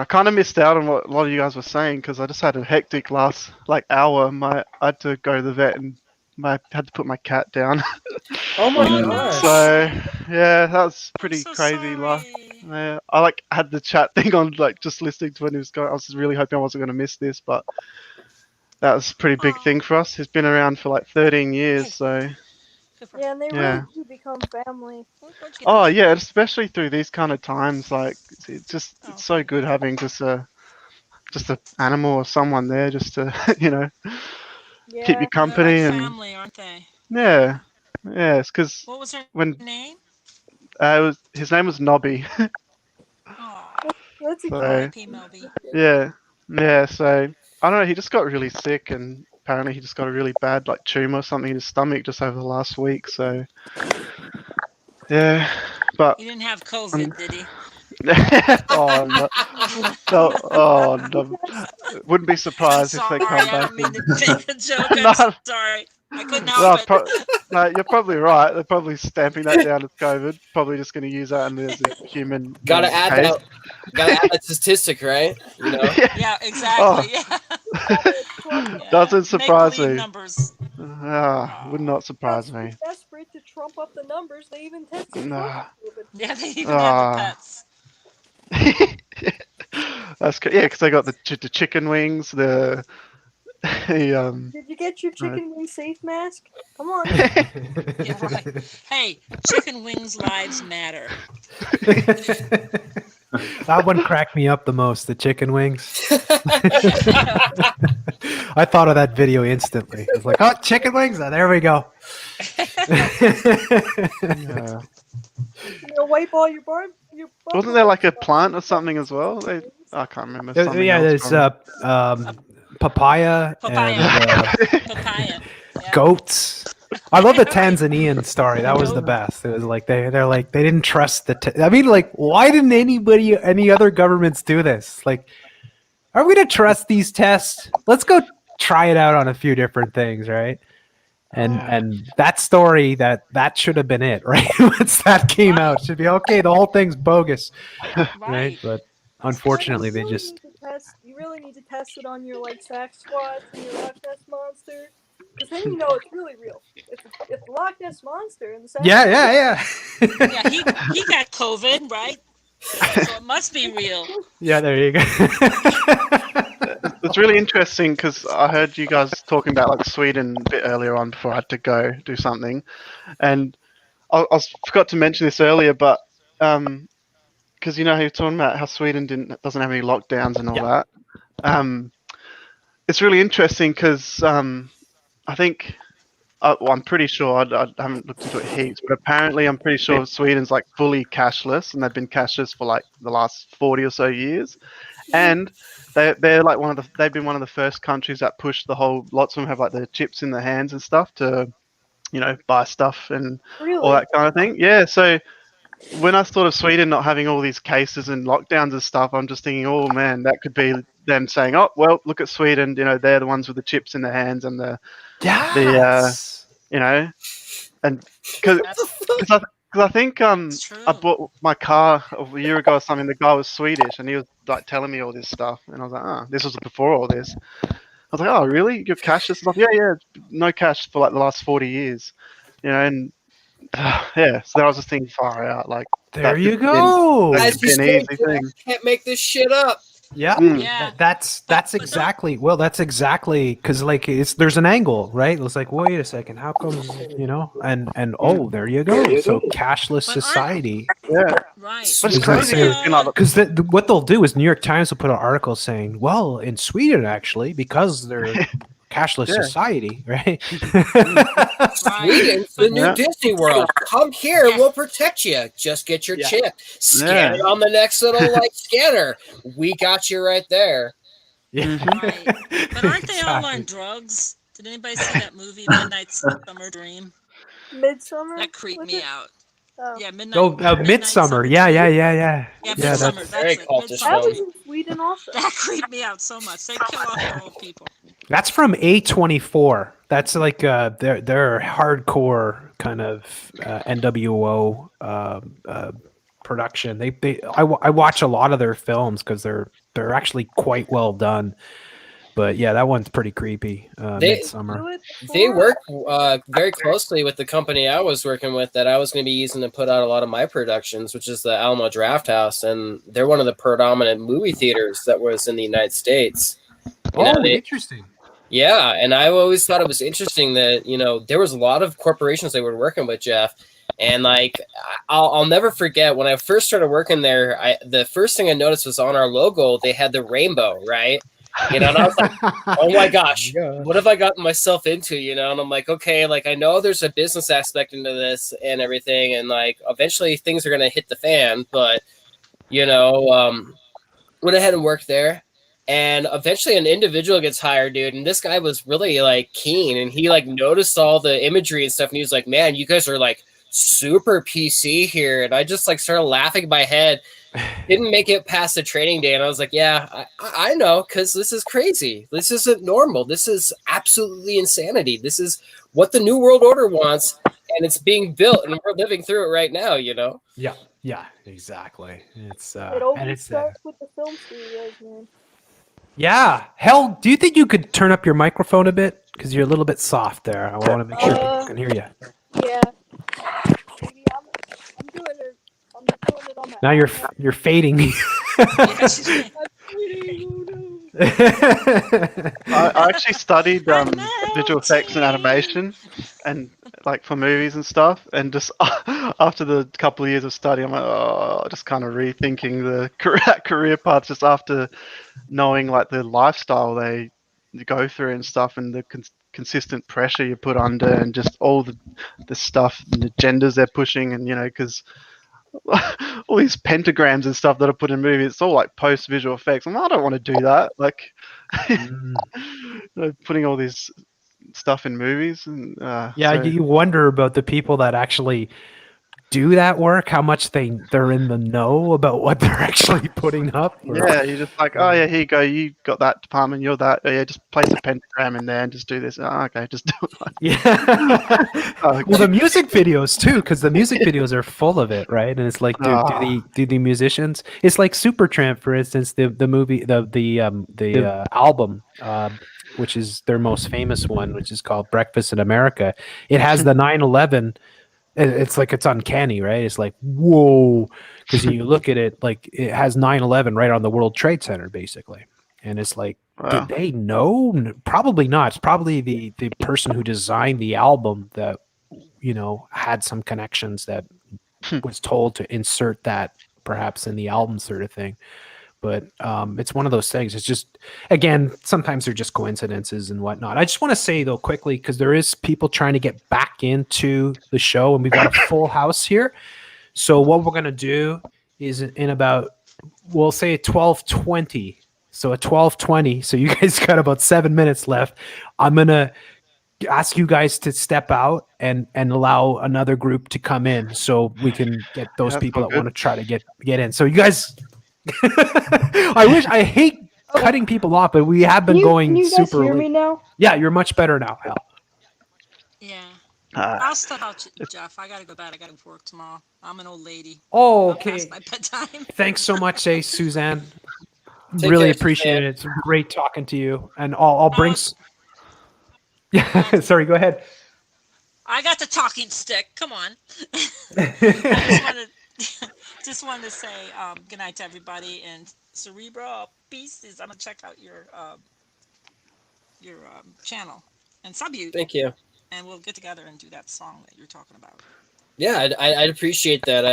I kind of missed out on what a lot of you guys were saying because I just had a hectic last like hour. I had to go to the vet and had to put my cat down. Oh my gosh. So yeah, that was pretty crazy. Yeah, I like had the chat thing on, like just listening to when he was going. I was really hoping I wasn't going to miss this, but that was a pretty big thing for us. He's been around for like 13 years, so Yeah, and they really do become family. oh yeah, especially through these kind of times. Like it's so good having just a animal or someone there just to keep you company They're and like family, aren't they? yeah, it's because What was her name? name? His name was Nobby. That's a R.I.P. Melby. Yeah. So I don't know. He just got really sick, and apparently he just got a really bad like tumor or something in his stomach just over the last week. So yeah, but He didn't have COVID, did he? oh no. No, wouldn't be surprised if they come I back. don't mean to make a joke. I'm sorry. I couldn't help it. No, you're probably right. They're probably stamping that down as COVID. Probably just going to use that as a human. Gotta add case. that statistic, right? You know? Yeah, exactly. Doesn't surprise me. Numbers. Would not surprise me. Desperate to trump up the numbers. They even tested Nah. Yeah, they even have the pets. That's good. Yeah, because they got the chicken wings. The Did you get your chicken wing safe mask? Come on. Yeah, right. Hey, chicken wings lives matter. That one cracked me up the most, the chicken wings. I thought of that video instantly. I was like, oh, chicken wings? Oh, there we go. Yeah. Wipe all your bar. Wasn't there like a plant or something as well? I can't remember. Yeah, there's papaya and Papaya. Yeah. goats. I love the Tanzanian story. That was the best. It was like they're like they didn't trust the. I mean, like, why didn't any other governments do this? Like, are we gonna trust these tests? Let's go try it out on a few different things, right? And that story that should have been it, right? Once that came out, should be okay. The whole thing's bogus, right? But unfortunately, they just. You really need to test it on your like Sack Squatch and your Loch Ness Monster, because then you know it's really real. If the Loch Ness Monster and the Sack Yeah. Yeah, he got COVID, right? So it must be real. Yeah, there you go. It's really interesting because I heard you guys talking about like Sweden a bit earlier on before I had to go do something, and I forgot to mention this earlier, but because you know how you're talking about how Sweden doesn't have any lockdowns and all that. It's really interesting because I think well, I'm pretty sure I haven't looked into it heaps, but apparently I'm pretty sure Sweden's like fully cashless, and they've been cashless for like the last 40 or so years, and they're like they've been one of the first countries that pushed the whole. Lots of them have like the chips in their hands and stuff to, buy stuff and all that kind of thing. Yeah, so. When I thought of Sweden not having all these cases and lockdowns and stuff, I'm just thinking, oh man, that could be them saying, oh well, look at Sweden, they're the ones with the chips in their hands and and because I think I bought my car a year ago or something. The guy was Swedish and he was like telling me all this stuff, and I was like, oh, this was before all this. I was like, oh really? You're cashless stuff? Yeah, no cash for like the last 40 years, and. Yeah, so I was just thinking far out. Like there you go. As you said, can't make this shit up. Yeah, that's exactly. Well, that's exactly because like there's an angle, right? It's like wait a second, how come and oh, there you go. So cashless society. Yeah, right. But it's crazy because what they'll do is New York Times will put an article saying, well, in Sweden actually because they're cashless society, right? Sweden's the new Disney World. Come here, we'll protect you. Just get your chip, scan it on the next little like scanner. We got you right there. Yeah, right. But aren't they all on drugs? Did anybody see that movie Midnight Summer Dream? Midsummer. That creeped me out. Oh. Yeah, Midnight. Midsummer. Yeah. Yeah, Midsummer. that's very it. cultish. That was in Sweden also. That creeped me out so much. They kill off their old people. That's from A24. That's like their hardcore kind of NWO production. I watch a lot of their films because they're actually quite well done. But yeah, that one's pretty creepy. Midsummer. They work very closely with the company I was working with that I was going to be using to put out a lot of my productions, which is the Alamo Draft House, and they're one of the predominant movie theaters that was in the United States. Interesting. Yeah, and I always thought it was interesting that there was a lot of corporations they were working with, Jeff, and like I'll never forget when I first started working there. The first thing I noticed was on our logo they had the rainbow, right? And I was like, oh my gosh, what have I gotten myself into? And I'm like, okay, like I know there's a business aspect into this and everything, and like eventually things are gonna hit the fan, but went ahead and worked there. And eventually an individual gets hired, dude. And this guy was really like keen, and he like noticed all the imagery and stuff. And he was like, man, you guys are like super PC here. And I just like started laughing in my head. Didn't make it past the training day. And I was like, yeah, I know, because this is crazy. This isn't normal. This is absolutely insanity. This is what the New World Order wants. And it's being built, and we're living through it right now, Yeah, exactly. It's it always starts with the film studios, man. Yeah. Hell, do you think you could turn up your microphone a bit? Because you're a little bit soft there. I want to make sure people can hear you. Yeah. Maybe I'm doing it. I'm doing it on my Now you're fading. I actually studied visual effects and animation, and like for movies and stuff. And just after the couple of years of study, I'm like, just kind of rethinking the career path. Just after knowing like the lifestyle they go through and stuff, and the consistent pressure you put under, and just all the stuff and the genders they're pushing, and because. All these pentagrams and stuff that are put in movies, it's all like post visual effects. I don't want to do that. Like putting all these stuff in movies, and Yeah, so you wonder about the people that actually do that work, how much they're in the know about what they're actually putting up. yeah, you're just like, oh yeah, here you go, you got that department, you're that. Oh, yeah, just place a pentagram in there and just do this. Oh, okay, just do it. Yeah. Oh, Well, the music videos too, because the music videos are full of it, right? And it's like, do the musicians? It's like Supertramp, for instance, the movie, the album, which is their most famous one, which is called Breakfast in America. It has the 9/11. It's like it's uncanny, right? It's like whoa, because you look at it, like it has 9/11 right on the World Trade Center, basically, and it's like, did they know? Probably not. It's probably the person who designed the album that had some connections that was told to insert that perhaps in the album, sort of thing. But it's one of those things. It's just, again, sometimes they're just coincidences and whatnot. I just want to say though quickly, because there is people trying to get back into the show, and we've got a full house here. So what we're gonna do is in about, we'll say at 12:20. So at 12:20, so you guys got about 7 minutes left. I'm gonna ask you guys to step out and allow another group to come in, so we can get those Yeah, people sounds that want to good. try to get in. So you guys, I hate cutting people off, but we have been going Can you guys super hear late. me now? Yeah, you're much better now, Hal. Yeah. Ah. I'll step out, Jeff. I gotta go to bed. I gotta work tomorrow. I'm an old lady. Oh, I'm past okay. my bedtime. Thanks so much, Suzanne. Take Really care, appreciate Suzanne. it. It's great talking to you. And I'll bring. Yeah, sorry. Go ahead. I got the talking stick. Come on. I just wanted to say good night to everybody, and Cerebral Pieces. I'm gonna check out your channel and sub you. Thank you. And we'll get together and do that song that you're talking about. Yeah, I'd appreciate that.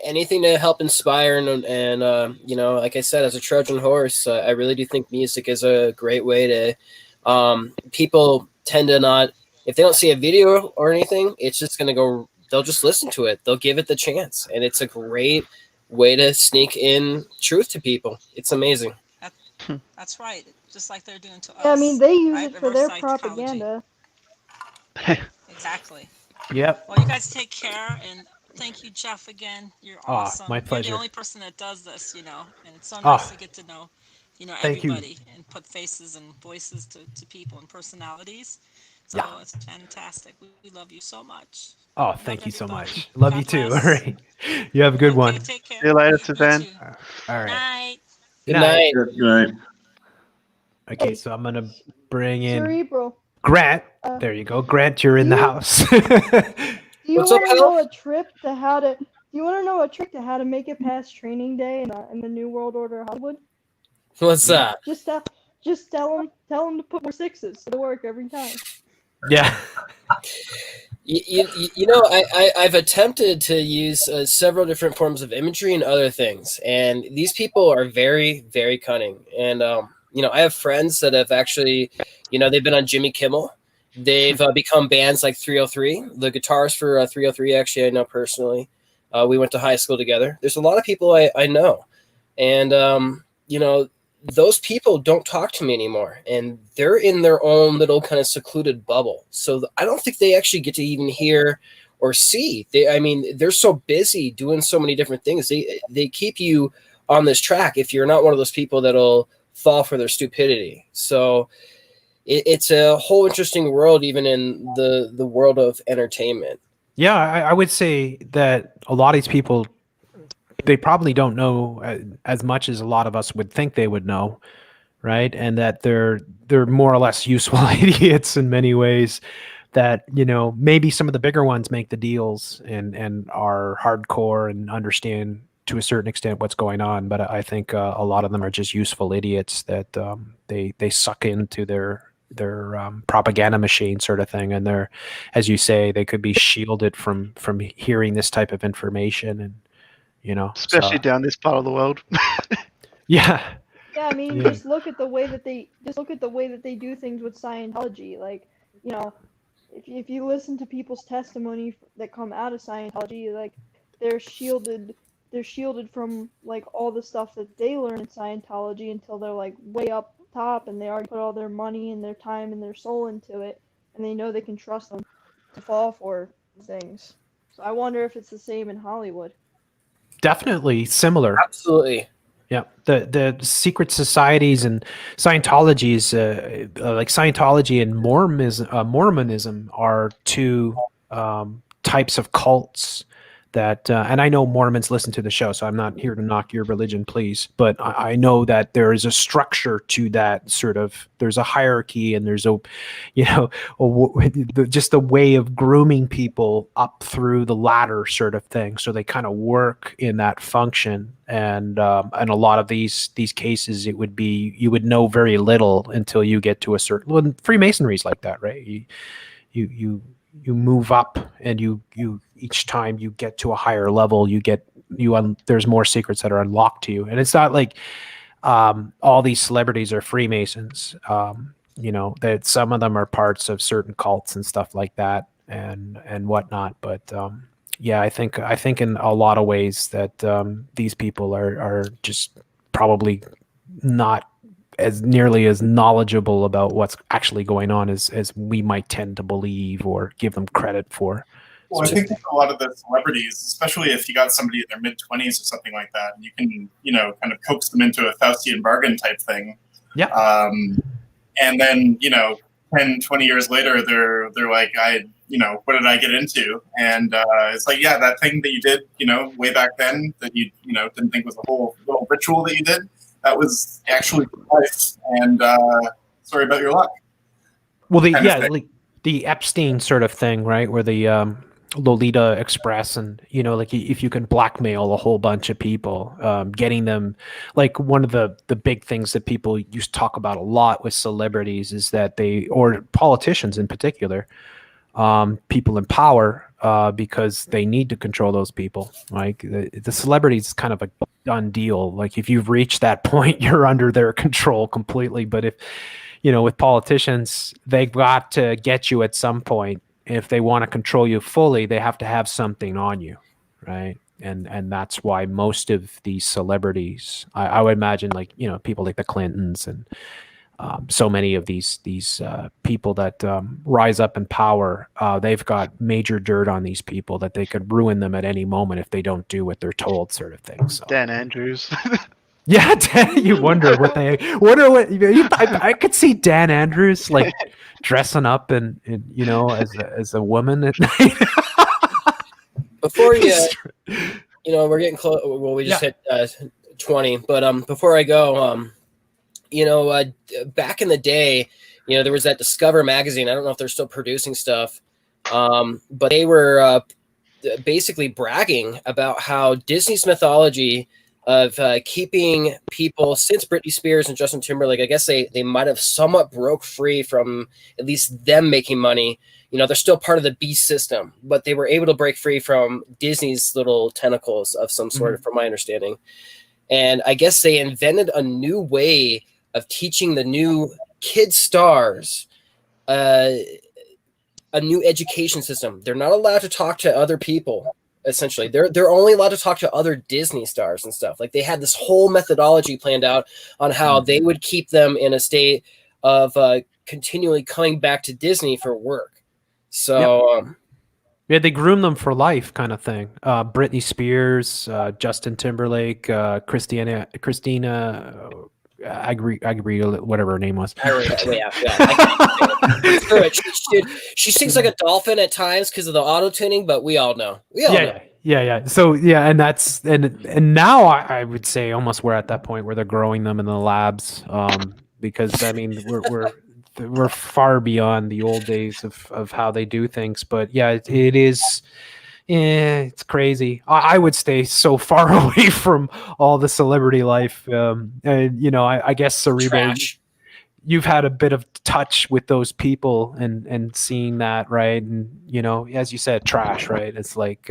Anything to help inspire and like I said, as a Trojan horse, I really do think music is a great way to. People tend to not, if they don't see a video or anything, it's just gonna go. They'll just listen to it. They'll give it the chance, and it's a great way to sneak in truth to people. It's amazing. That's right. Just like they're doing to us. Yeah, I mean, they use right? it for Reverse their psychology. propaganda. Exactly. Yep. Well, you guys take care, and thank you, Jeff, again. You're awesome. My pleasure. You're the only person that does this, and it's so nice to get to know, thank you. everybody and put faces and voices to people and personalities. So it's fantastic. We love you so much. Oh, thank you so much. Love you too. All right. You have a good one. Take care. See you later, Suzanne. All right. Night. Good night. Good night. Okay, so I'm gonna bring in Cerebral. Grant. There you go, Grant. You're in the house. Do you What's up, want to Hal? know a trip to how to? Do you want to know a trick to how to make it past training day in the New World Order Hollywood? What's that? Just tell them to put more sixes to work every time. Yeah. I've attempted to use several different forms of imagery and other things, and these people are very, very cunning. And I have friends that have actually, they've been on Jimmy Kimmel. They've become bands like 303. The guitarist for 303, actually, I know personally. We went to high school together. There's a lot of people I know, and those people don't talk to me anymore, and they're in their own little kind of secluded bubble. So I don't think they actually get to even hear or see. They're so busy doing so many different things. They keep you on this track if you're not one of those people that'll fall for their stupidity. So it's a whole interesting world, even in the world of entertainment. Yeah, I would say that a lot of these people, they probably don't know as much as a lot of us would think they would know, right? And that they're more or less useful idiots in many ways. That maybe some of the bigger ones make the deals and are hardcore and understand to a certain extent what's going on. But I think a lot of them are just useful idiots that they suck into their propaganda machine, sort of thing. And they're, as you say, they could be shielded from hearing this type of information, and especially down this part of the world. Yeah. Yeah, I mean, just look at the way that they do things with Scientology. Like, if you listen to people's testimony that come out of Scientology, like they're shielded from like all the stuff that they learn in Scientology until they're like way up top and they already put all their money and their time and their soul into it, and they know they can trust them to fall for things. So I wonder if it's the same in Hollywood. Definitely similar. Absolutely. Yeah, the secret societies and Scientology's like Scientology and Mormonism are two types of cults that, and I know Mormons listen to the show, so I'm not here to knock your religion, please, but I know that there is a structure to that sort of. There's a hierarchy, and there's a, you know, just a way of grooming people up through the ladder, sort of thing. So they kind of work in that function, and a lot of these cases, it would be you would know very little until you get to a certain. Well, Freemasonry's like that, right? You move up, and you each time you get to a higher level, there's more secrets that are unlocked to you, and it's not like all these celebrities are Freemasons. You know, that some of them are parts of certain cults and stuff like that, and whatnot. But yeah, I think in a lot of ways that these people are just probably not as nearly as knowledgeable about what's actually going on as we might tend to believe or give them credit for. Well, I think with a lot of the celebrities, especially if you got somebody in their mid-20s or something like that, and you can, kind of coax them into a Faustian bargain type thing. Yeah. And then, 10, 20 years later, they're like, what did I get into? And it's like, yeah, that thing that you did, way back then that you, didn't think was a whole little ritual that you did, that was actually life. And sorry about your luck. Well, like the Epstein sort of thing, right? Where the Lolita Express, and like if you can blackmail a whole bunch of people, getting them, like one of the big things that people used to talk about a lot with celebrities is that or politicians in particular, people in power, because they need to control those people. Like the celebrities is kind of a done deal. Like if you've reached that point, you're under their control completely. But if with politicians, they've got to get you at some point. If they want to control you fully, they have to have something on you, right? And that's why most of these celebrities, I would imagine, like people like the Clintons and so many of these people that rise up in power, they've got major dirt on these people that they could ruin them at any moment if they don't do what they're told, sort of thing. So. Dan Andrews. Yeah, you wonder what I could see Dan Andrews like dressing up and as a woman at night. Before we're getting close. Well, we just hit 20, but before I go, back in the day, there was that Discover magazine. I don't know if they're still producing stuff, but they were basically bragging about how Disney's mythology of keeping people, since Britney Spears and Justin Timberlake, I guess they might have somewhat broke free from at least them making money. They're still part of the beast system, but they were able to break free from Disney's little tentacles of some sort, from my understanding. And I guess they invented a new way of teaching the new kid stars a new education system. They're not allowed to talk to other people. Essentially, they're only allowed to talk to other Disney stars and stuff. Like they had this whole methodology planned out on how they would keep them in a state of continually coming back to Disney for work. So, yeah, they groom them for life, kind of thing. Britney Spears, Justin Timberlake, Christina. I agree. Whatever her name was. She sings like a dolphin at times because of the auto tuning, but we all know. Yeah. So and that's and now I would say almost we're at that point where they're growing them in the labs, because I mean we're far beyond the old days of how they do things. But yeah, it is. Yeah, it's crazy. I would stay so far away from all the celebrity life. And I guess Cerebro, you've had a bit of touch with those people and seeing that, right? And as you said, trash, right? It's like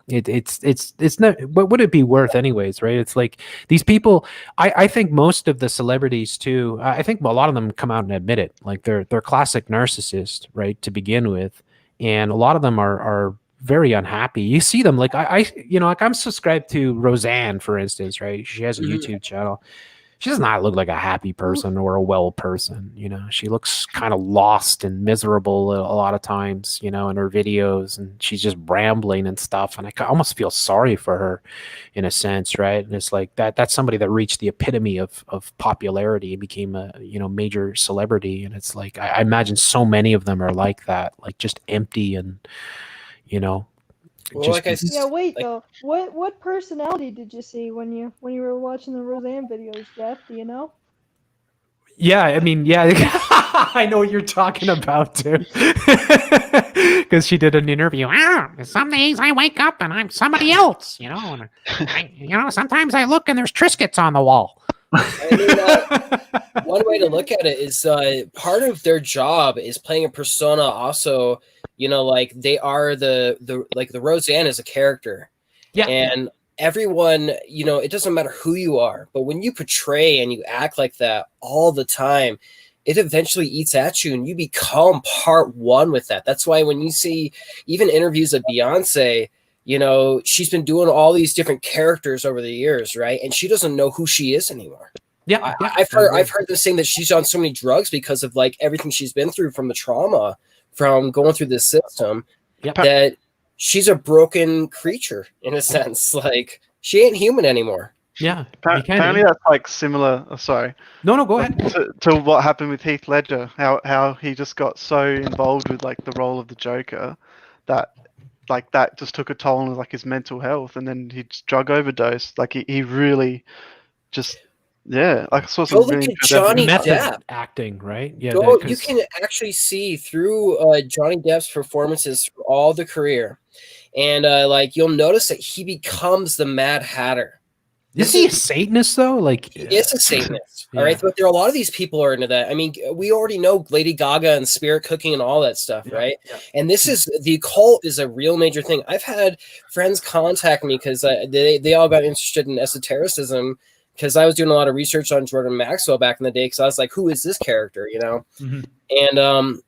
it's not. What would it be worth, anyways, right? It's like these people. I think most of the celebrities too. I think a lot of them come out and admit it. Like they're classic narcissists, right, to begin with, and a lot of them are very unhappy. You see them like I'm subscribed to Roseanne, for instance, right? She has a YouTube channel. she does not look like a happy person or a well person. You know, she looks kind of lost and miserable a lot of times, you know, in her videos, and she's just rambling and stuff. And I almost feel sorry for her in a sense, right? And it's like that's somebody that reached the epitome of popularity and became a, you know, major celebrity. And it's like, I imagine so many of them are like that, like just empty and, you know, Well, just like I Yeah, s- wait like though. What personality did you see when you were watching the Roseanne videos, Jeff? Do you know? yeah, I mean, yeah, I know what you're talking about too, because she did an interview. Ah, some days I wake up and I'm somebody else, you know. And you know, sometimes I look and there's Triscuits on the wall. I mean, one way to look at it is part of their job is playing a persona. Also, you know, like they are the Roseanne is a character, Yeah. and everyone, you know, it doesn't matter who you are, but when you portray and you act like that all the time, it eventually eats at you, and you become part one with that. That's why when you see even interviews of Beyonce, you know, she's been doing all these different characters over the years, right? And she doesn't know who she is anymore. Yeah, yeah, I've heard this saying that she's on so many drugs because of like everything she's been through from the trauma from going through this system, that she's a broken creature in a sense. Like she ain't human anymore. Yeah, apparently that's like similar. Oh, sorry. No, go ahead. To what happened with Heath Ledger, how he just got so involved with like the role of the Joker that like that just took a toll on like his mental health, and then he just drug overdosed. Like he really just like I saw some Go look really at good Johnny method Depp. acting, right? Yeah, Go, you can actually see through Johnny Depp's performances through all the career, and like you'll notice that he becomes the Mad Hatter. Is he a Satanist though? Like, He is a Satanist, all Yeah. right. But there are a lot of these people are into that. I mean, we already know Lady Gaga and spirit cooking and all that stuff, right? And this is the occult is a real major thing. I've had friends contact me because they all got interested in esotericism because I was doing a lot of research on Jordan Maxwell back in the day. Because I was like, who is this character, you know? And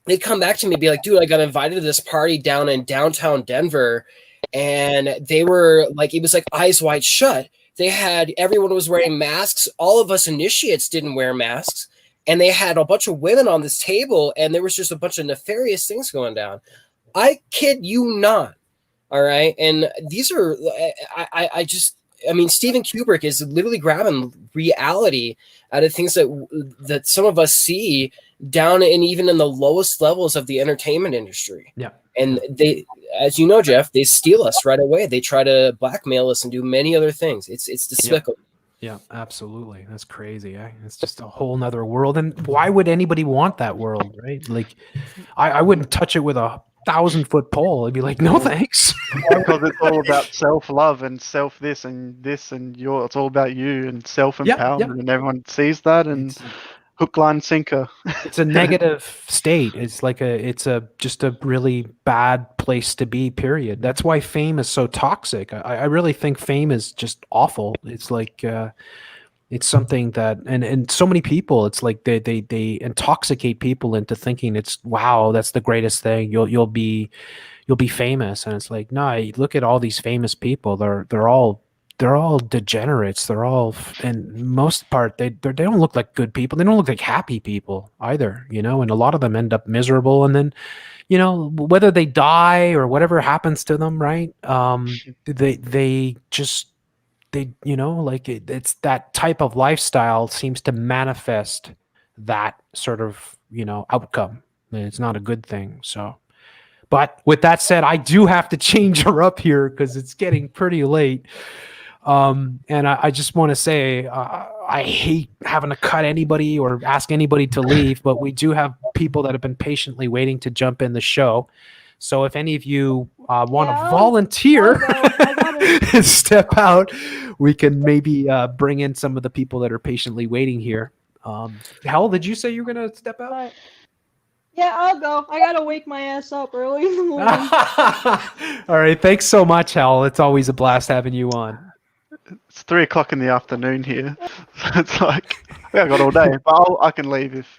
they'd come back to me and be like, dude, I got invited to this party down in downtown Denver, and they were like, it was like Eyes Wide Shut. They had, everyone was wearing masks. All of us initiates didn't wear masks. And they had a bunch of women on this table, and there was just a bunch of nefarious things going down. I kid you not. All right. And these are, I mean, Steven Kubrick is literally grabbing reality out of things that some of us see down and even in the lowest levels of the entertainment industry. Yeah. And they, as you know, Jeff, they steal us right away. They try to blackmail us and do many other things. It's despicable. Yeah, absolutely. That's crazy. It's just a whole nother world. And why would anybody want that world, right? Like, I wouldn't touch it with a 1,000-foot pole. I'd be like, no, thanks. Because it's all about self-love and this, and it's all about you and self-empowerment, and everyone sees that, and hook, line, sinker. It's a negative state. It's like just a really bad place to be, period. That's why fame is so toxic. I really think fame is just awful. It's like, it's something that, and so many people, it's like they intoxicate people into thinking it's, wow, that's the greatest thing. You'll be famous. And it's like, no, look at all these famous people. They're all degenerates. They're all, and most part, they don't look like good people. They don't look like happy people either, you know, and a lot of them end up miserable. And then, you know, whether they die or whatever happens to them, right? You know, like it's that type of lifestyle seems to manifest that sort of, you know, outcome. And it's not a good thing. So, but with that said, I do have to change her up here because it's getting pretty late. And I just want to say, I hate having to cut anybody or ask anybody to leave, but we do have people that have been patiently waiting to jump in the show. So if any of you want to volunteer and step out, we can maybe bring in some of the people that are patiently waiting here. Hal, did you say you were going to step out? Yeah, I'll go. I gotta wake my ass up early in the morning. All right. Thanks so much, Hal. It's always a blast having you on. It's 3 o'clock in the afternoon here. So it's like, I got all day, but I can leave if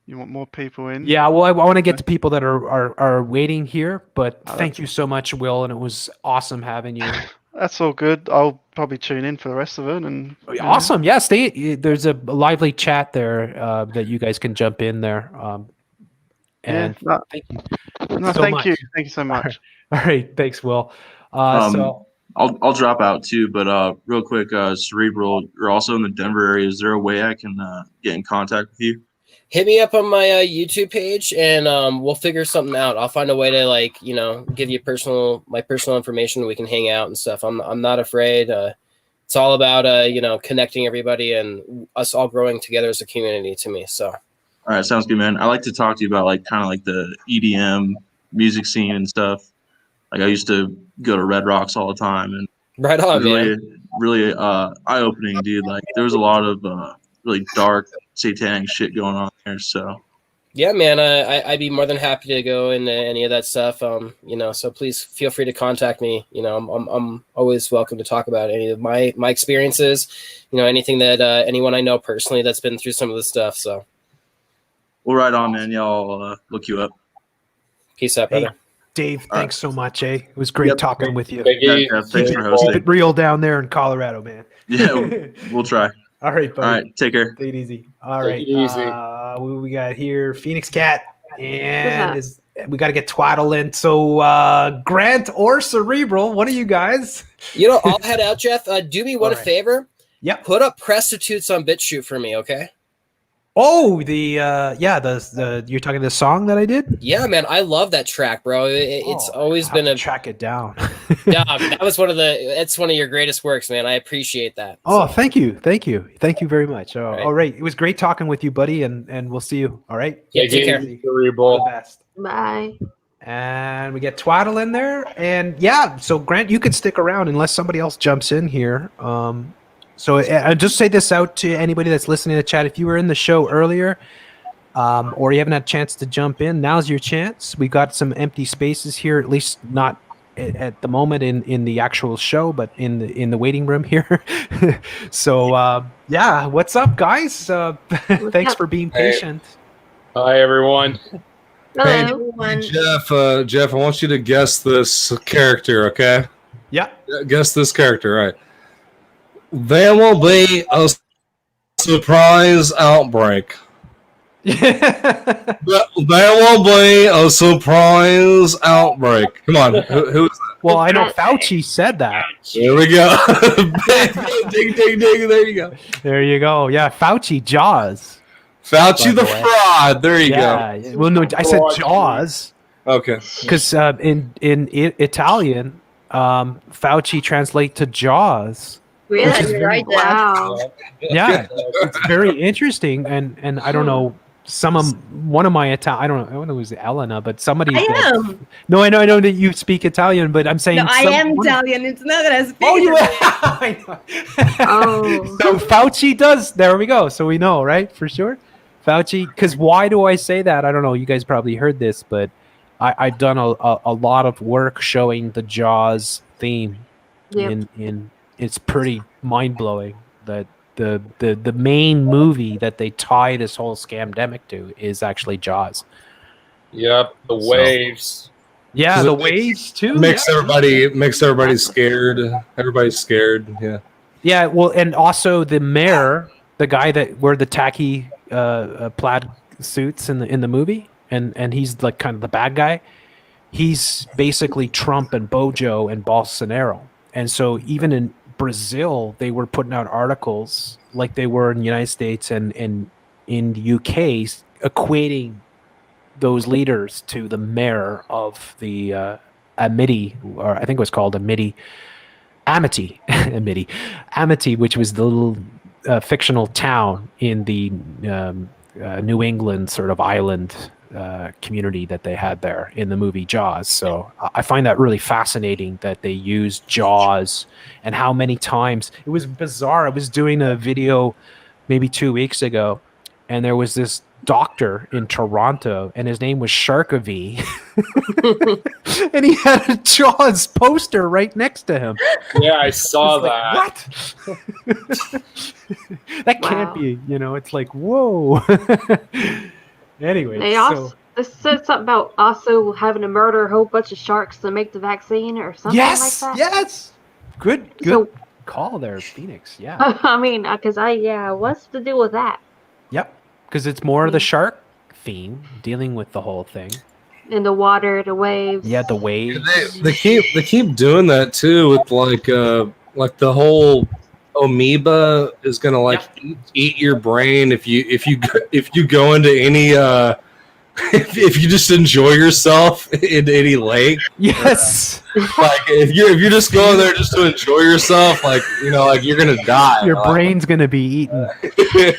you want more people in. Yeah, well, I want to get to people that are waiting here, but thank you so much, Will, and it was awesome having you. That's all good. I'll probably tune in for the rest of it. And Awesome. Yeah, stay. There's a lively chat there that you guys can jump in there. And no, thank you. no, so thank much. you. Thank you so much. All right. Thanks, Will. So I'll drop out too, but real quick, Cerebral, you're also in the Denver area. Is there a way I can get in contact with you? Hit me up on my YouTube page, and we'll figure something out. I'll find a way to, like, you know, give you my personal information. We can hang out and stuff. I'm not afraid. It's all about you know, connecting everybody and us all growing together as a community. To me, so. All right, sounds good, man. I like to talk to you about like kind of like the EDM music scene and stuff. Like I used to go to Red Rocks all the time, and right on, really eye-opening, dude. Like there was a lot of really dark satanic shit going on there. So yeah, man, I'd be more than happy to go into any of that stuff. You know, so please feel free to contact me. You know, I'm always welcome to talk about any of my experiences. You know, anything that anyone I know personally that's been through some of this stuff. So. Well, right on, man. Y'all look you up. Peace out, brother. Hey, Dave, thanks so much, eh? It was great talking with you. Thanks for hosting. Keep it real down there in Colorado, man. Yeah, we'll try. All right, buddy. All right, take care. Take it easy. All Take right. it easy. What we got here? Phoenix Cat. And we got to get Twaddle in. So Grant or Cerebral, one of you guys. You know, I'll head out, Jeff. Do me one favor. Yeah. Put up prostitutes on BitChute for me, okay? Oh, the you're talking the song that I did? Yeah, man, I love that track, bro. It's always been a track it down. Yeah, that was one of your greatest works, man. I appreciate that. Oh, thank you very much. All right, it was great talking with you, buddy, and we'll see you. All right, yeah, take care. All the best. Bye. And we get Twaddle in there, and yeah. So Grant, you can stick around unless somebody else jumps in here. So I'll just say this out to anybody that's listening to chat. If you were in the show earlier, or you haven't had a chance to jump in, now's your chance. We've got some empty spaces here, at least not at the moment in the actual show, but in the waiting room here. So yeah, what's up, guys? Thanks for being patient. Hi, everyone. Hello. Hey, Jeff, I want you to guess this character, okay? Yeah. Guess this character, right? There will be a surprise outbreak. There will be a surprise outbreak. Come on, who is that? Well, I know Fauci said that. There we go. Ding, ding, ding. There you go. There you go. Yeah, Fauci, Jaws. Fauci the fraud. There you go. Well, no, I said Jaws. Okay. Because in Italian, Fauci translate to Jaws. Yeah, you're right. Wow. Yeah, it's very interesting, and I don't know one of my Italian. I don't know if it was Elena, but somebody. I am. No, I know that you speak Italian, but I'm saying No, I am Italian. It's not that I speak. Oh, you are. I know. Oh. So Fauci does. There we go. So we know, right, for sure. Fauci. Because why do I say that? I don't know. You guys probably heard this, but I've done a lot of work showing the Jaws theme. Yep. It's pretty mind-blowing that the main movie that they tie this whole scamdemic to is actually Jaws. Yep, the waves. Yeah, the waves too. Makes everybody scared. Everybody's scared. Yeah. Yeah, well, and also the mayor, the guy that wore the tacky plaid suits in the movie, and he's like kind of the bad guy. He's basically Trump and Bojo and Bolsonaro. And so even in Brazil, they were putting out articles like they were in the United States and in the UK, equating those leaders to the mayor of the Amity, or I think it was called Amity, which was the little fictional town in the New England sort of island community that they had there in the movie Jaws. So I find that really fascinating that they used Jaws and how many times. It was bizarre. I was doing a video maybe 2 weeks ago, and there was this doctor in Toronto, and his name was Sharkavy. And he had a Jaws poster right next to him. Yeah, I saw that. What? That can't be, it's like, whoa. Anyway, They also it said something about also having to murder a whole bunch of sharks to make the vaccine or something like that. Yes. Good So- call there, Phoenix. Yeah. I mean, because what's the deal with that? Yep. Because it's more of the shark theme, dealing with the whole thing. In the water, the waves. Yeah, the waves. They keep doing that too with like the whole amoeba is gonna like eat your brain if you go into any if you just enjoy yourself in any lake. Yes. Like if you're just going there just to enjoy yourself, like like you're gonna die. Your Like, brain's gonna be eaten.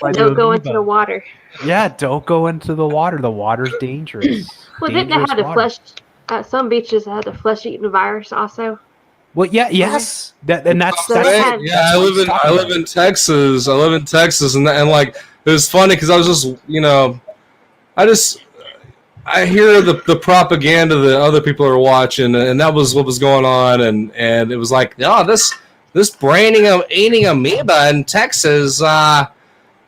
by the Don't go into amoeba. the water. Yeah, don't go into the water. The water's dangerous. Well, didn't they Dangerous have the water. flesh? At some beaches, they had the flesh-eating virus also. Well, yes, that's So they had- yeah, I live in Texas. I live in Texas, and like it was funny because I was just I hear the propaganda that other people are watching, and that was what was going on, and it was like, this eating amoeba in Texas,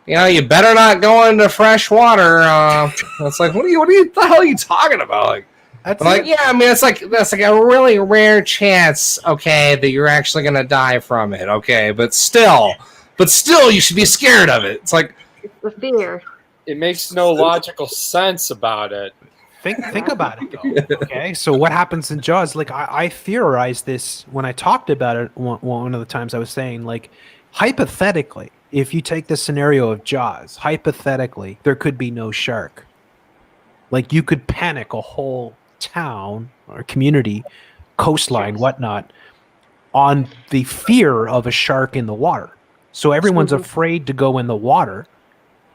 you better not go into fresh water. It's like, what the hell are you talking about? Like, I mean, that's like a really rare chance, okay, that you're actually gonna die from it, okay, but still, you should be scared of it. It's like the fear. It makes no logical sense about it. Think about it though. Okay, so what happens in Jaws? Like I theorized this when I talked about it one of the times. I was saying, like, hypothetically, if you take the scenario of Jaws, hypothetically, there could be no shark. Like, you could panic a whole town or community, coastline, whatnot, on the fear of a shark in the water. So everyone's afraid to go in the water.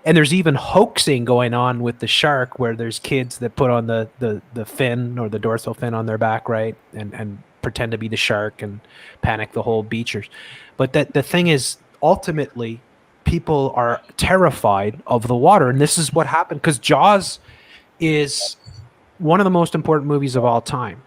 And there's even hoaxing going on with the shark, where there's kids that put on the fin or the dorsal fin on their back, right, and pretend to be the shark and panic the whole beachers. But the thing is, ultimately, people are terrified of the water, and this is what happened, because Jaws is one of the most important movies of all time.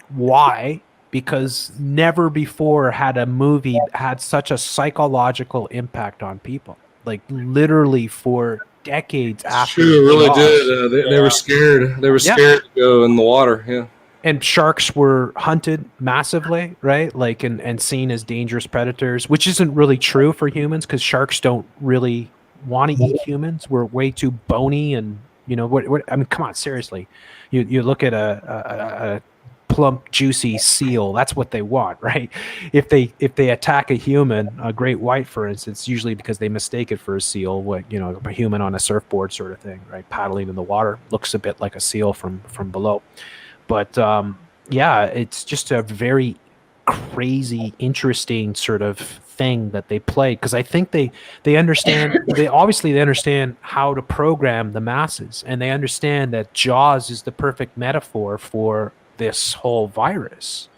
Why? Because never before had a movie had such a psychological impact on people. Like, literally for decades after. True, it really Jaws. did. They were scared. They were scared to go in the water. Yeah. And sharks were hunted massively, right? Like, and seen as dangerous predators, which isn't really true for humans, because sharks don't really want to eat humans. We're way too bony, and what I mean, come on, seriously. You look at a plump, juicy seal. That's what they want, right? If they attack a human, a great white, for instance, usually because they mistake it for a seal. A human on a surfboard sort of thing, right? Paddling in the water, looks a bit like a seal from below. But yeah, it's just a very crazy, interesting sort of thing that they play, because I think they understand. They understand how to program the masses, and they understand that Jaws is the perfect metaphor for this whole virus,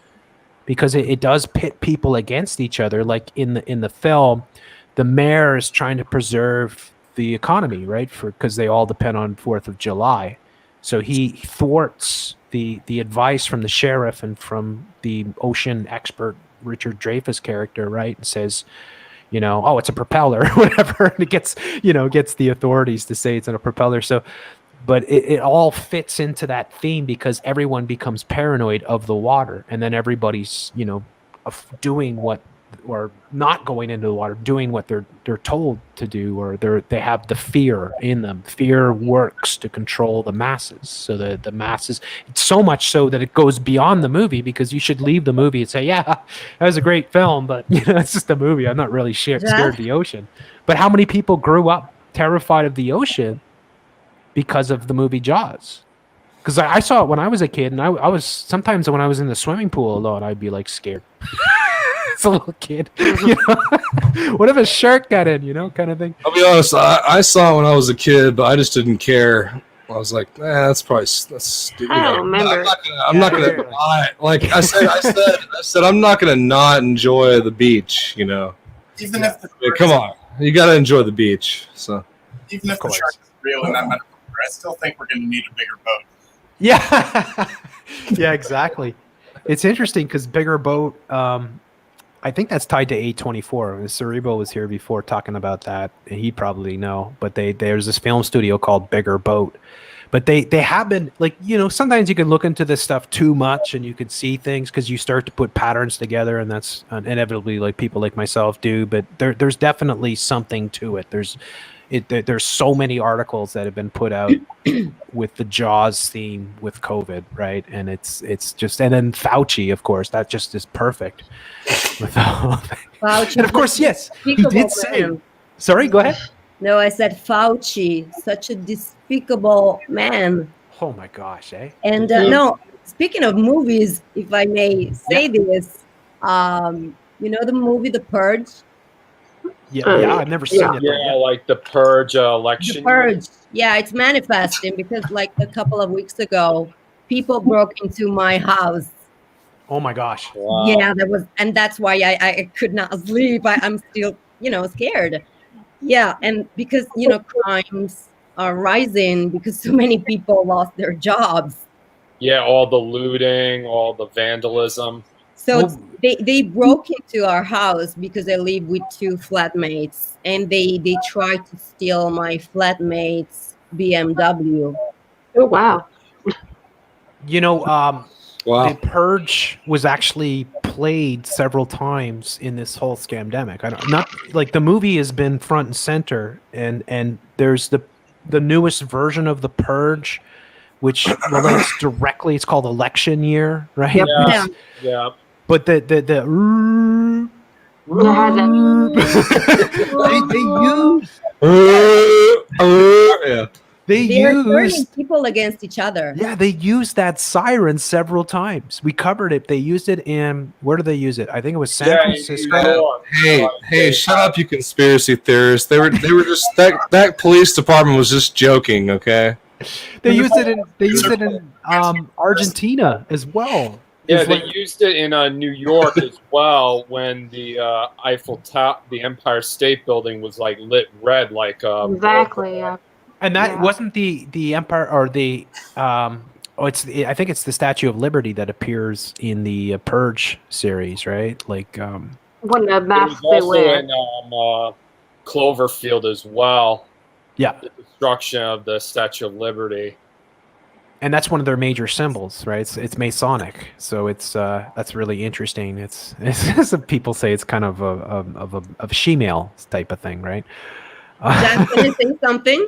because it does pit people against each other. Like in the film, the mayor is trying to preserve the economy, right? Because they all depend on 4th of July. So he thwarts the advice from the sheriff and from the ocean expert Richard Dreyfuss character, right? And says, oh, it's a propeller or whatever. And it gets the authorities to say it's in a propeller. So, but it all fits into that theme, because everyone becomes paranoid of the water, and then everybody's, doing what, or not going into the water, doing what they're told to do, or they have the fear in them. Fear works to control the masses. So the masses, so much so that it goes beyond the movie, because you should leave the movie and say, yeah, that was a great film, but it's just a movie. I'm not really scared of the ocean. But how many people grew up terrified of the ocean because of the movie Jaws? Because I saw it when I was a kid, and I was sometimes when I was in the swimming pool alone, I'd be like scared. It's a little kid. What if a shark got in, kind of thing. I'll be honest, I saw it when I was a kid, but I just didn't care. I was like, that's stupid. I don't remember. I'm not gonna lie. Like I said, I'm not gonna not enjoy the beach. Even if come on, you gotta enjoy the beach. So even if the shark is real in that metaphor, I still think we're going to need a bigger boat. Yeah. Yeah, exactly. It's interesting because bigger boat, I think that's tied to A24. Cerebral was here before talking about that, and he'd probably know. But there's this film studio called Bigger Boat. But they have been like, sometimes you can look into this stuff too much and you can see things because you start to put patterns together, and that's inevitably like people like myself do. But there's definitely something to it. There's so many articles that have been put out with the Jaws theme with COVID, right? And it's just, and then Fauci, of course, that just is perfect with the whole thing. Fauci, And of course, yes, he did say. Sorry, go ahead. No, I said Fauci, such a despicable man. Oh my gosh, eh? And no, speaking of movies, if I may say this, the movie The Purge? Yeah, I've never seen it. Yeah, like The Purge election. The Purge. Yeah, it's manifesting because like a couple of weeks ago, people broke into my house. Oh my gosh. Wow. Yeah, and that's why I could not sleep. I'm still, scared. Yeah, and because, crimes are rising because so many people lost their jobs. Yeah, all the looting, all the vandalism. So they broke into our house because I live with 2 flatmates, and they tried to steal my flatmate's BMW. Oh, wow. Wow. The Purge was actually played several times in this whole scamdemic. Not like the movie has been front and center, and there's the newest version of The Purge, which relates directly. It's called Election Year, right? Yep. Yeah. But the they are turning use people against each other. Yeah, they used that siren several times. We covered it. They used it in, where did they use it? I think it was San Francisco. Hey, shut up, you conspiracy theorists. They were just that police department was just joking, okay? They used it in Argentina as well. Yeah, they used it in New York as well when the Eiffel Tower, the Empire State Building was like lit red, like exactly. Yeah. And that wasn't the Empire or the I think it's the Statue of Liberty that appears in the Purge series, right? Like when the mask they they wear. In Cloverfield as well. Yeah. The destruction of the Statue of Liberty. And that's one of their major symbols, right? It's Masonic, so it's that's really interesting. It's some people say it's kind of a she-male type of thing, right? Jack, can you say something?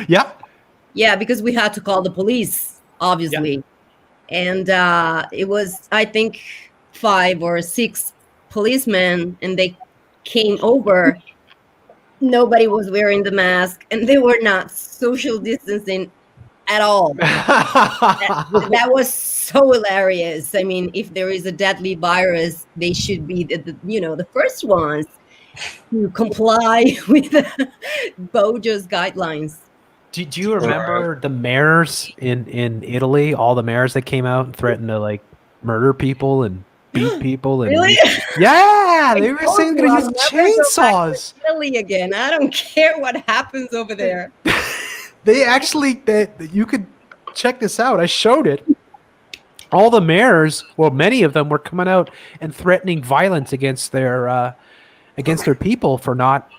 Yeah. Yeah, because we had to call the police, obviously, and it was I think 5 or 6 policemen, and they came over. Nobody was wearing the mask, and they were not social distancing at all. that was so hilarious. I mean, if there is a deadly virus, they should be the first ones to comply with Bojo's guidelines. Do you remember the mayors in Italy? All the mayors that came out and threatened to like murder people and beat people. And really? Yeah, they were saying they're gonna use chainsaws. Italy again. I don't care what happens over there. They actually, you could check this out. I showed it. All the mayors, well, many of them were coming out and threatening violence against their people for not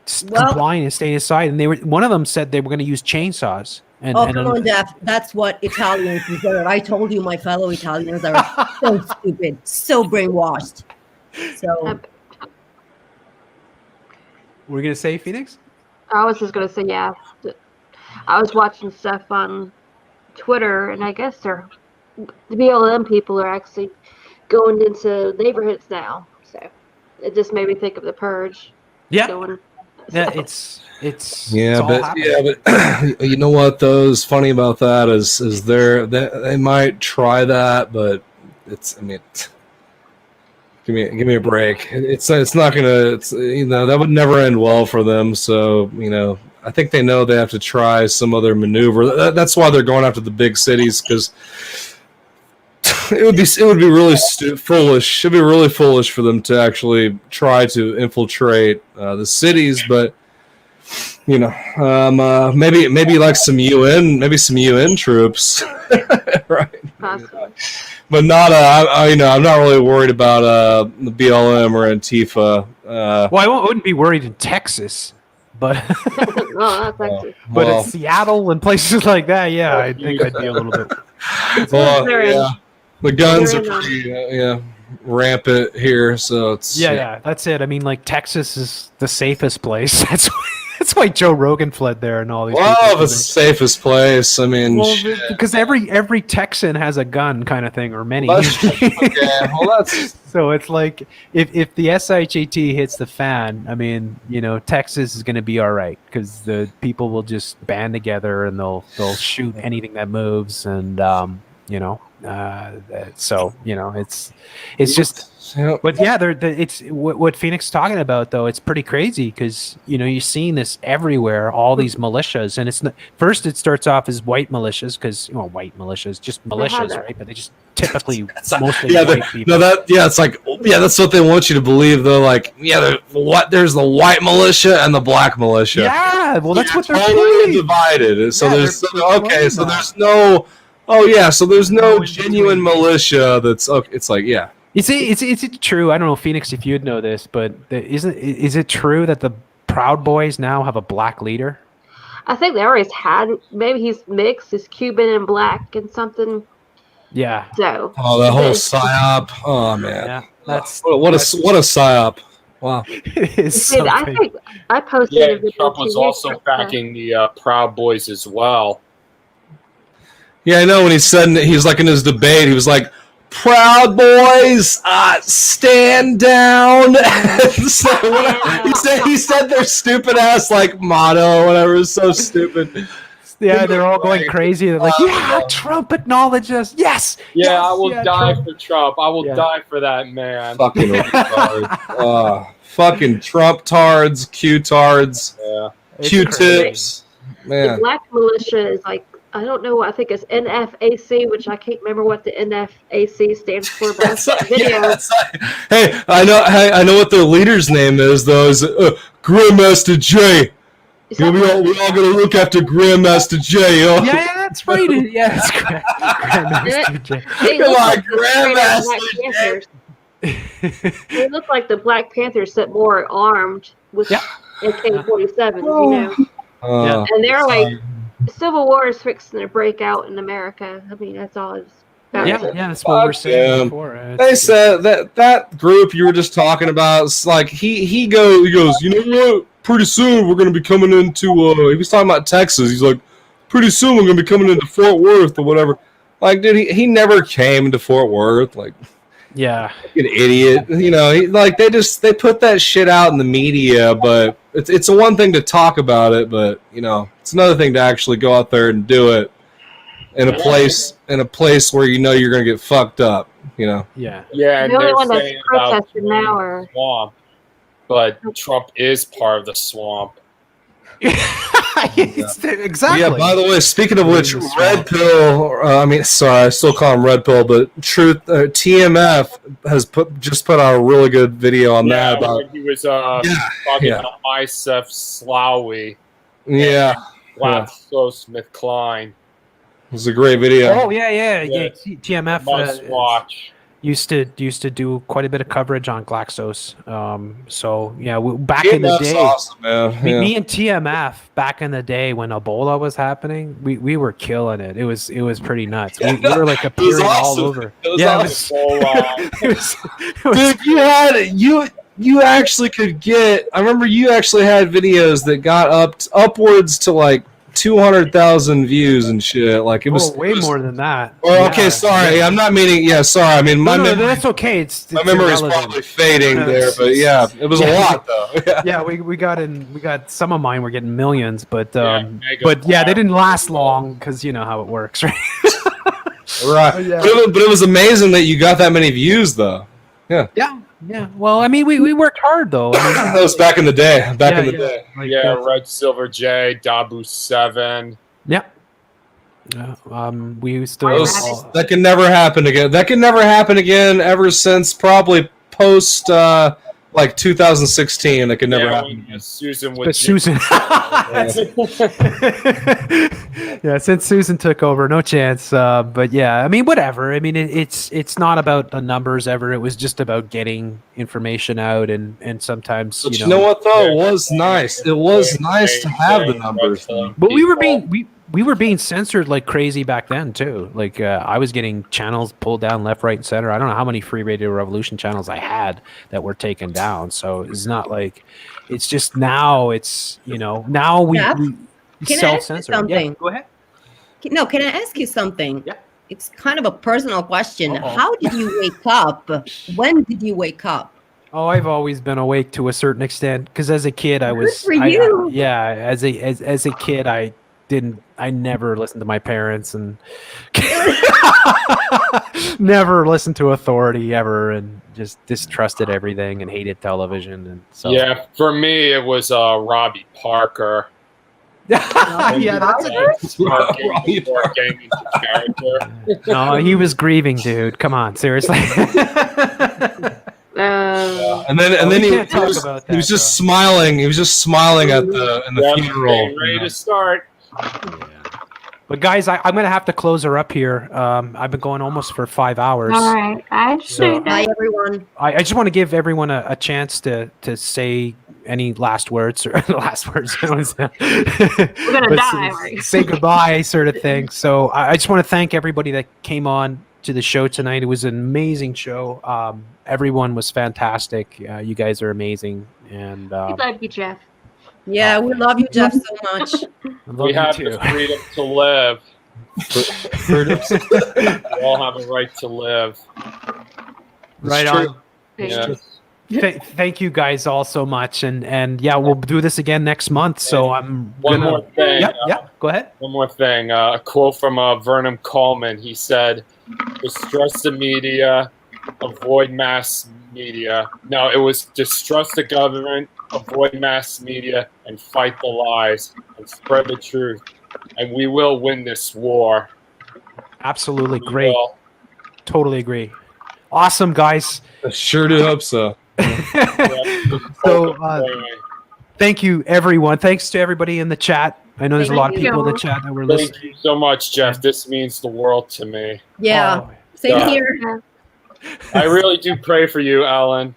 complying and staying aside. And one of them said they were going to use chainsaws. Come on, Jeff. That's what Italians deserve. I told you, my fellow Italians are so stupid, so brainwashed. So, were you going to say, Phoenix? I was just going to say, yeah. I was watching stuff on Twitter, and I guess the BLM people are actually going into neighborhoods now. So it just made me think of the Purge. Yeah, it's but you know what though is funny about that is they might try that, but give me a break. It's not gonna that would never end well for them. So I think they know they have to try some other maneuver. That's why they're going after the big cities, because it would be really foolish. It'd be really foolish for them to actually try to infiltrate the cities. But maybe like some UN troops, right? But not I'm not really worried about the BLM or Antifa. Well, I wouldn't be worried in Texas. But Oh, that's actually. but Well, it's Seattle and places like that. Yeah, I think I'd be a little bit. well, They're in- yeah, the guns they're are in, pretty rampant here, so it's Yeah, that's it. I mean, like Texas is the safest place. That's why Joe Rogan fled there and all these. Well, people. it's the safest place. I mean, Well, shit. because every Texan has a gun, kind of thing, or many. Well, yeah, well, that's So it's like if the SHAT hits the fan, I mean, Texas is going to be all right because the people will just band together and they'll shoot anything that moves, and so it's just. But yeah, it's what Phoenix is talking about though. It's pretty crazy because you're seeing this everywhere. All these militias, and it's not, first it starts off as white militias because white militias, just militias, right? But they just typically mostly white people. it's like that's what they want you to believe though. Like there's the white militia and the black militia. Yeah, well that's what they're totally divided. So there's so there's no. Oh yeah, so there's no genuine militia. That's okay. It's like Is it true? I don't know, Phoenix, if you'd know this, but is it true that the Proud Boys now have a black leader? I think they always had. Maybe he's mixed. He's Cuban and black and something. Yeah. So. Oh, the whole psyop. Oh man. Yeah. That's what a psyop. Wow. I think I posted a video. Trump was also backing the Proud Boys as well. Yeah, I know when he said he's like in his debate, he was like, "Proud Boys, stand down." he said their stupid ass like motto or whatever. It's so stupid. Yeah, they're all going crazy. They're like, "Yeah, Trump acknowledges. Yes. Yeah, yes, I will die Trump. for Trump. I will die for that man." Fucking retard. Fucking Trump tards, Q tards, Q-tips. Man. The black militia is like. I don't know. I think it's NFAC, which I can't remember what the NFAC stands for. But I saw a video. Hey, I know what their leader's name is though. Is Grandmaster J. We all gonna look after Grandmaster J. Yo. Yeah, that's right. Yeah, that's Grandmaster J. They look like Grandmaster J. They look like the Black Panthers, except more armed with AK-47s, and they're like. Civil War is fixing to break out in America. I mean, that's all it's about. Yeah, that's what we're saying before. They said that group you were just talking about. It's like he goes. You know what? Pretty soon we're going to be coming into. He was talking about Texas. He's like, pretty soon we're going to be coming into Fort Worth or whatever. Like, dude, he never came to Fort Worth. Like, yeah, an idiot. They put that shit out in the media, but it's a one thing to talk about it, but it's another thing to actually go out there and do it in a place where you're gonna get fucked up. Yeah. Yeah, and the only they're one that's saying about protesting now are swamp, but Trump is part of the swamp. Exactly. Yeah. By the way, speaking of which, Red Pill. I still call him Red Pill, but TMF has just put out a really good video on that about when he was talking about Myself Slowy. Yeah. GlaxoSmithKline. It was a great video. Oh yeah. TMF Must watch. used to do quite a bit of coverage on Glaxos. So yeah, back in the day, awesome, man. Me and TMF back in the day when Ebola was happening, we were killing it. It was pretty nuts. We were like appearing all over. Dude, you actually could get. I remember you actually had videos that got upwards to like 200,000 views and shit. Like it was way more than that. Okay, sorry. I'm not meaning. Yeah, sorry. I mean, my memory, that's okay. It's my memory is probably fading there, but yeah, it was a lot though. Yeah, we got some of mine were getting millions, but they didn't last long because you know how it works, right? Right. Yeah. But it was amazing that you got that many views though. Yeah. Yeah. Well, I mean, we worked hard though. That was back in the day. Red Silver J, Dabu 7. Yeah. We used to. That can never happen again. That can never happen again ever since probably post like 2016. That could never happen when again. Susan But was Susan, yeah, since Susan took over, no chance. But yeah, I mean, whatever. I mean, it's not about the numbers ever. It was just about getting information out, and sometimes But you know what though? It was nice. It was nice to have the numbers. Though. But we were being censored like crazy back then too. Like I was getting channels pulled down left, right, and center. I don't know how many Free Radio Revolution channels I had that were taken down. So it's not like it's just now. It's now we Jeff, can I ask you self-censor. Yeah, something? go ahead. No, can I ask you something? Yeah. It's kind of a personal question. Uh-oh. How did you wake up? When did you wake up? Oh, I've always been awake to a certain extent because as a kid I was. for you. As a kid I never listened to my parents and never listened to authority ever, and just distrusted everything and hated television. And so Yeah, for me it was Robbie Parker. yeah, that's Robbie Parker. Character. No, he was grieving, dude. Come on, seriously. And then we he can't talk about was that, just smiling. He was just smiling at the funeral. Getting ready to start. But guys, I'm going to have to close her up here. I've been going almost for 5 hours. All right. I So- Bye, everyone. I just want to give everyone a chance to say any last words or last words. We're gonna die, right? Say goodbye, sort of thing. So I just want to thank everybody that came on to the show tonight. It was an amazing show. Everyone was fantastic. You guys are amazing, and We love you, Jeff. Yeah, we love you, Jeff, so much. I love We you have too. the freedom to live. We all have a right to live. Right true. on. Yes. Thank you guys all so much, and yeah, we'll do this again next month. So I'm One gonna. more thing. Yep. Go ahead. One more thing. A quote from Vernon Coleman. He said, "Distrust the media, avoid mass media." No, it was distrust the government, avoid mass media, and fight the lies and spread the truth. And we will win this war. Absolutely We great. will. Totally agree. Awesome, guys. I sure do hope so. So thank you, everyone. Thanks to everybody in the chat. I know there's a lot of Thank people in the you. chat that were listening. Thank you so much, Jeff. This means the world to me. Yeah, Oh, same Yeah. here. I really do pray for you, Alan.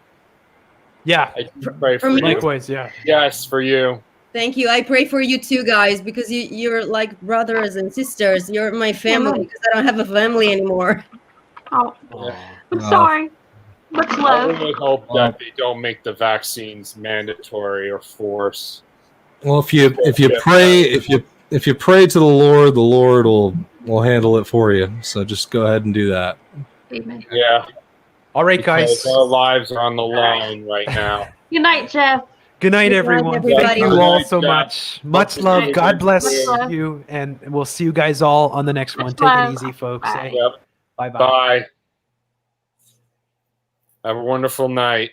yeah. I do pray for For me? you. Likewise, yeah. Yes, for you. Thank you. I pray for you too, guys, because you're like brothers and sisters. You're my family because I don't have a family anymore. Oh, Yeah. I'm sorry. Much I love. really hope that they don't make the vaccines mandatory or force. Well, if you pray to the Lord will handle it for you. So just go ahead and do that. Amen. Yeah. All right, Because guys. our lives are on the line right now. Good night, Jeff. Good night, Good night, everyone. everybody. Thank you Good all night, so Jeff. much. Much Good love. night, God bless Much love. you, and we'll see you guys all on the next one. Much Take it love. easy, folks. Bye. Yep. Bye bye. Bye. Have a wonderful night.